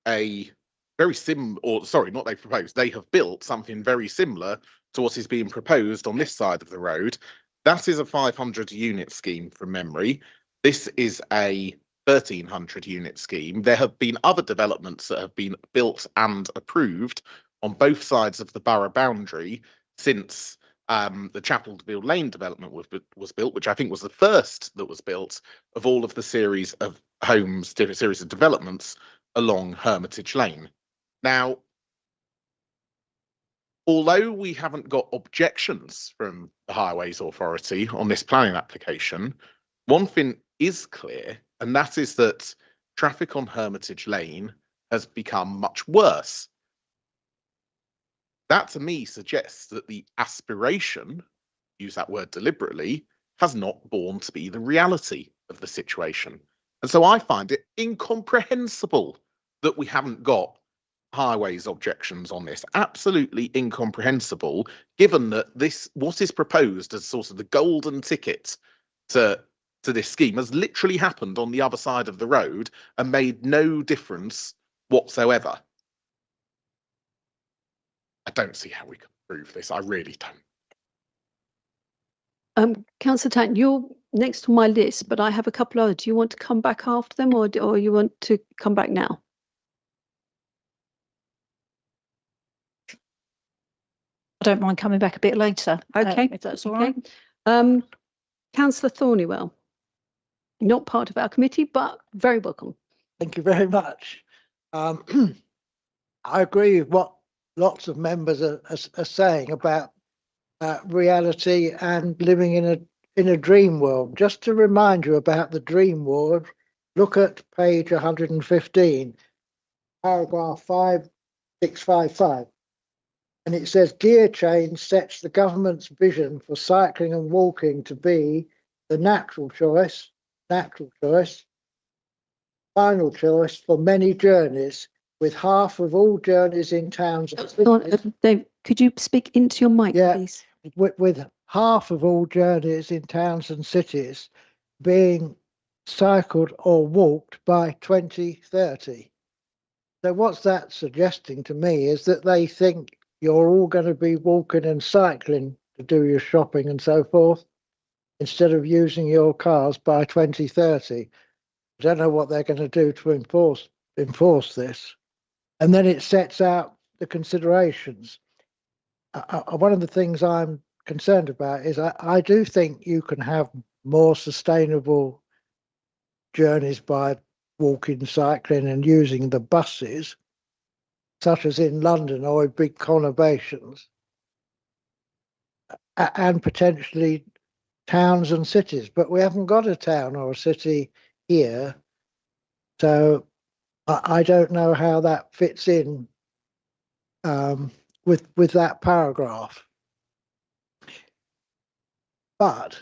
a very they have built something very similar to what is being proposed on this side of the road. That is a 500 unit scheme from memory. This is a 1,300 unit scheme. There have been other developments that have been built and approved on both sides of the borough boundary since the Chapelfield Lane development was built, which I think was the first that was built of all of the series of homes, series of developments along Hermitage Lane. Now, although we haven't got objections from the Highways Authority on this planning application, one thing is clear, and that is that traffic on Hermitage Lane has become much worse. That to me suggests that the aspiration, use that word deliberately, has not borne to be the reality of the situation. And so I find it incomprehensible that we haven't got highways objections on this. Absolutely incomprehensible, given that what is proposed as sort of the golden ticket to this scheme has literally happened on the other side of the road and made no difference whatsoever. I don't see how we can prove this. I really don't. Councillor Tatton, you're next on my list, but I have a couple others. Do you want to come back after them, or you want to come back now? I don't mind coming back a bit later. Okay, if that's all right. Councillor Thornywell, not part of our committee, but very welcome. Thank you very much. I agree with what lots of members are saying about reality and living in a dream world. Just to remind you about the dream world, look at page 115, paragraph 5655. And it says gear change sets the government's vision for cycling and walking to be the natural choice, final choice for many journeys, with half of all journeys in towns. Dave, could you speak into your mic, please? With half of all journeys in towns and cities being cycled or walked by 2030. So what's that suggesting to me is that they think you're all going to be walking and cycling to do your shopping and so forth, instead of using your cars by 2030. I don't know what they're going to do to enforce this. And then it sets out the considerations. One of the things I'm concerned about is I do think you can have more sustainable journeys by walking, cycling and using the buses, such as in London or in big conurbations, and potentially towns and cities. But we haven't got a town or a city here. So I don't know how that fits in with that paragraph. But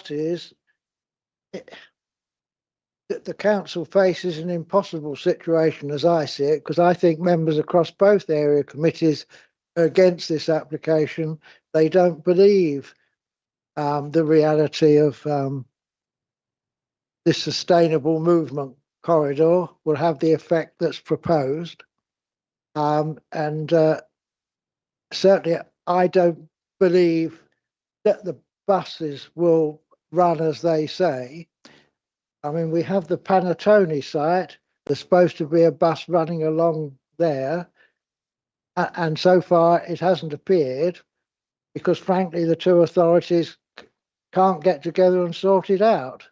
is that the council faces an impossible situation as I see it, because I think members across both area committees are against this application. They don't believe the reality of this sustainable movement corridor will have the effect that's proposed. Certainly I don't believe that the buses will run as they say. I mean, we have the Panettone site. There's supposed to be a bus running along there. And so far it hasn't appeared because frankly, the two authorities can't get together and sort it out.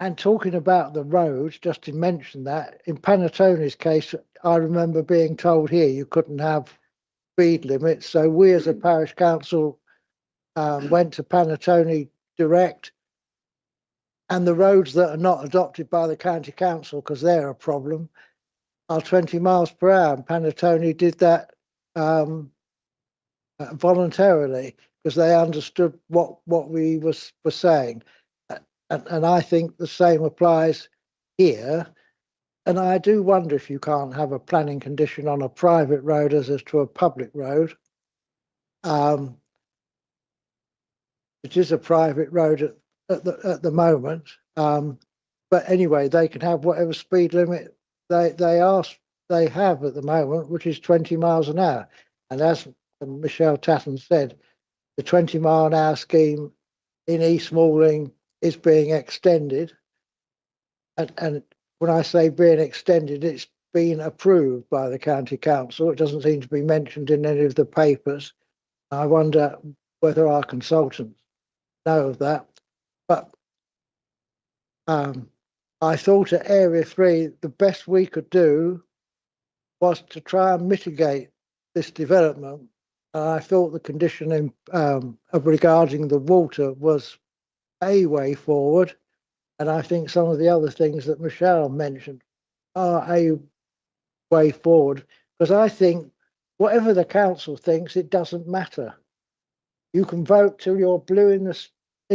And talking about the roads, just to mention that, in Panettone's case, I remember being told here you couldn't have speed limits. So we as a parish council went to Panettone direct, and the roads that are not adopted by the county council, because they're a problem, are 20 miles per hour. And Panettone did that voluntarily because they understood what we were saying. And I think the same applies here. And I do wonder if you can't have a planning condition on a private road as to a public road. It is a private road at the moment. But anyway, they can have whatever speed limit they have at the moment, which is 20 miles an hour. And as Michelle Tatton said, the 20 mile an hour scheme in East Malling is being extended. And when I say being extended, it's been approved by the county council. It doesn't seem to be mentioned in any of the papers. I wonder whether our consultants know of that. But I thought at Area 3, the best we could do was to try and mitigate this development. I thought the condition regarding the water was a way forward. And I think some of the other things that Michelle mentioned are a way forward, because I think whatever the council thinks, it doesn't matter. You can vote till you're blue in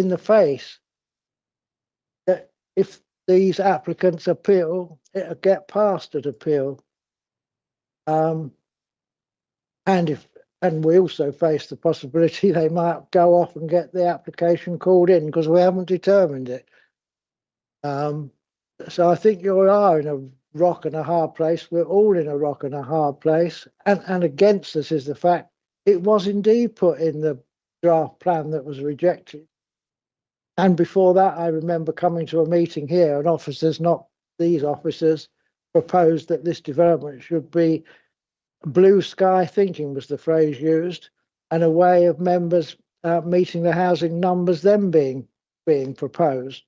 the face. That if these applicants appeal, it'll get passed at appeal. And we also face the possibility they might go off and get the application called in because we haven't determined it. So I think you are in a rock and a hard place. We're all in a rock and a hard place. And against us is the fact it was indeed put in the draft plan that was rejected. And before that, I remember coming to a meeting here, and officers, not these officers, proposed that this development should be blue sky thinking, was the phrase used, and a way of members meeting the housing numbers then being proposed.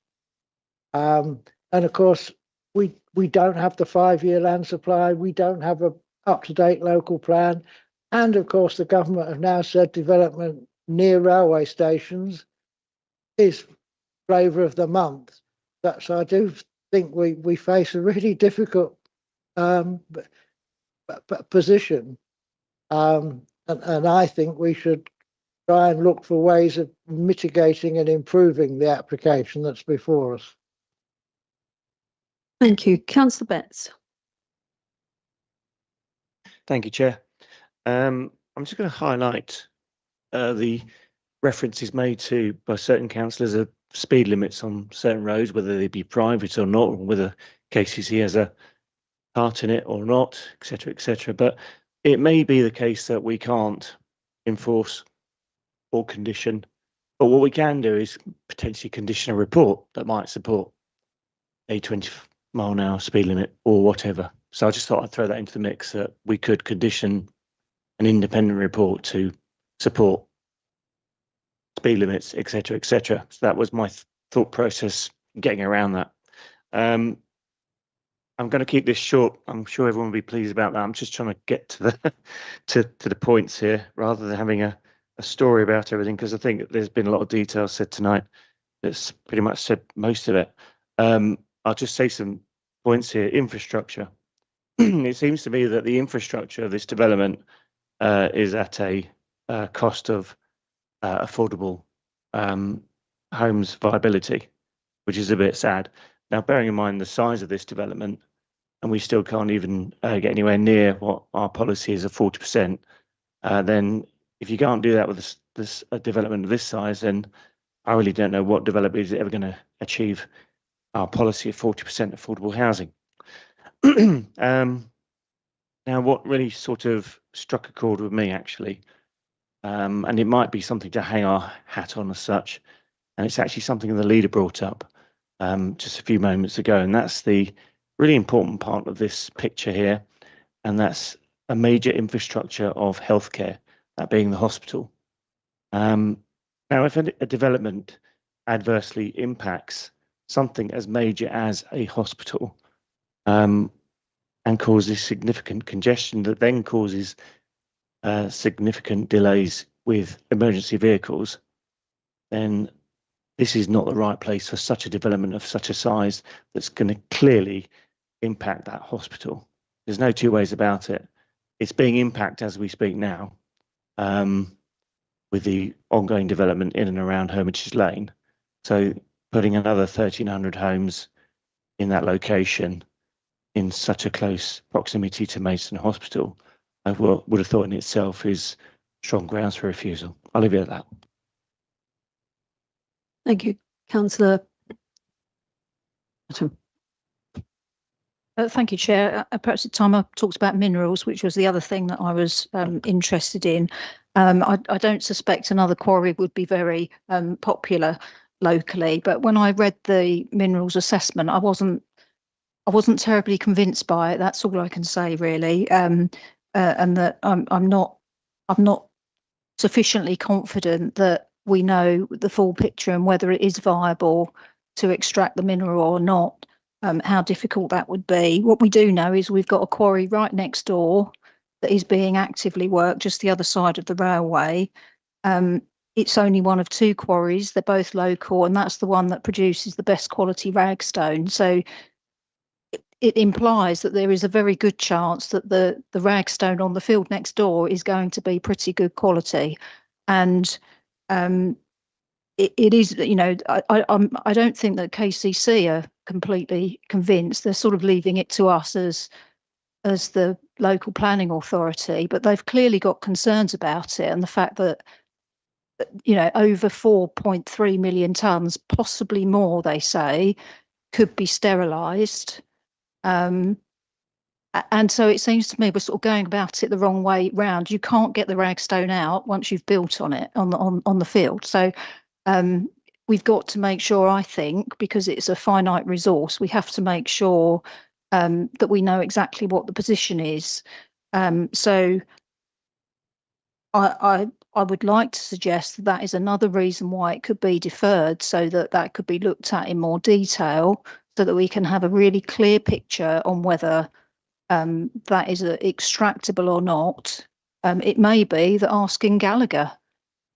And of course, we don't have the 5-year land supply. We don't have a up-to-date local plan. And of course, the government have now said development near railway stations is flavour of the month. So I do think we face a really difficult position. And I think we should try and look for ways of mitigating and improving the application that's before us. Thank you. Councillor Betts. Thank you, Chair. I'm just going to highlight the references made to by certain councillors of speed limits on certain roads, whether they be private or not, or whether KCC has a part in it or not, etc., etc. But it may be the case that we can't enforce or condition, but what we can do is potentially condition a report that might support a 20-mile-an-hour speed limit or whatever. So I just thought I'd throw that into the mix, that we could condition an independent report to support speed limits, etc., etc. So that was my thought process getting around that. I'm going to keep this short. I'm sure everyone will be pleased about that. I'm just trying to get to the to the points here rather than having a story about everything, because I think there's been a lot of detail said tonight that's pretty much said most of it. I'll just say some points here. Infrastructure. It seems to me that the infrastructure of this development is at a cost of affordable homes viability, which is a bit sad. Now, bearing in mind the size of this development, and we still can't even get anywhere near what our policy is of 40%, then if you can't do that with this development of this size, then I really don't know what developer is ever going to achieve our policy of 40% affordable housing. Now, what really sort of struck a chord with me, actually, and it might be something to hang our hat on as such, and it's actually something the leader brought up just a few moments ago, and that's the really important part of this picture here, and that's a major infrastructure of healthcare, that being the hospital. Now, if a development adversely impacts something as major as a hospital and causes significant congestion that then causes significant delays with emergency vehicles, then this is not the right place for such a development of such a size that's going to clearly impact that hospital. There's no two ways about it. It's being impacted as we speak now with the ongoing development in and around Hermitage Lane. So putting another 1,300 homes in that location in such a close proximity to Maidstone Hospital, I would have thought in itself is strong grounds for refusal. I'll leave it at that. Thank you. Councillor. Thank you, Chair. Perhaps at the time I talked about minerals, which was the other thing that I was interested in. I don't suspect another quarry would be very popular locally, but when I read the minerals assessment, I wasn't terribly convinced by it. That's all I can say, really, and that I'm not sufficiently confident that we know the full picture and whether it is viable to extract the mineral or not. How difficult that would be. What we do know is we've got a quarry right next door that is being actively worked just the other side of the railway. it's only one of two quarries. They're both local, and that's the one that produces the best quality ragstone. So it implies that there is a very good chance that the ragstone on the field next door is going to be pretty good quality. And it is, you know, I don't think that KCC are completely convinced. They're sort of leaving it to us as the local planning authority, but they've clearly got concerns about it, and the fact that, you know, over 4.3 million tonnes, possibly more, they say, could be sterilised. And so it seems to me we're sort of going about it the wrong way round. You can't get the ragstone out once you've built on it on the field. So we've got to make sure, I think, because it's a finite resource, we have to make sure that we know exactly what the position is. So I would like to suggest that that is another reason why it could be deferred, so that that could be looked at in more detail, so that we can have a really clear picture on whether that is extractable or not. It may be that asking Gallagher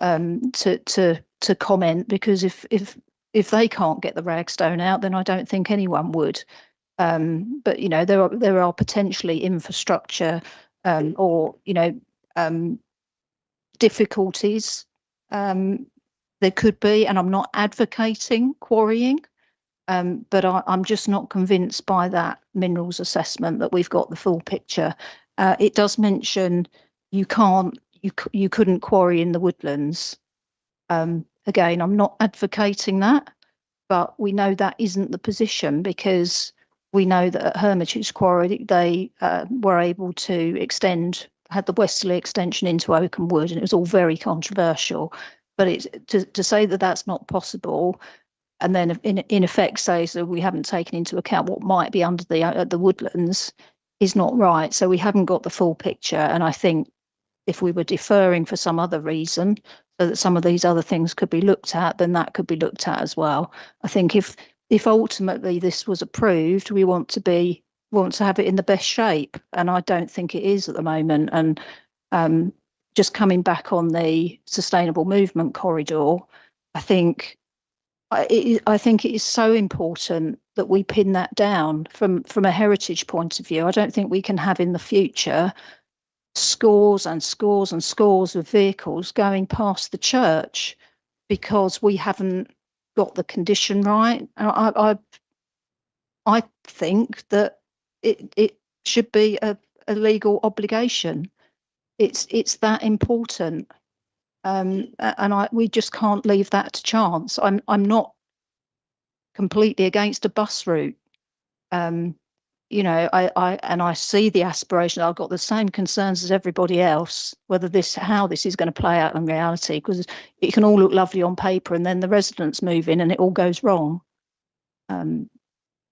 to comment, because if they can't get the ragstone out, then I don't think anyone would. But you know, there are potentially infrastructure or, you know, difficulties. There could be, and I'm not advocating quarrying. But I'm just not convinced by that minerals assessment that we've got the full picture. It does mention you couldn't quarry in the woodlands. Again, I'm not advocating that, but we know that isn't the position, because we know that at Hermitage Quarry they were able to had the westerly extension into Oakham Wood, and it was all very controversial. But it's to say that that's not possible, and then in effect say, so we haven't taken into account what might be under the woodlands, is not right. So we haven't got the full picture. And I think if we were deferring for some other reason, so that some of these other things could be looked at, then that could be looked at as well. I think if ultimately this was approved, we want to have it in the best shape, and I don't think it is at the moment. And just coming back on the sustainable movement corridor, I think it is so important that we pin that down from a heritage point of view. I don't think we can have in the future scores and scores and scores of vehicles going past the church because we haven't got the condition right. I think that it should be a legal obligation. It's that important. And we just can't leave that to chance. I'm not completely against a bus route. You know, I see the aspiration. I've got the same concerns as everybody else, how this is going to play out in reality, because it can all look lovely on paper, and then the residents move in and it all goes wrong.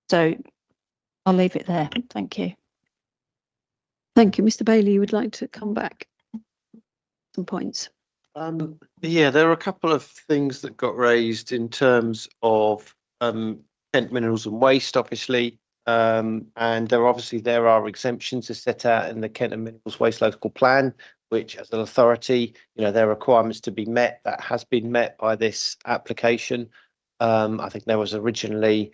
So I'll leave it there. Thank you. Thank you. Mr. Bailey, you would like to come back? Some points. Yeah, there are a couple of things that got raised in terms of Kent Minerals and Waste, obviously, and there are exemptions as set out in the Kent and Minerals Waste Local Plan, which, as an authority, you know, there are requirements to be met. That has been met by this application. I think there was originally,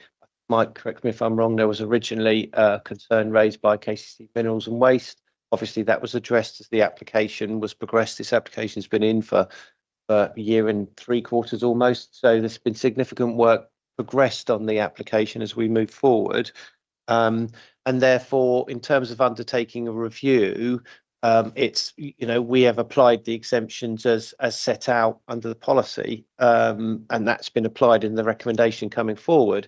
Mike, correct me if I'm wrong, there was originally a concern raised by KCC Minerals and Waste. Obviously, that was addressed as the application was progressed. This application's been in for a year and 3/4 almost. So there's been significant work progressed on the application as we move forward. And therefore, in terms of undertaking a review, it's, you know, we have applied the exemptions as set out under the policy, and that's been applied in the recommendation coming forward.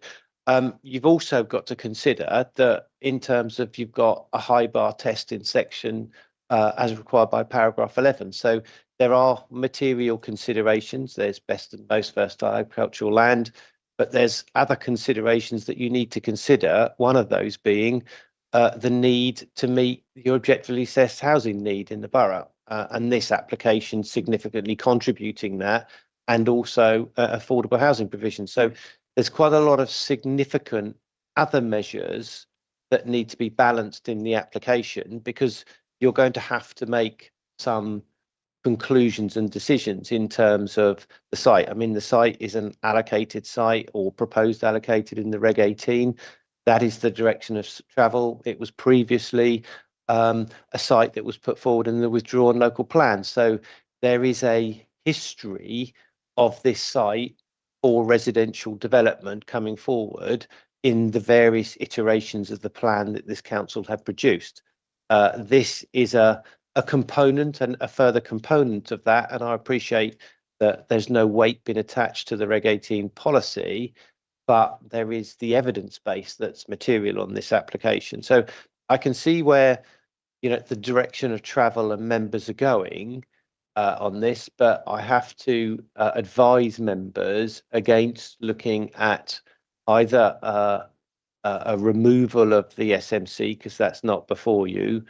You've also got to consider that in terms of, you've got a high bar test in section as required by paragraph 11. So there are material considerations. There's best and most versatile agricultural land, but there's other considerations that you need to consider. One of those being the need to meet your objectively assessed housing need in the borough, and this application significantly contributing that, and also affordable housing provision. So there's quite a lot of significant other measures that need to be balanced in the application, because you're going to have to make some conclusions and decisions in terms of the site. I mean, the site is an allocated site or proposed allocated in the Reg 18. That is the direction of travel. It was previously a site that was put forward in the withdrawn local plan. So there is a history of this site for residential development coming forward in the various iterations of the plan that this council have produced. This is a component and a further component of that, and I appreciate that there's no weight being attached to the Reg 18 policy, but there is the evidence base that's material on this application. So I can see where, you know, the direction of travel and members are going on this, but I have to advise members against looking at either a removal of the SMC, because that's not before you,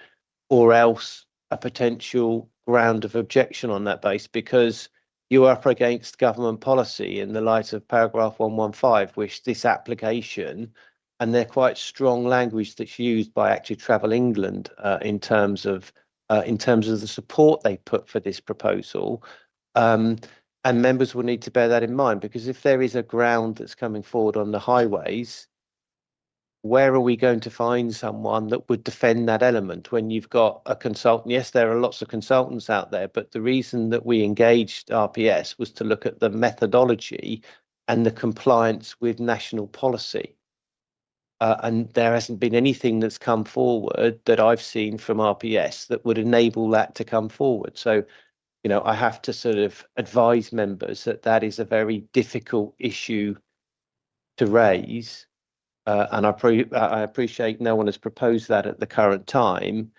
or else a potential ground of objection on that base, because you are up against government policy in the light of paragraph 115, which this application, and they're quite strong language that's used by Active Travel England in terms of the support they put for this proposal. And members will need to bear that in mind, because if there is a ground that's coming forward on the highways, where are we going to find someone that would defend that element when you've got a consultant? Yes, there are lots of consultants out there, but the reason that we engaged RPS was to look at the methodology and the compliance with national policy. And there hasn't been anything that's come forward that I've seen from RPS that would enable that to come forward. So, you know, I have to sort of advise members that that is a very difficult issue to raise. And I appreciate no one has proposed that at the current time,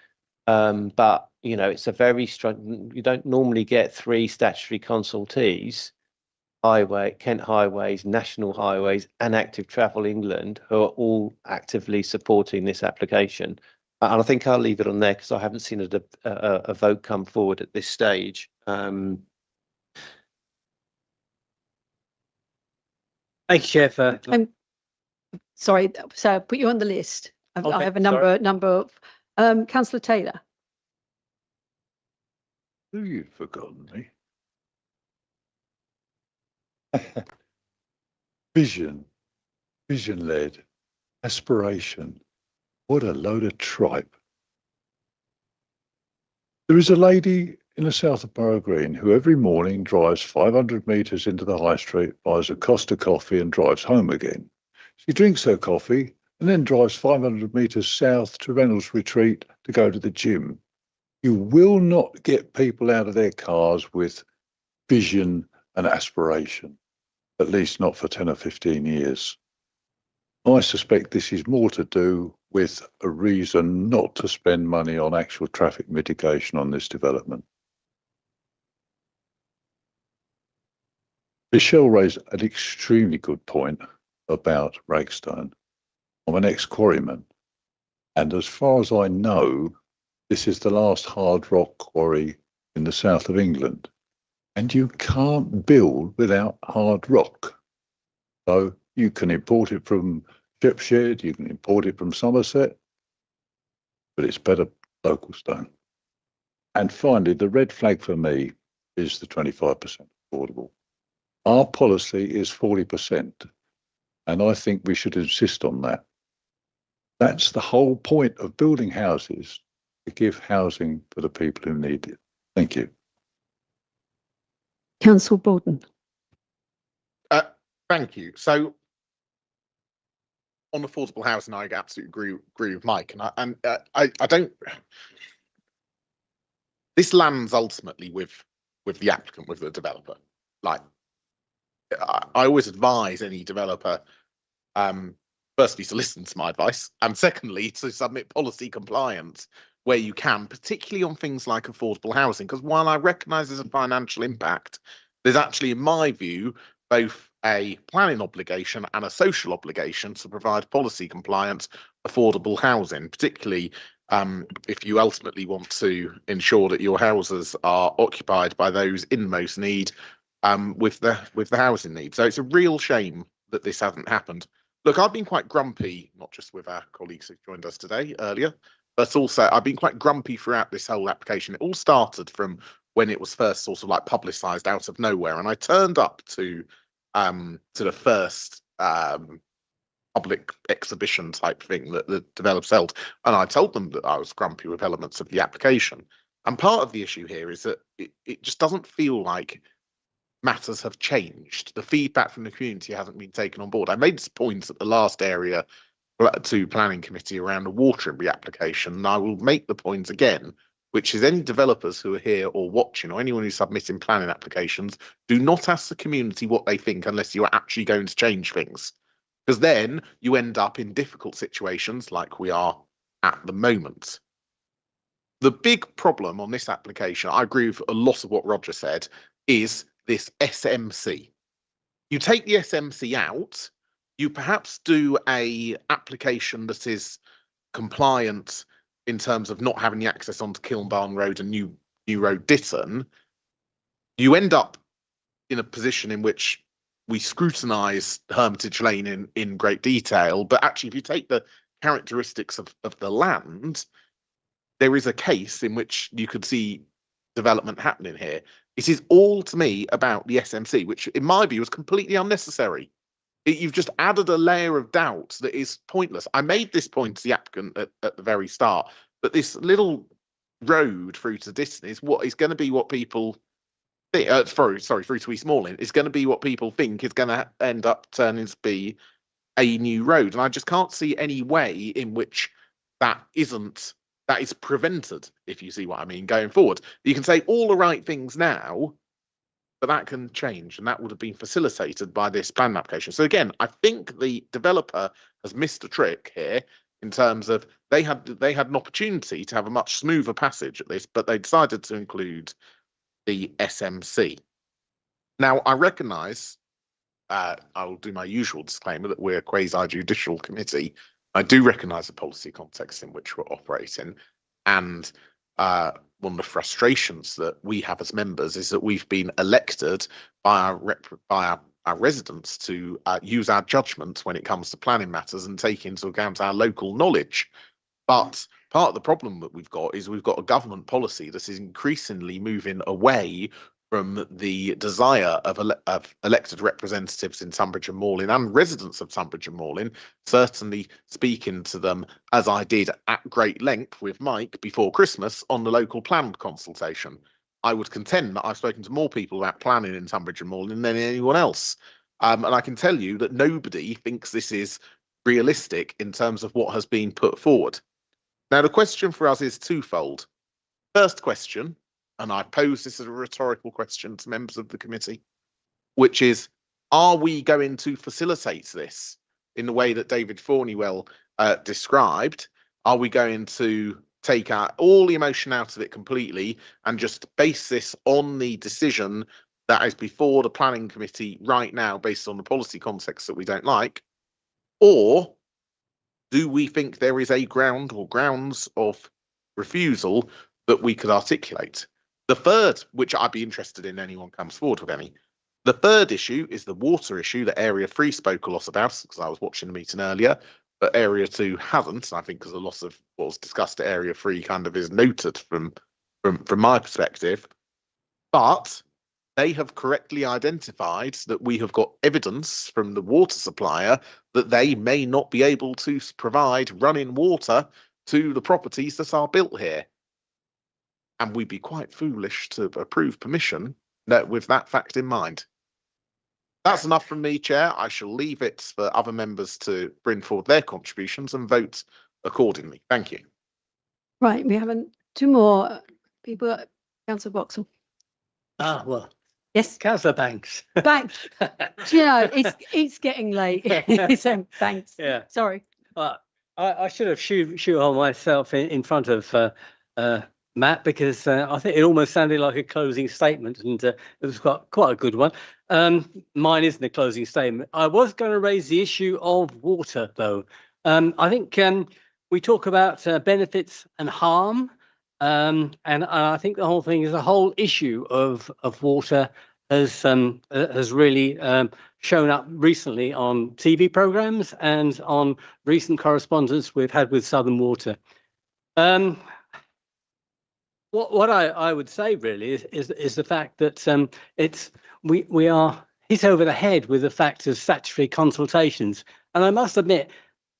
but you know, it's a very strong. You don't normally get 3 statutory consultees, Kent Highways, National Highways, and Active Travel England, who are all actively supporting this application. And I think I'll leave it on there because I haven't seen a vote come forward at this stage. Thank you, Chair. For Sorry, so I'll put you on the list. I Okay, have a number of, Councillor Taylor. Who you've forgotten me? Vision-led, aspiration. What a load of tripe. There is a lady in the south of Borough Green who every morning drives 500 metres into the high street, buys a Costa coffee and drives home again. She drinks her coffee and then drives 500 metres south to Reynolds Retreat to go to the gym. You will not get people out of their cars with vision and aspiration, at least not for 10 or 15 years. I suspect this is more to do with a reason not to spend money on actual traffic mitigation on this development. Michelle raised an extremely good point about Ragstone. I'm an ex-quarryman, and as far as I know, this is the last hard rock quarry in the south of England, and you can't build without hard rock. So you can import it from Shropshire, you can import it from Somerset, but it's better local stone. And finally, the red flag for me is the 25% affordable. Our policy is 40%, and I think we should insist on that. That's the whole point of building houses, to give housing for the people who need it. Thank you. Councillor Borden. Thank you. So on affordable housing, I absolutely agree with Mike, and I don't. This lands ultimately with the applicant, with the developer. Like, I always advise any developer, firstly, to listen to my advice, and secondly, to submit policy compliance where you can, particularly on things like affordable housing. Because while I recognise there's a financial impact, there's actually, in my view, both a planning obligation and a social obligation to provide policy compliance affordable housing, particularly if you ultimately want to ensure that your houses are occupied by those in most need with the housing need. So it's a real shame that this hasn't happened. Look, I've been quite grumpy, not just with our colleagues who joined us today earlier, but also I've been quite grumpy throughout this whole application. It all started from when it was first sort of like publicised out of nowhere. And I turned up to the first public exhibition type thing that the developers held, and I told them that I was grumpy with elements of the application. And part of the issue here is that it just doesn't feel like matters have changed. The feedback from the community hasn't been taken on board. I made this point at the last area to planning committee around the Waterbury application, and I will make the point again, which is any developers who are here or watching, or anyone who's submitting planning applications, do not ask the community what they think unless you're actually going to change things, because then you end up in difficult situations like we are at the moment. The big problem on this application, I agree with a lot of what Roger said, is this SMC. You take the SMC out, you perhaps do a application that is compliant in terms of not having the access onto Kilnbarn Road and New Road Ditton. You end up in a position in which we scrutinise Hermitage Lane in great detail, but actually if you take the characteristics of the land, there is a case in which you could see development happening here. It is all, to me, about the SMC, which in my view was completely unnecessary. You've just added a layer of doubt that is pointless. I made this point to the applicant at the very start, but this little road through to Ditton is going to be what people think, through to East Malling, is going to be what people think is going to end up turning to be a new road. And I just can't see any way in which that is prevented, if you see what I mean, going forward. You can say all the right things now, but that can change, and that would have been facilitated by this plan application. So again, I think the developer has missed a trick here in terms of they had an opportunity to have a much smoother passage at this, but they decided to include the SMC. Now, I recognise, I'll do my usual disclaimer that we're a quasi-judicial committee. I do recognise the policy context in which we're operating, and one of the frustrations that we have as members is that we've been elected by our residents to use our judgment when it comes to planning matters and take into account our local knowledge. But part of the problem that we've got is we've got a government policy that is increasingly moving away from the desire of elected representatives in Tunbridge and Malling and residents of Tunbridge and Malling, certainly speaking to them, as I did at great length with Mike before Christmas on the local plan consultation. I would contend that I've spoken to more people about planning in Tunbridge and Malling than anyone else. And I can tell you that nobody thinks this is realistic in terms of what has been put forward. Now, the question for us is twofold. First question, and I pose this as a rhetorical question to members of the committee, which is, are we going to facilitate this in the way that David Fornywell described? Are we going to take out all the emotion out of it completely and just base this on the decision that is before the planning committee right now based on the policy context that we don't like? Or do we think there is a ground or grounds of refusal that we could articulate? The third, which I'd be interested in anyone comes forward with any, the third issue is the water issue that Area 3 spoke a lot about, because I was watching the meeting earlier, but Area 2 hasn't. And I think because a lot of what was discussed at Area 3 kind of is noted from my perspective. But they have correctly identified that we have got evidence from the water supplier that they may not be able to provide running water to the properties that are built here. And we'd be quite foolish to approve permission with that fact in mind. That's enough from me, Chair. I shall leave it for other members to bring forward their contributions and vote accordingly. Thank you. Right, we have two more people. Councillor Boxall. Well, yes, Councillor Banks. Banks. Do you know, it's getting late. So thanks. Yeah. Sorry. I should have shoehorned myself in front of Matt, because I think it almost sounded like a closing statement, and it was quite a good one. Mine isn't a closing statement. I was going to raise the issue of water, though. I think we talk about benefits and harm, and I think the whole thing is the whole issue of water has really shown up recently on TV programs and on recent correspondence we've had with Southern Water. What I would say really is the fact that we are hit over the head with the fact of statutory consultations, and I must admit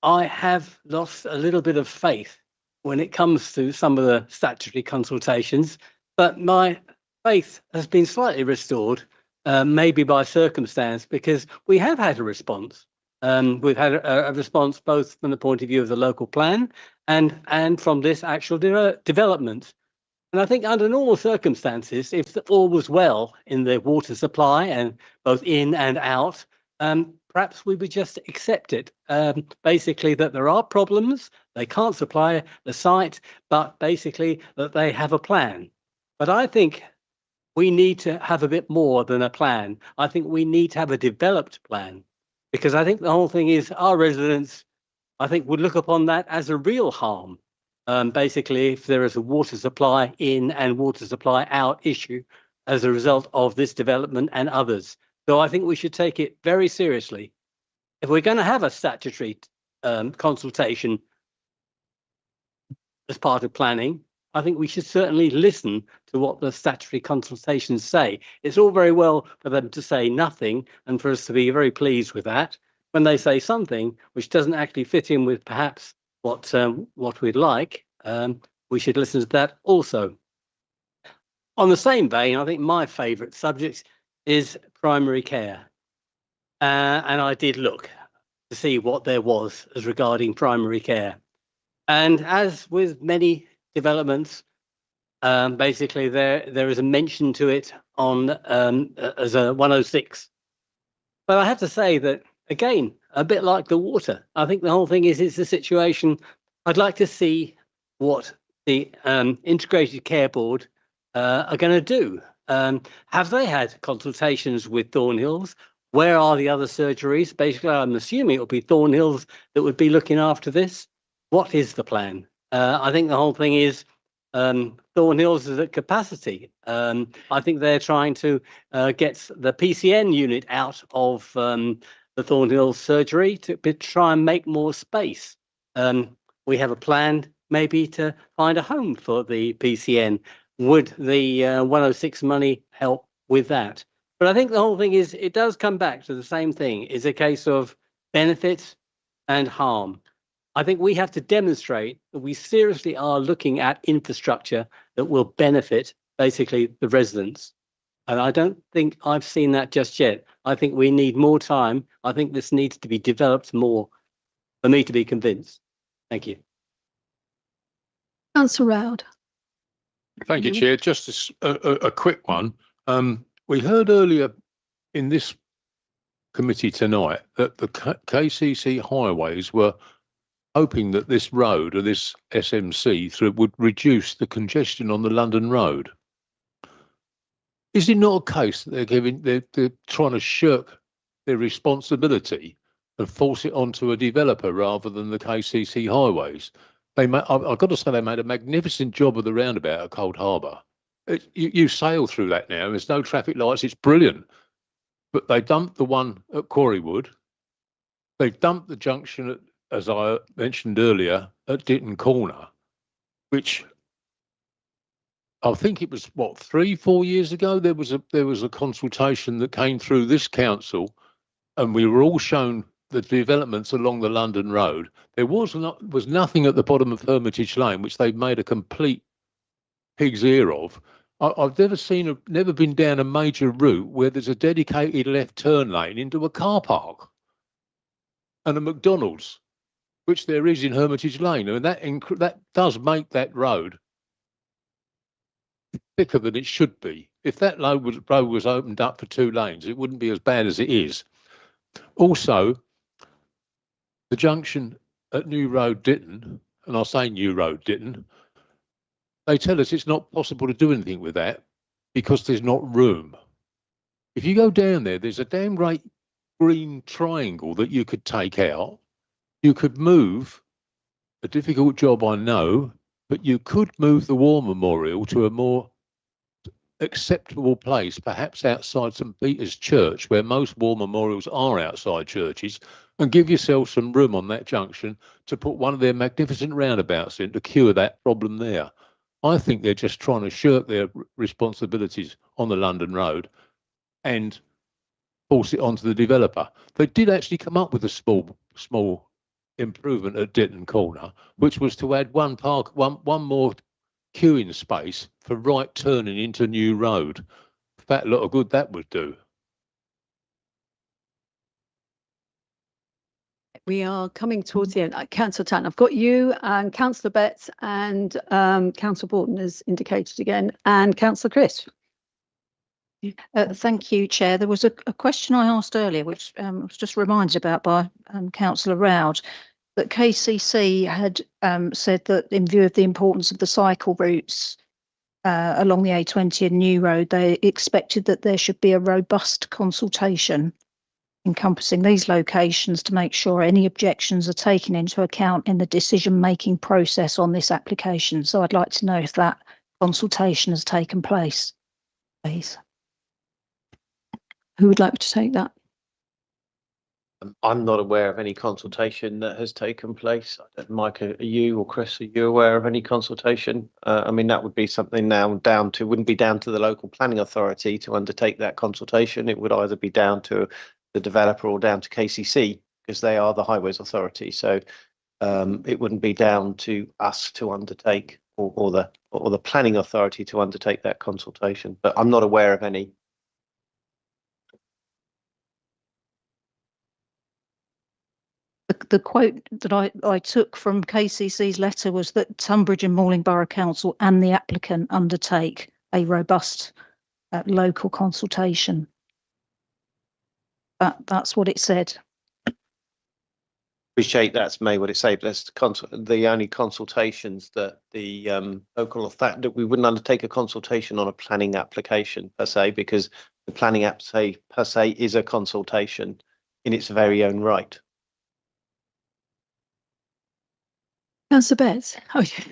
I have lost a little bit of faith when it comes to some of the statutory consultations, but my faith has been slightly restored, maybe by circumstance, because we have had a response. We've had a response both from the point of view of the local plan and from this actual development. And I think under normal circumstances, if all was well in the water supply and both in and out, perhaps we would just accept it. Basically, that there are problems, they can't supply the site, but basically that they have a plan. But I think we need to have a bit more than a plan. I think we need to have a developed plan, because I think the whole thing is our residents, I think, would look upon that as a real harm. Basically, if there is a water supply in and water supply out issue as a result of this development and others. So I think we should take it very seriously. If we're going to have a statutory consultation as part of planning, I think we should certainly listen to what the statutory consultations say. It's all very well for them to say nothing and for us to be very pleased with that. When they say something which doesn't actually fit in with perhaps what we'd like, we should listen to that also. On the same vein, I think my favourite subject is primary care. And I did look to see what there was as regarding primary care. And as with many developments, basically there is a mention to it on as a 106. But I have to say that, again, a bit like the water, I think the whole thing is it's a situation. I'd like to see what the Integrated Care Board are going to do. Have they had consultations with Thornhills? Where are the other surgeries? Basically, I'm assuming it will be Thornhills that would be looking after this. What is the plan? I think the whole thing is Thornhills is at capacity. I think they're trying to get the PCN unit out of the Thornhills surgery to try and make more space. We have a plan maybe to find a home for the PCN. Would the 106 money help with that? But I think the whole thing is, it does come back to the same thing. It's a case of benefit and harm. I think we have to demonstrate that we seriously are looking at infrastructure that will benefit basically the residents. And I don't think I've seen that just yet. I think we need more time. I think this needs to be developed more for me to be convinced. Thank you. Councillor Roud. Thank you, Chair. Just a quick one. We heard earlier in this committee tonight that the KCC highways were hoping that this road, or this SMC, would reduce the congestion on the London road. Is it not a case that they're trying to shirk their responsibility and force it onto a developer rather than the KCC highways? I've got to say, they made a magnificent job of the roundabout at Cold Harbour. You sail through that now. There's no traffic lights. It's brilliant. But they dumped the one at Quarrywood. They dumped the junction at, as I mentioned earlier, at Ditton Corner, which I think it was, what, 3-4 years ago, there was a consultation that came through this council, and we were all shown the developments along the London Road. There was nothing at the bottom of Hermitage Lane, which they've made a complete pig's ear of. I've never been down a major route where there's a dedicated left turn lane into a car park and a McDonald's, which there is in Hermitage Lane, and that does make that road thicker than it should be. If that road was opened up for 2 lanes, it wouldn't be as bad as it is. Also, the junction at New Road Ditton, and I'll say New Road Ditton, they tell us it's not possible to do anything with that because there's not room. If you go down there, there's a damn great green triangle that you could take out. You could move, a difficult job I know, but you could move the War Memorial to a more acceptable place, perhaps outside St Peter's Church, where most war memorials are outside churches, and give yourself some room on that junction to put one of their magnificent roundabouts in to cure that problem there. I think they're just trying to shirk their responsibilities on the London Road and force it onto the developer. They did actually come up with a small improvement at Ditton Corner, which was to add one more queuing space for right turning into New Road. Fat lot of good that would do. We are coming towards the end. Councillor Tan, I've got you and Councillor Betts and Councillor Borton has indicated again, and Councillor Chris. Thank you, Chair. There was a question I asked earlier, which I was just reminded about by Councillor Roud, that KCC had said that in view of the importance of the cycle routes along the A20 and New Road, they expected that there should be a robust consultation encompassing these locations to make sure any objections are taken into account in the decision-making process on this application. So I'd like to know if that consultation has taken place, please. Who would like to take that? I'm not aware of any consultation that has taken place. Mike, are you or Chris, are you aware of any consultation? I mean, that would be something now wouldn't be down to the local planning authority to undertake that consultation. It would either be down to the developer or down to KCC, because they are the highways authority. So it wouldn't be down to us to undertake or the planning authority to undertake that consultation. But I'm not aware of any. The quote that I took from KCC's letter was that Tunbridge and Malling Borough Council and the applicant undertake a robust local consultation. That's what it said. Appreciate that's made what it say, but that's the only consultations that the local authority, that we wouldn't undertake a consultation on a planning application per se, because the planning app per se is a consultation in its very own right. Councillor Betts. Oh, yeah.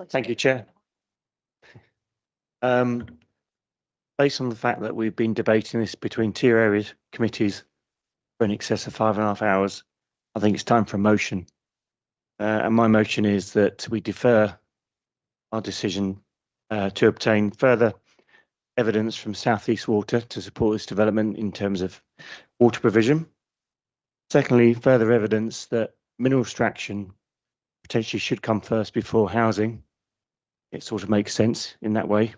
Thank you, Chair. Based on the fact that we've been debating this between two areas committees for in excess of 5.5 hours, I think it's time for a motion. And my motion is that we defer our decision to obtain further evidence from South East Water to support this development in terms of water provision. Secondly, further evidence that mineral extraction potentially should come first before housing. It sort of makes sense in that way.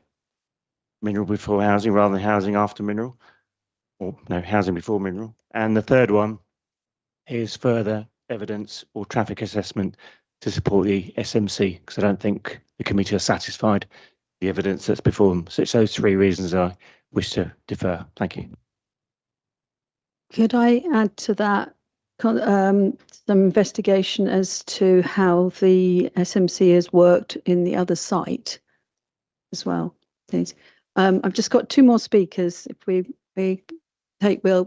Mineral before housing rather than housing after mineral, or no, housing before mineral. And the third one is further evidence or traffic assessment to support the SMC, because I don't think the committee are satisfied with the evidence that's before them. So it's those three reasons I wish to defer. Thank you. Could I add to that some investigation as to how the SMC has worked in the other site as well, please? I've just got two more speakers. If we take, or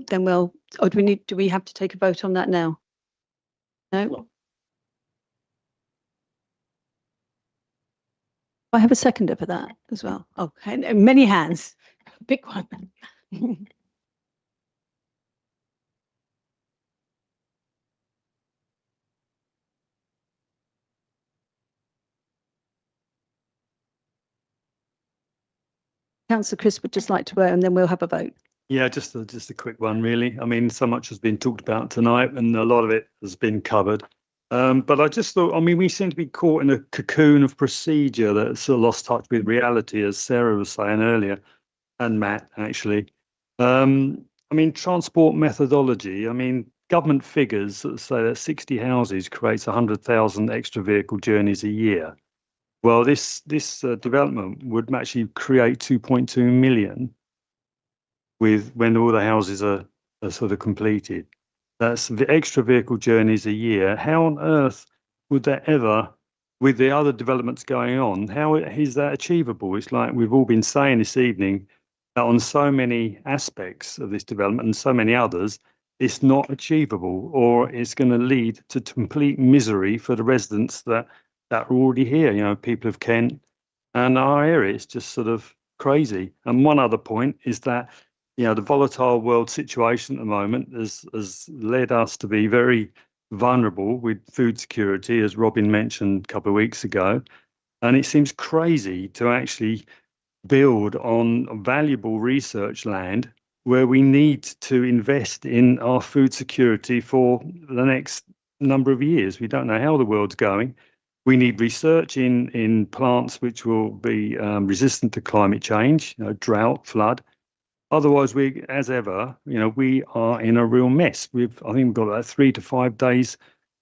do we have to take a vote on that now? No? I have a seconder for that as well. Oh, and many hands. Big one. Councillor Chris would just like to vote and then we'll have a vote. Yeah, just a quick one, really. I mean, so much has been talked about tonight and a lot of it has been covered. But I just thought, I mean, we seem to be caught in a cocoon of procedure that's sort of lost touch with reality, as Sarah was saying earlier, and Matt, actually. I mean, transport methodology, I mean, government figures that say that 60 houses creates 100,000 extra vehicle journeys a year. Well, this development would actually create 2.2 million when all the houses are sort of completed. That's the extra vehicle journeys a year. How on earth would that ever, with the other developments going on, how is that achievable? It's like we've all been saying this evening that on so many aspects of this development and so many others, it's not achievable, or it's going to lead to complete misery for the residents that are already here, you know, people of Kent and our area. It's just sort of crazy. And one other point is that, you know, the volatile world situation at the moment has led us to be very vulnerable with food security, as Robin mentioned a couple of weeks ago. And it seems crazy to actually build on valuable research land where we need to invest in our food security for the next number of years. We don't know how the world's going. We need research in plants which will be resistant to climate change, drought, flood. Otherwise, we, as ever, we are in a real mess. I think we've got about 3 to 5 days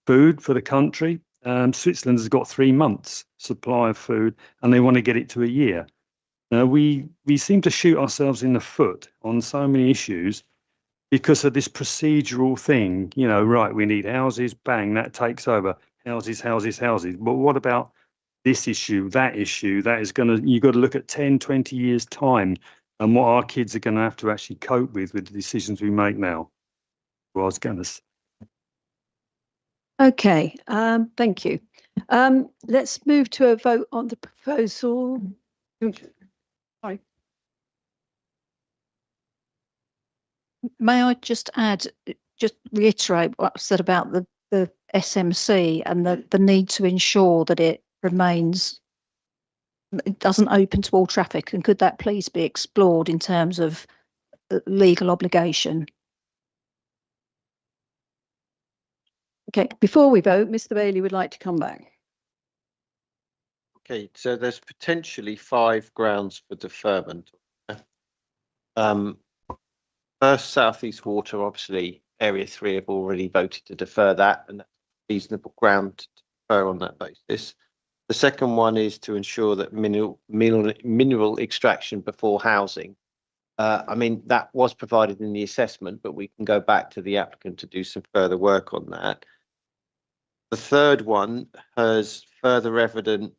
food for the country. Switzerland has got 3 months supply of food, and they want to get it to a year. Now, we seem to shoot ourselves in the foot on so many issues because of this procedural thing. Right, we need houses, bang, that takes over. Houses, houses, houses. But what about this issue, that issue? That is you've got to look at 10, 20 years' time and what our kids are going to have to actually cope with the decisions we make now. Well, I was going to say. Okay, thank you. Let's move to a vote on the proposal. Sorry. May I just reiterate what I said about the SMC and the need to ensure that it doesn't open to all traffic, and could that please be explored in terms of legal obligation? Okay, before we vote, Mr. Bailey would like to come back. Okay, so there's potentially 5 grounds for deferment. First, South East Water, obviously, Area 3 have already voted to defer that, and that's a reasonable ground to defer on that basis. The second one is to ensure that mineral extraction before housing. I mean, that was provided in the assessment, but we can go back to the applicant to do some further work on that. The third one has further evidence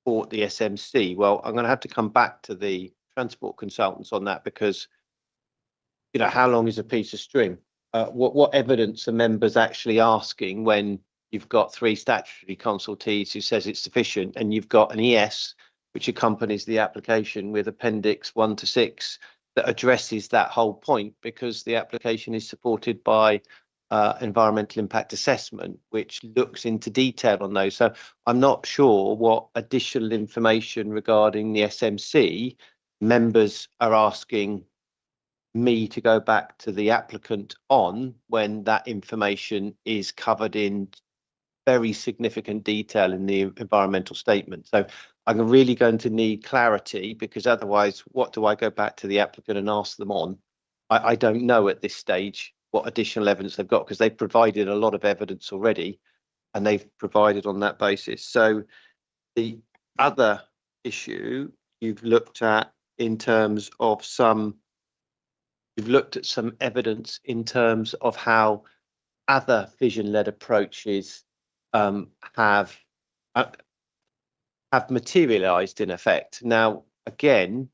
for the SMC. Well, I'm going to have to come back to the transport consultants on that because, how long is a piece of string? What evidence are members actually asking when you've got 3 statutory consultees who says it's sufficient, and you've got an ES which accompanies the application with Appendix 1 to 6 that addresses that whole point, because the application is supported by environmental impact assessment, which looks into detail on those. So I'm not sure what additional information regarding the SMC members are asking me to go back to the applicant on, when that information is covered in very significant detail in the environmental statement. So I'm really going to need clarity, because otherwise, what do I go back to the applicant and ask them on? I don't know at this stage what additional evidence they've got, because they've provided a lot of evidence already, and they've provided on that basis. So the other issue you've looked at in terms of you've looked at some evidence in terms of how other vision-led approaches have materialized in effect. Now, again,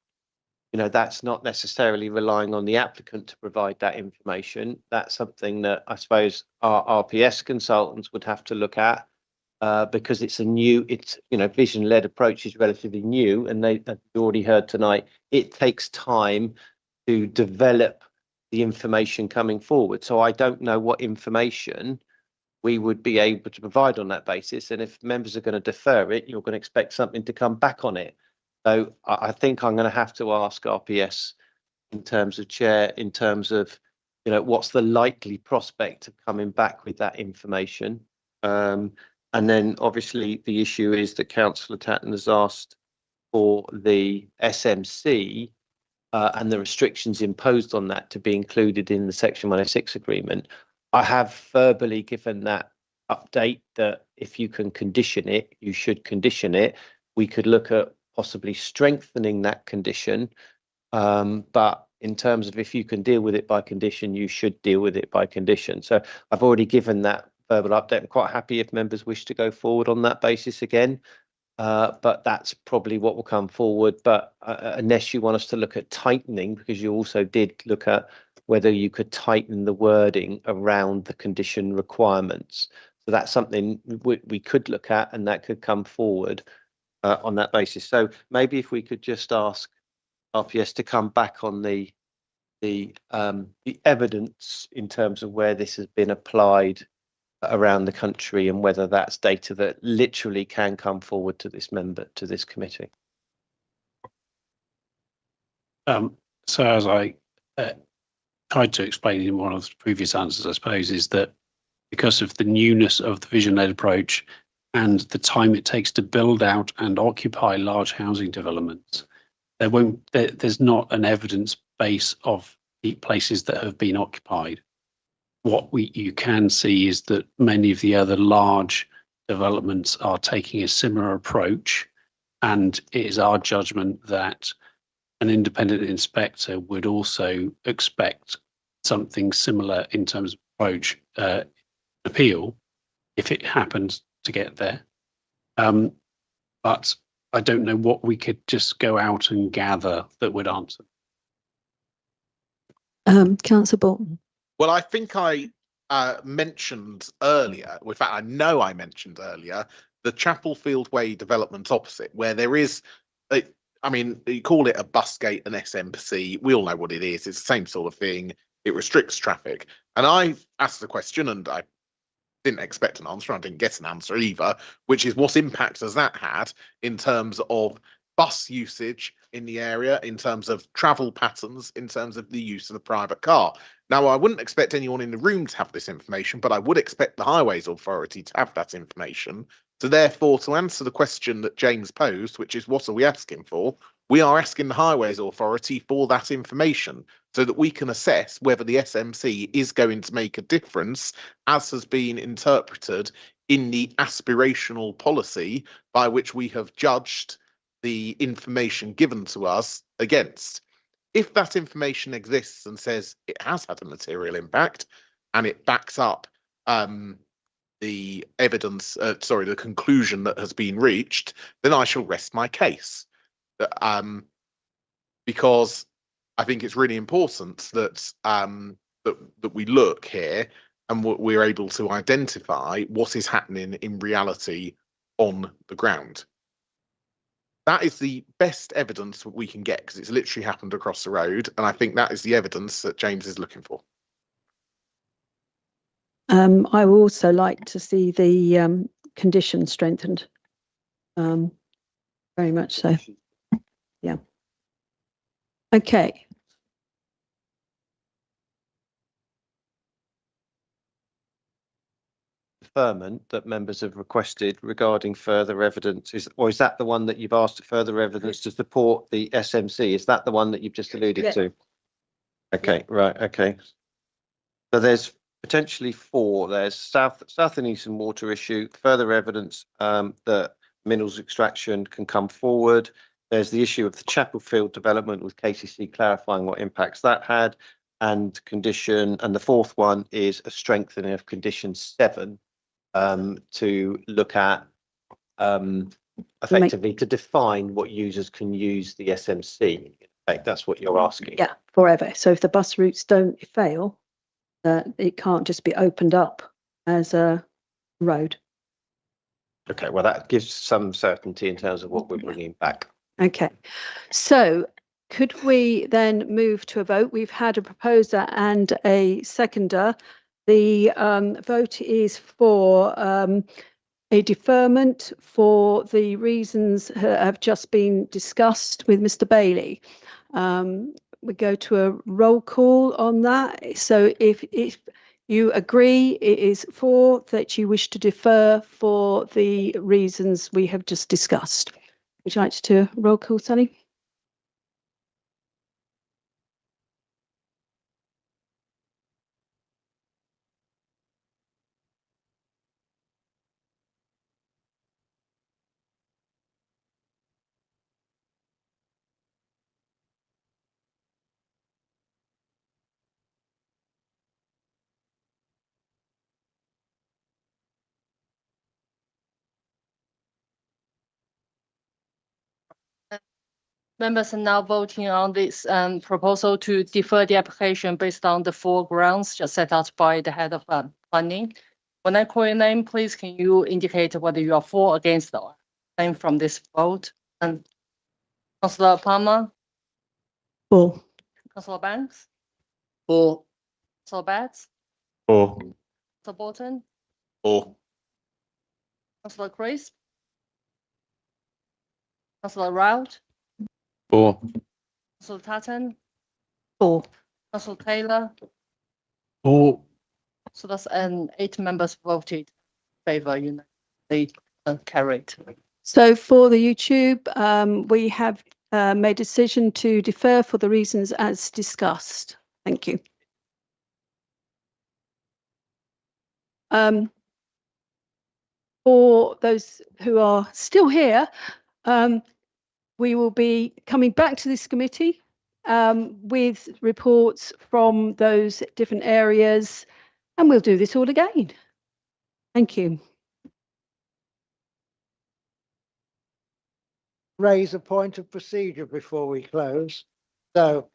that's not necessarily relying on the applicant to provide that information. That's something that I suppose our RPS consultants would have to look at, because vision-led approach is relatively new, and they've already heard tonight, it takes time to develop the information coming forward. So I don't know what information we would be able to provide on that basis. And if members are going to defer it, you're going to expect something to come back on it. So I think I'm going to have to ask RPS in terms of chair, in terms of, what's the likely prospect of coming back with that information. And then obviously the issue is that Councillor Tatton has asked for the SMC and the restrictions imposed on that to be included in the Section 106 agreement. I have verbally given that update that if you can condition it, you should condition it. We could look at possibly strengthening that condition, but in terms of if you can deal with it by condition, you should deal with it by condition. So I've already given that verbal update. I'm quite happy if members wish to go forward on that basis again. But that's probably what will come forward. But unless you want us to look at tightening, because you also did look at whether you could tighten the wording around the condition requirements. So that's something we could look at, and that could come forward on that basis. So maybe if we could just ask RPS to come back on the evidence in terms of where this has been applied around the country, and whether that's data that literally can come forward to this committee. So as I tried to explain in one of the previous answers, I suppose, is that because of the newness of the vision-led approach and the time it takes to build out and occupy large housing developments, there's not an evidence base of the places that have been occupied. What you can see is that many of the other large developments are taking a similar approach, and it is our judgment that an independent inspector would also expect something similar in terms of approach appeal if it happens to get there. But I don't know what we could just go out and gather that would answer. Councillor Bolton. Well, I think I mentioned earlier, in fact, I know I mentioned earlier, the Chapelfield Way development opposite, where there is, I mean, you call it a bus gate, an SMC. We all know what it is. It's the same sort of thing. It restricts traffic. And I asked the question, and I didn't expect an answer. I didn't get an answer either, which is what impact has that had in terms of bus usage in the area, in terms of travel patterns, in terms of the use of the private car. Now, I wouldn't expect anyone in the room to have this information, but I would expect the Highways Authority to have that information. So therefore, to answer the question that James posed, which is what are we asking for? We are asking the Highways Authority for that information so that we can assess whether the SMC is going to make a difference, as has been interpreted in the aspirational policy by which we have judged the information given to us against. If that information exists and says it has had a material impact and it backs up the evidence, the conclusion that has been reached, then I shall rest my case. Because I think it's really important that that we look here and we're able to identify what is happening in reality on the ground. That is the best evidence that we can get because it's literally happened across the road, and I think that is the evidence that James is looking for. I would also like to see the conditions strengthened. Very much so. Yeah. Okay. Deferment that members have requested regarding further evidence is that the one that you've asked for further evidence to support the SMC? Is that the one that you've just alluded to? Okay, right, okay. So there's potentially four. There's South and Eastern water issue, further evidence that minerals extraction can come forward. There's the issue of the Chapelfield development with KCC clarifying what impacts that had, and condition, and the fourth one is a strengthening of condition 7 to look at effectively to define what users can use the SMC. In fact, that's what you're asking. Yeah, forever. So if the bus routes don't fail, it can't just be opened up as a road. Okay, well, that gives some certainty in terms of what we're bringing back. Okay, so could we then move to a vote? We've had a proposer and a seconder. The vote is for a deferment for the reasons that have just been discussed with Mr. Bailey. We go to a roll call on that. So if you agree, it is for that you wish to defer for the reasons we have just discussed. Would you like to do a roll call, Sally? Members are now voting on this proposal to defer the application based on the 4 grounds just set out by the head of planning. When I call your name, please can you indicate whether you are for or against the name from this vote? And Councillor Palmer? For. Councillor Banks? For. Councillor Batts? For. Councillor Bolton? Four. Councillor Crisp, Councillor Rout, 4. Councillor Tatton, 4. Councillor Taylor. 4. So that's 8 members voted in favour, unanimously carried. So for the YouTube, we have made a decision to defer for the reasons as discussed. Thank you. For those who are still here, we will be coming back to this committee with reports from those different areas, and we'll do this all again. Thank you. Raise a point of procedure before we close. So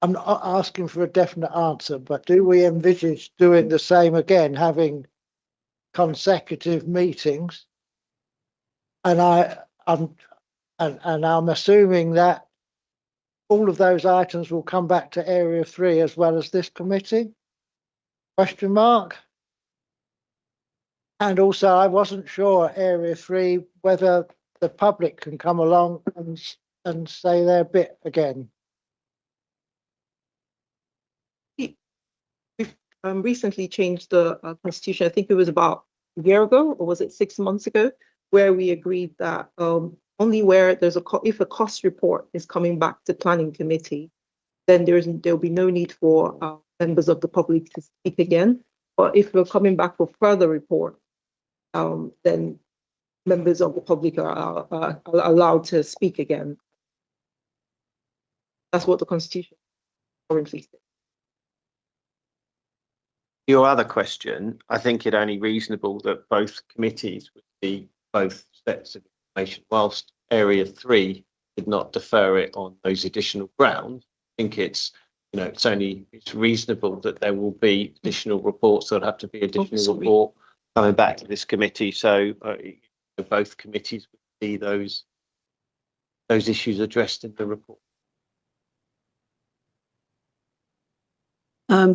I'm not asking for a definite answer, but do we envisage doing the same again, having consecutive meetings? And I'm assuming that all of those items will come back to Area 3 as well as this committee? Question mark? And also, I wasn't sure, Area 3, whether the public can come along and say their bit again. We've recently changed the constitution. I think it was about a year ago, or was it 6 months ago, where we agreed that only where there's if a cost report is coming back to planning committee, then there'll be no need for members of the public to speak again. But if we're coming back for further report, then members of the public are allowed to speak again. That's what the constitution currently says. Your other question, I think it only reasonable that both committees would see both sets of information. Whilst Area 3 did not defer it on those additional grounds, I think it's reasonable that there will be additional reports. There'll have to be additional report coming back to this committee. So both committees would see those issues addressed in the report.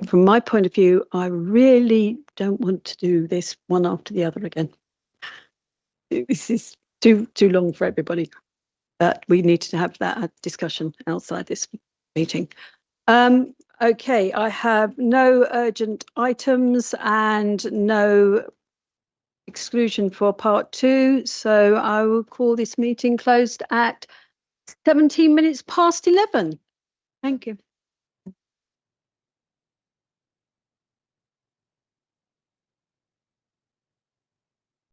From my point of view, I really don't want to do this one after the other again. This is too long for everybody. But we need to have that discussion outside this meeting. Okay, I have no urgent items and no exclusion for part 2. So I will call this meeting closed at 17 minutes past 11. Thank you.